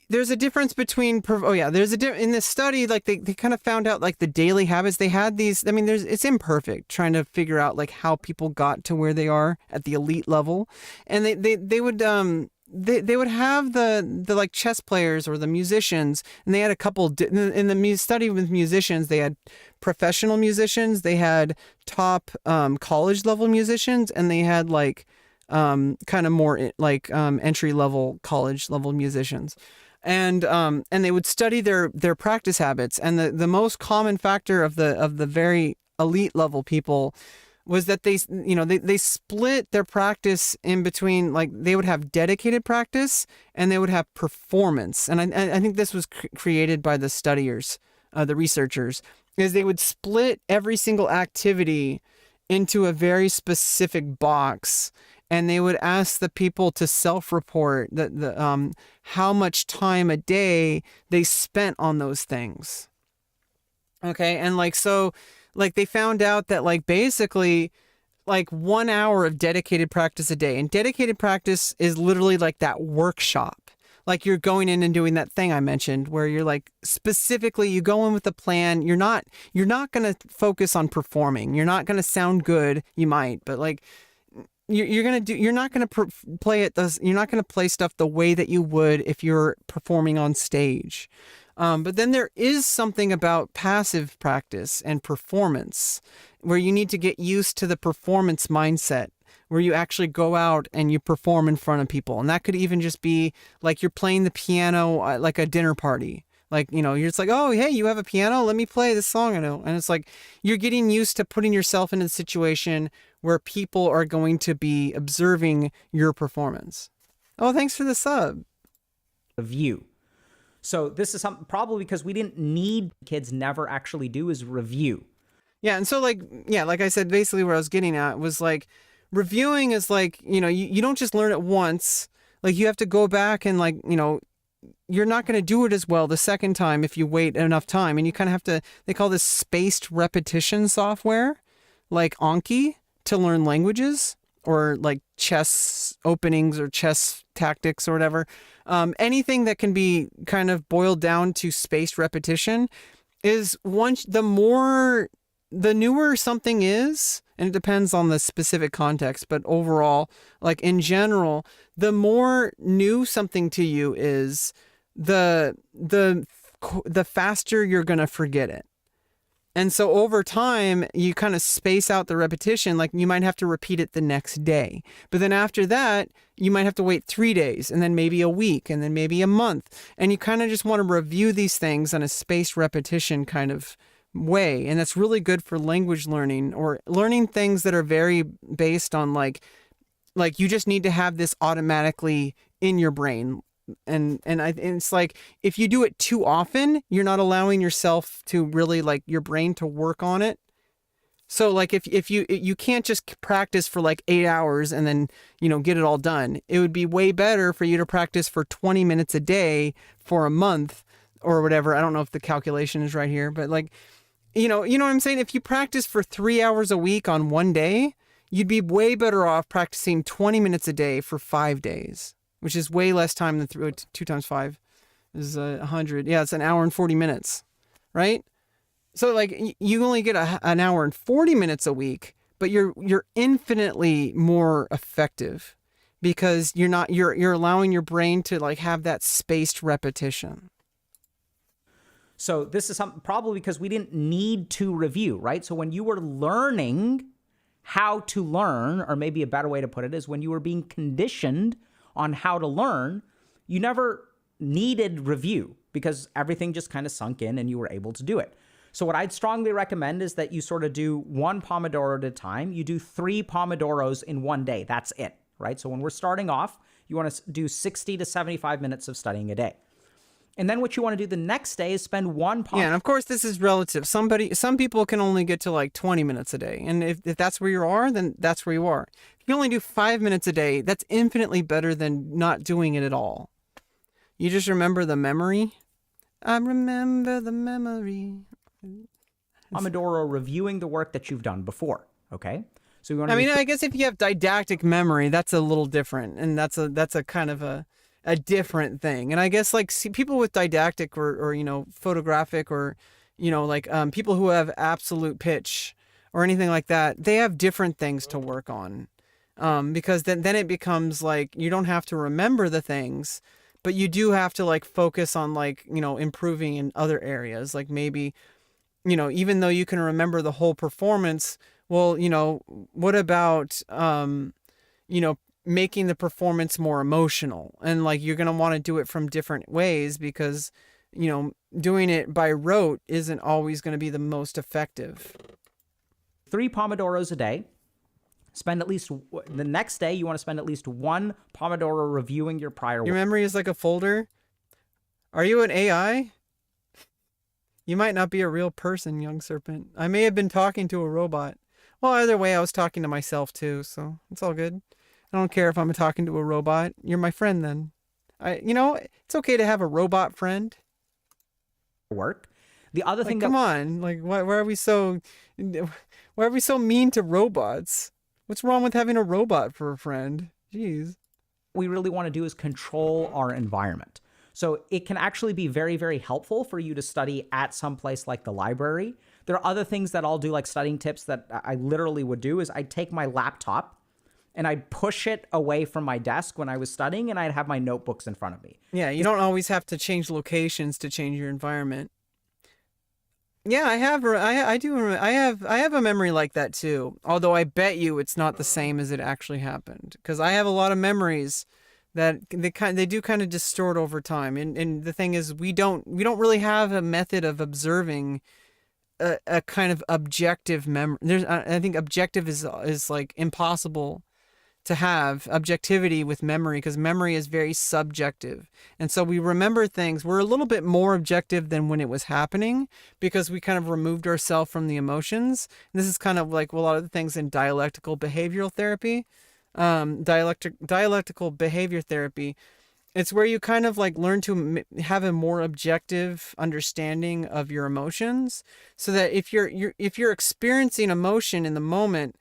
there's a difference between, in this study, like they kind of found out like the daily habits they had these, it's imperfect trying to figure out like how people got to where they are at the elite level. And they would have the like chess players or the musicians, and they had a couple in the study with musicians. They had professional musicians, they had top college level musicians, and they had like kind of more like entry level college level musicians. And they would study their practice habits, and the most common factor of the very elite level people was that they split their practice in between, like they would have dedicated practice and they would have performance. And I think this was created by the studiers, the researchers, is they would split every single activity into a very specific box, and they would ask the people to self-report how much time a day they spent on those things. Okay, and they found out that like basically like 1 hour of dedicated practice a day, and dedicated practice is literally like that workshop. Like you're going in and doing that thing I mentioned where you're like specifically you go in with a plan. You're not going to focus on performing. You're not going to sound good. You might, but like you're not going to play it. You're not going to play stuff the way that you would if you're performing on stage. But then there is something about passive practice and performance where you need to get used to the performance mindset, where you actually go out and you perform in front of people. And that could even just be like you're playing the piano at like a dinner party. Like, you're just like, oh, hey, you have a piano? Let me play this song I know. And it's like you're getting used to putting yourself in a situation where people are going to be observing your performance. Oh, thanks for the sub. Review. So this is something probably because we didn't need kids never actually do is review. Yeah. And so like I said, basically what I was getting at was like reviewing is like, you don't just learn it once. Like you have to go back and like, you're not going to do it as well the second time if you wait enough time. And you kind of have to, they call this spaced repetition software, like Anki, to learn languages, or like chess openings or chess tactics or whatever. Anything that can be kind of boiled down to spaced repetition is the newer something is, and it depends on the specific context, but overall, like in general, the more new something to you is, the faster you're going to forget it. And so over time, you kind of space out the repetition. Like you might have to repeat it the next day. But then after that, you might have to wait 3 days, and then maybe a week, and then maybe a month. And you kind of just want to review these things on a spaced repetition kind of way. And that's really good for language learning or learning things that are very based on like you just need to have this automatically in your brain. And it's like, if you do it too often, you're not allowing yourself to really, like, your brain to work on it. So like, if you can't just practice for like 8 hours and then, get it all done. It would be way better for you to practice for 20 minutes a day for a month or whatever. I don't know if the calculation is right here, but like, you know what I'm saying? If you practice for 3 hours a week on one day, you'd be way better off practicing 20 minutes a day for 5 days, which is way less time than 2 times 5 is 100. Yeah, it's an hour and 40 minutes, right? So like, you only get an hour and 40 minutes a week, but you're infinitely more effective because you're allowing your brain to like have that spaced repetition. So this is probably because we didn't need to review, right? So when you were learning how to learn, or maybe a better way to put it is when you were being conditioned on how to learn, you never needed review because everything just kind of sunk in and you were able to do it. So what I'd strongly recommend is that you sort of do 1 Pomodoro at a time. You do 3 Pomodoros in one day. That's it, right? So when we're starting off, you want to do 60 to 75 minutes of studying a day. And then what you want to do the next day is spend 1 Pomodoro. Yeah, and of course this is relative. Some people can only get to like 20 minutes a day. And if that's where you are, then that's where you are. If you only do 5 minutes a day, that's infinitely better than not doing it at all. You just remember the memory. I remember the memory. Pomodoro reviewing the work that you've done before, okay? So we want to I guess if you have didactic memory, that's a little different, and that's a kind of a different thing. And I guess like people with didactic or photographic or like people who have absolute pitch or anything like that, they have different things to work on. Because then it becomes like you don't have to remember the things, but you do have to like focus on like, improving in other areas, like maybe even though you can remember the whole performance, well, what about, making the performance more emotional? And like, you're going to want to do it from different ways because, doing it by rote isn't always going to be the most effective. 3 Pomodoros a day. Spend at least, the next day, you want to spend at least 1 Pomodoro reviewing your prior work. Your memory is like a folder. Are you an AI? You might not be a real person, young serpent. I may have been talking to a robot. Well, either way, I was talking to myself too, so it's all good. I don't care if I'm talking to a robot. You're my friend then. It's okay to have a robot friend. Work. The other thing come on, like why are we so mean to robots? What's wrong with having a robot for a friend? Jeez. We really want to do is control our environment. So it can actually be very, very helpful for you to study at some place like the library. There are other things that I'll do, like studying tips that I literally would do is I'd take my laptop and I'd push it away from my desk when I was studying and I'd have my notebooks in front of me. Yeah, you don't always have to change locations to change your environment. Yeah, I have a memory like that too. Although I bet you it's not the same as it actually happened, because I have a lot of memories that they do kind of distort over time. And the thing is, we don't really have a method of observing a kind of objective memory. I think objective is like impossible to have objectivity with memory, because memory is very subjective. And so we remember things. We're a little bit more objective than when it was happening, because we kind of removed ourselves from the emotions. And this is kind of like a lot of the things in dialectical behavioral therapy. Dialectical behavior therapy, it's where you kind of like learn to have a more objective understanding of your emotions, so that if you're experiencing emotion in the moment,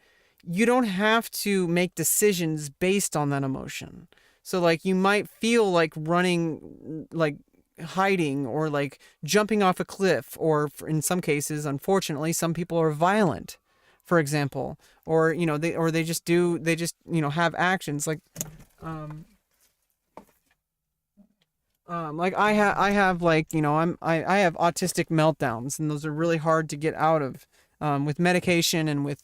you don't have to make decisions based on that emotion. So like, you might feel like running, like hiding, or like jumping off a cliff, or in some cases, unfortunately, some people are violent, for example, or they just have actions like like I have like, I have autistic meltdowns, and those are really hard to get out of with medication and with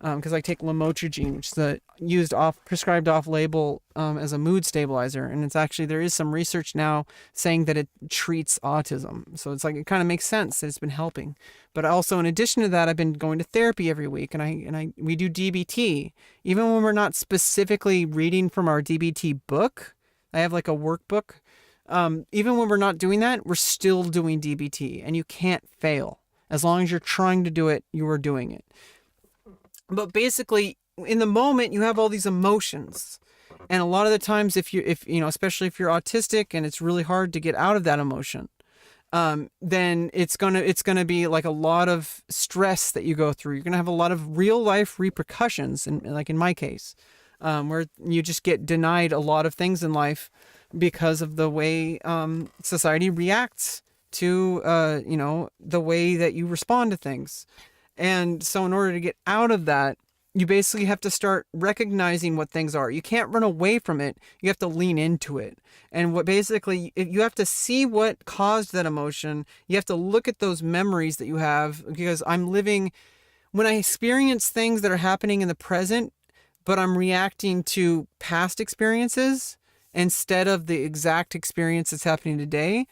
because I take lamotrigine, which is prescribed off label as a mood stabilizer, and it's actually, there is some research now saying that it treats autism. So it's like, it kind of makes sense that it's been helping. But also, in addition to that, I've been going to therapy every week, and we do DBT, even when we're not specifically reading from our DBT book. I have like a workbook. Even when we're not doing that, we're still doing DBT, and you can't fail. As long as you're trying to do it, you are doing it. But basically, in the moment, you have all these emotions. And a lot of the times, if you know, especially if you're autistic and it's really hard to get out of that emotion, then it's gonna be like a lot of stress that you go through. You're gonna have a lot of real life repercussions, and like in my case, where you just get denied a lot of things in life because of the way society reacts to you know, the way that you respond to things. And so in order to get out of that, you basically have to start recognizing what things are. You can't run away from it. You have to lean into it. And what basically, you have to see what caused that emotion. You have to look at those memories that you have, because when I experience things that are happening in the present, but I'm reacting to past experiences instead of the exact experience that's happening today,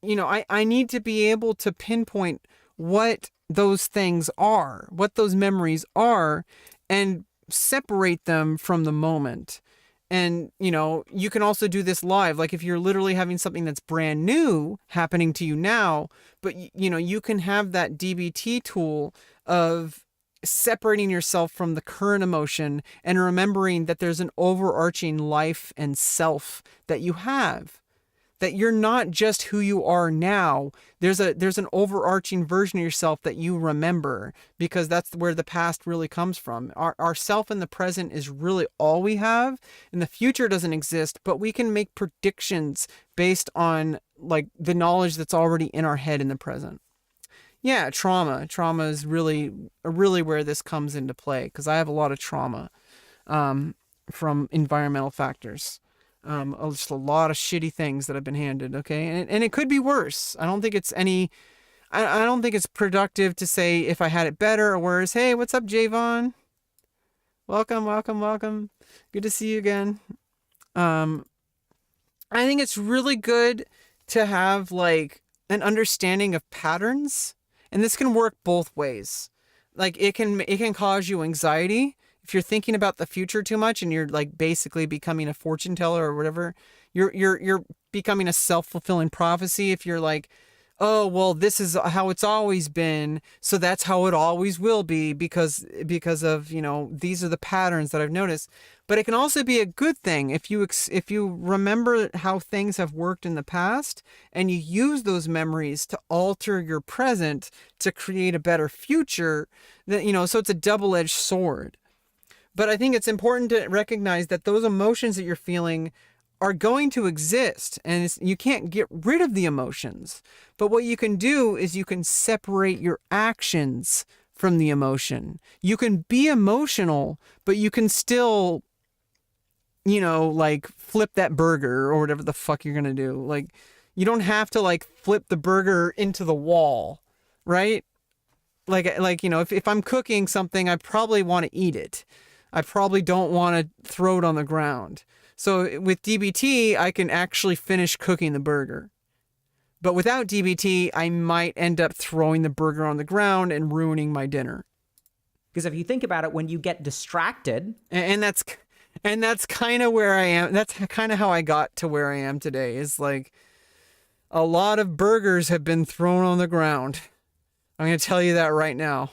you know, I need to be able to pinpoint what those things are, what those memories are, and separate them from the moment. And, you know, you can also do this live. Like if you're literally having something that's brand new happening to you now, but you know, you can have that DBT tool of separating yourself from the current emotion and remembering that there's an overarching life and self that you have. That you're not just who you are now. There's an overarching version of yourself that you remember, because that's where the past really comes from. Our self in the present is really all we have, and the future doesn't exist, but we can make predictions based on like the knowledge that's already in our head in the present. Yeah, trauma. Trauma is really where this comes into play, because I have a lot of trauma from environmental factors. Just a lot of shitty things that I've been handed. Okay. And it could be worse. I don't think it's I don't think it's productive to say if I had it better or worse. Hey, what's up, Javon? Welcome. Good to see you again. I think it's really good to have like an understanding of patterns, and this can work both ways. Like it can cause you anxiety. If you're thinking about the future too much and you're like basically becoming a fortune teller or whatever, you're becoming a self-fulfilling prophecy. If you're like, oh, well, this is how it's always been, so that's how it always will be because of, you know, these are the patterns that I've noticed. But it can also be a good thing if you remember how things have worked in the past and you use those memories to alter your present to create a better future. That, you know, so it's a double-edged sword. But I think it's important to recognize that those emotions that you're feeling are going to exist, and you can't get rid of the emotions. But what you can do is you can separate your actions from the emotion. You can be emotional, but you can still, you know, like flip that burger or whatever the fuck you're going to do. Like, you don't have to like flip the burger into the wall, right? Like, you know, if I'm cooking something, I probably want to eat it. I probably don't want to throw it on the ground. So with DBT, I can actually finish cooking the burger. But without DBT, I might end up throwing the burger on the ground and ruining my dinner. Because if you think about it, when you get distracted... And that's kind of where I am. That's kind of how I got to where I am today. Is like a lot of burgers have been thrown on the ground. I'm going to tell you that right now.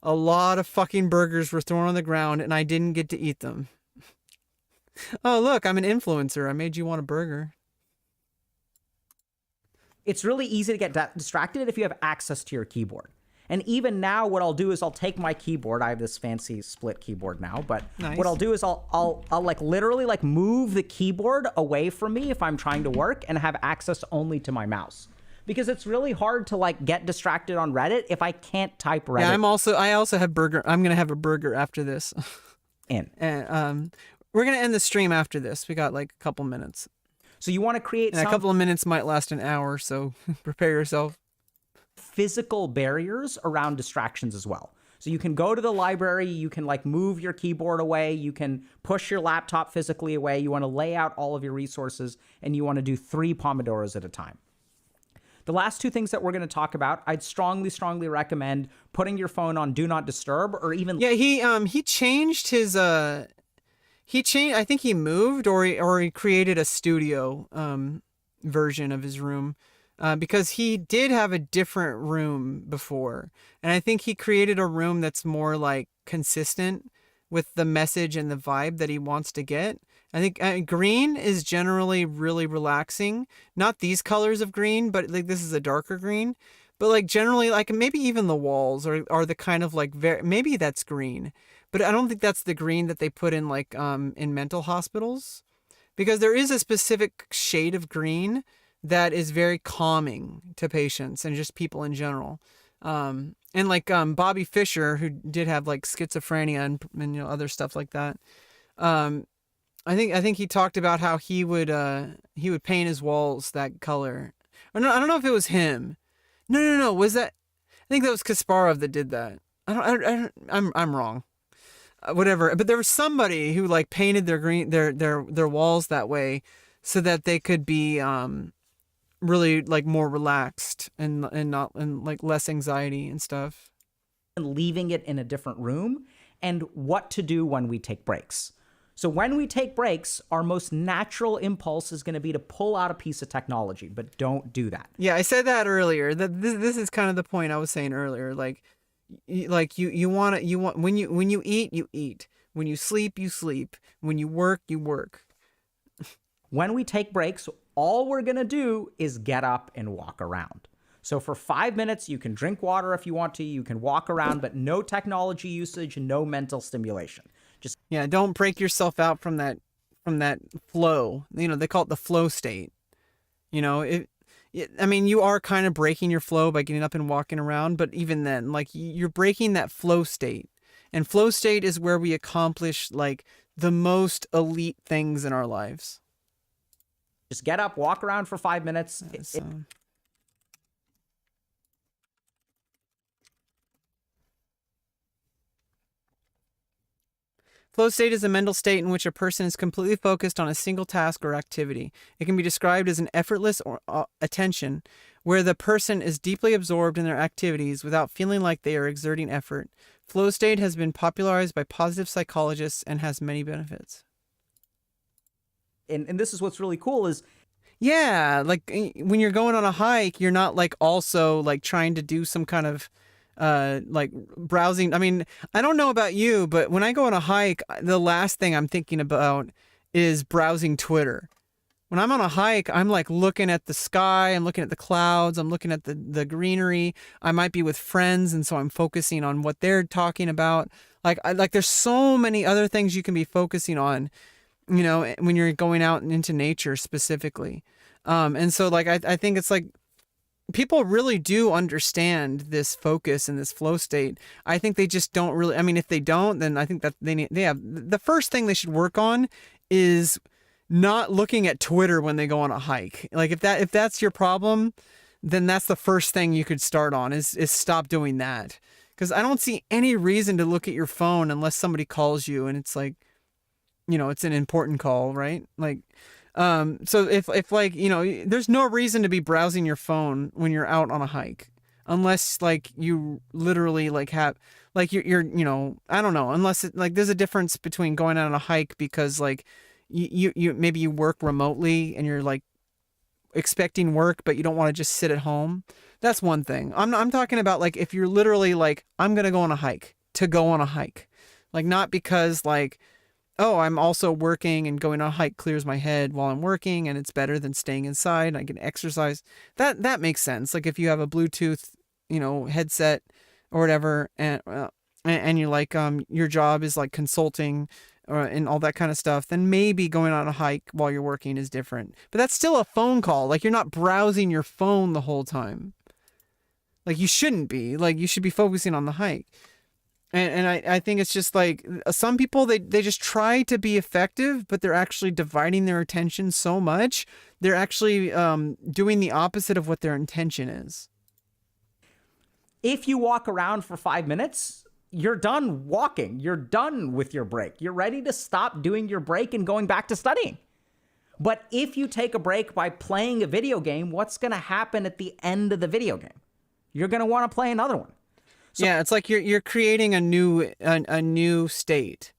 A lot of fucking burgers were thrown on the ground and I didn't get to eat them. Oh, look, I'm an influencer. I made you want a burger. It's really easy to get distracted if you have access to your keyboard. And even now, what I'll do is I'll take my keyboard. I have this fancy split keyboard now, but nice. What I'll do is I'll like literally like move the keyboard away from me if I'm trying to work and have access only to my mouse. Because it's really hard to like get distracted on Reddit if I can't type Reddit. Yeah, I also have burger. I'm gonna have a burger after this. And we're gonna end the stream after this. We got like a couple minutes. So you want to create and a couple of minutes might last an hour, so prepare yourself. Physical barriers around distractions as well. So you can go to the library, you can like move your keyboard away, you can push your laptop physically away, you want to lay out all of your resources, and you want to do 3 Pomodoros at a time. The last 2 things that we're going to talk about, I'd strongly recommend putting your phone on Do Not Disturb, or even... Yeah, he changed his He changed. I think he moved, or he created a studio version of his room, because he did have a different room before, and I think he created a room that's more like consistent with the message and the vibe that he wants to get. I think green is generally really relaxing. Not these colors of green, but like this is a darker green. But like generally, like maybe even the walls are the kind of like maybe that's green, but I don't think that's the green that they put in like in mental hospitals, because there is a specific shade of green that is very calming to patients and just people in general. And like Bobby Fischer, who did have like schizophrenia and you know other stuff like that. I think he talked about how he would paint his walls that color. Or no, I don't know if it was him. No. Was that? I think that was Kasparov that did that. I'm wrong. Whatever. But there was somebody who like painted their walls that way so that they could be really like more relaxed and not and like less anxiety and stuff. And leaving it in a different room, and what to do when we take breaks. So when we take breaks, our most natural impulse is going to be to pull out a piece of technology, but don't do that. Yeah, I said that earlier. That this is kind of the point I was saying earlier. Like you want when you eat, you eat. When you sleep, you sleep. When you work, you work. When we take breaks, all we're going to do is get up and walk around. So for 5 minutes, you can drink water if you want to, you can walk around, but no technology usage, no mental stimulation. Just don't break yourself out from that flow. You know, they call it the flow state. You know, I mean, you are kind of breaking your flow by getting up and walking around, but even then, like you're breaking that flow state. And flow state is where we accomplish like the most elite things in our lives. Just get up, walk around for 5 minutes. Flow state is a mental state in which a person is completely focused on a single task or activity. It can be described as an effortless attention where the person is deeply absorbed in their activities without feeling like they are exerting effort. Flow state has been popularized by positive psychologists and has many benefits. And this is what's really cool is, yeah, like when you're going on a hike, you're not like also like trying to do some kind of like browsing. I mean, I don't know about you, but when I go on a hike, the last thing I'm thinking about is browsing Twitter. When I'm on a hike, I'm like looking at the sky, I'm looking at the clouds, I'm looking at the greenery. I might be with friends, and so I'm focusing on what they're talking about. Like there's so many other things you can be focusing on, you know, when you're going out into nature specifically. And so like I think it's like people really do understand this focus and this flow state. I think they just don't really. I mean, if they don't, then I think that they have the first thing they should work on is not looking at Twitter when they go on a hike. Like if that's your problem, then that's the first thing you could start on is stop doing that. Because I don't see any reason to look at your phone unless somebody calls you and it's like, you know, it's an important call, right? Like, so if like, you know, there's no reason to be browsing your phone when you're out on a hike, unless like you literally like have, like you're you know, I don't know, unless it, like there's a difference between going out on a hike because like you maybe you work remotely and you're like expecting work, but you don't want to just sit at home. That's one thing. I'm talking about like if you're literally like, I'm going to go on a hike to go on a hike, like not because like, oh, I'm also working and going on a hike clears my head while I'm working and it's better than staying inside and I can exercise. That makes sense. Like if you have a Bluetooth, you know, headset or whatever, and you're like, your job is like consulting and all that kind of stuff, then maybe going on a hike while you're working is different. But that's still a phone call. Like you're not browsing your phone the whole time. Like you shouldn't be. Like you should be focusing on the hike. And I think it's just like some people, they just try to be effective, but they're actually dividing their attention so much. They're actually doing the opposite of what their intention is. If you walk around for 5 minutes, you're done walking. You're done with your break. You're ready to stop doing your break and going back to studying. But if you take a break by playing a video game, what's going to happen at the end of the video game? You're going to want to play another one. So, yeah, it's like you're creating a new state.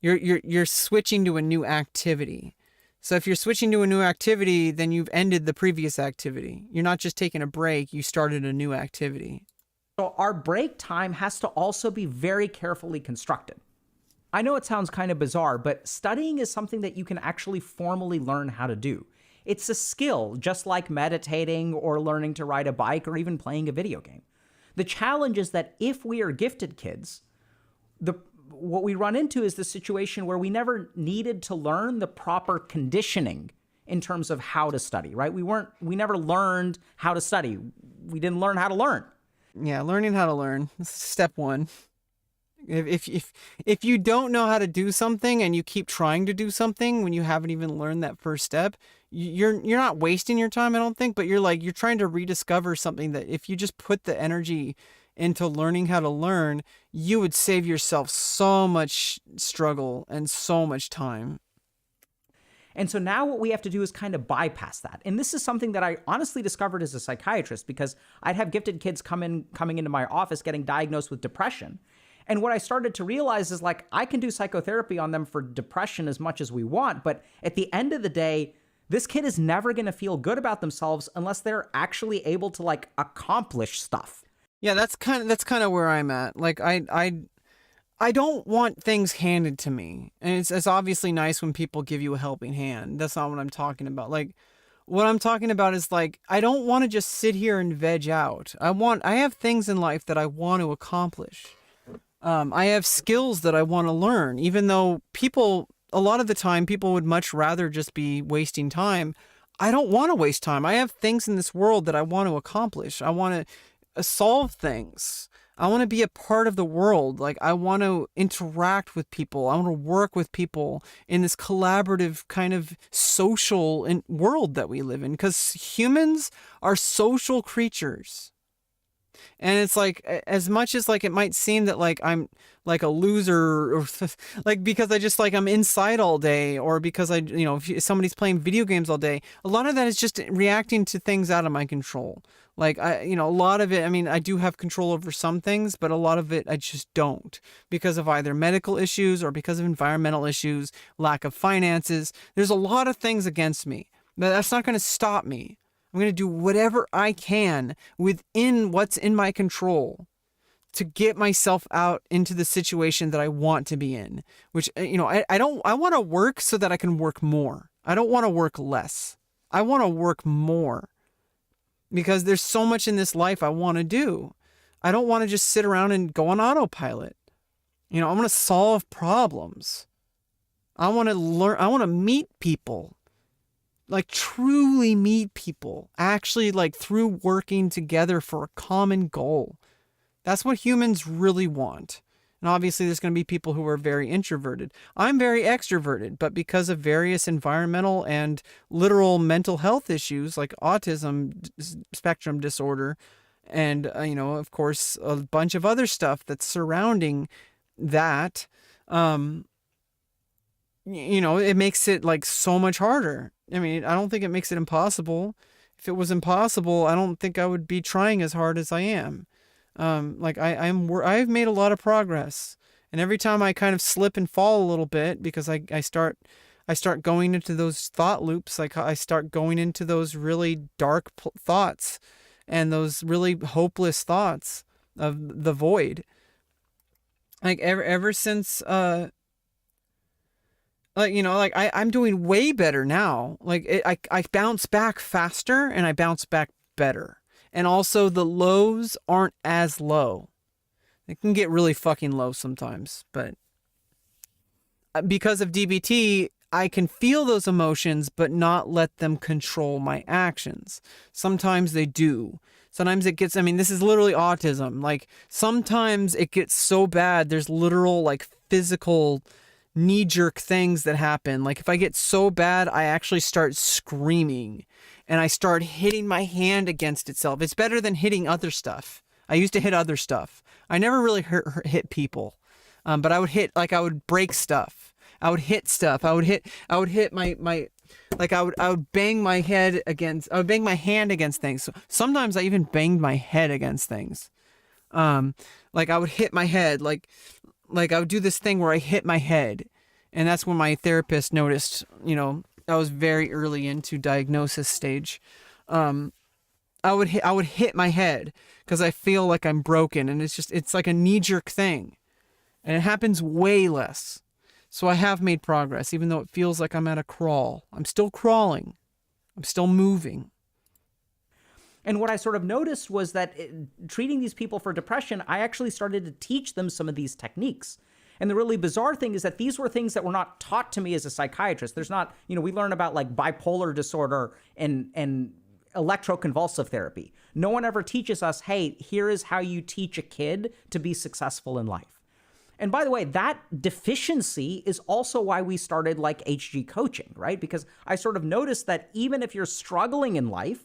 You're switching to a new activity. So if you're switching to a new activity, then you've ended the previous activity. You're not just taking a break, you started a new activity. So our break time has to also be very carefully constructed. I know it sounds kind of bizarre, but studying is something that you can actually formally learn how to do. It's a skill, just like meditating or learning to ride a bike or even playing a video game. The challenge is that if we are gifted kids, what we run into is the situation where we never needed to learn the proper conditioning in terms of how to study, right? We never learned how to study. We didn't learn how to learn. Yeah, learning how to learn. This is step one. If you don't know how to do something and you keep trying to do something when you haven't even learned that first step, you're not wasting your time, I don't think, but you're trying to rediscover something that if you just put the energy into learning how to learn, you would save yourself so much struggle and so much time. And so now what we have to do is kind of bypass that. And this is something that I honestly discovered as a psychiatrist, because I'd have gifted kids coming into my office getting diagnosed with depression. And what I started to realize is, like, I can do psychotherapy on them for depression as much as we want, but at the end of the day, this kid is never going to feel good about themselves unless they're actually able to, like, accomplish stuff. Yeah, that's kind of where I'm at. Like, I don't want things handed to me. And it's obviously nice when people give you a helping hand. That's not what I'm talking about. Like, what I'm talking about is, like, I don't want to just sit here and veg out. I have things in life that I want to accomplish. I have skills that I want to learn, even though a lot of the time, people would much rather just be wasting time. I don't want to waste time. I have things in this world that I want to accomplish. I want to solve things. I want to be a part of the world. Like, I want to interact with people. I want to work with people in this collaborative kind of social world that we live in, because humans are social creatures. And it's like, as much as, like, it might seem that, like, I'm like a loser, or like, because I just, like, I'm inside all day, or because if somebody's playing video games all day, a lot of that is just reacting to things out of my control. Like, a lot of it, I mean, I do have control over some things, but a lot of it I just don't, because of either medical issues or because of environmental issues, lack of finances. There's a lot of things against me, but that's not going to stop me. I'm going to do whatever I can within what's in my control to get myself out into the situation that I want to be in, which, I want to work so that I can work more. I don't want to work less. I want to work more, because there's so much in this life I want to do. I don't want to just sit around and go on autopilot. I want to solve problems. I want to learn. I want to meet people. Like, truly meet people, actually, like, through working together for a common goal. That's what humans really want. And obviously there's going to be people who are very introverted. I'm very extroverted, but because of various environmental and literal mental health issues like autism spectrum disorder, and, of course, a bunch of other stuff that's surrounding that, it makes it, like, so much harder. I mean, I don't think it makes it impossible. If it was impossible, I don't think I would be trying as hard as I am. I've made a lot of progress, and every time I kind of slip and fall a little bit, because I start going into those thought loops, like I start going into those really dark thoughts and those really hopeless thoughts of the void. Like, ever since, I'm doing way better now. Like, I bounce back faster and I bounce back better. And also the lows aren't as low. It can get really fucking low sometimes, but because of DBT, I can feel those emotions, but not let them control my actions. Sometimes they do. Sometimes it gets, this is literally autism. Like, sometimes it gets so bad, there's literal, like, physical knee-jerk things that happen. Like, if I get so bad, I actually start screaming and I start hitting my hand against itself. It's better than hitting other stuff. I used to hit other stuff. I never really hit people, but I would hit, like, I would break stuff. I would hit stuff. I would hit my like, I would bang my head against, I would bang my hand against things. So sometimes I even banged my head against things. Like, I would hit my head, like I would do this thing where I hit my head, And that's when my therapist noticed, I was very early into diagnosis stage. I would hit my head because I feel like I'm broken, and it's like a knee-jerk thing, and it happens way less. So I have made progress, even though it feels like I'm at a crawl. I'm still crawling. I'm still moving. And what I sort of noticed was that treating these people for depression, I actually started to teach them some of these techniques. And the really bizarre thing is that these were things that were not taught to me as a psychiatrist. There's not, we learn about like bipolar disorder and electroconvulsive therapy. No one ever teaches us, hey, here is how you teach a kid to be successful in life. And by the way, that deficiency is also why we started like HG coaching, right? Because I sort of noticed that even if you're struggling in life,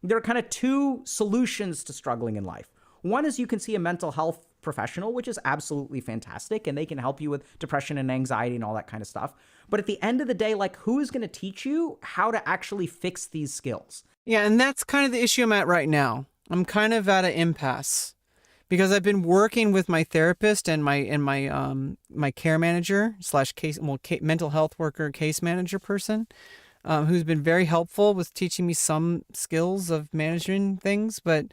there are kind of two solutions to struggling in life. One is you can see a mental health professional, which is absolutely fantastic, and they can help you with depression and anxiety and all that kind of stuff. But at the end of the day, like, who is going to teach you how to actually fix these skills? Yeah, and that's kind of the issue I'm at right now. I'm kind of at an impasse because I've been working with my therapist and my care manager / mental health worker, case manager person, who's been very helpful with teaching me some skills of managing things. But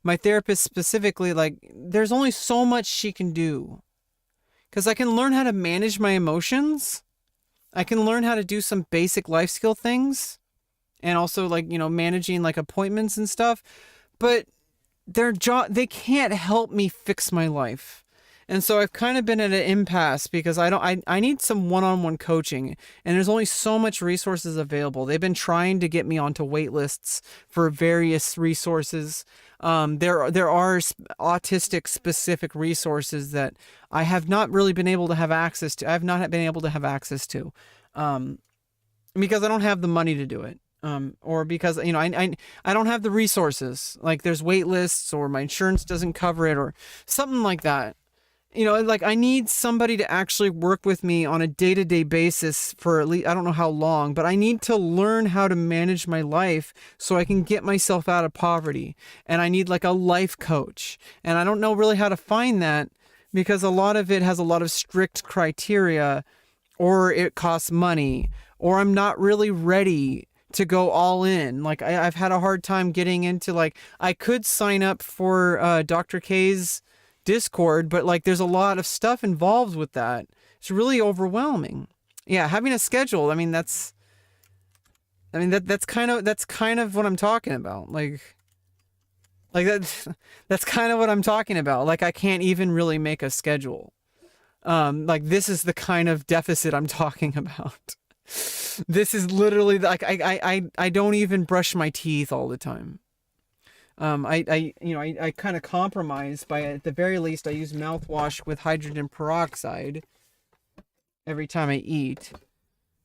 my therapist specifically, like, there's only so much she can do, because I can learn how to manage my emotions. I can learn how to do some basic life skill things, and also like, managing like appointments and stuff, but they can't help me fix my life. And so I've kind of been at an impasse because I need some one-on-one coaching, and there's only so much resources available. They've been trying to get me onto wait lists for various resources. There are autistic specific resources that I have not really been able to have access to. I've not been able to have access to, because I don't have the money to do it. Or because, I don't have the resources. Like, there's wait lists, or my insurance doesn't cover it, or something like that. Like, I need somebody to actually work with me on a day-to-day basis for at least, I don't know how long, but I need to learn how to manage my life so I can get myself out of poverty. And I need like a life coach. And I don't know really how to find that, because a lot of it has a lot of strict criteria, or it costs money, or I'm not really ready to go all in. Like, I've had a hard time getting into, like, I could sign up for Dr. K's Discord, but like, there's a lot of stuff involved with that. It's really overwhelming. Yeah, having a schedule, that's kind of what I'm talking about. Like that's kind of what I'm talking about. Like, I can't even really make a schedule. Like, this is the kind of deficit I'm talking about. This is literally like, I don't even brush my teeth all the time. I kind of compromise by, at the very least, I use mouthwash with hydrogen peroxide every time I eat.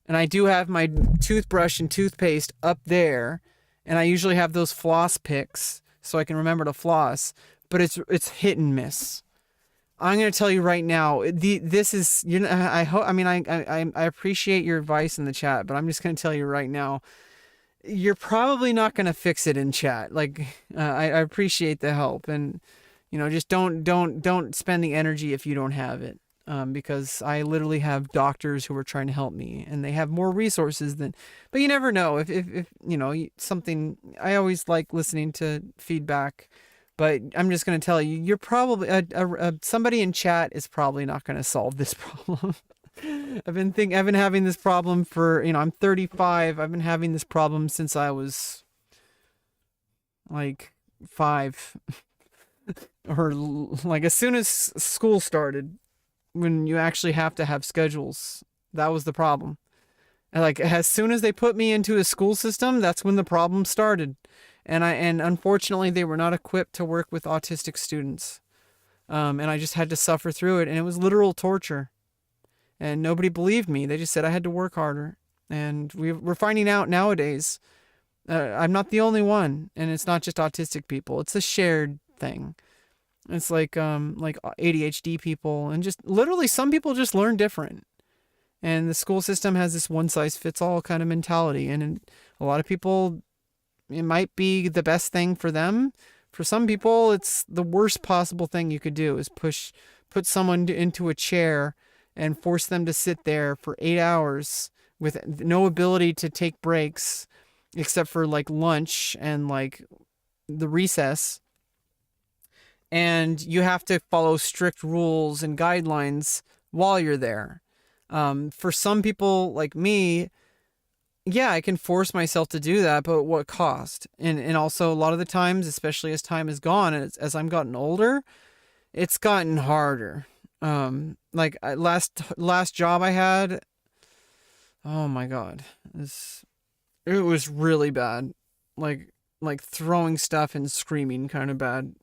And I do have my toothbrush and toothpaste up there, and I usually have those floss picks so I can remember to floss, but it's hit and miss. I'm going to tell you right now, this is, I appreciate your advice in the chat, but I'm just going to tell you right now, you're probably not going to fix it in chat. Like, I appreciate the help, and, just don't spend the energy if you don't have it. Because I literally have doctors who are trying to help me, and they have more resources but you never know if something. I always like listening to feedback, but I'm just going to tell you, you're probably somebody in chat is probably not going to solve this problem. I've been having this problem for, I'm 35. I've been having this problem since I was like 5 or like as soon as school started, when you actually have to have schedules. That was the problem. And like, as soon as they put me into a school system, that's when the problem started. And unfortunately they were not equipped to work with autistic students. And I just had to suffer through it, and it was literal torture. And nobody believed me. They just said I had to work harder. And we're finding out nowadays, I'm not the only one. And it's not just autistic people. It's a shared thing. It's like ADHD people, and just literally some people just learn different. And the school system has this one-size-fits-all kind of mentality. And a lot of people, it might be the best thing for them. For some people, it's the worst possible thing you could do, is put someone into a chair and force them to sit there for 8 hours with no ability to take breaks except for like lunch and like the recess. And you have to follow strict rules and guidelines while you're there. For some people like me, yeah, I can force myself to do that, but at what cost? And also a lot of the times, especially as time has gone, and as I'm gotten older, it's gotten harder. Last job I had, oh my God, it was really bad. Like throwing stuff and screaming kind of bad.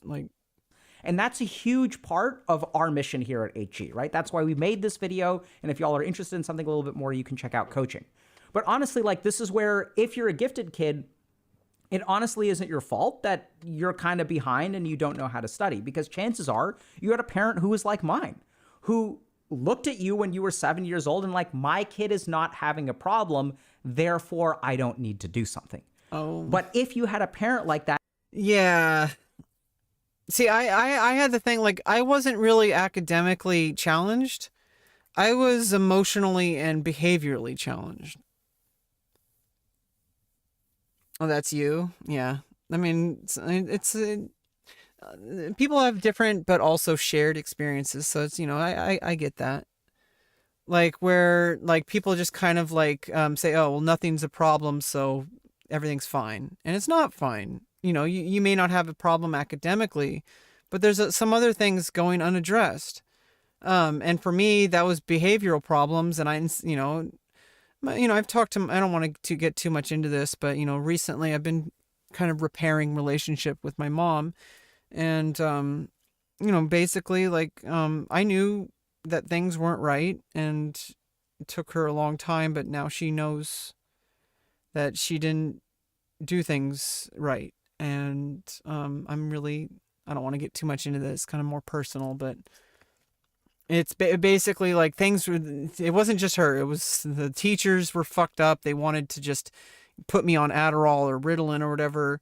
And that's a huge part of our mission here at HG, right? That's why we made this video. And if y'all are interested in something a little bit more, you can check out coaching. But honestly, like, this is where, if you're a gifted kid, it honestly isn't your fault that you're kind of behind and you don't know how to study, because chances are you had a parent who was like mine, who looked at you when you were 7 years old and like, my kid is not having a problem, therefore I don't need to do something. Oh. But if you had a parent like that, Yeah. See, I had the thing, like, I wasn't really academically challenged. I was emotionally and behaviorally challenged. Oh, that's you? Yeah. I mean, people have different but also shared experiences, so it's, I get that. Like, where, like, people just kind of, like, say, oh, well, nothing's a problem, so everything's fine. And it's not fine. You may not have a problem academically, but there's some other things going unaddressed. And for me, that was behavioral problems. And I've talked to, I don't want to get too much into this, but, recently I've been kind of repairing relationship with my mom. And, basically, like, I knew that things weren't right, and it took her a long time, but now she knows that she didn't do things right. And I don't want to get too much into this, kind of more personal, but it's basically like it wasn't just her, it was the teachers were fucked up. They wanted to just put me on Adderall or Ritalin or whatever,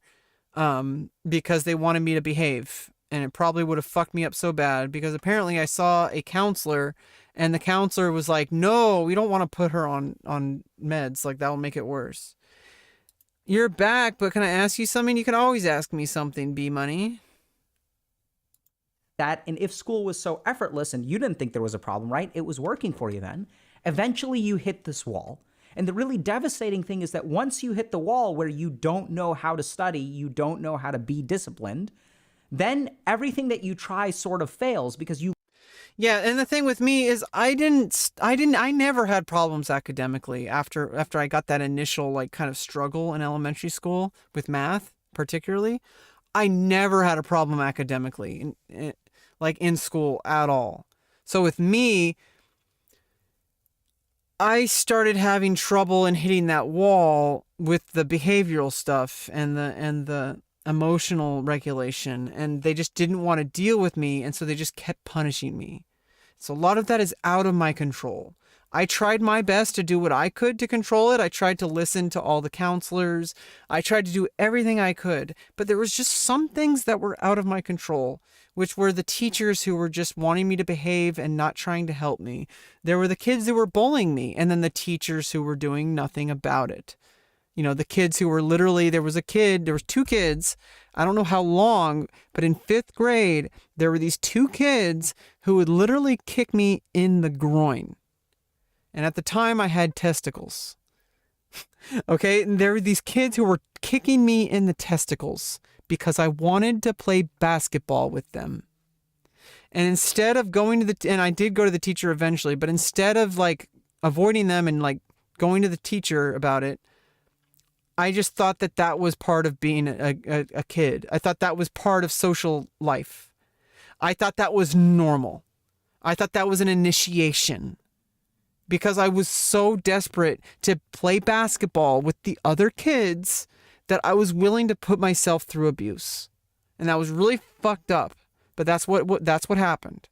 because they wanted me to behave. And it probably would have fucked me up so bad, because apparently I saw a counselor and the counselor was like, no, we don't want to put her on meds. Like, that will make it worse. You're back, but can I ask you something? You can always ask me something, B-Money. and if school was so effortless and you didn't think there was a problem, right? It was working for you then. Eventually you hit this wall. And the really devastating thing is that once you hit the wall where you don't know how to study, you don't know how to be disciplined, then everything that you try sort of fails, because you... Yeah, and the thing with me is I never had problems academically after I got that initial, like, kind of struggle in elementary school with math, particularly. I never had a problem academically in school at all. So with me, I started having trouble in hitting that wall with the behavioral stuff and the emotional regulation, and they just didn't want to deal with me, and so they just kept punishing me. So a lot of that is out of my control. I tried my best to do what I could to control it. I tried to listen to all the counselors. I tried to do everything I could, but there was just some things that were out of my control, which were the teachers who were just wanting me to behave and not trying to help me. There were the kids who were bullying me, and then the teachers who were doing nothing about it. The kids who were literally, there was two kids, I don't know how long, but in 5th grade, there were these 2 kids who would literally kick me in the groin. And at the time I had testicles. Okay. And there were these kids who were kicking me in the testicles because I wanted to play basketball with them. And instead of going to and I did go to the teacher eventually, but instead of like avoiding them and like going to the teacher about it, I just thought that was part of being a kid. I thought that was part of social life. I thought that was normal. I thought that was an initiation, because I was so desperate to play basketball with the other kids that I was willing to put myself through abuse. And that was really fucked up, but that's what happened.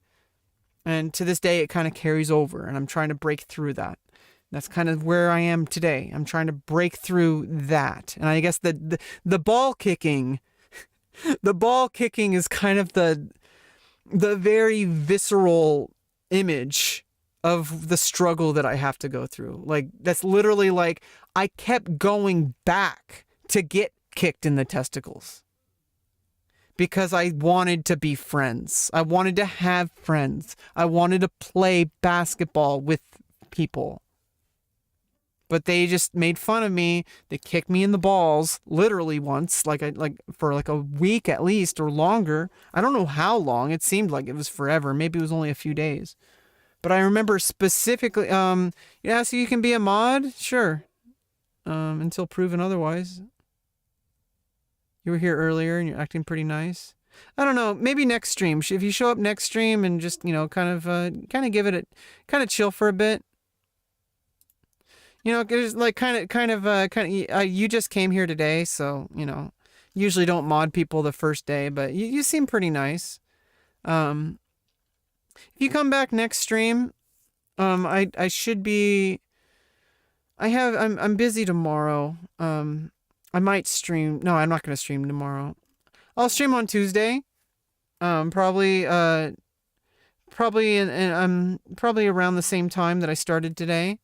And to this day, it kind of carries over, and I'm trying to break through that. That's kind of where I am today. I'm trying to break through that. And I guess the ball kicking, is kind of the very visceral image of the struggle that I have to go through. Like, that's literally like, I kept going back to get kicked in the testicles because I wanted to be friends. I wanted to have friends. I wanted to play basketball with people. But they just made fun of me. They kicked me in the balls literally once, like for a week at least or longer. I don't know how long. It seemed like it was forever. Maybe it was only a few days. But I remember specifically, yeah, so you can be a mod? Sure. Until proven otherwise. You were here earlier and you're acting pretty nice. I don't know. Maybe next stream. If you show up next stream and just, kind of give it kind of chill for a bit. It's like you just came here today, so, usually don't mod people the first day, but you seem pretty nice. If you come back next stream, I should be, I'm busy tomorrow. I might stream. No, I'm not going to stream tomorrow. I'll stream on Tuesday. Probably around the same time that I started today.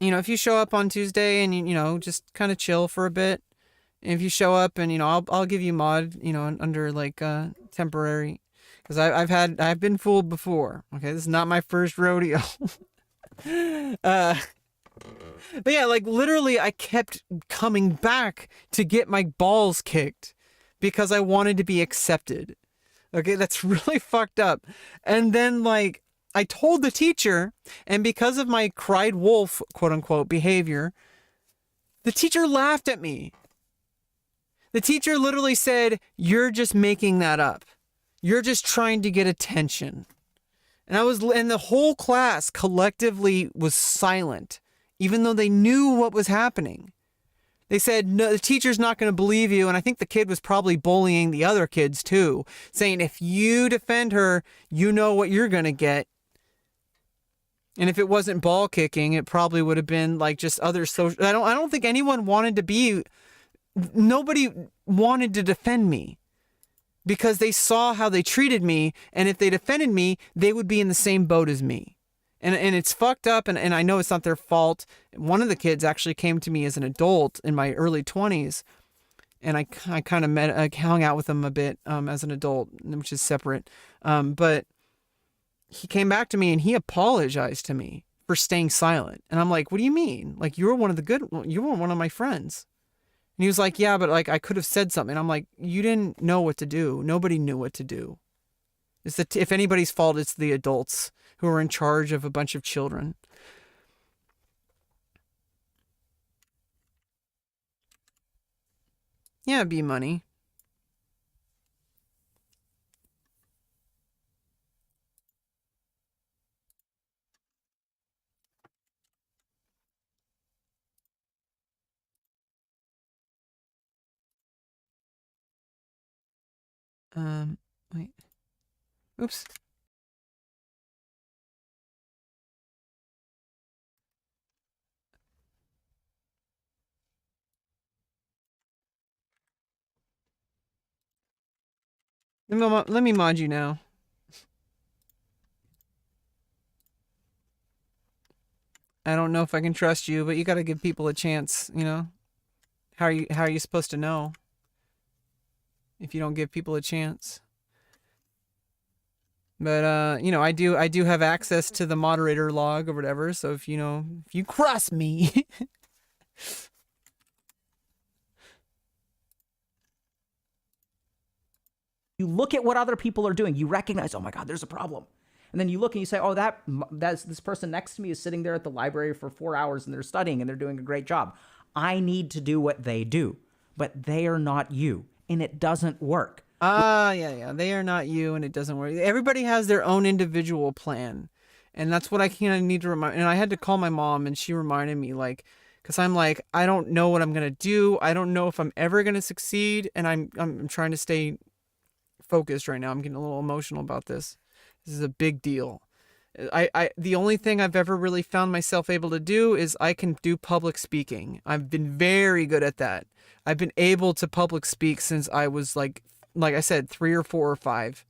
If you show up on Tuesday and just kind of chill for a bit, and if you show up and I'll give you mod, under like temporary, because I've been fooled before. Okay, this is not my first rodeo. But yeah, like literally, I kept coming back to get my balls kicked because I wanted to be accepted. Okay, that's really fucked up. And then like, I told the teacher, and because of my cried wolf, quote unquote, behavior, the teacher laughed at me. The teacher literally said, "You're just making that up. You're just trying to get attention." And the whole class collectively was silent, even though they knew what was happening. They said, "No, the teacher's not going to believe you." And I think the kid was probably bullying the other kids too, saying, "If you defend her, you know what you're going to get." And if it wasn't ball kicking, it probably would have been like just other social. I don't think anyone wanted to be. Nobody wanted to defend me because they saw how they treated me, and if they defended me, they would be in the same boat as me. And it's fucked up, and I know it's not their fault. One of the kids actually came to me as an adult in my early 20s, and I kind of hung out with him a bit as an adult, which is separate. But he came back to me and he apologized to me for staying silent. And I'm like, "What do you mean? Like, you were one of my friends." And he was like, "Yeah, but like I could have said something." And I'm like, "You didn't know what to do. Nobody knew what to do. If anybody's fault, it's the adults who are in charge of a bunch of children." Yeah, B money. Wait. Oops. Let me mod you now. I don't know if I can trust you, but you got to give people a chance, How are you supposed to know if you don't give people a chance? But I do have access to the moderator log or whatever, so if you cross me, You look at what other people are doing. You recognize, oh my God, there's a problem. And then you look and you say, oh, that's this person next to me is sitting there at the library for 4 hours and they're studying and they're doing a great job. I need to do what they do, but they are not you, and it doesn't work. Yeah. They are not you, and it doesn't work. Everybody has their own individual plan, and that's what I kind of need to remind. And I had to call my mom, and she reminded me, like, because I'm like, I don't know what I'm gonna do. I don't know if I'm ever gonna succeed, and I'm trying to stay focused right now. I'm getting a little emotional about this. This is a big deal. The only thing I've ever really found myself able to do is I can do public speaking. I've been very good at that. I've been able to public speak since I was like I said, 3 or 4 or 5.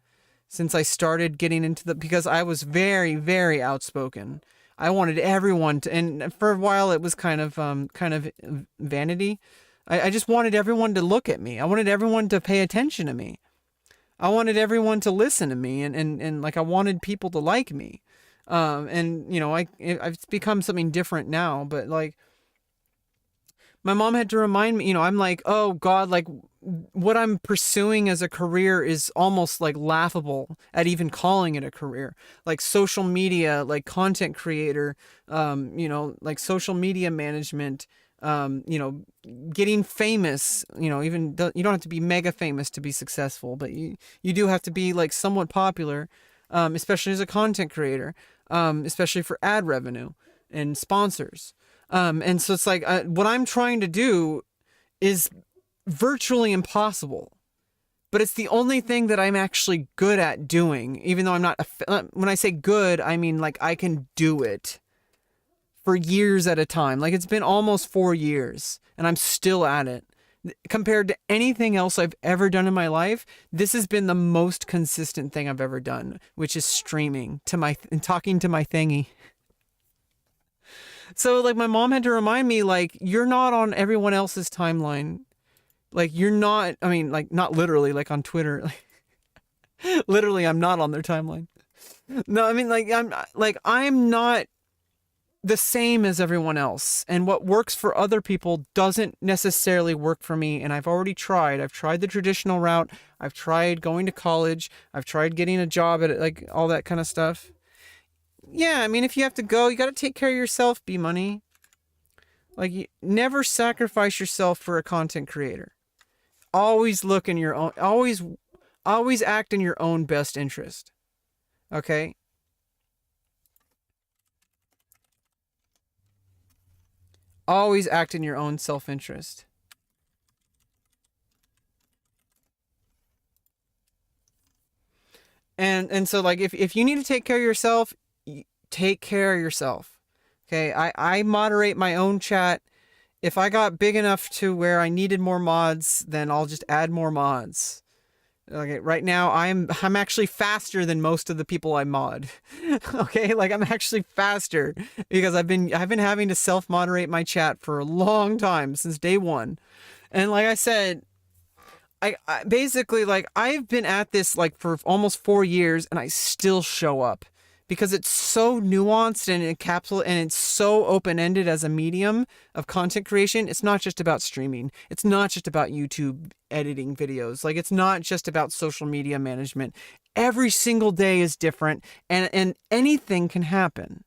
since I started getting into because I was very, very outspoken. I wanted everyone to, and for a while it was kind of vanity. I just wanted everyone to look at me. I wanted everyone to pay attention to me. I wanted everyone to listen to me, and like I wanted people to like me. And you know, I've become something different now, but like my mom had to remind me, you know, I'm like, oh God, like what I'm pursuing as a career is almost like laughable at even calling it a career. Like social media, like content creator, you know, like social media management, you know, getting famous, you know, even you don't have to be mega famous to be successful, but you do have to be like somewhat popular, especially as a content creator, especially for ad revenue and sponsors. And so it's like, what I'm trying to do is virtually impossible, but it's the only thing that I'm actually good at doing, even though I'm not, when I say good, I mean like I can do it for years at a time. Like it's been almost 4 years and I'm still at it. Compared to anything else I've ever done in my life, this has been the most consistent thing I've ever done, which is streaming to and talking to my thingy. So like my mom had to remind me, like, you're not on everyone else's timeline. Like you're not, I mean, like not literally like on Twitter. Like, literally I'm not on their timeline. No, I mean I'm not the same as everyone else. And what works for other people doesn't necessarily work for me. And I've already tried. I've tried the traditional route. I've tried going to college. I've tried getting a job at like all that kind of stuff. Yeah, I mean, if you have to go, you got to take care of yourself, B-Money. Like, you never sacrifice yourself for a content creator. Always look in your own, always act in your own best interest. Okay? Always act in your own self-interest. And so, like, if you need to take care of yourself, take care of yourself. Okay, I moderate my own chat. If I got big enough to where I needed more mods, then I'll just add more mods. Okay, right now I'm actually faster than most of the people I mod. Okay, like I'm actually faster because I've been having to self-moderate my chat for a long time, since day one. And like I said, I basically, like, I've been at this like for almost 4 years and I still show up. Because it's so nuanced and it's so open-ended as a medium of content creation. It's not just about streaming. It's not just about YouTube editing videos. Like, it's not just about social media management. Every single day is different, and anything can happen.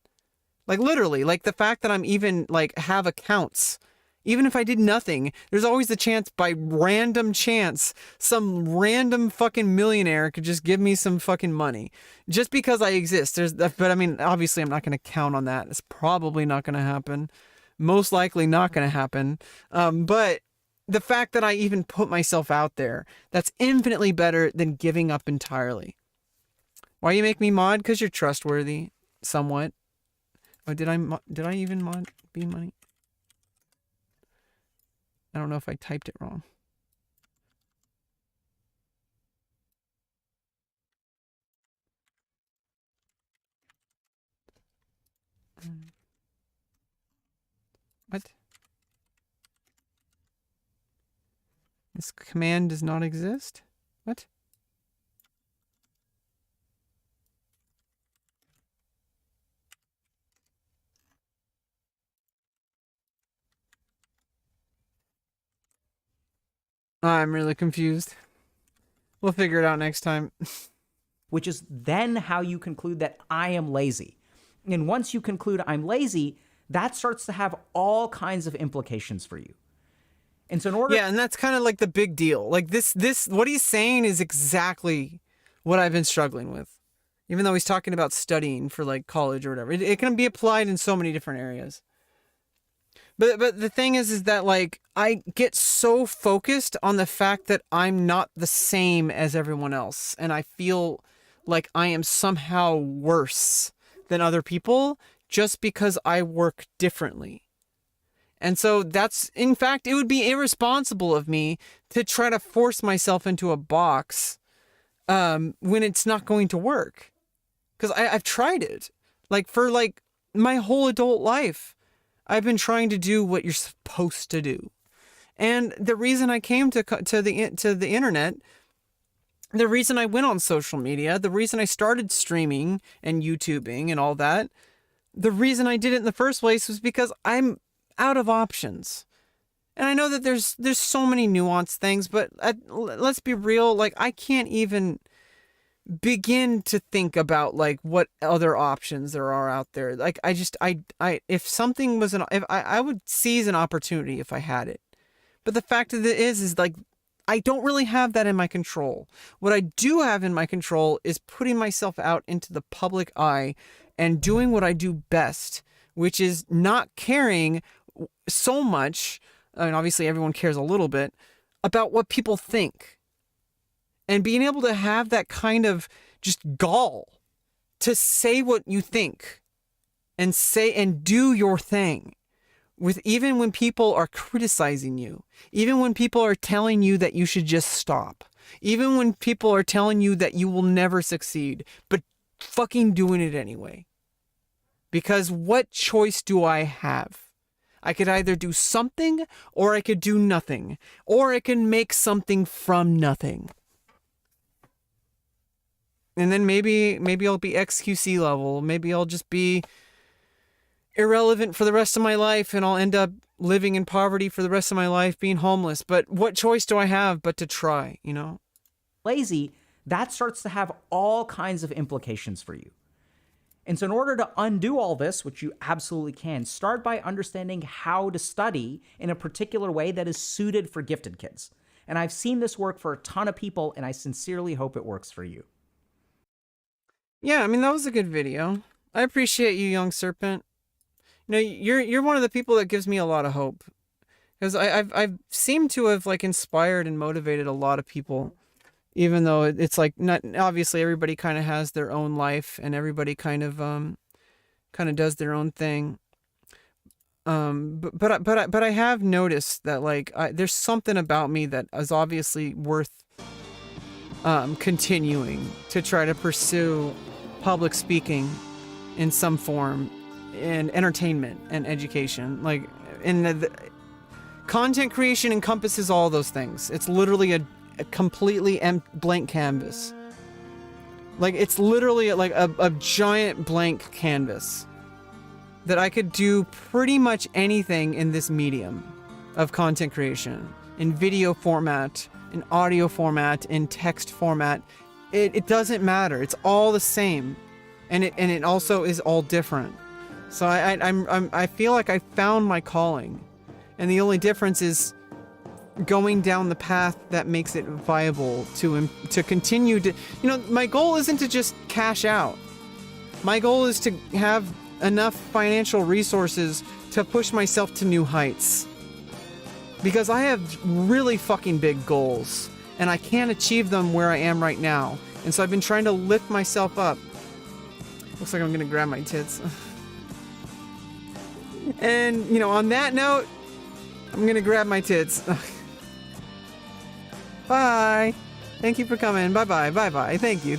Like, literally, like the fact that I'm even like have accounts. Even if I did nothing, there's always the chance, by random chance, some random fucking millionaire could just give me some fucking money just because I exist. But I mean, obviously I'm not going to count on that. It's probably not going to happen. Most likely not going to happen. But the fact that I even put myself out there, that's infinitely better than giving up entirely. Why you make me mod? Because you're trustworthy, somewhat. Oh, did I even mod B-Money? I don't know if I typed it wrong. What? This command does not exist? What? I'm really confused. We'll figure it out next time. Which is then how you conclude that I am lazy. And once you conclude I'm lazy, that starts to have all kinds of implications for you. And so in order... Yeah, and that's kind of like the big deal. Like this, what he's saying is exactly what I've been struggling with. Even though he's talking about studying for like college or whatever. It can be applied in so many different areas. But the thing is that like I get so focused on the fact that I'm not the same as everyone else, and I feel like I am somehow worse than other people just because I work differently. And so that's, in fact, it would be irresponsible of me to try to force myself into a box when it's not going to work. Because I've tried it. Like, for like my whole adult life, I've been trying to do what you're supposed to do. And the reason I came to the internet, the reason I went on social media, the reason I started streaming and YouTubing and all that, the reason I did it in the first place was because I'm out of options. And I know that there's so many nuanced things, but let's be real. Like, I can't even begin to think about like what other options there are out there. Like, if something was I would seize an opportunity if I had it. But the fact of it is like, I don't really have that in my control. What I do have in my control is putting myself out into the public eye and doing what I do best, which is not caring so much. I mean, obviously everyone cares a little bit about what people think, and being able to have that kind of just gall to say what you think and say and do your thing. With even when people are criticizing you, even when people are telling you that you should just stop, even when people are telling you that you will never succeed, but fucking doing it anyway. Because what choice do I have? I could either do something, or I could do nothing, or I can make something from nothing. And then maybe I'll be XQC level. Maybe I'll just be irrelevant for the rest of my life, and I'll end up living in poverty for the rest of my life, being homeless. But what choice do I have but to try, you know? Lazy, that starts to have all kinds of implications for you. And so in order to undo all this, which you absolutely can, start by understanding how to study in a particular way that is suited for gifted kids. And I've seen this work for a ton of people, and I sincerely hope it works for you. Yeah, I mean, that was a good video. I appreciate you, Young Serpent. You know, you're one of the people that gives me a lot of hope, because I've seemed to have like inspired and motivated a lot of people, even though it's like, not obviously everybody kind of has their own life and everybody kind of does their own thing. But I have noticed that like there's something about me that is obviously worth continuing to try to pursue public speaking in some form, and entertainment and education. Like, in the content creation encompasses all those things. It's literally a completely blank canvas. Like, it's literally like a giant blank canvas that I could do pretty much anything in this medium of content creation, in video format, in audio format, in text format. It doesn't matter. It's all the same, and it also is all different. So I feel like I found my calling, and the only difference is going down the path that makes it viable to continue to, you know, my goal isn't to just cash out. My goal is to have enough financial resources to push myself to new heights, because I have really fucking big goals and I can't achieve them where I am right now. And so I've been trying to lift myself up. Looks like I'm gonna grab my tits. And, you know, on that note, I'm gonna grab my tits. Bye. Thank you for coming. Bye-bye. Bye-bye. Thank you.